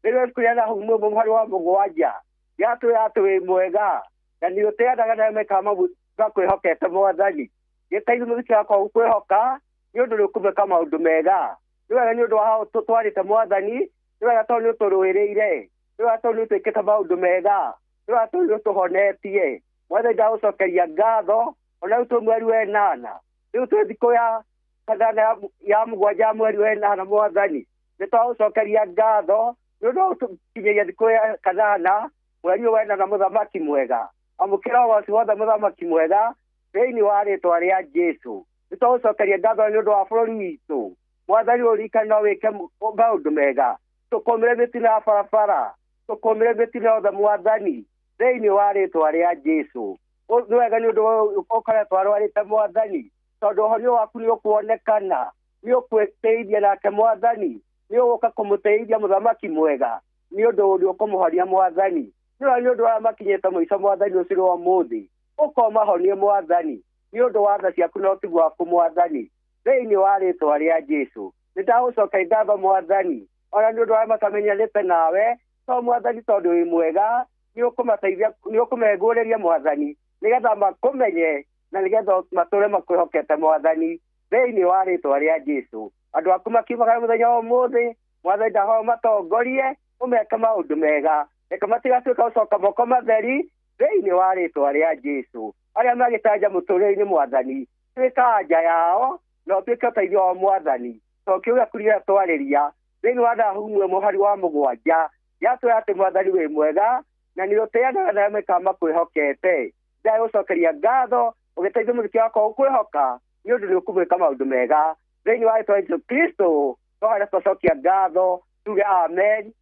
Rĩrĩa ibuku na humu ĩmwe mũhari wa mũgwanja gĩatwĩra atĩ wĩ mwega na nĩ ũtĩanaga na arĩa maikaraga makwĩhokete Mwathani. Gĩteithie mũthikĩria wakwa gũkwĩhoka nĩ ũndũ nĩ ũkũmeka maũndũ mega. Nĩ wega nĩ ũndũ wa hau tũtwarĩte Mwathani, nĩ wega tondũ nĩ ũtũrũĩrĩire, nĩ wega tondũ nĩ ũtwĩkĩte maũndũ mega, nĩ wega tondũ nĩ ũtũhonetie. Mwathani ndagũcokeria ngatho ona rĩu twĩ mweri wa ĩnana, rĩu twĩ thikũ ya kanana ya mũgwanja ya mweri wa ĩnana. Mwathani nĩ twagũcokeria ngatho nĩ ũndũ wa gũkinyĩria thikũ ya kanana mweri wa ĩnana. Mũthamaki mwega, amũkĩra ũgooci wothe Mũthamaki mwega thĩinĩ wa rĩĩtwa rĩa Jesũ. Nĩ twagũcokeria ngatho nĩ ũndũ wa bũrũri witũ. Mwathani ũririkane no wĩke maũndũ mega. Tũkũmĩre mĩtino ya barabara, tũkũmĩre mĩtino yothe Mwathani thĩinĩ wa rĩĩtwa rĩa Jesũ. Nĩ wega nĩ ũndũ ũkoretwo arwarĩte Mwathani, tondũ ũhonio waku nĩ ũkuonekana, nĩ ũkwĩteithia nake Mwathani, nĩ ũgũka kũmũteithia Mũthamaki mwega nĩ ũndũ nĩ ũkũmũhonia Mwathani. Nĩ ũndũ wa makinyĩte mũico Mwathani ũcio wa ũmũthĩ, ũkomahonie Mwathani nĩ ũndũ wa tha ciaku na ũtugi waku Mwathani thĩinĩ wa rĩĩtwa rĩa Jesũ. Nĩ ndagũcokeria ngatho Mwathani ona nĩ ũndũ wa matamenyanĩte nawe, tondũ Mwathani tondũ wĩ mwega nĩ ũkũmateithia, nĩ ũkũmehũrĩria Mwathani nĩgetha makũmenye na nĩgetha matũũre makwĩhokete Mwathani thĩinĩ wa rĩĩtwa rĩa Jesũ. Andũ aku makiumagara mũthenya wa ũmũthĩ, Mwathani ndahoya matongorie, ũmeke maũndũ mega, reka matigatuĩka gũcoka moko matheri thĩinĩ wa rĩĩtwa rĩa Jesũ. Arĩa magĩtanja mũtũũrĩre-inĩ Mwathani, tuĩka anja yao na ũtuĩke ũteithio wa Mwathani. Tondũ kiugo gĩaku gĩgatwarĩria thĩinĩ wa Nahumu mũhari wa mũgwanja gĩatwĩra atĩ Mwathani wĩ mwega na nĩ ũtĩanaga na arĩa maikaraga makwĩhokete. Ndagũcokeria ngatho ũgĩteithia mũthikĩria wakwa gũkwĩhoka nĩ ũndũ nĩ ũkũmwĩka maũndũ mega thĩinĩ wa rĩĩtwa rĩa Jesũ Kristo. No harĩa tũcokia ngatho tuge amen.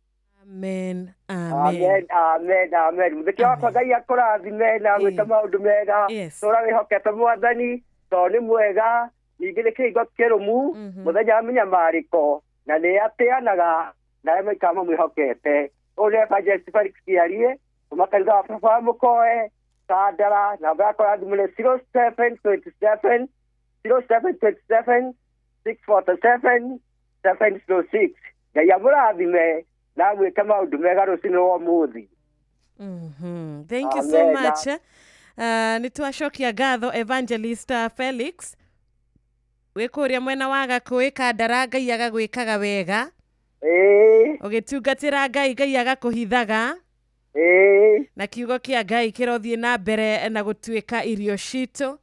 Amen. Amen. Amen. Amen. Mũthikĩria wakwa Ngai akũrathime na gwĩka maũndũ mega. Tũũra wĩhokete Mwathani tondũ nĩ mwega, ningĩ nĩ kĩhingo kĩrũmu mũthenya wa mĩnyamarĩko na nĩ atĩanaga na arĩa maikaraga mamwĩhokete. Ũyũ nĩ Evangelist Felix Kĩarie kuma kanitha wa baba wa mũkoe Kandara. Namba yakwa ya thimũ nĩ 0727 0727 647 706. Ngai amũrathime na mwĩke maũndũ mega rũciinĩ rwa ũmũthĩ. Thank you so much. Nĩ twacokia ngatho Evangelist Felix wĩkũrĩa mwena wa Gakũi Kandara. Ngai agagwĩkaga wega, ũgĩtungatĩra Ngai, Ngai agakũhithaga, na kiugo kia Ngai kirothie na mbere na gutuika irio citũ.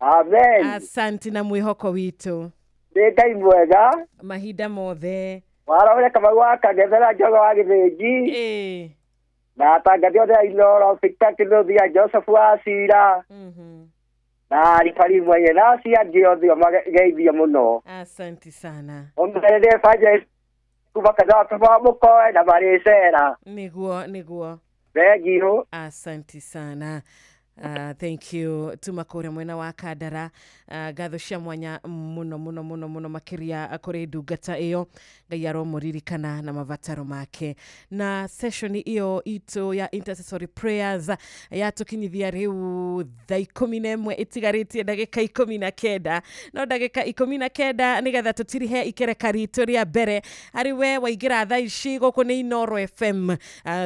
Amen. Asante na mwihoko witũ. Ngai mwega mahinda mothe. Waraure kama waka gethera njogo wa githingi. Na tangathio ya Inoro Victor Kinothia Joseph Wasira. Na ripari mwenye nasi agiothe mageithia muno. Asante sana. Omberere faje kubakaza kwa mukoe na marisera. Niguo. Begiro. Asante sana. Thank you tumakore mwena wa Kandara. Gatho cia mwanya muno makiria kuri ndungata iyo. Ngai aromuririkana na mavataro make. Na session iyo itu ya intercessory prayers yatukinyithia riu thaa 11 itigaritie ndagika 19. No ndagika 19 nigetha tutirihe ikereka ritu ria mbere. Ari we waigira thaa ici guku ni Inoro FM.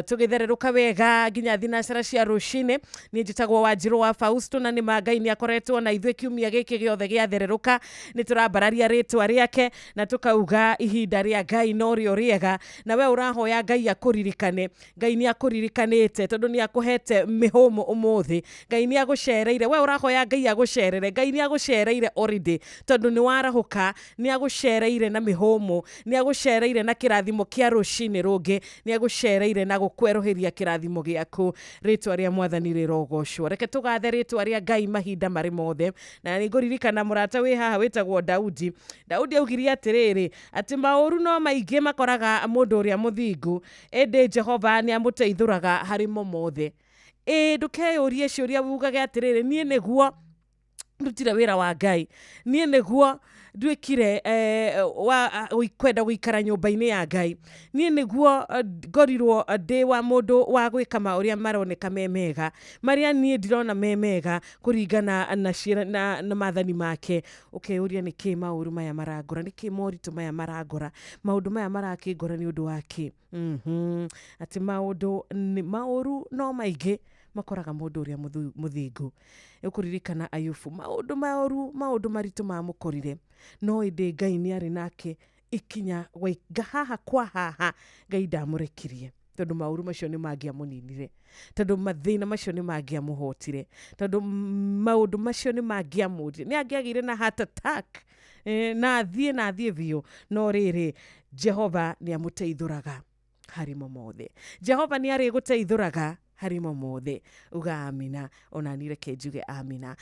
Tugithereruka wega nginya thinacara cia rucine. Ni njitagwo Wanjiru wa Fausto na ni Ngai ni akoretwo na ithuĩ kiumia gĩkĩ gĩothe gĩathereruka. Ni turambararia rĩtwa rĩake na tukauga ihinda rĩa Ngai no rĩo rĩega. Na we urahoya Ngai akuririkane. Ngai ni akũririkanĩte tondu ni akuhete mĩhũmũ ũmũthĩ. Ngai ni agũcereire. We urahoya Ngai agũcerere. Ngai ni agũcereire already tondu ni warahuka. Ni agũcereire na mĩhũmũ. Ni agũcereire na kĩrathimo kĩa rũcinĩ rũngĩ. Ni agũcereire na gũkweroheria kĩrathimo gĩaku. Rĩtwa rĩa Mwathani rĩrogocwo. Reke tugathe rĩtwa rĩa Ngai mahinda marĩ mothe. Na nĩngũririkana mũrata wĩ haha wĩtagwo Daudi. Daudi augire atĩrĩrĩ atĩ maũru no maingĩ makoraga mũndũ ũrĩa mũthingu. Ĩndĩ Jehova nĩ amũteithũraga harĩ mo mothe. Ndũkeyũrie ciũria wugage atĩrĩrĩ niĩ nĩguo ndutire wĩra wa Ngai. Niĩ nĩguo nduĩkire kwenda gũikara nyũmba-inĩ ya Ngai. Niĩ nĩguo ngorirwo ndĩ wa mũndũ wa gwĩka maũrĩa maroneka me mega. Marĩa niĩ ndirona me mega kũringana na maathani make. Ũkeyũria nĩkĩ maũru maya marangora? Nĩkĩ moritũ maya marangora? Maũndũ maya marakĩngora nĩ ũndũ wa kĩ? Atĩ maũru no maingĩ makoraga mũndũ ũrĩa mũthingu. Ũkũririkana Ayubu, maũndũ maritũ mamũkorire, no ĩndĩ Ngai nĩ arĩ nake ikinya haha kwa haha. Ngai ndamũrekirie tondu maũru macio nĩ mangĩamũninire, tondu mathĩna macio nĩ mangĩamũhotire, tondu maũndũ macio nĩ mangĩamũrire. Nĩ angĩagire na heart attack na athiĩ biũ. No rĩrĩ Jehova nĩ amũteithũraga harĩ mo mothe. Jehova nĩ arĩ gũteithũraga harĩ mo mothe. Uga amina. Ona nireke njuge amina.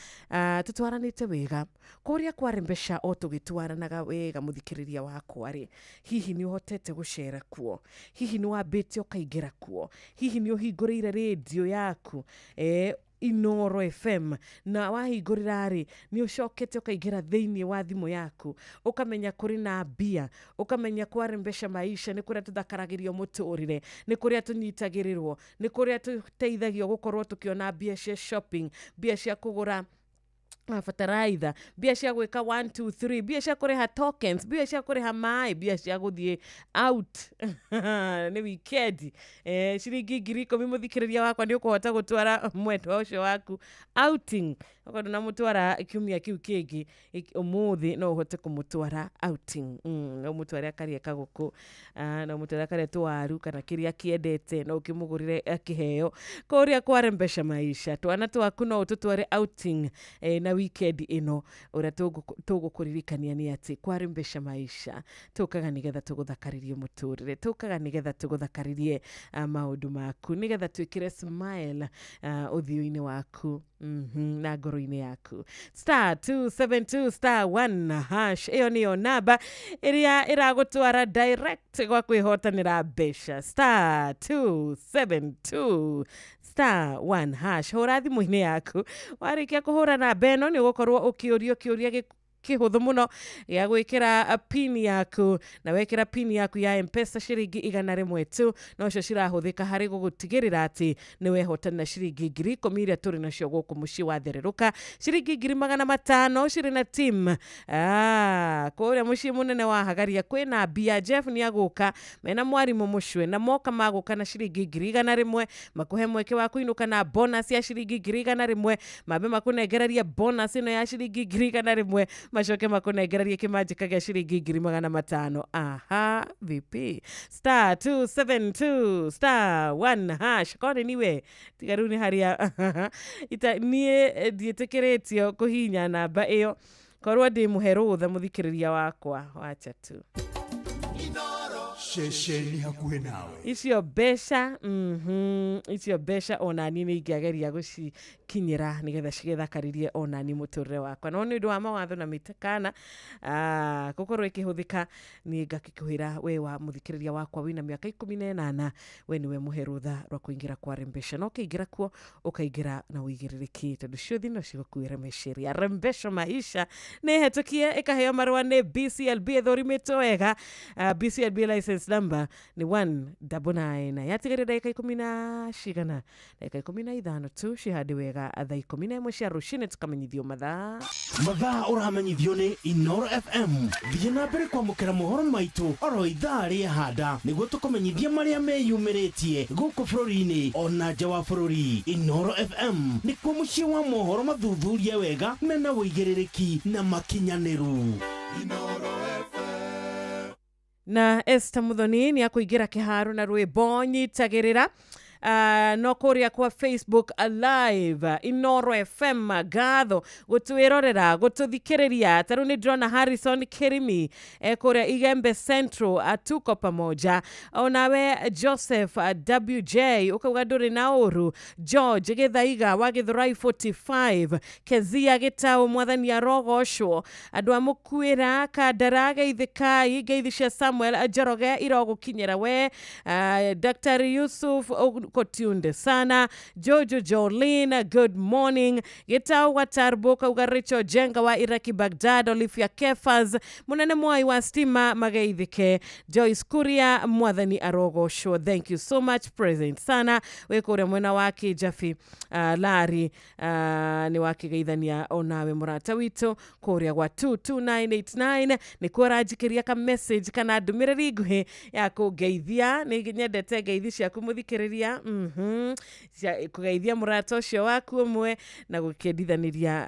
Tutwaranĩte wega kũrĩa kwarembesha o tũgĩtwaranaga wega mũthikĩrĩria wakwa rĩ. Hihi nĩ ũhotete gũcera kuo? Hihi nĩ wambĩte ũkaingĩra kuo? Hihi nĩ ũhingũrĩire rĩndiũ yaku Inoro FM na wahingũrĩra rĩ nĩ ũcokete ũkaingĩra thĩinĩ wa thimũ yaku ũkamenya kũrĩ na mbia, ũkamenya kwarembesha maisha nĩ kũrĩa tũthakaragĩrio mũtũrĩre, nĩ kũrĩa tũnyitagĩrĩrwo, nĩ kũrĩa tũteithagio gũkorwo tũkĩona mbia cia shopping, mbia cia kũgũra bataraitha, mbia cia gwĩka 1 2 3, mbia cia kũrĩha tokens, mbia cia kũrĩha maĩ, mbia cia gũthiĩ out nĩ weekend. Ciringi 10,000 mũthikĩrĩria wakwa nĩ ũkũhota gũtwara mwendwa ũcio waku outing. Okorwo ndũnamũtwara kiumia kĩu kĩngĩ, ũmũthĩ no ũhote kũmũtwara outing. No ũmũtware akarĩe kagũkũ, no ũmũtware akarĩe tũwaru kana kĩrĩa kĩendete, no ũkĩmũgũrĩre kĩheo kũrĩa kwarembesha maisha. Twana twaku no ũtũtware outing na weekend ino. Ũrĩa tũgũkũririkania nĩ atĩ kwarembesha maisha tũkaga nĩgetha tũgũthakaririe mũtũrĩre, tũkaga nĩgetha tũgũthakaririe maũndũ maku, nĩgetha twĩkĩre smile ũthiũ-inĩ waku na ngoro-inĩ yaku. *272*1# ĩyo nĩyo namba ĩrĩa ĩragũtwara direct gwa kwĩhotanĩra mbeca. *272*1#. Hũra thimũ-inĩ yaku. Warĩkia kũhũra namba ĩno nĩ ũgũkorwo ũkĩũrio kĩũria kĩhũthũ mũno gĩa gwĩkĩra pin yaku, na wekĩra pin yaku ya M-Pesa ciringi 100 tu, no cio cirahũthĩka harĩ gũgũtigĩrĩra atĩ nĩ wehotana ciringi 10,000 iria tũrĩ nacio gũkũ mũciĩ wa Thereruka, ciringi 500 cirĩ na team kũrĩa mũciĩ mũnene wa Hagaria. Kwĩna mbia, Jeff nĩ agũka mena mwarimũ mũcwe na moka magũka na ciringi 100,000 makũhe mweke wa kũinũka na bonus ya ciringi 100,000, mambe makũnengereria bonus ĩno ya ciringi 100,000, macoke makunengerarie kimanjika gya ciringi 500. Aha, vipi? *272 *1# kone niwe tigaruni haria nie dietekeretio kuhinya namba iyo korwa ndi muherutha muthikiriria wakwa wacha tu Shesheni hakuhe nawe icio besha ona nini ingiageria gucikinyira nigetha cigethakaririe ona ni muturire wakwa no ni ndu wa mawatho na mitakana gukorwo ikihuthika ni ngakikuhira we wa muthikiriria wakwa wina miaka 18 we niwe muherutha rwa kuingira kwa Rembesha no kiingira kuo ukaingira na uigiririki tondu ciuthi no cigukuire meciria Rembesha maisha ni hetukie ikaheo marwa ni BCLB ethorimitwo wega BCLB license number ni 199 yatigarire dakika 10 cigana dakika 15 tu cihandi wega thaa 11 cia rucine tukamenyithio mathaa uramenyithio ni Inoro FM thiĩ na mbere kwamũkĩra mohoro maitũ oro ithaa rĩa handa nĩguo tũkũmenyithia marĩa meyumĩrĩtie gũkũ bũrũri-inĩ ona nja wa bũrũri. Inoro FM nĩkuo mũciĩ wa mohoro mathuthurie wega mena wĩigĩrĩrĩki na makinyanĩru. Inoro FM na Esther Muthoni ni akuingira kiharo na rwimbo nyitagirira no kuria kwa Facebook live Inoro FM gatho gutwirorera gututhikiriria taru ni drona Harrison Kirimi kuria Igembe Central atuko pamoja onawe Joseph WJ ukauga nduri na uru George Githaiga wa Githurai 45 Kezia Gitau mwathani arogocwo andu amukwira Kandaraga ithikai geithisha Samuel Njoroge irogukinyira we Dr. Yusuf kotiunde sana Jojo Jolene good morning Gitau wa Tarbuka ugaricho Jenga wa Iraki Baghdad Olivia Kefas munene mwai wa stima magaithike Joyce Kuria mwathani arogosho thank you so much present sana wekore mwena wake Jaffi Lari ni wake gaithania onawe murata wito kuria gwa 22989 ni kurajikiria ka message kana ndumiriri nguhi ya kugeithia ni nyendete geithi cia kumuthikiriria kugeithia murata ucio waku umwe na gukendithaniria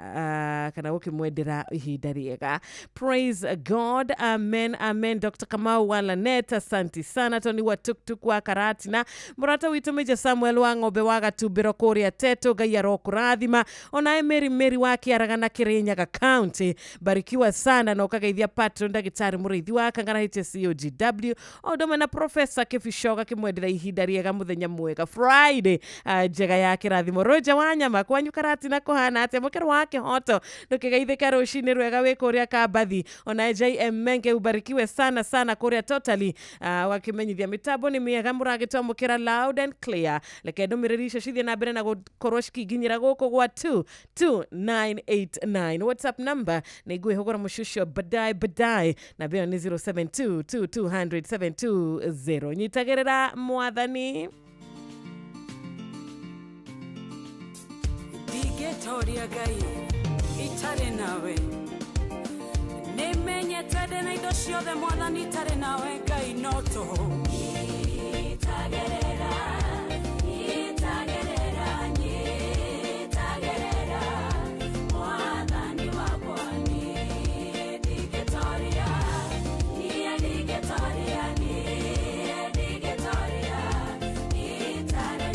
kana gukimwendera ihinda riega. Praise God, amen amen. Dr. Kamau wa Lanet asante sana. Tony wa Tuktuk wa Karatina murata witu Meja Samuel wa Ng'ombe wa Gatumbiro kuria Teto Ngai arokurathima ona Mary wa Kiaragana Kirinyaga County barikiwa sana na ukageithia patron Ndagitari Muriithi wa Kangara HCOGW odome na Professor Kifishoga kimwendera ihinda riega muthenya mwega Friday njega ya kirathimo Roja Wanyama kwanyu Karatina kuhana ate mukero wake hoto ndukigeithika rucini rwega we kuria Kabathi ona JM Menge ubarikiwe sana sana kuria totally wakimenyithia mitambo ni miega muragitwa mukira loud and clear leke ndumiririca cithie na mbere na gukorwo cikiginyira guku gwa 22989 WhatsApp number ni gwihugura mushusho badai na beo ni 0722200720 nyitagerera mwathani Digetoria gai itare nawe nemenye tede na indo ciothe mwathani itare nawe gai noto itagerera mwathani wakwa ni Digetoria itare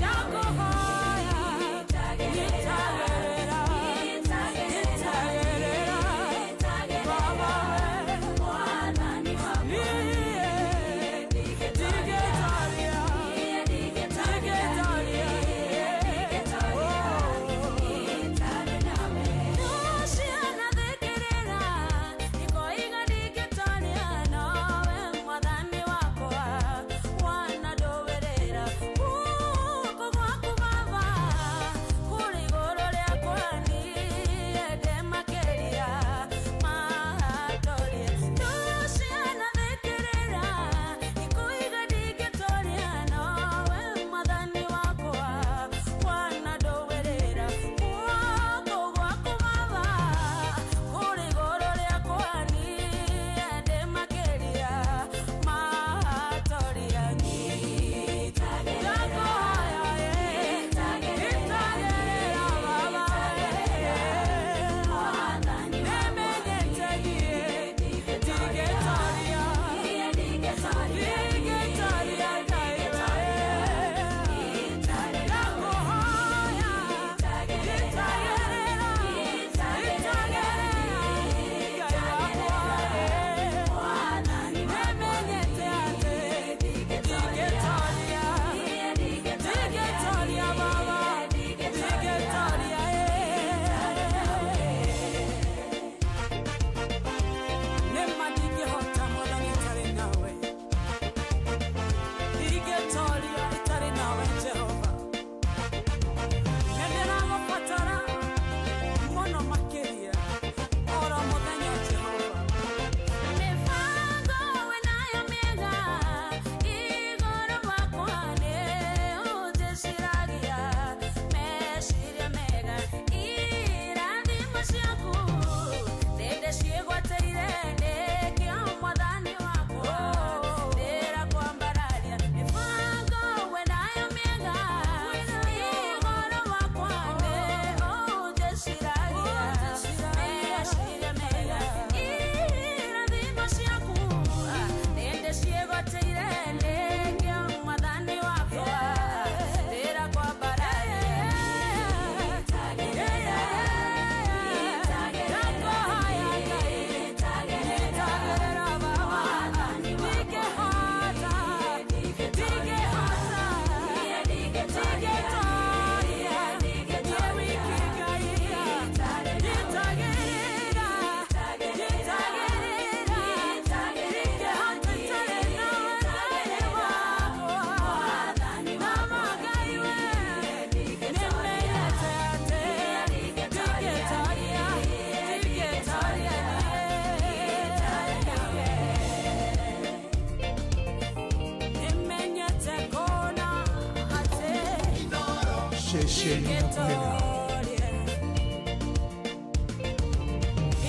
ceceni hakuhĩ nawe.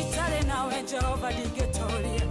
Itare nawe Jehova ndingĩtũũria.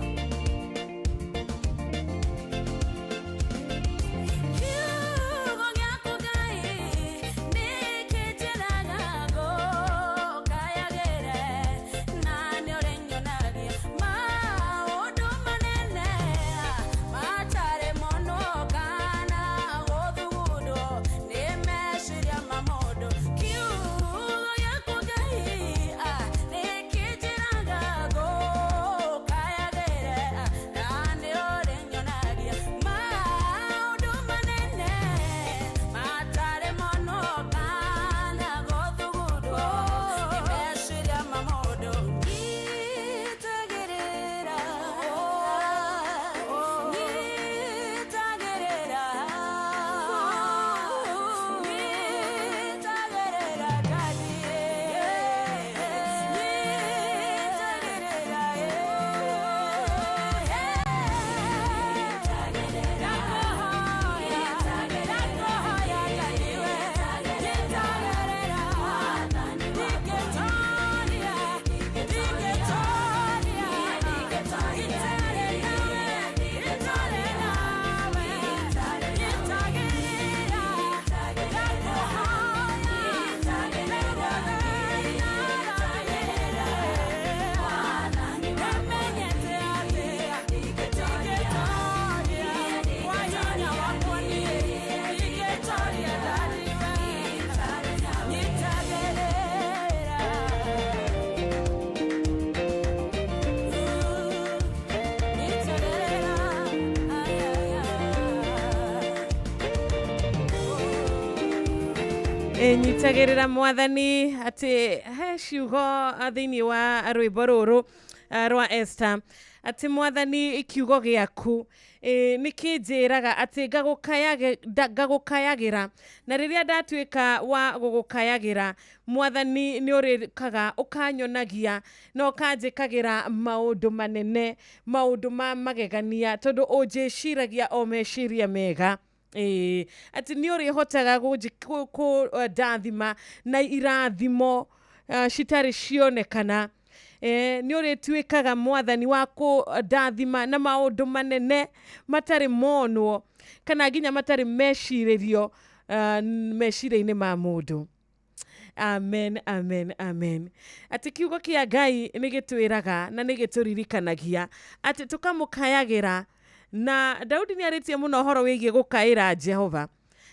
Nyitagĩrĩra Mwathani atĩ he ciugo thĩinĩ wa rwĩmbo rũrũ rwa Esther atĩ Mwathani kiugo gĩaku nĩ kĩnjĩraga atĩ ngagũkayagĩra, na rĩrĩa ndatuĩka wa gũgũkayagĩra Mwathani nĩ ũrĩkaga ũkanyonagia na ũkanjĩkagĩra maũndũ manene, maũndũ ma magegania, tondũ ũnjĩciragia o meciria mega. Ati nĩ ũrĩhotaga kũndathima na irathimo citarĩ cionekana. Nĩ ũrĩtuĩkaga Mwathani wa kũndathima na maũndũ manene matarĩ monwo kana nginya matarĩ mecirĩrio meciria-inĩ ma mũndũ. Amen, amen, amen. Ati kiugo kĩa Ngai nĩ gĩtwĩraga na nĩ gĩtũririkanagia atĩ tũkamũkayagĩra. Na Daudi nĩ arĩtie mũno ũhoro wĩgiĩ gũkaĩra Jehova,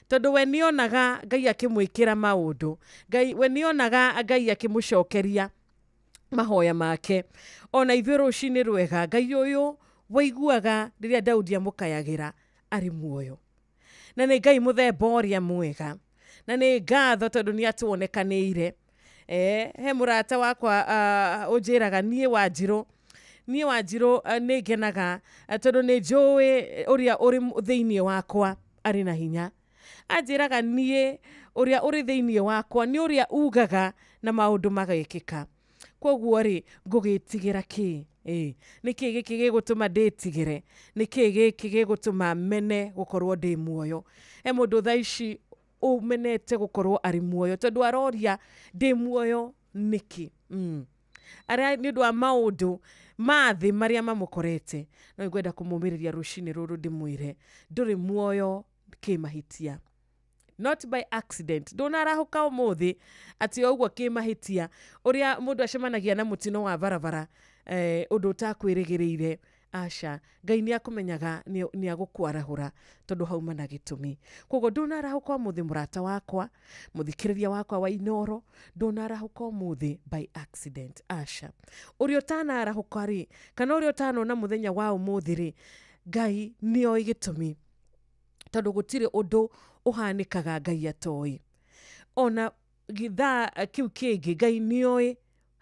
tondũ we nĩonaga Ngai akĩmwĩkĩra maũndũ, we nĩonaga Ngai akĩmũcokeria mahoya make. Ona ithuĩ rũcinĩ rwega Ngai ũyũ waiguaga rĩrĩa Daudi amũkayagĩra arĩ muoyo, na nĩ Ngai mũthemba ũrĩa mwega, na nĩ ngatho tondũ nĩ atuonekanĩire. He mũrata wakwa ũnjĩraga niĩ Wanjirũ nĩ ngenaga tondũ nĩ njũĩ ũrĩa ũrĩ thĩinĩ wakwa arĩ na hinya. Anjĩraga niĩ ũrĩa ũrĩ thĩinĩ wakwa nĩ ũrĩa ugaga na maũndũ magekĩka. Koguo rĩ ngũgĩtigĩra kĩ? Nĩkĩ gĩkĩ gĩgũtũma ndĩtigĩre? Nĩkĩ gĩkĩ gĩgũtũma mene gũkorwo ndĩ muoyo? He mũndũ thaa ici ũmenete gũkorwo arĩ muoyo tondũ aroria ndĩ muoyo nĩkĩ? Arĩa nĩ ũndũ wa maũndũ mathĩ marĩa mamũkorete. No ngwenda kũmũmĩrĩria rũcinĩ rũrũ ndĩmwĩre ndũrĩ muoyo kĩmahĩtia. Not by accident. Ndũnarahũka ũmũthĩ atĩ ũguo kĩmahĩtia ũrĩa mũndũ acemanagia na mũtino wa barabara ũndũ ũtakwĩrĩgĩrĩire. Aca, Ngai nĩ akũmenyaga nĩ agũkwarahũra tondũ hauma na gĩtũmi. Koguo ndũnarahũka ũmũthĩ mũrata wakwa, mũthikĩrĩria wakwa wa Inoro, ndũnarahũka ũmũthĩ by accident. Aca, ũrĩa ũtanarahũka rĩ, kana ũrĩa ũtanona mũthenya wa ũmũthĩ rĩ, Ngai nĩoĩ gĩtũmi, tondũ gũtirĩ ũndũ ũhanĩkaga Ngai atoĩ. Ona githaa kĩu kĩngĩ Ngai nĩoĩ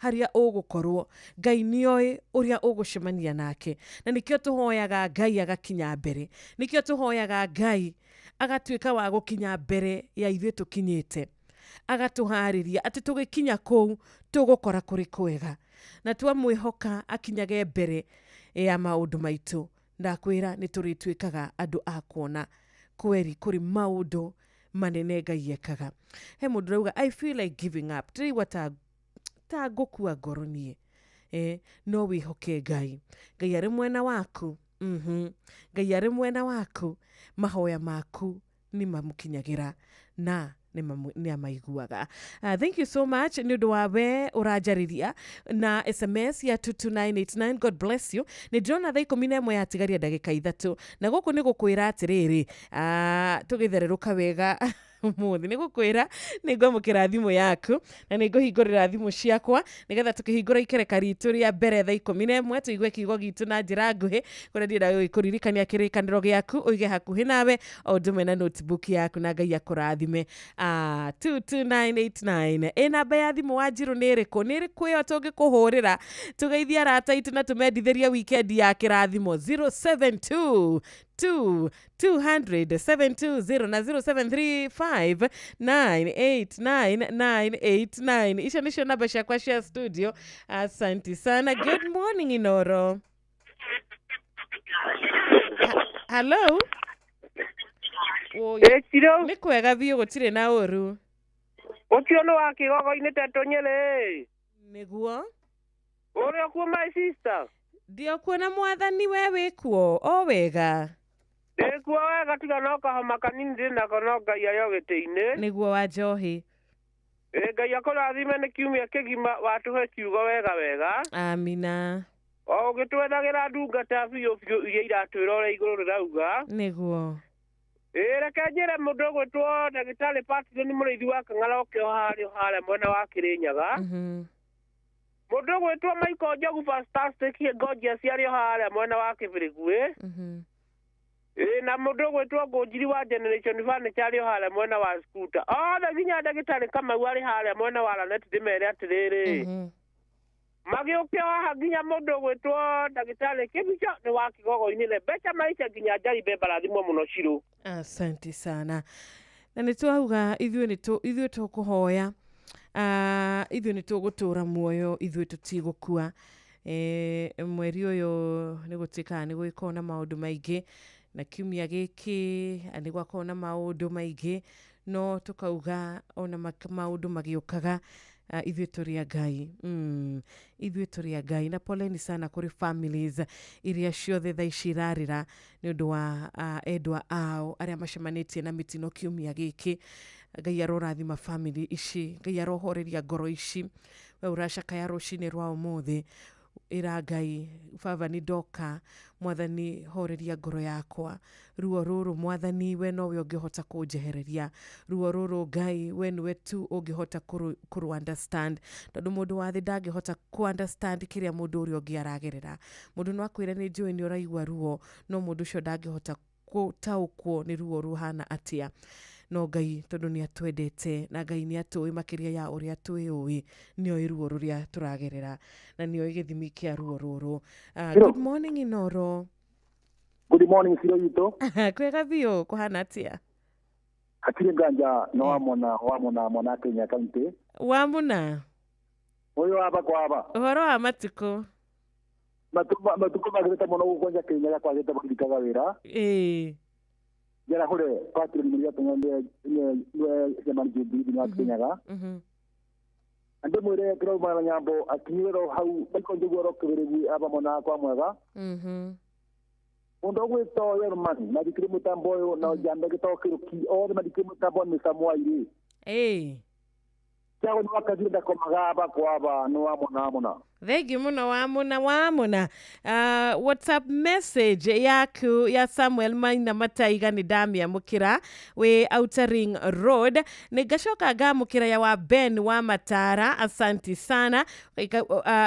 harĩa ũgũkorwo, Ngai nĩoĩ ũrĩa ũgũcemania nake, na nĩkĩo tũhoyaga Ngai agakinya mbere, nĩkĩo tũhoyaga Ngai agatuĩka wa gũkinya mbere ya ithuĩ tũkinyĩte, agatũharĩria atĩ tũgĩkinya kũu tũgũkora kũrĩ kwega, na twamwĩhoka akinyage mbere ya maũndũ maitũ. Ndakwĩra nĩ tũrĩtuĩkaga andũ a kuona kweri kũrĩ maũndũ manene Ngai ekaga. He mũndũ rauga I feel like giving up. Tũrigua ta ngũkua ngoro niĩ. No wĩhoke Ngai. Ngai arĩ mwena waku. Ngai arĩ mwena waku. Mahoya maku nĩ mamũkinyagira na nĩ amaiguaga. Thank you so much. Nĩ ũndũ wa we ũranjarĩria na SMS ya 22989. God bless you. Nĩ ndĩrona thaa 11 yatigaria ndagĩka 3 na gũkũ nĩ gũkwĩra atĩrĩrĩ tũgĩthererũka wega mũthĩ nĩ gũkwĩra nĩ ngwamũkĩra thimũ yaku na nĩ ngũhingũrĩra thimũ ciakwa nĩgetha tũkĩhingũra ikereka ritũ rĩa mbere thaa 11 tũigue kiugo gitũ na njĩra nguhĩ kũrĩa ndĩrenda kũririkania kĩrĩkanĩro gĩaku ũige hakuhĩ nawe o ũndũ ũmwe na notebook yaku na Ngai akũrathime. 22989 namba ya thimũ wa Njirũ nĩ ĩrĩkũ? Nĩ ĩrĩkũ ĩyo tũngĩkũhũrĩra tũgeithia arata aitũ na tũmendithĩria weekend ya kĩrathimo? 072 200 na 0735989989. Icio nĩcio namba ciakwa cia studio. Asante sana. Good morning Inoro. Hello. Nĩ kwega biũ gũtirĩ na ũru. Ũcio nĩ wa Kĩgogo-inĩ Tetũnyerĩ. Nĩguo? Ũrĩa kuo my sister. Ndiokuona mwathani we wĩkuo o wega. Ndĩkuo wega tiga no kahoma kanini ndĩnako no Ngai arĩ o gĩtĩ-inĩ. Nĩguo wa njohi. Ngai akũrathime nĩ kiumia kĩgima watũhe kiugo wega. Amina. O ũgĩtwethagĩra ndungata biũ iria iratwĩra ũrĩa igũrũ rĩrauga. Nĩguo. Reke njĩre mũndũ ũgwĩtwo ndagĩtarĩ Patrick nĩ mũrĩithi wa Kang'ara harĩa mwena wa Kĩrĩnyaga. Mũndũ ũgwĩtwo Michael Njogu Fantastic Gorgeous arĩ harĩa mwena wa Kĩbĩrĩguĩ. Na mũndũ ũgwĩtwo Ngũnjiri wa Generation Furniture arĩ harĩa mwena wa Scooter. Othe nginya ndagĩtarĩ Kamau arĩ harĩa mwena wa Lanet ndĩmere atĩrĩrĩ. Magĩũke haha nginya mũndũ ũgwĩtwo ndagĩtarĩ Kĩbico nĩ wa Kĩgogo-inĩ Rebecca Maica nginya Njari barathimwo mũno Cirũ. Asante sana. Na nĩ twauga ithuĩ tũkũhoya. Ithuĩ nĩ tũgũtũra muoyo, ithuĩ tũtigũkua. Mweri ũyũ nĩ gũtuĩkaga nĩ gũgĩkorwo na maũndũ maingĩ na kiumia gĩkĩ nĩ gwakorwo na maũndũ maingĩ no tũkauga ona maũndũ magĩũkaga ithuĩ tũrĩ Ngai. Ithuĩ tũrĩ Ngai na poleni sana kũrĩ families iria ciothe thaa ici irarĩra nĩ ũndũ wa endwa ao arĩa macemanĩtie na mĩtino kiumia gĩkĩ. Ngai arorathima family ici, Ngai arohoreria ngoro ici. We ũracakaya rũcinĩ rwa ũmũthĩ ĩra Ngai baba nĩ ndoka, Mwathani horeria ngoro yakwa. Ruo rũrũ Mwathani we nowe ũngĩhota kũnjehereria. Ruo rũrũ Ngai we nĩwe tu ũngĩhota kũrũ understand. Tondũ mũndũ wa thĩ ndangĩhota ku understand kĩrĩa mũndũ ũrĩa ũngĩ aragerera. Mũndũ no akwĩre nĩ njũĩ nĩ ũraigua ruo no mũndũ ũcio ndangĩhota gũtaũkwo nĩ ruo ruhana atĩa. No Ngai tondũ nĩ atwendete na Ngai nĩ atũĩ makĩria ya ũrĩa twĩũĩ, nĩoĩ ruo rũrĩa tũragerera na nĩoĩ gĩthimi kĩa ruo rũrũ. Good morning Inoro. Good morning Ciro witũ. Kwega biũ kũhana atĩa? Hatirĩ nganja no wamona Kenya County. Wamuna? Ũyũ waba kwaba. Ũhoro wa matukũ? Matukũ magĩrĩte mũno gũkwenja Kenya kwagĩte makirikaga wĩra. Jara hore Patrick Muria tungende jamani jindi ni Kenyaga. Ande mwere kiro mwana nyambo akinyero hau Michael Njogu ro Kĩbĩrĩguĩ aba mona kwa mwega. Mundo gwĩto Yerman na dikire mutambo yo na jambe gĩtokĩro ki othe madikire mutambo ni Samuel. Chao ni wakati ndako magaba kwaba no wamona. Thengi muno wamuna. WhatsApp message yaku ya Samuel Maina Mataiga nĩ ndamĩamũkĩra we Outer Ring Road. Nĩngacoka ngamũkĩra ya wa Ben wa Matara. Asanti sana.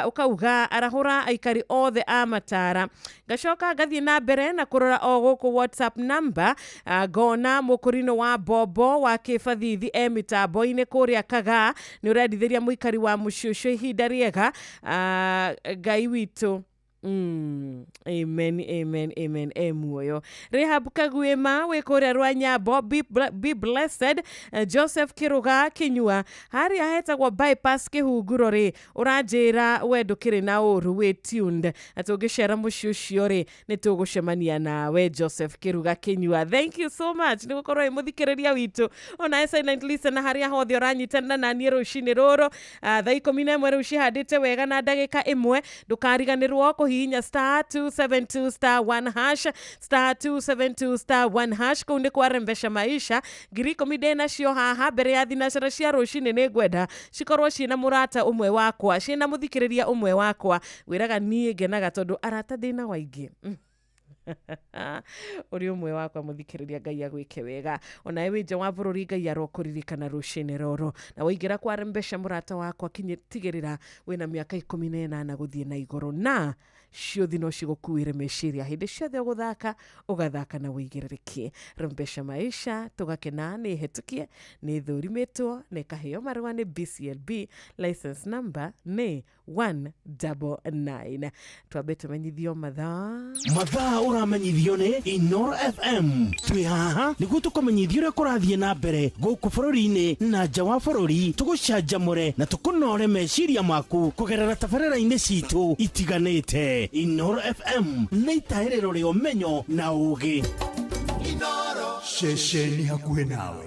Ukauga arahũra aikari othe a Matara. Ngacoka ngathiĩ na mbere na kũrora o gũkũ WhatsApp number. Ngona mũkũrino wa Bobo wa Kĩbathithi mitambo-inĩ kũrĩa Kaga nĩ ũrendithĩria mũikari wa Mũciũcio ihinda rĩega. Ngai witũ Amen. Muoyo. Rehab Kagwema we kore Rwanyabo be blessed. Joseph Kiruga Kinyua hari aheta kwa bypass kihugurore urajera wedo kire na oru we tuned atogeshera mushushore nitugushemania nawe Joseph Kiruga Kinyua. Thank you so much nigukorwo muthikereria witu ona silent listen hari ahothi oranyitana na niero shiniroro thaiko mine mwere ushihadite wega na ndagika imwe ndukariganirwo kuhinya *272*1# *272*1# kunde kwarembesha maisha giriko midena cio haha mbere ya thinacera cia rucini ni ngwenda cikorwo cina murata umwe wakwa cina muthikiriria umwe wakwa wiraga nie ngenaga tondu arata thina waingi uri umwe wakwa muthikiriria Ngai agwike wega ona ewe nja wa bururi Ngai arokuririkana rucini roro na waingira kwarembesha murata wakwa kinyitigirira wina miaka 18 guthie na iguru na ciuthi no cigukuire meciria hindi ciothe ugathaka na wigiririkie rembesha maisha tugakena ni hetukie ni thurimitwo ni kaheo marwa ni BCLB license number ni 199 twabete menyithio mathaa uramenyithio ni Inoro FM twi haha niguo tukumenyithio ria kurathie na mbere guku bururi-ini na nja wa bururi tugucanjamure na tukunore meciria maku kugerera tabarĩra-inĩ citu itiganĩte. Inoro FM nĩ itaĩrĩro rĩa ũmenyo na ũũgĩ. Inoro ceceni hakuhĩ nawe.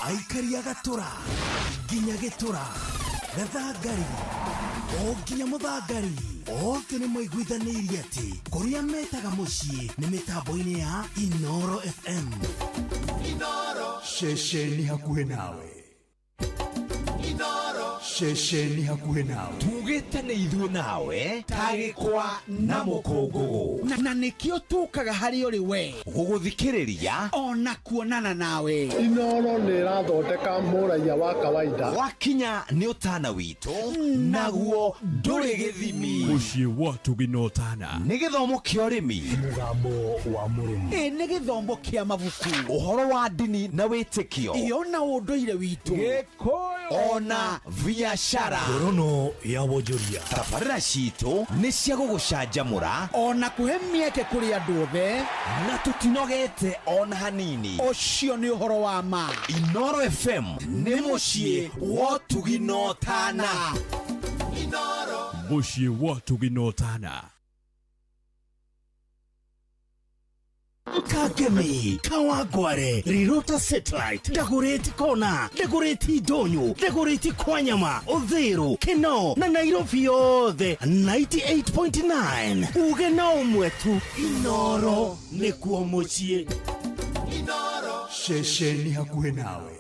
Aikaria gatura ginya gitura gathangari o ginya muthangari othe ni maiguithanirie ati kuria metaga mucii ni mitambo-ini ya Inoro FM. Inoro ceceni hakuhĩ nawe. Inoro ceceni hakuhĩ nawe. Tugĩte nĩ ithuĩ nawe tagĩkwa na mũkũngũgũ na nĩkĩo tukaga harĩ ũrĩ we gũgũthikĩrĩria ona kuonana nawe. Inoro nĩ ĩrathondeka mũraiya wa kawaida wakinya nĩ ũtana witũ naguo ndũrĩ gĩthimi. Mũciĩ wa Tũginotana nĩ gĩthomo kĩa ũrĩmi, mũgambo wa mũrĩmi, nĩ gĩthomo kĩa mabuku, ũhoro wa ndini na wĩtĩkio, ona ũndũire witũ, Gĩkũyũ ona biacara, ngorono ya wonjoria. tabarĩra citũ nĩ cia gũgũcanjamũra ona kũhe mĩeke kũrĩ andũ othe na tũtinogete ona hanini. ũcio nĩ ũhoro wa ma. Inoro FM nĩ mũciĩ wa Tũginotana. Inoro mũciĩ wa Tũginotana. Kagemi, Kawagware, Rirota Satellite, Dagoretti Kona, Dagoretti Donyo, Dagoretti Kwanyama, Odhero, Keno, na Nairobi yothe 98.9. Uge na umwetu Inoro nĩkuo mũciĩ. Inoro ceceni hakuhĩ nawe.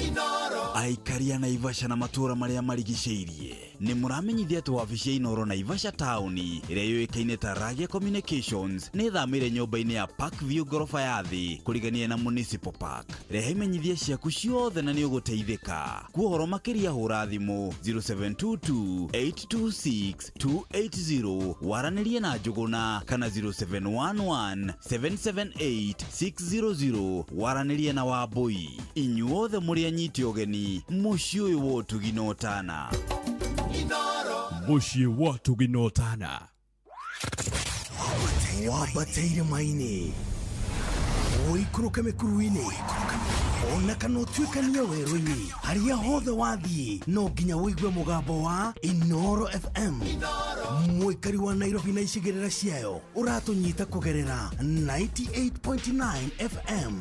Inoro aikaria Naivasha na matura maria marigicĩirie nĩ mũramenyithia atĩ wabici ya Inoro Naivasha taũni ĩrĩa yũĩkaine ta Ragia Communications nĩ thamĩire nyũmba-inĩ ya Parkview ngorofa ya thĩ kũrigania na Municipal Park. Rehe imenyithia ciaku ciothe na nĩ ũgũteithĩka. Kuohoro makĩria hũra thimũ 0722826280 waranĩrie na Njũgũna kana 0711778600 waranĩrie na Wambui. Inyuothe mũrĩ anyiti ũgeni mũciĩ ũyũ wa Tũginotana. mũciĩ wa Tũginotana. Wabateire maini ũikũrũke mĩkuru-inĩ ona kana ũtuĩkanie werũ-inĩ harĩa hothe wathiĩ no nginya wĩigue mũgambo wa Inoro FM. Mũikari wa Nairobi na icigĩrĩra ciayo ũratũnyita kũgerera 98.9 FM.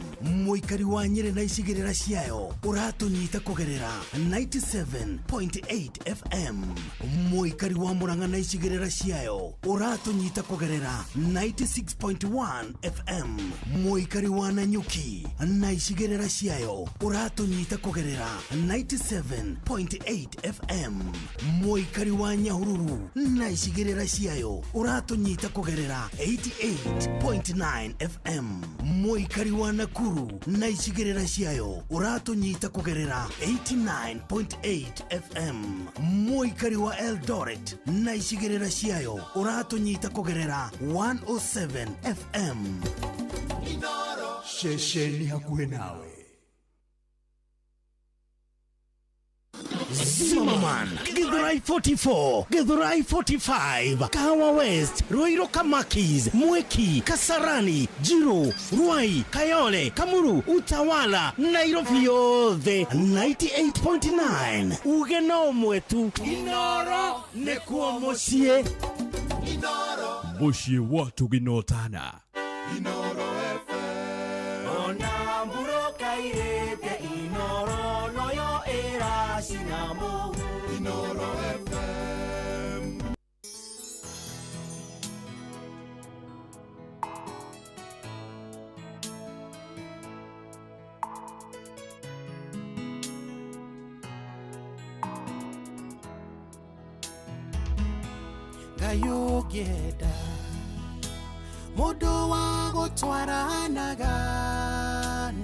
Mũikari wa Nyĩrĩ na icigĩrĩra ciayo ũratũnyita kũgerera 97.8 FM. Mũikari wa Murang'a na icigĩrĩra ciayo ũratũnyita kũgerera 96.1 FM. Mũikari wa Nanyuki na icigĩrĩra ciayo ũratũnyita kũgerera 97.8 FM. Mũikari wa Nyahururu na icigĩrĩra ciayo ũratũnyita kũgerera 88.9 FM. Mũikari wa Nakuru na icigĩrĩra ciayo ũratũnyita kũgerera 89.8 FM. Mũikari wa Eldoret na icigĩrĩra ciayo ũratũnyita kũgerera 107 FM. Inoro shesheni hakuhe nawe. Zimmerman, Githurai 44, Githurai 45, Kahawa West, Ruiru Kamakis, Mweki, Kasarani, Jiro, Ruai, Kayole, Kamuru, Utawala, Nairobi yothe 98.9. Ugeno mwetu Inoro nekuo mucie. Inoro mucie watu ginotana. Inoro FM. Ona mburoka irete Inoro noyo era sinamo. Inoro FM. Gayogeda Modo wa gotwaranaga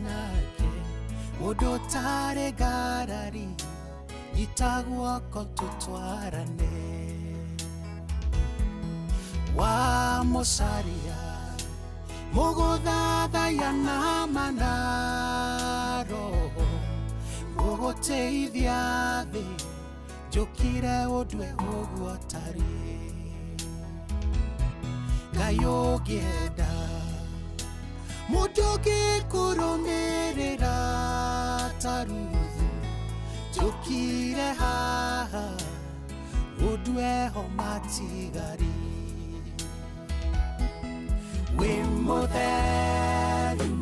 nake Modo tare garari Itagwa kotutwarane Wa mosaria Mogodada ya namanaro Mogoteithia thi Jokire odwe ogwatari Gayogeda Mudoge kuromerera taruthu Jokire haha Odwe homatigari Wimotheru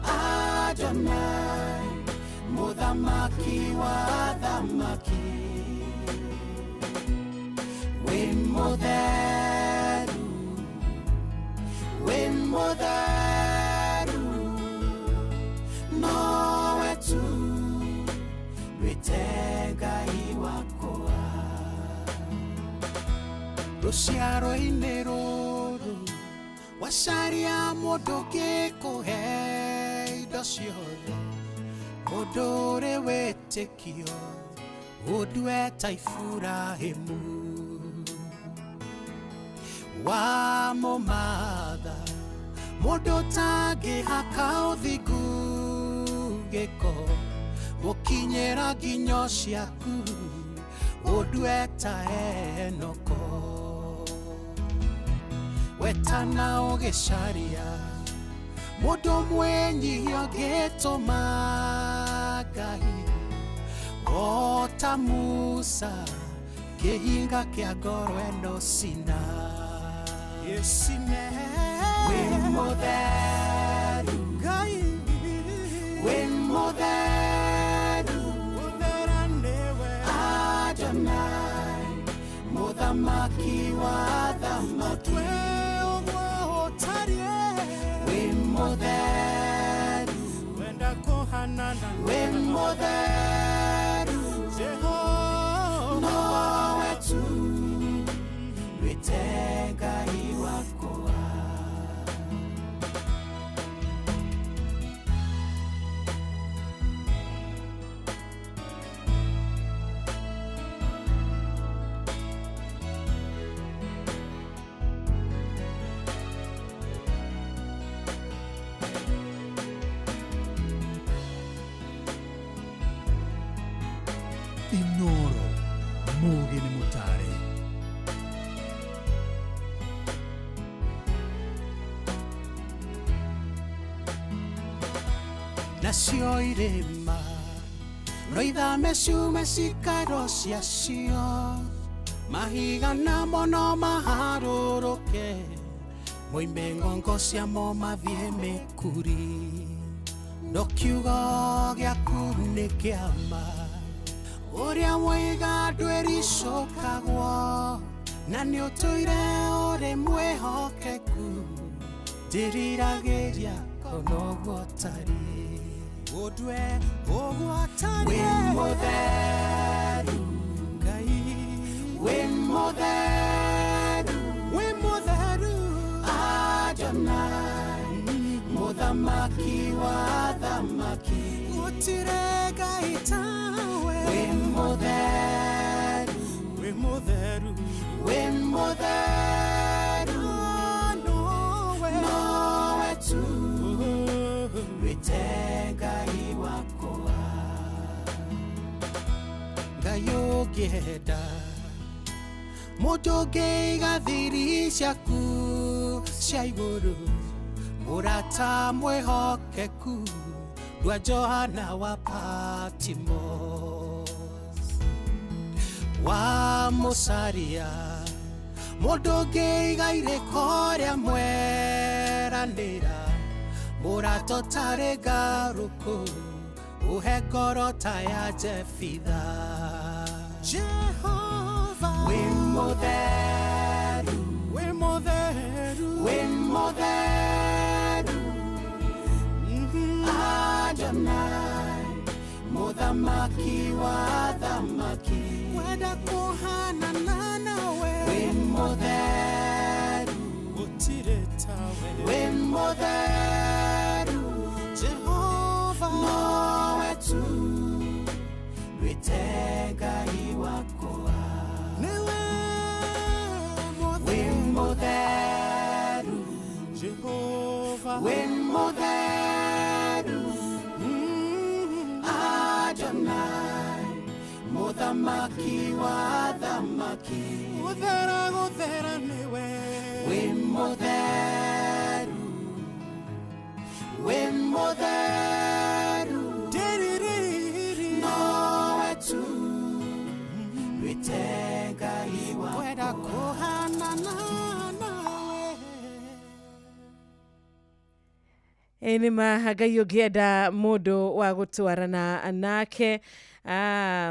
Adonai Muthamaki wa thamaki Wimotheru Nowe tu Rwitega iwakoa Ruciaro ineroro Wacaria mũndũ ngĩkũhe indo ciothe Mũndũ ũrĩ wĩtĩkio Ũndue ta Iburahĩmu Wa mũmatha Mũndũ ũtangĩhaka ũthingu gĩko Mũkinyĩra nginyo ciaku Ũndue ta Enoko Wetana ũgĩcaria Mũndũ mwenyihia ũngĩtũma Ngai O ta Musa kĩhinga kĩa ngoro ĩno cina Yesine Wimotheru Ngai Wimotheru Adonai Muthamaki wa thamaki Wimotheru Wimotheru Nowe tu Rwitega iwakoa Inoro mugi ni mutare. Nacio irĩma no ithame ciume cikaro ciacio mahiga namo no maharũrũke moime ngongo ciamo mathiĩ mĩkuri no kiugo gĩaku nĩ kĩama Ũrĩa mwiga ndwĩricũkagwo na nĩ ũtũire ũrĩ mwĩhokeku ndĩriragĩria kono gũtari Odwe ogwatane Wimotheru Gai Wimotheru Wimotheru Adonai Muthamaki wa thamaki Gutire Gai tawe Wimotheru Wimotheru Wimotheru Nowe tu Witengai wakoa Gayogeda Motoge gathirisha ku Shaiguru Murata mwehokeku Dwa Johana wa Patmos Wa Mosaria Motoge gaire korea mweranira Murato tarega ruku Uhegorota ya Jefitha Jehovah Wimotheru Wimotheru Wimotheru Adonai Muthamaki wa thamaki Weda kuhana nawe Wimotheru Utiretawe Wimotheru Jehovah Nowe tu Witengai wakoa Newe Wimotheru Jehovah Wimotheru Adonai Muthamaki wa thamaki Guthera newe Wimotheru Wimotheru Nowe tu Witengai wakoa Weda kuhana nawe Eni mahagai ogeda modo wa gutwarana nake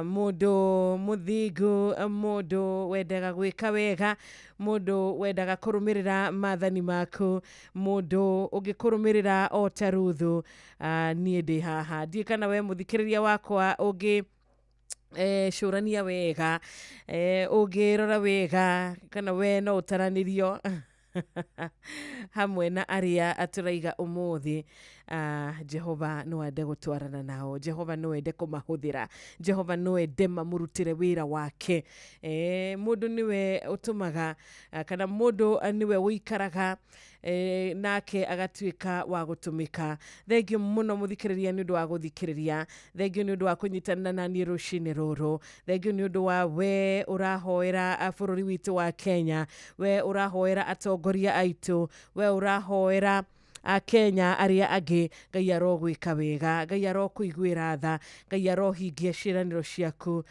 modo muthigu modo wendaga gwika wega modo wendaga kurumirira mathani maku modo ugikurumirira o taruthu nie ndi haha ndi kana we muthikiriria wakwa ugi shurania wega ugirora wega kana we no utaranirio hamwe na aria aturaiga umuthi Jehova no ende gutwarana nao Jehova no ende kumahuthira Jehova no ende mamurutire wira wake mundu niwe utumaga kana mundu niwe wikaraga nake agatuika wa gutumika thengio muno muthikiriria ni undu wa guthikiriria thengio ni undu wa kunyitana na ni rucini ruru thengio ni undu wa we urahoera bururi witu wa Kenya we urahoera atongoria aitu we urahoera Kenya aria agi Ngai arogwika wega Ngai arokuiguira tha Ngai arohingia ciraniro ciaku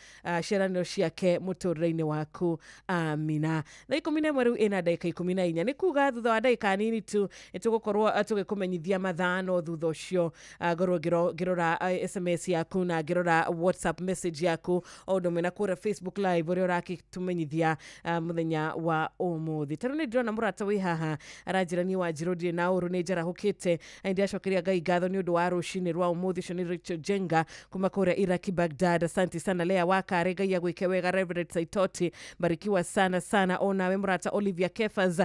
ciraniro ciake muturire-ini waku amina na 11 riu ina dakika 14 ni kuga thutha wa dakika nini tu tugukorwo tugikumenyithia mathano thutha ucio ngorwo ngirora SMS yaku na ngirora WhatsApp message yaku o ndomwe na kura Facebook live uria urakitumenyithia muthenya wa umuthi taruni ndirona murata wi haha aranjirani wa Jirodi na uru ni njara hukite ndi acokeria Ngai ngatho ni undu wa rucini rwa umuthi cio ni Richard Jenga kuma kuria Iraki Baghdad asante sana Lea Wakare Ngai agwike wega Reverend Saitoti barikiwa sana sana ona we murata Olivia Kefas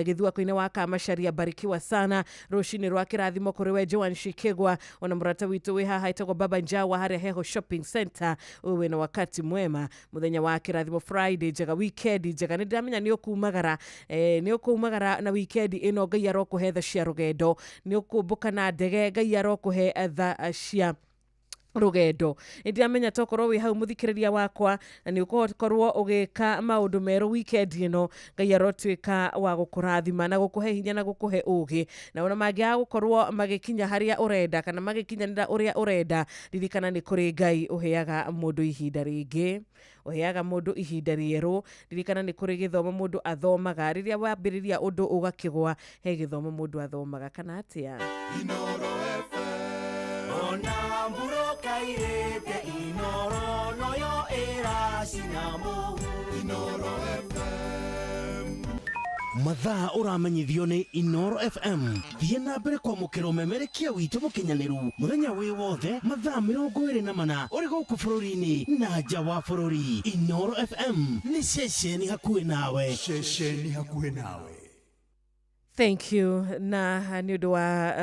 githua koine waka masharia barikiwa sana rucini rwa kirathimo kuri we Joan Shikegwa ona murata witu wi haha itagwo Baba Njawa haria Heho Shopping Center uwe na wakati mwema muthenya wa kirathimo Friday njega weekend njega ndamenya ni ukumagara na weekend ino Ngai arokuhetha cia rugendo ni ukumbuka na ndege Ngai arokuhe tha cia rugendo ndiamenya tokorwo wi hau muthikiriria wakwa na ni ukorwo ugika maundu meru weekend ino Ngai arotwika wa gukurathima na gukuhe hinya na gukuhe ugi na ona mangia gukorwo magikinya haria urenda kana magikinyanira uria urenda ririkana ni kuri Ngai uheaga mundu ihinda ringi uheaga mundu ihinda rieru ririkana ni kuri githomo mundu athomaga riria wambiriria undu ugakigwa he githomo mundu athomaga kana atia Inoro ona mburoka irete Inoro noyo era sinamu Inoro FM mathaa uramenyithio ni Inoro FM. Thiĩ na mbere kwamũkĩra ũmemerekia witũ mũkinyanĩru mũthenya wĩ wothe mathaa 24 ũrĩ gũkũ bũrũri-inĩ na nja wa bũrũri. Inoro FM nĩ ceceni hakuhĩ nawe. Ceceni hakuhĩ nawe. Thank you na nĩ ũndũ wa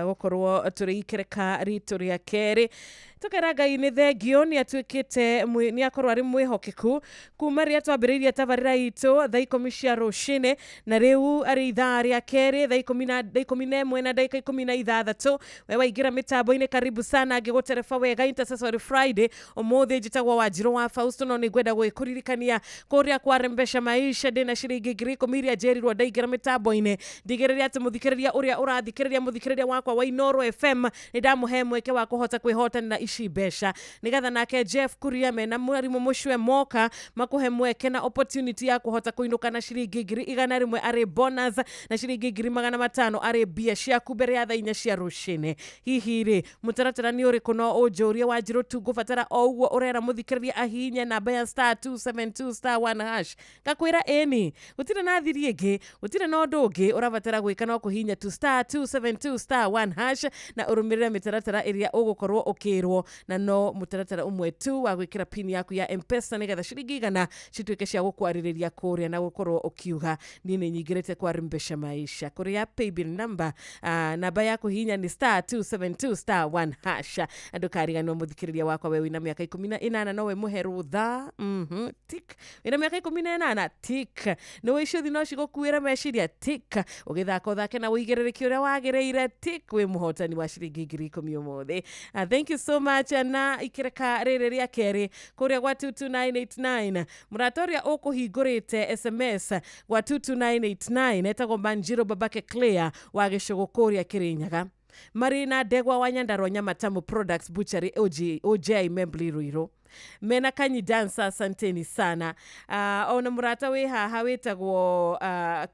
gũkorwo tũrĩikereka rito rĩa kerĩ. Tukera Ngai nĩ thengio nĩ atuĩkĩte nĩ akorwo arĩ mwĩhokeku kuma rĩrĩa twambĩrĩirie tabarĩra itũ thaa 10 cia rũcinĩ na rĩu arĩ ithaa rĩa kerĩ thaa 11 na dakika 16 we waingĩra mĩtambo-inĩ karibu sana ngĩgũtereba wega Intercessory Friday ũmũthĩ njĩtagwo Wanjirũ wa Fausto no nĩngwenda gwĩkũririkania kũrĩa kwa Rembesha Maisha ndĩna ciringi 10,000 iria njerirwo ndaingĩra mĩtambo-inĩ ndigĩrĩria atĩ mũthikĩrĩria ũrĩa ũrathikĩrĩria mũthikĩrĩria wakwa wa Inoro FM nĩ ndamũhe mweke wa kũhota kwĩhotanĩra ici mbeca nigetha nake Jeff Kuria mena mwarimũ mũcwe moka makuhe mweke na opportunity ya kuhota kuinuka na ciringi 100 arĩ bonus na ciringi 500 arĩ bia ciaku mbere ya thaa 4 cia rũcinĩ. Hihi rĩ mũtaratara nĩ ũrĩkũ no ũnjũrie Wanjirũ tu ngũbatara o ũguo ũrera mũthikĩrĩria ahihinye namba ya *272*1# ngakwĩra ĩni gũtirĩ na thiri ĩngĩ gũtirĩ na ũndũ ũngĩ ũrabatara gwĩka no kũhihinya tu *272*1# na ũrũmĩrĩre mĩtaratara ĩrĩa ũgũkorwo ũkĩrwo na no mũtaratara ũmwe tu wa gwĩkĩra pin yaku ya M-Pesa nĩgetha ciringi 100 cituĩke cia gũkwarĩrĩria kũrĩa na gũkorwo ũkiuga niĩ nĩ nyingĩrĩte kwa Rembesha Maisha kũrĩa paybill number namba ya kũhihinya nĩ *272*1#. andũ kariganwo mũthikĩrĩria wakwa we wĩna mĩaka 18 no we mũhe rũtha tik wĩna mĩaka 18 tik nĩ wĩcio thino cigũkuĩra meciria tik ũgĩthaka ũthake na wĩigĩrĩrĩki ũrĩa wagĩrĩire tik wĩ mũhotani wa ciringi 10,000 ũmũthĩ. Thank you so much na ikereka rĩrĩ rĩa kerĩ kũrĩa gwa 22989 mũrata ũrĩa ũkũhingũrĩte SMS gwa 22989 etagwo Manjiro Babake Clear wa gĩcũgũ kũrĩa Kĩrĩnyaga marĩ na Ndegwa wa Nyandarua Nyamatamu Products Butchery OJ Membli Ruiru mena kanyi dancer asanteni sana. Ona mũrata wĩ haha wĩtagwo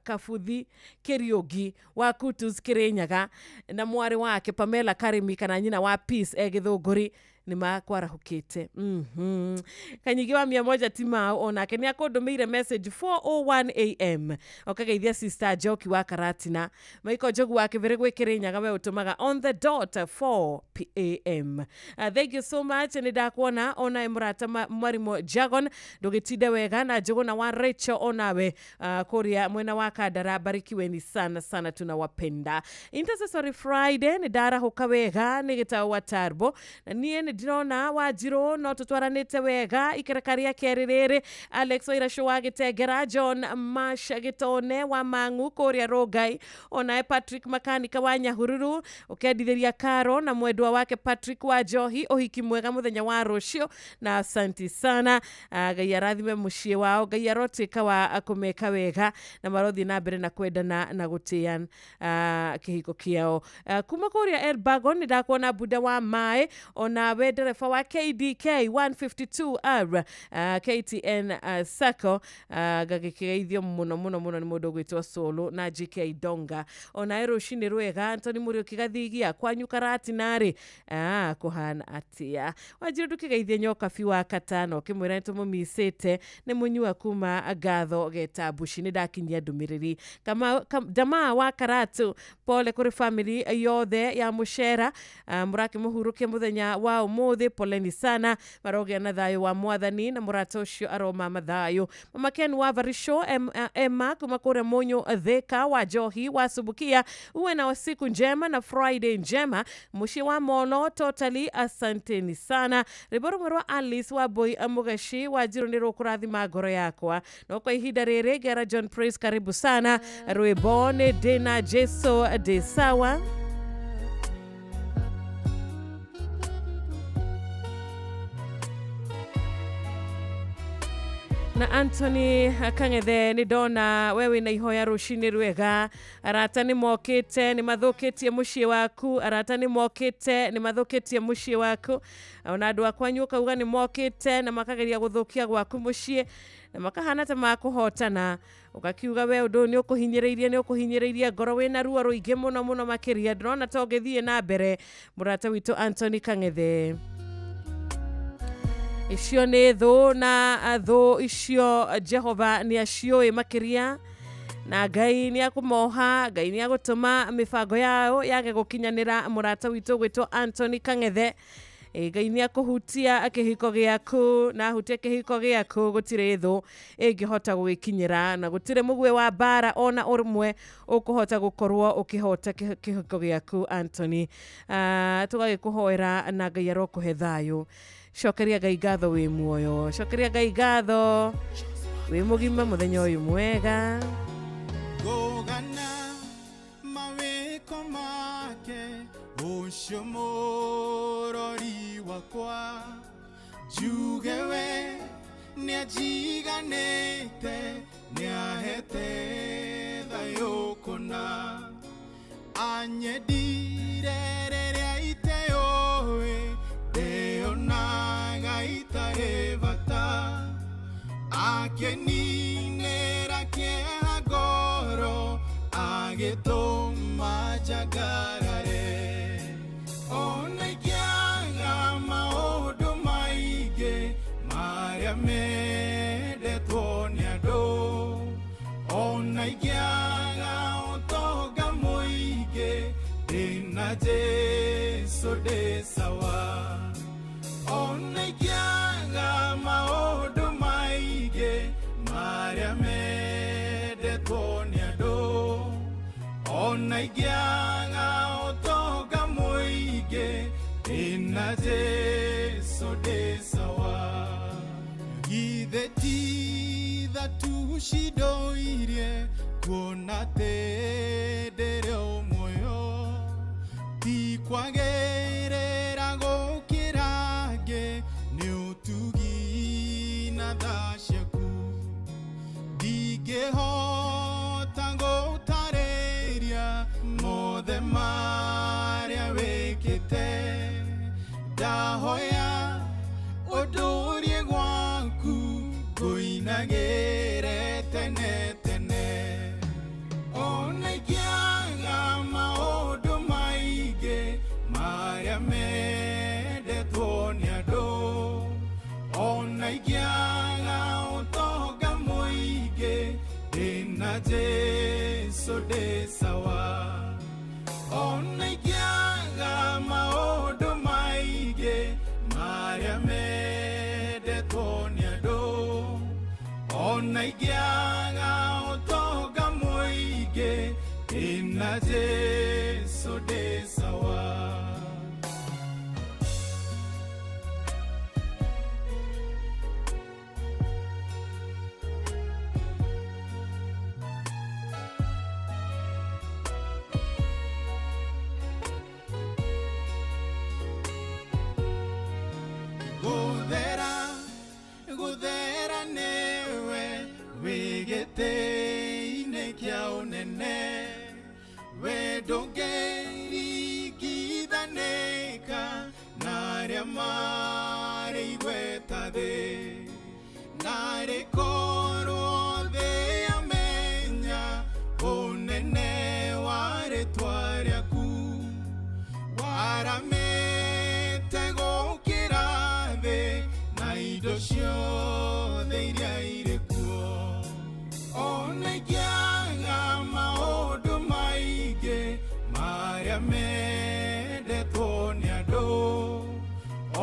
Kabuthi Kĩriũngi wa Kutus Kĩrĩnyaga na mwarĩ wake Pamela Karimi kana nyina wa Peace Gĩthũngũri nĩ makwarahũkĩte. Kanyigi wa 100 timao onake nĩ akũndũmĩire message 4:01 am okageithia sister Joki wa Karatina Maiko Jogu wa Kĩbĩrĩ gwĩ Kĩrĩnyaga we ũtũmaga on the dot 4 am. Thank you so much nĩ ndakuona ona mũrata mwarimũ Jagon ndũgĩtinde wega na Njũgũna wa Rachel onawe kũrĩa mwena wa Kandara barikiweni sana sana tunawapenda. Intercessory Friday nĩ ndarahũka wega nĩ gĩtaũ wa Tarbo na niĩ ndĩrona Wanjirũ no tũtwaranĩte wega ikereka rĩa kerĩ rĩrĩ Alex Wairasho wa Gĩtengera John Mash Gĩtone wa Mang'u kũrĩa Rongai onae Patrick Makanika wa Nyahururu ũkendithĩria Karo na mwendwa wake Patrick wa Njohi ũhiki mwega mũthenya wa rũciũ na asanti sana. Ngai arathime mũciĩ wao Ngai arotĩka wa kũmeka wega na marothi na mbere na kwendana na gũtĩan kĩhiko kĩao. Kuma kũrĩa Elbagon nĩ ndakuona Buda wa Mae ona we ndereba wa KDK 152R KTN Sacco gagĩkĩgeithio mũno nĩ mũndũ gwĩtwo Solo na GK Donga ona rũcinĩ rwega Anthony Muriuki gathigia kwanyu Karatinarĩ kũhana atĩa. Wanjirũ ndũkĩgeithie nyoka fi wa Katano kĩmwĩra nĩtũmũmicĩte nĩ mũnyua kuma Gatho Getabushi nĩ ndakinyia ndũmĩrĩri Jamaa wa Karatu pole kũrĩ family yothe ya Mũcera mũrakĩmũhurũkia mũthenya wa ũmũthĩ poleni sana marogĩa na thayũ wa Mwathani na mũrata ũcio aroma mathayũ. Mama Ken wa Varisho Emma kuma kũrĩa Mũnyũ Thika wa Njohi wa Subukia uwe na siku njema na Friday njema mũciĩ wa Molo totally asanteni sana. Rĩboro mwerwa Alice wa Boy Mugashi Wanjirũ nĩ rũkũrathima ngoro yakwa no kwa ihinda rĩrĩ Gera John Praise karibu sana rwĩmbo nĩ Dena Jeso de Sawa na Anthony Kang'ethe nĩ ndona wewe na ihoya rũcinĩ rwega arata nĩ mokĩte nĩ mathũkĩtie mũciĩ waku arata nĩ mokĩte nĩ mathũkĩtie mũciĩ waku ona andũ akwanyu ũkauga nĩ mokĩte na makageria gũthũkia gwaku mũciĩ na makahana ta makũhotana ũgakiuga we ũndũ nĩ ũkũhinyĩrĩirie ngoro wĩna ruo rũingĩ mũno makĩria ndĩrona ta ũngĩthiĩ na mbere mũrata witũ Anthony Kang'ethe. Icio nĩ thũ na thũ icio Jehova nĩ aciũĩ makĩria na Ngai ni akumoha, Ngai ni agutuma mibango yao yage gukinyanira murata witu gwitwo Anthony Kang'ethe. Ngai ni akuhutia akihiko giaku na hutia kihiko giaku gutire thu ingihota gugikinyira na gutire mugwe wa bara ona urumwe ukuhota gukorwo ukihota kihiko giaku Anthony. Tugagikuhoera na Ngai arokuhe thayu. Cokeria Ngai ngatho wi muoyo, cokeria Ngai ngatho wi mugima muthenya uyu mwega. Gogana maweko make ucio murori wakwa jugewe niajiganite niahete thayo kuna anyedire reria iteowe deonaga itare bata akeninera kieha goro agituma jagarare ona ikiaga maundu maige maria mendetwo ni andu ona ikiaga utonga muige ndina Jesu ndi sawa ona ikiaga maundu maige maria mendetwo ni andu ona ikiaga utonga muige ndina Jesu ndi sawa githe ti thatu cidoirie kuona tendere muoyo ti kwagerera gukirange ni utugi na thashaku ndingihota gutareria mothe maria wikite ndahoya undurie gwaku nguinagire tene tene ona ikiaga maundu maige maria mendetwo ni andu ona ikiaga utonga muige ndina Jesu ndi sawa ona ikiaga maundu maige maria mendetwo ni andu ona ikiaga utonga muige ndina Jesu ndi sawa guthera newe wigite-ine kia unene we ndungirigithanika na aria mari igweta thi na rikorwo thi amenya unene wa ritwa riaku waramite gukira thi na indo ciothe iria irĩ kuo ona ikiaga maundu maingĩ maria mendetwo nĩ andũ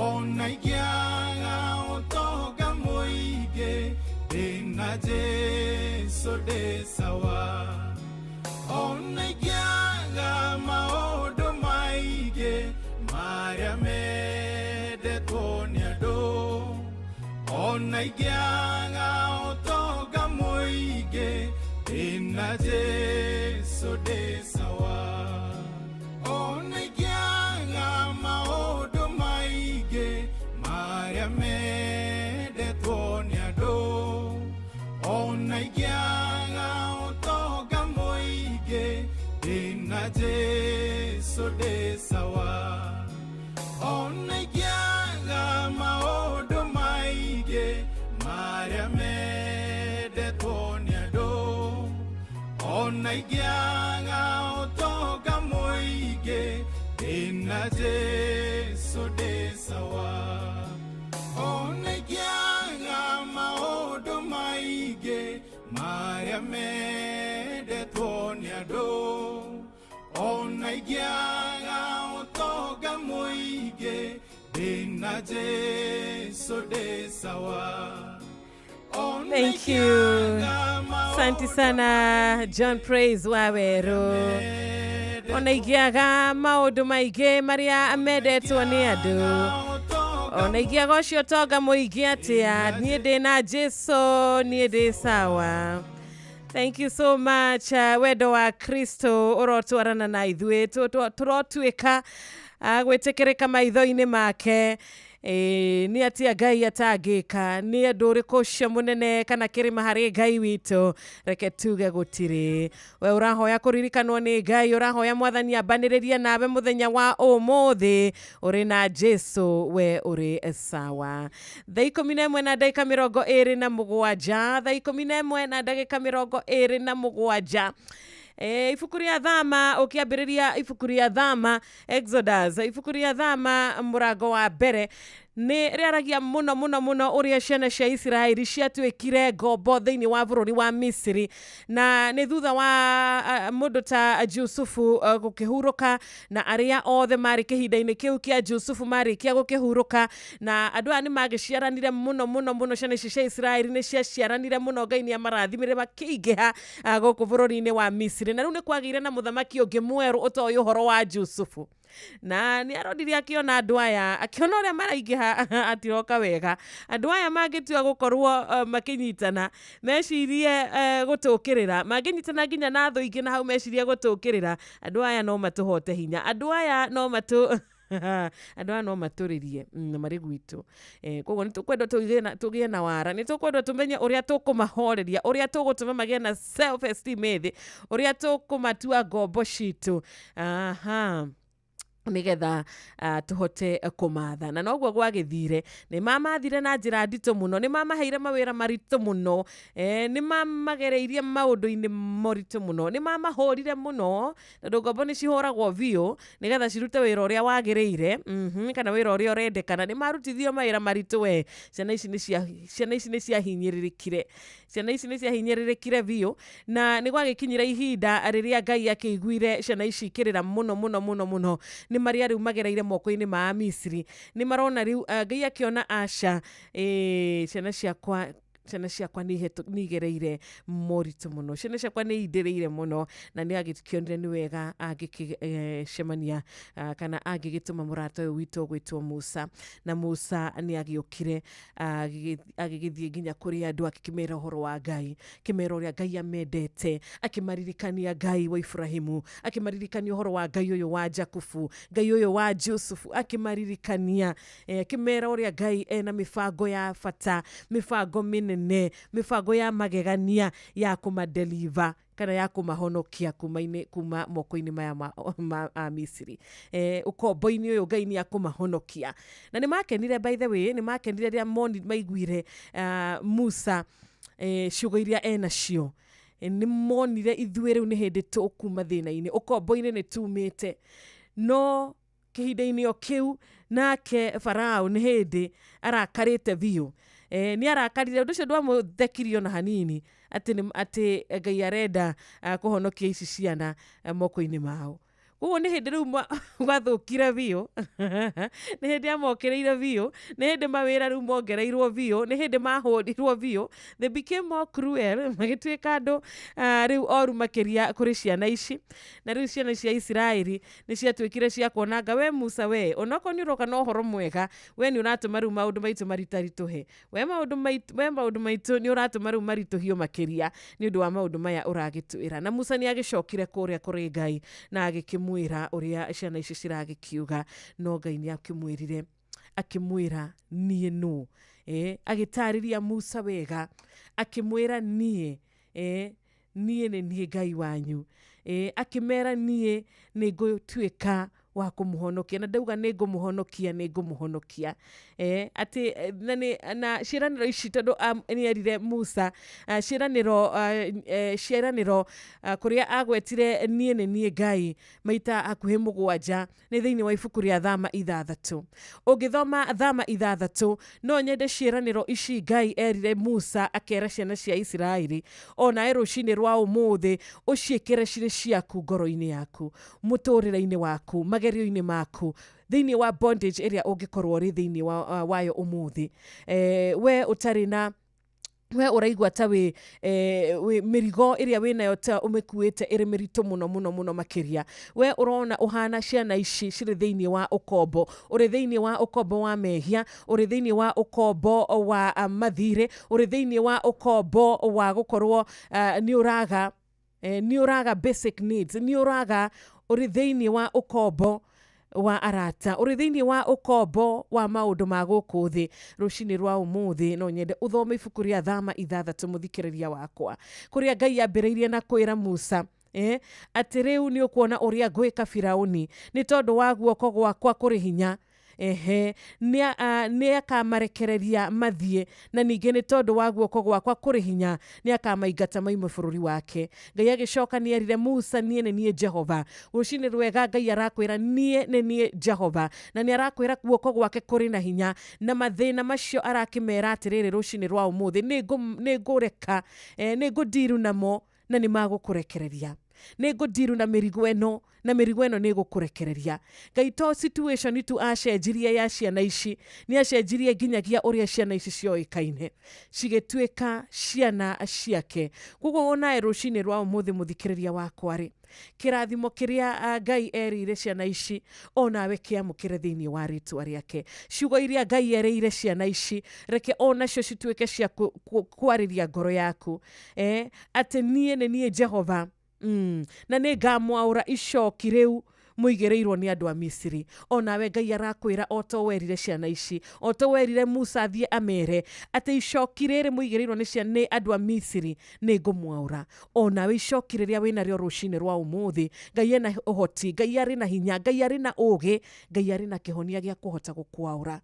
ona ikiaga utonga muingĩ ndina Jesu ndi sawa ona ikiaga maundu maingĩ maria mendetwo nĩ andũ ona ikiaga utonga muingĩ ndina Jesu ndi sawa ona ikiaga maundu maingĩ maria mendetwo nĩ andũ ona ikiaga utonga muingĩ ndina Jesu ndi sawa ona ikiaga maundu maingĩ maria mendetwo nĩ andũ ona ikiaga utonga muingĩ ndina Jesu ndi sawa ona ikiaga maundu maingĩ maria mendetwo niado ona igiaga utoga muige dina Jesu de sawa. Thank you. Asante sana John Praise Wawero. Onaigiaga maundu maige maria amendetwo ni andu. Onaigiaga ucio toga muigi atia nie ndina Jesu nie ndi sawa. Thank you so much. Wendo wa Kristo urotwarana na ithuĩ turotuĩka gwĩtĩkĩrĩka maitho-inĩ make. Ni atia Ngai atangĩka ni andũ ũrĩkũ ũcio mũnene kana kĩrĩma harĩ Ngai witũ. Reke tuge gũtirĩ. We ũrahoya kũririkanwo nĩ Ngai, ũrahoya Mwathani ambanĩrĩrie nawe mũthenya wa ũmũthĩ, ũrĩ na Jesu, we ũrĩ sawa. Thaa 11 na ndagĩka 27, thaa 11 na ndagĩka 27. Ibuku rĩa Thama, ũkĩambĩrĩria ibuku rĩa Thama, Exodus, ibuku rĩa Thama mũrango wa mbere, nĩ rĩaragia mũno ũrĩa ciana cia Isiraeli ciatuĩkire ngombo thĩinĩ wa bũrũri wa Misiri, na nĩ thutha wa mũndũ ta Jusufu gũkĩhurũka, na arĩa othe marĩ kĩhinda-inĩ kĩu kĩa Jusufu marĩkia gũkĩhurũka, na andũ aya nĩ magĩciaranire mũno, ciana ici cia Isiraeli nĩ ciaciaranire mũno, Ngai nĩ amarathimire makĩingĩha gũkũ bũrũri-inĩ wa Misiri. Na rĩu nĩ kwagĩire na mũthamaki ũngĩ mwerũ ũtoĩ ũhoro wa Jusufu, na nĩ aronire akĩona andũ aya, akĩona ũrĩa maraingĩha atiroka wega, andũ aya mangĩtua gũkorwo makĩnyitana mecirie gũtũkĩrĩra, mangĩnyitana nginya na thũ ingĩ na hau mecirie gũtũkĩrĩra, andũ aya no matũhote hinya, andũ aya no matũrĩrie na marĩ gwitũ. Koguo nĩ tũkwenda tũgĩe na wara, nĩ tũkwenda tũmenye ũrĩa tũkũmahoreria, ũrĩa tũgũtũma magĩe na self esteem thĩ, ũrĩa tũkũmatua ngombo citũ nigetha tuhote kumatha. Na noguo gwagĩthire, nĩ mamathire na njĩra nditũ mũno, nĩ mamaheire mawĩra maritũ mũno, nĩ mamagereirie maũndũ-inĩ moritũ mũno, nĩ mamahũrire mũno, tondũ ngombo nĩ cihũragwo biũ nigetha cirute wĩra ũrĩa wagĩrĩire, kana wĩra ũrĩa ũrendekana. Nĩ marutithio mawĩra maritũ we, ciana ici nĩ ciahinyĩrĩrĩkire biũ, na nĩ gwagĩkinyire ihinda rĩrĩa Ngai akĩiguire ciana ici ikĩrĩra mũno, nĩ maria rĩu magereire moko-inĩ ma Misiri, nĩ marona rĩu Ngai akĩona aca, ciana ciakwa nĩ igereire moritũ mũno, ciana ciakwa nĩ indĩrĩire mũno, na nĩ agĩkĩonire nĩ wega angĩkĩcemania kana angĩgĩtũma mũrata ũyũ witũ gwĩtwo Musa, na Musa nĩ agĩũkire agĩgĩthiĩ nginya kũrĩ andũ akĩmera ũhoro wa Ngai, kĩmera ũrĩa Ngai amendete, akĩmaririkania Ngai wa Ibrahimu, akĩmaririkania ũhoro wa Ngai ũyũ wa Jakubu, Ngai ũyũ wa Jusufu, akĩmaririkania kĩmera ũrĩa Ngai ena mĩbango ya bata, mĩbango mĩnene, mĩbango ya magegania ya kũmadeliver kana ya kũmahonokia kuma moko-inĩ maya ma Misiri. Ũkombo-inĩ ũyũ Ngai nĩ akũmahonokia. Na nĩ makenire, by the way, nĩ makenire rĩrĩa maiguire Musa ciugo iria enacio, nĩ monire ithuĩ rĩu nĩ hĩndĩ tũkuma thĩna-inĩ, ũkombo-inĩ nĩ tumĩte, no kĩhinda-inĩ o kĩu nake Farao nĩ hĩndĩ arakarĩte biũ. Nĩ arakarire, ũndũ ũcio ndwamũthekirio na hanini, atĩ Ngai arenda kũhonokia ici ciana moko-inĩ mao. Koguo nĩ hĩndĩ rĩu gwathũkire biũ, nĩ hĩndĩ amokĩrĩire biũ, nĩ hĩndĩ mawĩra rĩu mongereirwo biũ, nĩ hĩndĩ mahũrirwo biũ, they became more cruel, magĩtuĩka andũ rĩu oru makĩria kũrĩ ciana ici. Na rĩu ciana cia Isiraeli nĩ ciatuĩkire cia kuonanga, we Musa we, onokorwo nĩ ũroka na ũhoro mwega, we nĩ ũratũma rĩu maũndũ maitũ maritaritũhe, we maũndũ maitũ nĩ ũratũma rĩu maritũhio makĩria nĩ ũndũ wa maũndũ maya ũragĩtwĩra. Na Musa nĩ agĩcokire kũrĩa kũrĩ Ngai na agĩkĩmwĩra ũrĩa ciana ici ciragĩkiuga, no Ngai nĩ akĩmwĩrire, akĩmwĩra niĩ nũ, agĩtarĩria Musa wega, akĩmwĩra niĩ nĩ niĩ Ngai wanyu, akĩmera niĩ nĩ ngũtuĩka wa kumuhonokia na ndauga nĩ ngũmũhonokia ati na ciĩranĩro ici tondũ nĩerire Musa ciĩranĩro kũrĩa agwetire niĩ nĩ niĩ Ngai maita hakuhĩ 7 nĩ thĩinĩ wa ibuku rĩa Thama 6. Ũngĩthoma Thama 6 no nyende ciĩranĩro ici Ngai erire Musa akera ciana cia Isiraeli ona rũcinĩ rwa ũmũthĩ ũciĩkĩre cirĩ ciaku ngoro-inĩ yaku, mũtũrĩre-inĩ waku, magerio-inĩ maku, thĩinĩ wa bondage ĩrĩa ũngĩkorwo ũrĩ thĩinĩ wayo ũmũthĩ. We ũtarĩ na we ũraigua ta wĩ mĩrigo ĩrĩa wĩnayo ta ũmĩkuĩte ĩrĩ mĩritũ mũno makĩria. We ũrona ũhana ciana ici cirĩ thĩinĩ wa ũkombo, ũrĩ thĩinĩ wa ũkombo wa mehia, ũrĩ thĩinĩ wa ũkombo wa mathirĩ, ũrĩ thĩinĩ wa ũkombo wa gũkorwo nĩ ũraga basic needs, nĩ ũraga, ũrĩ thĩinĩ wa ũkombo wa arata, ũrĩ thĩinĩ wa ũkombo wa maũndũ ma gũkũ thĩ. Rũcinĩ rwa ũmũthĩ no nyende ũthome ibuku rĩa Thama 6 mũthikĩrĩria wakwa, kũrĩa Ngai ambĩrĩirie na kwĩra Musa atĩ rĩu nĩ ũkuona ũrĩa ngwĩka Firaũni nĩ tondũ wa guoko gwakwa kũrĩ hinya. Nĩ akamarekereria mathiĩ na ningĩ nĩ tondũ wa guoko gwakwa kũrĩ hinya nĩ akamaingata maimwe bũrũri wake. Ngai agĩcoka nĩerire Musa niĩ nĩ niĩ Jehova. Rũcinĩ rwega Ngai arakwĩra niĩ nĩ niĩ Jehova na nĩ arakwĩra guoko gwake kũrĩ na hinya na mathĩna macio arakĩmera atĩrĩrĩ rũcinĩ rwa ũmũthĩ nĩ ngũreka, nĩ ngũndiru namo na nĩ magũkũrekereria. Nĩ ngũndiru na mĩrigo ĩno na mĩrigo ĩno nĩ gũkũrekereria. Ngai to situation tu acenjirie ya ciana ici, nĩ acenjirie nginyagia ũrĩa ciana ici cioĩkaine cigĩtuĩka ciana ciake. Koguo ona rũcinĩ rwa ũmũthĩ mũthikĩrĩria wakwa rĩ, kĩrathimo kĩrĩa Ngai erĩire ciana ici onawe kĩamũkĩre thĩinĩ wa rĩtwa rĩake. Ciugo iria Ngai erĩire ciana ici reke onacio cituĩke cia kwarĩria ngoro yaku atĩ niĩ nĩ niĩ Jehova. Na nĩ ngamwaũra icoki rĩu mũigĩrĩirwo nĩ andũ a Misiri. Onawe Ngai arakwĩra o to werire ciana ici, o to werire Musa thiĩ amere atĩ icoki rĩrĩ mũigĩrĩirwo nĩ andũ a Misiri nĩ ngũmwaũra. Onawe icoki rĩrĩa wĩnarĩo rũcinĩ rwa ũmũthĩ, Ngai ena ũhoti, Ngai arĩ na hinya, Ngai arĩ na ũũgĩ, Ngai arĩ na kĩhonia gĩa kũhota gũkwaũra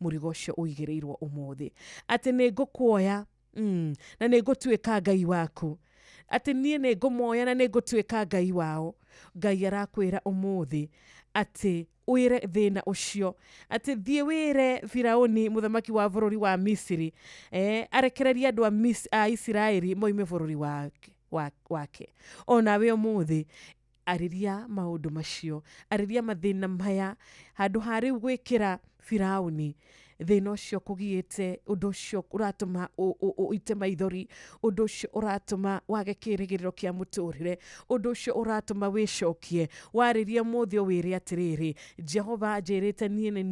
mũrigo ũcio ũigĩrĩirwo ũmũthĩ. Atĩ nĩ ngũkuoya na nĩ ngũtuĩka Ngai waku, atĩ niĩ nĩ ngũmoya na nĩ ngũtuĩka Ngai wao. Ngai arakwĩra ũmũthĩ atĩ wĩre thĩna ũcio, atĩ thiĩ wĩre Firaũni mũthamaki wa bũrũri wa Misiri arekereria andũ a Isiraeli moime bũrũri wake. Onawe ũmũthĩ arĩria maũndũ macio, arĩria mathĩna maya, handũ ha rĩu gwĩkĩra Firaũni thĩna ũcio kũgiĩte, ũndũ ũcio ũratũma ũite maithori, ũndũ ũcio ũratũma wage kĩĩrĩgĩrĩro kĩa mũtũrĩre, ũndũ ũcio ũratũma wĩcokie, warĩria mũthĩ wĩre atĩrĩrĩ Jehova njĩrĩte niĩ nĩ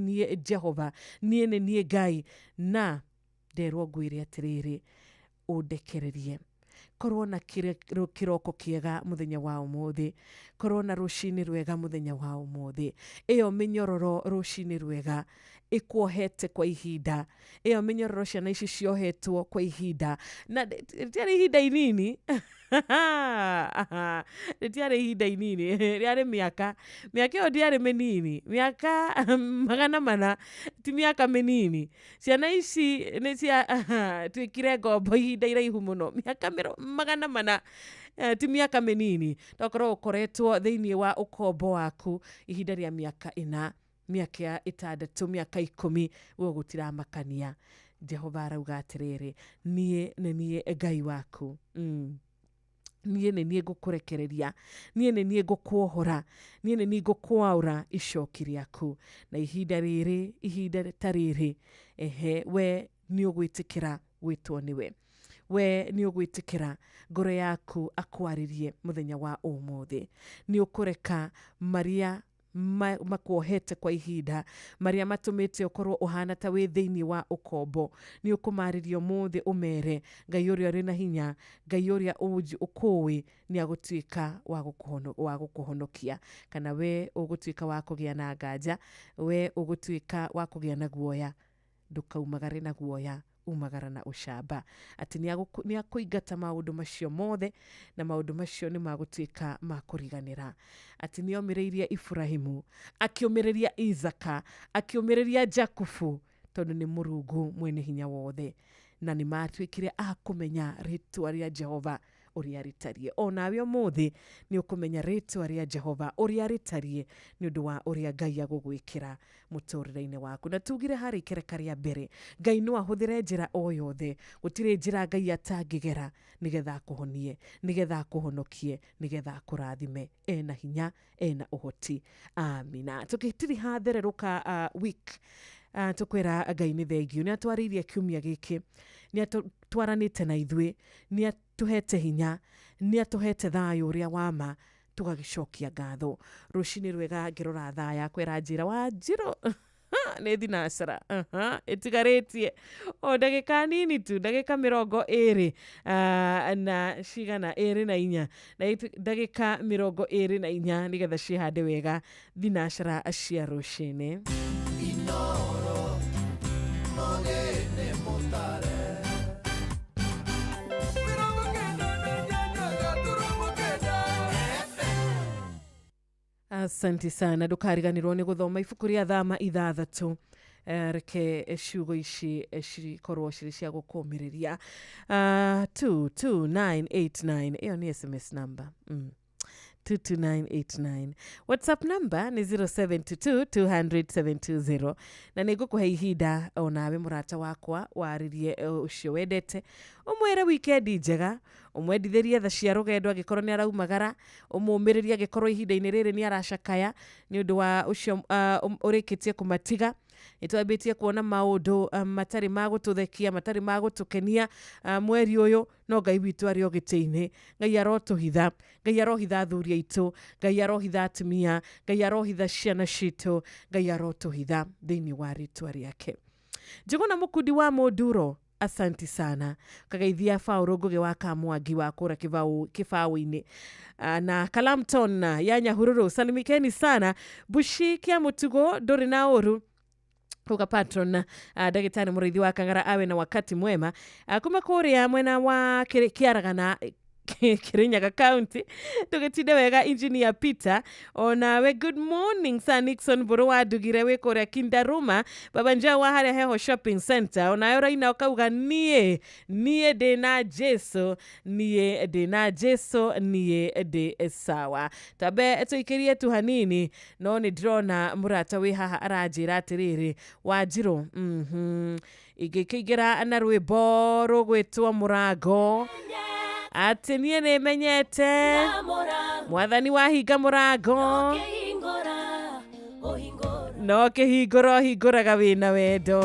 niĩ Jehova, niĩ nĩ niĩ Ngai, na nderwo ngwĩre atĩrĩrĩ ũndekererie. Korwo na kĩroko kĩega mũthenya wa ũmũthĩ, korwo na rũcinĩ rwega mũthenya wa ũmũthĩ. Ĩyo mĩnyororo rũcinĩ rwega ĩkuohete kwa ihinda, ĩyo mĩnyororo ciana ici ciohetwo kwa ihinda, na rĩtiarĩ ihinda inini rĩtiarĩ ihinda inini, rĩarĩ mĩaka ĩyo ndĩarĩ mĩnini, mĩaka 400 ti mĩaka mĩnini. Ciana ici nĩ cia twĩkire ngombo ihinda iraihu mũno, mĩaka 400 ti mĩaka mĩnini. Tokorwo ũkoretwo thĩinĩ wa ũkombo waku ihinda rĩa mĩaka 4, mĩaka 6, mĩaka 10, guo gũtiramakania. Jehova arauga atĩrĩrĩ niĩ nĩ niĩ Ngai waku, niĩ nĩ niĩ ngũkũrekereria, niĩ nĩ niĩ ngũkuohora, niĩ nĩ niĩ ngũkwaũra icoki rĩaku. Na ihinda rĩrĩ, ihinda ta rĩrĩ, we nĩ ũgwĩtĩkĩra gwĩtwo nĩwe, we nĩ ũgwĩtĩkĩra ngoro yaku akwarĩrie mũthenya wa ũmũthĩ. Nĩ ũkũreka marĩa makuohete kwa ihinda, marĩa matũmĩte ũkorwo ũhana ta wĩ thĩinĩ wa ũkombo. Nĩ ũkũmarĩria ũmũthĩ ũmere Ngai ũrĩa ũrĩ na hinya, Ngai ũrĩa ũkũĩ nĩ agũtuĩka wa gũkũhonokia. Kana we ũgũtuĩka wa kũgĩa na nganja, we ũgũtuĩka wa kũgĩa na guoya, ndũkaumagare na guoya, umagara na ucamba ati ni akuingata maundu macio mothe na maundu macio ni magutuika makuriganira ati ni omireirie Ibrahimu akiumireria Isaka akiumireria Jakubu tondu ni Murungu mwene hinya wothe na ni matuikire akumenya ritwa ria Jehova uria ritarie onawe umuthi ni ukumenya ritwa ria Jehova uria ritarie ni undu wa uria Ngai agugwikira muturire-ini waku na tugire hari kereka ria mbere Ngai no ahuthire njira o yothe gutire njira Ngai atangigera nigetha akuhonie nigetha akuhonokie nigetha akurathime ena hinya ena uhoti amina tukitiri hathereruka week tukwira Ngai ni thengio ni atwaririe kiumia giki ni atwaranite na ithwe ni tuhete hinya ni atuhete thayo uria wama tugagicokia ngatho rucini rwega ngirora thaya kwira njira wa njiro ne dinasara etigaretie o ndagika nini tu ndagika 20 na cigana 24 na ndagika 24 nigetha cihande wega dinasara cia rucini Inoro mogene motare Asante sana ndukariganirwo ni guthoma ibuku ria thama 6 reke ciugo ici cikorwo ciri cia gukumiriria 22989 iyo ni SMS number 22989 WhatsApp number ni 0722200720 na nigukuhe ihinda onawe murata wakwa waririe ucio wendete umwere weekend njega umwendithirie tha cia rugendo agikorwo ni araumagara umumiriria agikorwo ihinda-ini riri ni aracakaya ni undu wa ucio urikitie kumatiga nitwambitie kuona maundu matari magututhekia matari magutukenia mweri uyu no Ngai witu ari ogite-ini Ngai arotuhitha Ngai arohitha thuri aitu Ngai arohitha atumia Ngai arohitha ciana citu Ngai arotuhitha thiini wa ritwa riake njuguna mukundi wa Munduro asanti sana kagaithia Fauro Ngugi wa Kamwangi wa kura kibao-ini na Kalamton ya Nyahururu salimikeni sana Bushi kia Mutugo nduri na uru kuga patron Dagitari Muriithi wa Kang'ara awe na wakati mwema kuma kuria mwena wa Kiaragana Kirinyaga County tugitinde wega engineer Peter onawe good morning Sir Nixon Buru wa Dugire we kuria Kindaruma babanja wa haria heho shopping center onayo raina ukauga nie dena Jesu nie dena Jesu nie de sawa tabe tuikirie tu hanini no ni drona murata we haha arajira atiriri wajiro igikigira na rwimbo rugwitwa Murango ati nie ne menyete mwathani wahinga murango no kihingoro hinguraga wina wendo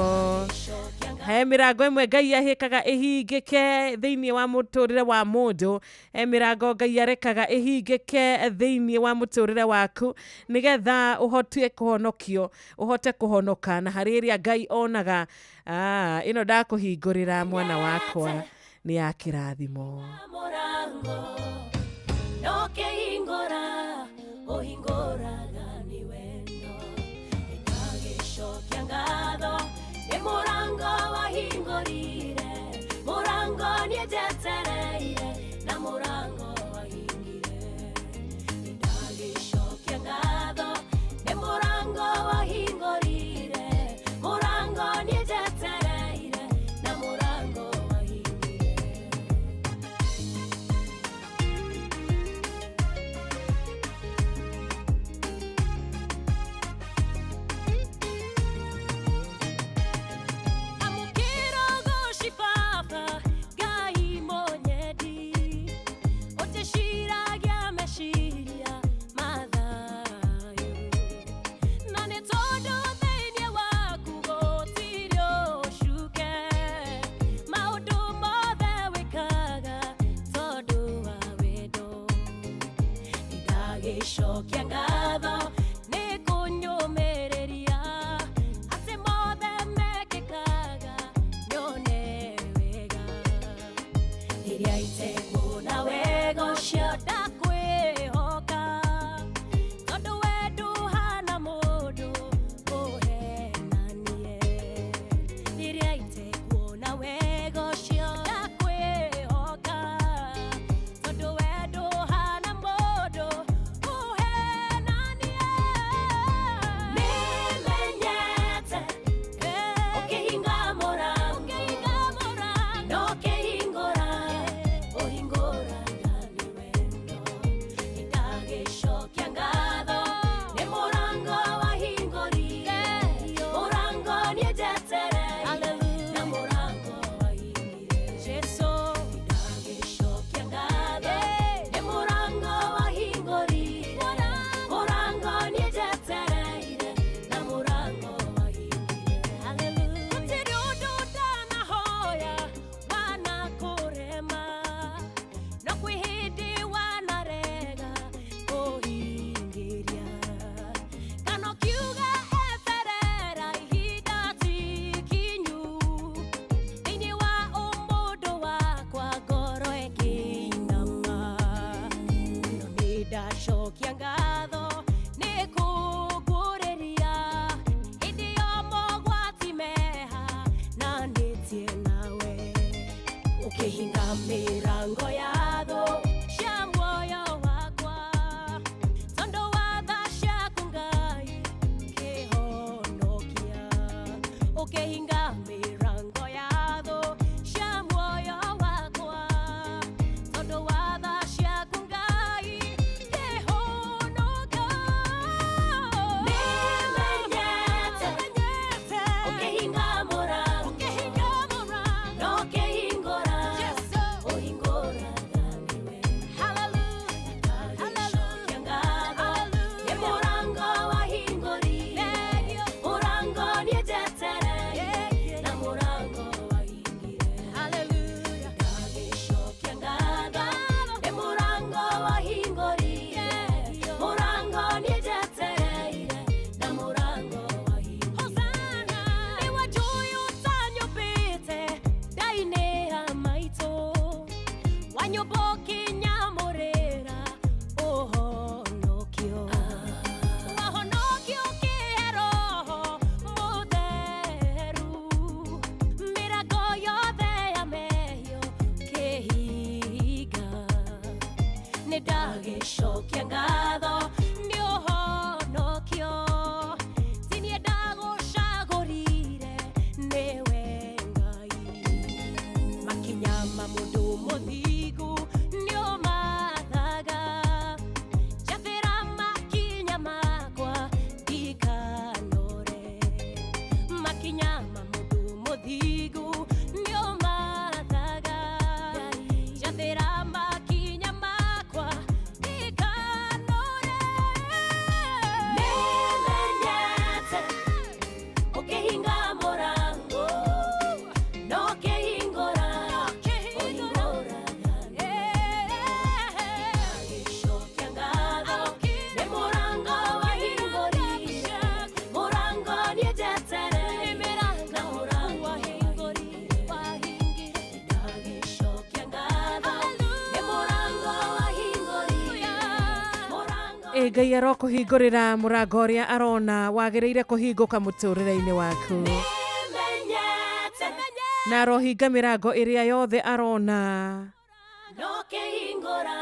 he mirango imwe Ngai ahikaga ihingike thiini wa muturire wa mundu he mirango Ngai arekaga ihingike thiini wa muturire waku nigetha uhotie kuhonokio uhote kuhonoka na hari iria Ngai onaga ino ndakuhingurira mwana wakwa ni ya kirathimo no kehingora ohingora ni wendo itagishokia ngatho ni murango wahingorire murango niejetereire na murango wahingire itagishokia ngatho ni murango wahingorire murango niejetereire na murango shokia ngatho ni kunyumireria ati mothe mekikaga nyone wega iria itekuna wega ucio ndakwihoka tondu wendu hana mundu uhenanie iria itekuna wega ndacokia ngatho nĩ kũngũrĩria hĩndĩ ya mogwati meha na nĩtie nawe ũkĩhinga mĩrango ya thũ cia muoyo wakwa tondũ wa tha ciaku Ngai kĩhonokia ũkĩhinga mĩrango ya thũ cia muoyo wakwa tondũ wa tha ciaku Ngai kĩhonokia nĩmenyete ũkĩhinga mũrango no ũkĩhingũra ũhingũraga nĩwe ndagicokia ngatho nĩ mũrango wahingũrire mũrango nĩnjetereire na mũrango wahingire ndagicokia ngatho nĩ mũrango wahingũrire mũrango nĩnjetereire na mũrango wahingire nĩwe njũĩ ũtanyũmbĩte ndainĩ ya maitũ wanyũmba ũkĩnyamũrĩra ũhonokio wahonokio ũkĩhe Roho Mũtheru mĩrango yothe ya mehio kĩhinga nĩndagĩcokia ngatho nĩ ũhonokio ti niĩ ndagũcagũrire nĩwe Ngai makinya ma mũndũ mũthingu nĩũmathaga njathĩra makinya makwa ndikanore makinya ma mũndũ mũthingu nĩũmathaga njathĩra makinya makwa ndikanore nĩmenyete ũkĩhinga mũrango no ũkĩhingũra ũhingũraga ndagicokia ngatho nĩ mũrango wahingũrire mũrango nĩnjetereire na mũrango wahingire ndagicokia ngatho nĩ mũrango wahingũrire mũrango Ngai arokũhingũrĩra mũrango ũrĩa arona wagĩrĩire kũhingũka mũtũrĩre-inĩ waku na arohinga mĩrango ĩrĩa yothe arona no ũkĩhingũra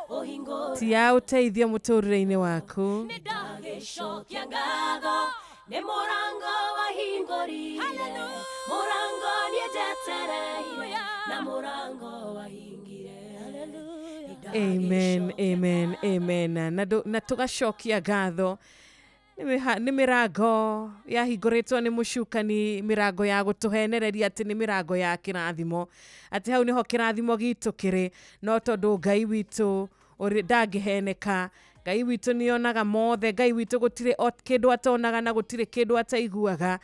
ũhingũra ti ya ũteithio mũtũrĩre-inĩ waku ndagicokia ngatho nĩ mũrango wahingũrire mũrango nĩnjetereire na mũrango wahingire amen amen amen na tũgacokia ngatho nĩ mĩrango yahingũrĩtwo nĩ mũcukani mĩrango ya gũtũhenereria atĩ nĩ mĩrango ya kĩrathimo atĩ hau nĩho kĩrathimo gitũ kĩrĩ no tondũ Ngai witũ ndangĩheneka Ngai witũ nĩonaga mothe Ngai witũ gũtirĩ kĩndũ atonaga na gũtirĩ kĩndũ ataiguaga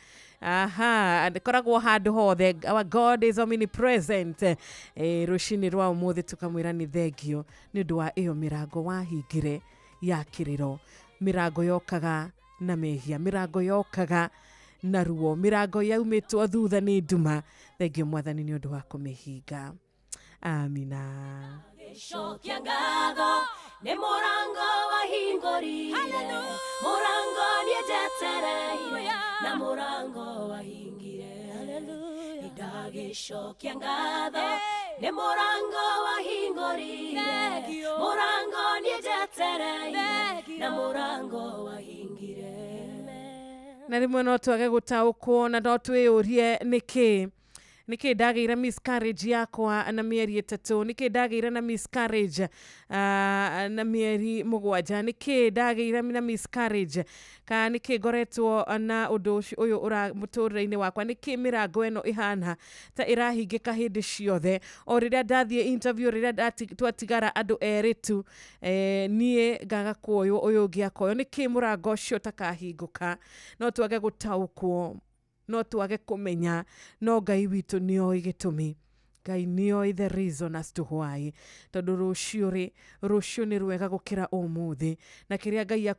koragwo handũ hothe our God is omnipresent rũcinĩ rwa ũmũthĩ tũkamwĩra nĩ thengio nĩ ũndũ wa ĩyo mĩrango wahingire ya kĩrĩro mĩrango yokaga na mehia mĩrango yokaga na ruo mĩrango yaumĩtwo thutha nĩ nduma thengio Mwathani nĩ ũndũ wa kũmĩhinga amina cokia ngatho nĩ mũrango wahingũrire mũrango nĩnjetereire na mũrango wahingire ndagĩcokia ngatho nĩ mũrango wahingũrire mũrango nĩnjetereire na mũrango wahingire na rĩmwe no twage gũtaũkwo na no twĩyũrie nĩkĩ ndagĩire miscarriage yakwa na mĩeri 3 nĩkĩ ndagĩire na miscarriage na mĩeri 7 nĩkĩ ndagĩire na miscarriage ka nĩkĩ ngoretwo na ũndũ ũyũ mũtũrĩre-inĩ wakwa nĩkĩ mĩrango ĩno ĩhana ta ĩrahingĩka hĩndĩ ciothe o rĩrĩa ndathiĩ interview rĩrĩa twatigara andũ erĩ tu niĩ ngaga kuoywo ũyũ ũngĩ akoywo nĩkĩ mũrango ũcio takahingũka no twage gũtaũkwo no twage kũmenya no Ngai witũ nĩoĩ gĩtũmi Ngai nio the reason as to why. Tondu rucio ni rwega gukira umuthi na kiria Ngai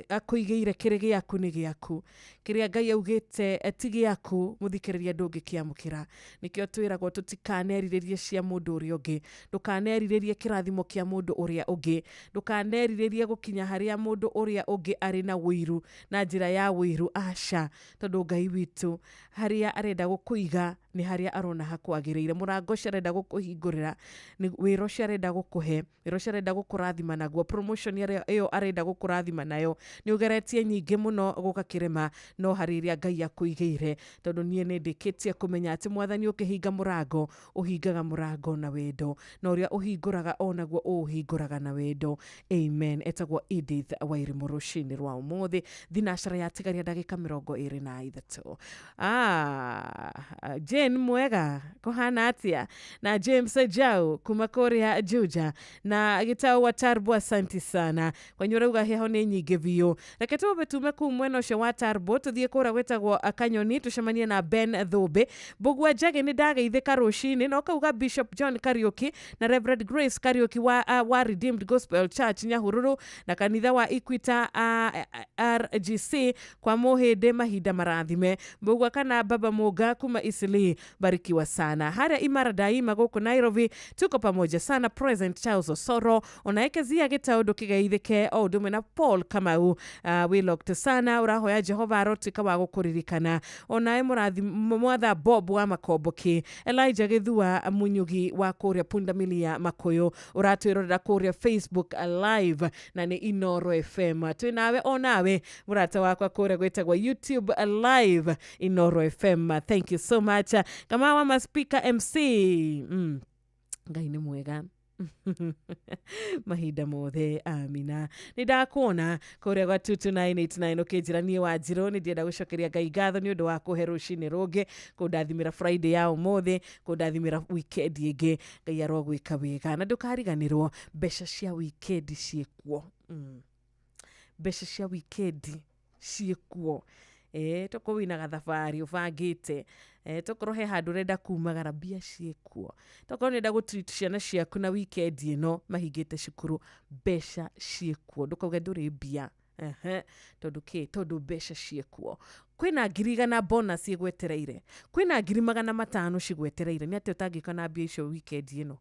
akuigeire kiri giaku ni giaku. Kiria Ngai augite ti giaku muthikiriria ndungikiamukira. Nikio twiragwo tutikaneriririe cia mundu uria ungi. Ndukaneriririe kirathimo kia mundu uria ungi. Ndukaneriririe gukinya haria mundu uria ungi ari na wiru na njira ya wiru aca. Tondu Ngai witu haria arenda gukuiga ni haria arona hakwagiriire. Murango arenda gukuhingurira ni wiro arenda gukuhe, wiro arenda gukurathima naguo, promotion iyo arenda gukurathima nayo ni ugeretie nyingi muno guka kirema no hariria Ngai akuigeire. Tondu nie ni ndikitie kumenya ati mwathani ukihinga murango uhingaga murango na wendo, na uria uhinguraga onaguo uhinguraga na wendo. Amen. Etagwo Edith Wairimu rucini rwa umuthi thinashara yatigaria ndagika 23. Jane mwega kohana atia na James Jau kuma Korea Juja na gitao wa Tarbo, asanti sana kwa nyurauga heho ni nyingi biu. Reke tube tume ku mwena ucio wa Tarbo tuthie kura gwetagwo Akanyoni tucemanie na Ben Thobe Bugwa Jage ni ndageithika rucini no kauga Bishop John Kariuki na Reverend Grace Kariuki wa Redeemed Gospel Church Nyahururu na kanitha wa Equita RGC kwa muhinde mahinda marathime. Bugwa kana Baba Moga kuma Isili, barikiwa sana. Haria Imara Daima guku Nairobi tuko pamoja sana. Present Charles Osoro onaekezia gitaundo kigeithike o ndume na Paul Kamau wilokte sana urahoya Jehova arotika wa gukuririkana. Onae murathi mwatha Bob wa Makomboki, Elijah Githua Munyugi wa Korea Pundamilia Makoyo uratwirorera Korea Facebook live na ni Inoro FM. Twinawe onawe murata wakwa Korea gwetagwa YouTube live Inoro FM. Thank you so much. Kama wa maspika MC Ngai ni mwega mahinda mothe, amina. Nidakuona Korea gwa 22989 ukijiranie wa Njiro. Ni ndienda gucokeria Ngai ngatho ni undu wa kuhe rucini rungi, kundathimira Friday ya umothe, kundathimira weekend ingi. Ngai arogwika wega na ndukariganirwo mbeca cia weekend ciekuo. Mbeca cia weekend ciekuo. Toko wina gathabari ubangite, toko he handu renda kumagara bia ciekuo, toko nenda gutreat ciana ciaku na weekend ino mahingite cukuru, mbeca ciekuo. Ndukauge nduri bia tondu mbeca ciekuo. Kwina 100,000 bonus igwetereire, kwina 500,000 cigwetereire. Ni ati utangika na bia icio weekend ino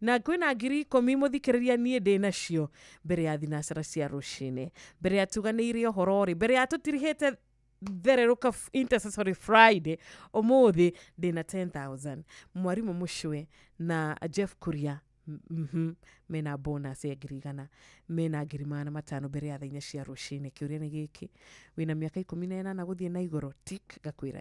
na kwina 10,000 muthikiriria nie ndi nacio mbere ya thinashara cia rucini, mbere ya tuganire uhorori, mbere ya tutirihite thereruka Intercessory Friday umuthi ndina 10,000. Mwarimu Mushwe na Jeff Kuria mena bonus ya 100,000, mena 500,000 mbere ya thinya cia rucini. Kiuria ni giki, wina miaka 18 na guthie na igoro tik gakwira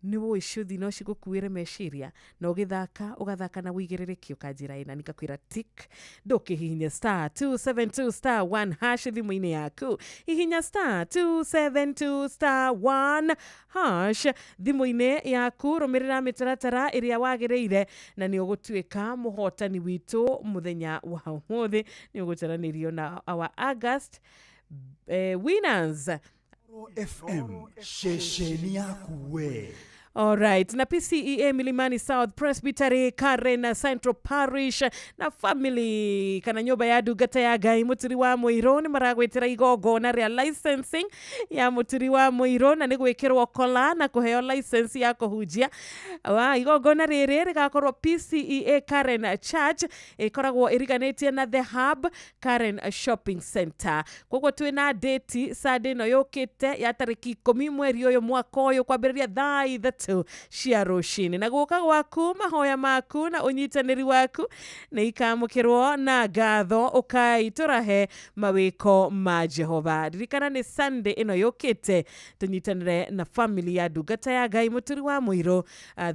ni wo icuthi no cigukuire meciria no githaka ugathaka na wigiririki ukanjira ina nikakwira tik ndukihinya *272*1# thimu-ini yaku, hihinya *272*1# thimu-ini yaku, rumirira mitaratara iria wagiriire na ni ugutwika muhotani witu muthenya wa umuthi. Ni ugutaranirio na our August winners FM shesheni yaku we. Alright, na PCEA Milimani South Presbytery Karen Central Parish na family kana nyoba ya Ndungata ya Ngai mutiri wa Muiro ni maragwetera igongona ria licensing ya mutiri wa Muiro na ni gwikirwo kola na kuheo license ya kuhunjia. Igongona riri rigakorwo PCEA Karen Church ikoragwo iriganitie na The Hub Karen Shopping Center. Koguo twina date Sunday no yukite ya tariki 10 mweri uyu mwaka uyu kwambiriria thaa 3 cia rucini, na guka gwaku mahoya maku na unyitaniri waku ni ikamukirwo na ngatho ukaiturahe mawiko ma Jehova. Ririkana ni Sunday ino yukite tunyitanire na family ya Ndungata ya Ngai mutiri wa Muiro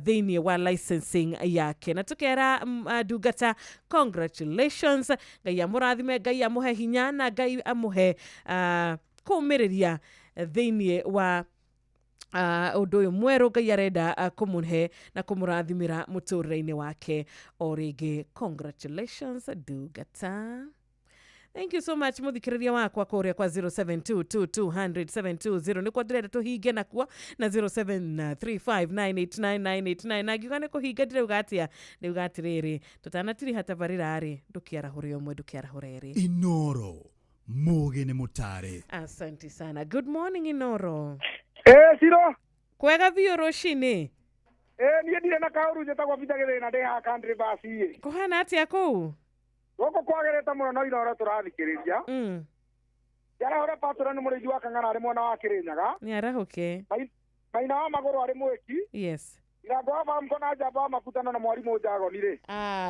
thiini wa licensing yake, na tukera Ndungata congratulations. Ngai amurathime, Ngai amuhe hinya na Ngai amuhe kumiriria thiini wa undu uyu mweru Ngai arenda kumuhe na kumurathimira muturire-ini wake o ringi. Congratulations Ndungata. Thank you so much muthikiriria wakwa kuria kwa 0722200720 nikwa ndĩrenda tũhinge nakuo na 0735989989 na ngiuga nĩ kũhinga ndĩrauga atĩa ndĩuga atĩrĩrĩ tũtanatiri hatabarĩra rĩ ndũkĩarahũre ũmwe ndũkĩarahũre erĩ. Inoro Muge nĩ mũtare. Asante sana. Good morning Inoro. Siro. Kwega biũ rũcinĩ. Niĩ ndirĩ na kaũru njĩtagwo Bithagĩrĩ na ndĩ haha country bus. Kũhana atĩa kũu? Gũkũ kwagĩrĩte mũno no Inoro tũrathikĩrĩria. Yarahũra patũra nĩ mũrĩithi wa Kang'ana arĩ mwena wa Kĩrĩnyaga. Nĩ arahũke. Maina wa magũrũ arĩ mwĩki. Yes. Irango wa famko na njamba wa makutano na mwarimũ Njagoni rĩ.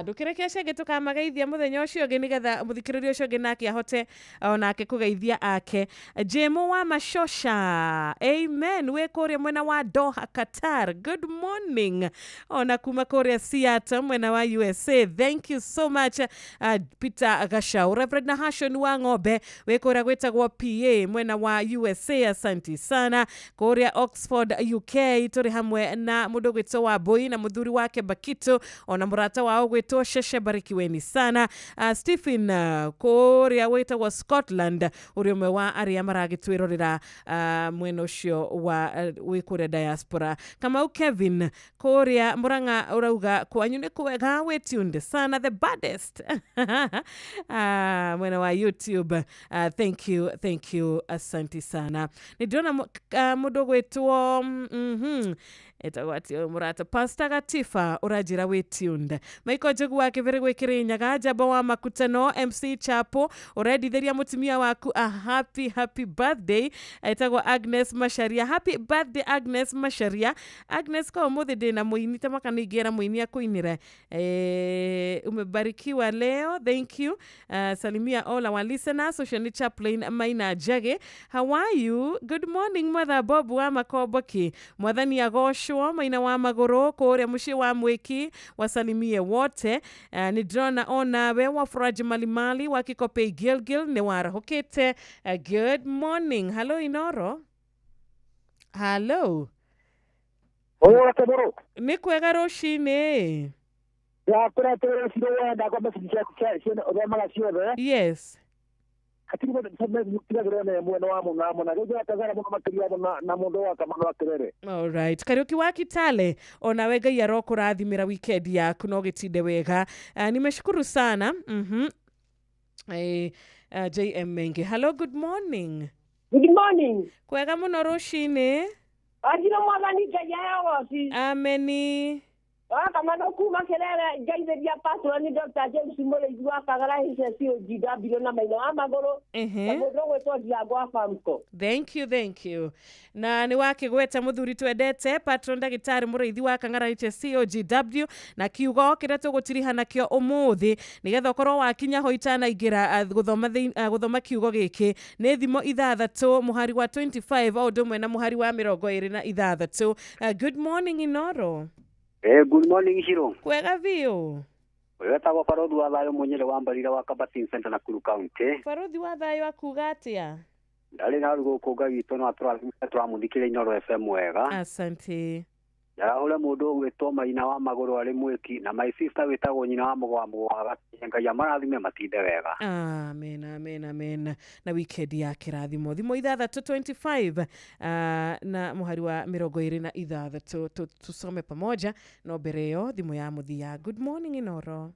Ndũkĩreke cenge tũkamageithia mũthenya ũcio ũngĩ nĩgetha mũthikĩrĩria ũcio ũngĩ nake ahote onake kũgeithia ake. Jemo wa Mashosha. Amen. We kũrĩa mwena wa Doha, Qatar. Good morning. Ona kuma kũrĩa Seattle mwena wa USA. Thank you so much. Peter Gashau. Reverend Nahashon wa Ng'ombe. We kũrĩa gwĩtagwo PA mwena wa USA. Asante sana. Kũrĩa Oxford, UK. Tũrĩ hamwe na mũndũ wa Boy na muthuri wake Bakito ona murata wao gwetwo Sheshe, barikiweni sana. Stephen kũrĩa wĩtagwo Scotland ũrĩ ũmwe wa arĩa maragĩtwĩrorera mwena ũcio wa wĩkũrĩa diaspora. Kamau Kevin kũrĩa Murang'a urauga kwanyu nĩ kwega wĩtunde sana the baddest mwena wa YouTube. Thank you asante sana. Nĩndĩrona mũndũ gwĩtwo etagwati murata Pastor Gatifa urajira wetunde. Maiko Njogu wake vere gwĩkĩrĩnyaga njamba wa makutano MC Chapo ũredithĩria mutumia waku a happy birthday. Etagwo Agnes Masharia. Happy birthday Agnes Masharia. Agnes kwa mũthĩ ndĩna mũini tamaka nĩingĩra mũini akuinire. Umebarikiwa leo. Thank you. Salimia all our listeners. Social Chaplain Maina Jage. How are you? Good morning Mother Bob wa Makoboki. Mwathani Agosho Maina wa Magũrũ kũrĩa mũciĩ wa Mwĩki wasalimie wote. Nĩ drona ona we wa Furaji Malimali wa Kikopei Gilgil nĩ warahũkĩte. Good morning. Hello Inoro. Hello. Nĩ kwega rũcinĩ. Yes. All right. Kariuki wa Kitale ona we Ngai arokũrathimĩra weekend yaku no gĩtinde wega. Nimeshukuru sana. JM Menge. Hello, good morning. Good morning. Kwega mũno rũcinĩ. Ajira mwathani Ngai ayogoci. Ameni. Kama no kuma kelele Ngai pastor ni Dr. James Mũrĩithi wa Kagara COGW na Maina wa Magũrũ. Mũndũ gwĩtwo Ndiango wa famko. Thank you. Na nĩ wakĩgweta mũthuri twendete patron ndagĩtarĩ Mũrĩithi wa Kang'ara COGW na kiugo kĩrĩa tũgũtiriha nakĩo ũmũthĩ nĩgetha ũkorwo wakinya ho itanaingĩra gũthoma kiugo gĩkĩ nĩ thimo 6 mũhari wa 25 o ũndũ ũmwe na mũhari wa 26. Good morning Inoro. Good morning Shiro. Kwega biũ. Wetagwo Barothi wa Thayũ Munyere wa Mbarira wa Kabatin Center na Nakuru County. Barothi wa Thayũ akuga atĩa? Ndarĩ na rugo kũnga witũ no tũramũthikĩrĩria Inoro FM wega. Asante. Yarahũre mũndũ gwĩtwo Maina wa Magũrũ arĩ Mwĩki na my sister wĩtagwo nyina wa Mũgwa wa Ngai amarathime matinde wega. Amen. Na weekend ya kĩrathimo. Thimo 6:25 na muhari wa 26 tusome pamoja no mbere yo thimo ya muthia. Good morning Inoro.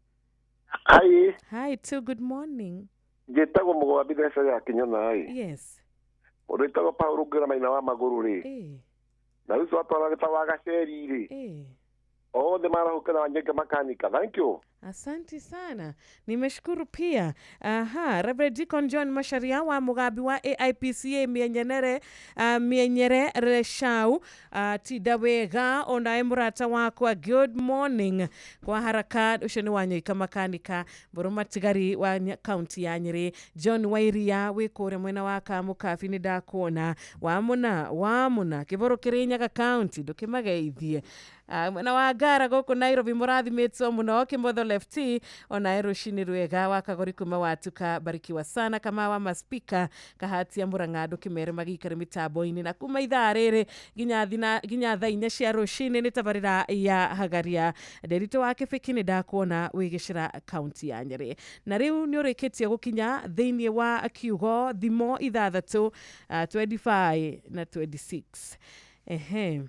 Hi too, good morning. Njĩtagwo Mũgwa Bithesa ya Kinyona. Yes. Mũndũ wĩtagwo Paul Ngĩra Maina wa Magũrũ rĩ. Na rĩu twatwara gĩtawa Gaceri rĩ. Othe marahũkĩra Wanyeke makanika. Thank you. Asante sana. Nimeshukuru pia. Reverend Deacon John Masharia wa Mugabi wa AIPCA Mienyere Reshau tidawega ona murata wakwa. Good morning. Kwa haraka ucio nĩ Wanyeke makanika Buruma Tigari wa county ya Nyeri. John Wairia wĩkũrĩa mwena wa Kamukabi nĩ ndakuona. Wamuna Kĩboro Kĩrĩnyaga county ndũkĩmageithie. Mwena wa Ngara gũkũ Nairobi mũrathimitwo mũno Kĩmotho Lefty ona Rũcinĩ Rwega wa Kagori kuma watuka barikiwa sana kama wa maspika kahatia Mũrang'a andũ kĩmere magĩikare mĩtambo-inĩ na kuma ithaa rĩrĩ nginya thaa 4 cia rũcinĩ nĩ tabarĩra ya Hagaria Nderitu wa Kĩbĩki nĩ ndakuona wĩgĩcĩra kaunti ya Nyeri na rĩu nĩ ũrĩkĩtie gũkinya thĩinĩ wa kiugo thimo 6 25 na 26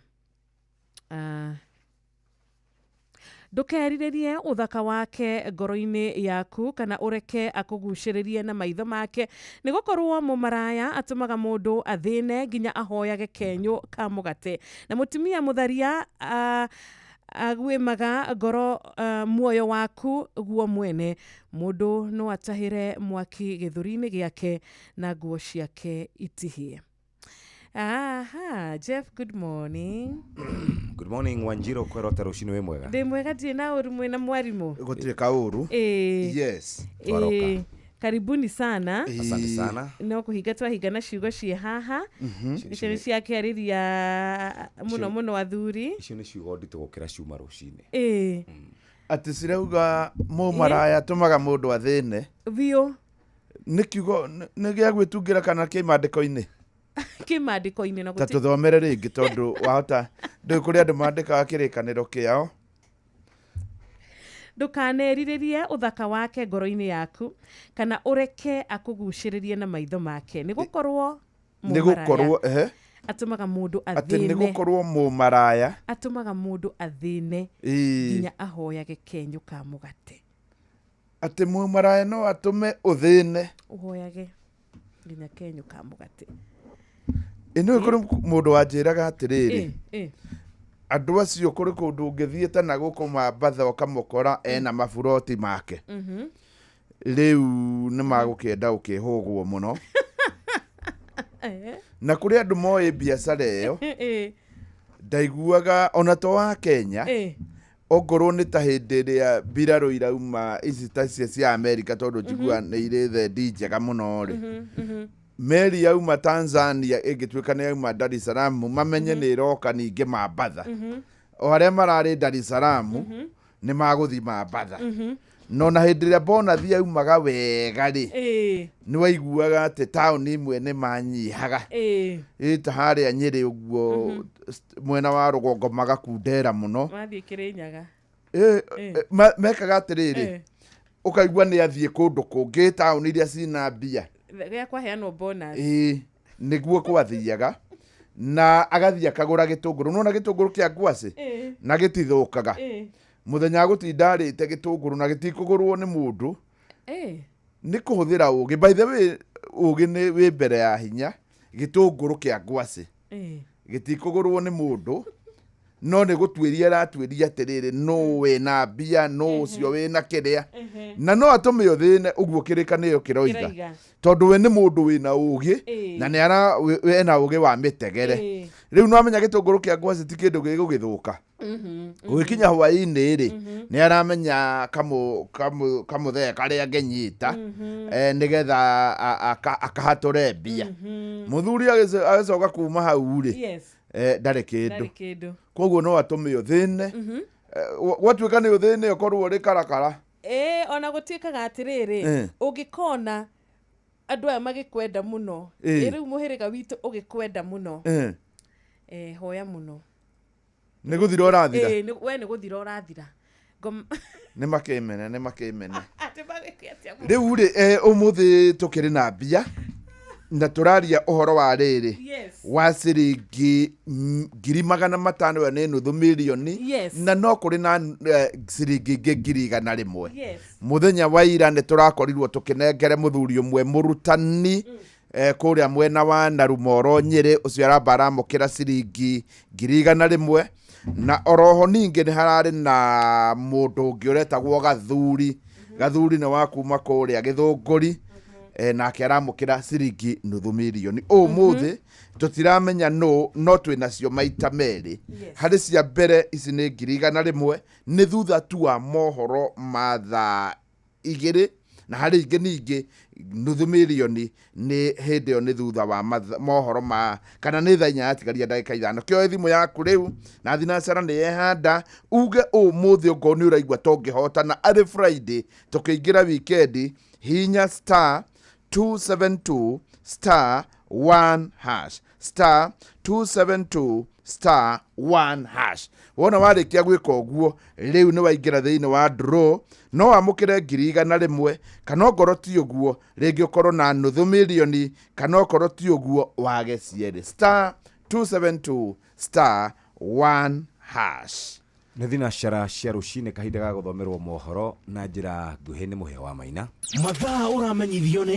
Ndukerirĩrie uthaka wake ngoro-inĩ yaku kana ureke akugucĩrĩrie na maitho make nĩ gũkorwo mũmaraya atũmaga mũndũ athĩne nginya ahoyage kenyũ ka mũgate na mũtumia mũtharia agwĩmaga ngoro muoyo waku guo mwene mũndũ no atahire mwaki gĩthũri-inĩ gĩake na nguo ciake itihie. Jeff, good morning. Good morning, Wanjiro. Kwerota Rũcinĩ wĩ mwega? Ndĩ mwega, ndirĩ na ũru mwĩna mwarimũ. Gũtirĩ kaũru. Yes. Twaroka. Karibuni sana. Asante sana. No kũhinga twahingana ciugo cie haha. Icio nĩ ciakĩarĩria mũno athuri. Icio nĩ ciugo nditũ gũkĩra ciuma rũcinĩ. Atĩ cirauga mũmaraya atũmaga mũndũ athĩne. Biũ. Nĩ kiugo nĩ gĩa gwĩtungĩra kana kĩmandĩko-inĩ? Kĩmandĩko-inĩ no gũtirĩ. Ta tũthomere rĩngĩ tondũ wahota ndĩ kũrĩ andũ mandĩkaga kĩrĩkanĩro kĩao. Ndukanerirĩrie uthaka wake ngoro-inĩ yaku kana ureke akugucĩrĩrie na maitho make nĩ gũkorwo mũmaraya atũmaga mũndũ athĩne. Atĩ nĩ gũkorwo mũmaraya atũmaga mũndũ athĩne nginya ahoyage kenyũ ka mũgate. Atĩ mũmaraya no atũme ũthĩne ũhoyage nginya kenyũ ka mũgate. Ĩno kũrĩ mũndũ wanjĩraga atĩrĩrĩ andũ acio kũrĩ kũndũ ũngĩthiĩte na gũkũ Mambatha ũkamũkora ena maburoti make rĩu nĩ magũkĩenda ũkĩhũgwo mũno na kũrĩ andũ moĩ biacara ĩyo ndaiguaga ona to wa Kenya ongorwo nĩ ta hĩndĩ ĩrĩa mbirarũ irauma ici ta cia Amerika tondũ njigua nĩ irĩ thendi njega mũno rĩ meri yauma Tanzania ĩngĩtuĩka nĩ yauma Dar es Salaam mamenye nĩ ĩroka ningĩ Mambatha o arĩa mararĩ Dar es Salaam nĩ magũthiĩ Mambatha no na hĩndĩ ĩrĩa bonathi yaumaga wega rĩ nĩ waiguaga atĩ taũni imwe nĩ manyihaga ta harĩa Nyĩrĩ ũguo mwena wa rũgongo magakundera mũno mathiĩ Kĩrĩnyaga mekaga atĩrĩrĩ ũkaigua nĩ athiĩ kũndũ kũngĩ taũni iria cina mbia gĩa kwaheanwo bonus nĩguo kwathiaga na agathiĩ akagũra gĩtũngũrũ nona gĩtũngũrũ kĩa ngwacĩ na gĩtithũkaga mũthenya gũtinda arĩte gĩtũngũrũ na gĩtikũgũrwo nĩ mũndũ nĩ kũhũthĩra ũgĩ by the way ũgĩ nĩ wĩ mbere ya hinya gĩtũngũrũ kĩa ngwacĩ gĩtikũgũrwo nĩ mũndũ no nĩ gũtuĩria aratuĩria atĩrĩrĩ no wĩna mbia no ũcio wĩna kĩrĩa na no atũme ũthĩne ũguo kĩrĩkanĩro kĩroiga tondũ we nĩ mũndũ wĩna ũgĩ na nĩ ena ũgĩ wa mĩtegere rĩu no amenya gĩtũngũrũ kĩa ngwacĩ ti kĩndũ gĩgũgĩthũka gũgĩkinya hwaĩ-inĩ rĩ nĩ aramenya kamũthea karĩa angĩnyita nĩgetha akahatũre mbia mũthuri agĩcoka kuma hau rĩ ndarĩ kĩndũ koguo no atũme ũthĩne gwatuĩka nĩ ũthĩne ũkorwo ũrĩ karakara ona gũtuĩkaga atĩrĩrĩ ũngĩkona andũ aya magĩkwenda mũno rĩu mũhĩrĩga witũ ũgĩkwenda mũno hoya mũno nĩ gũthira ũrathira we nĩ gũthira ũrathira nĩ makĩmene rĩu rĩ ũmũthĩ tũkĩrĩ na mbia na tũraria ũhoro wa rĩrĩ wa ciringi 500,000 milioni na no kũrĩ na ciringi ingĩ 100,000 mũthenya wa ira nĩ tũrakorirwo tũkĩnengere mũthuri ũmwe mũrutani kũrĩa mwena wa Narumoro Nyĩrĩ ũcio aramba aramũkĩra ciringi 100,000 na oroho ningĩ nĩ hararĩ na mũndũ ũngĩ ũretagwo Gathuri nĩ wa kuma kũrĩa Gĩthũngũri nake aramũkĩra ciringi 500,000 ũmũthĩ tũtiramenya no twĩnacio maita merĩ harĩ cia mbere ici nĩ 100,000 nĩ thutha tu wa mohoro ma thaa 2 na harĩ ingĩ ningĩ nuthu mirioni nĩ hĩndĩ ĩyo nĩ thutha wa mohoro ma kana nĩ thaa 4 yatigaria ndagĩka 5. Kĩoe thimũ yaku rĩu na thinacara nĩ yehanda uge ũmũthĩ ũngorwo nĩ ũraigua tũngĩhotana arĩ Friday tũkĩingĩra weekend hinya star 272 star 1 hash star 272 star 1 hash. Wona warĩkia gwĩka ũguo rĩu nĩ waingĩra thĩinĩ wa draw, no wamũkĩre 100,000 kana okorwo ti ũguo rĩngĩ ũkorwo na nuthu mirioni kana okorwo ti ũguo wage cierĩ star 272 star 1 hash. nĩ thinacara cia rũcinĩ kahinda ga gũthomerwo mohoro na njĩra nguhĩ nĩ mũhĩa wa Maina. Mathaa ũramenyithio nĩ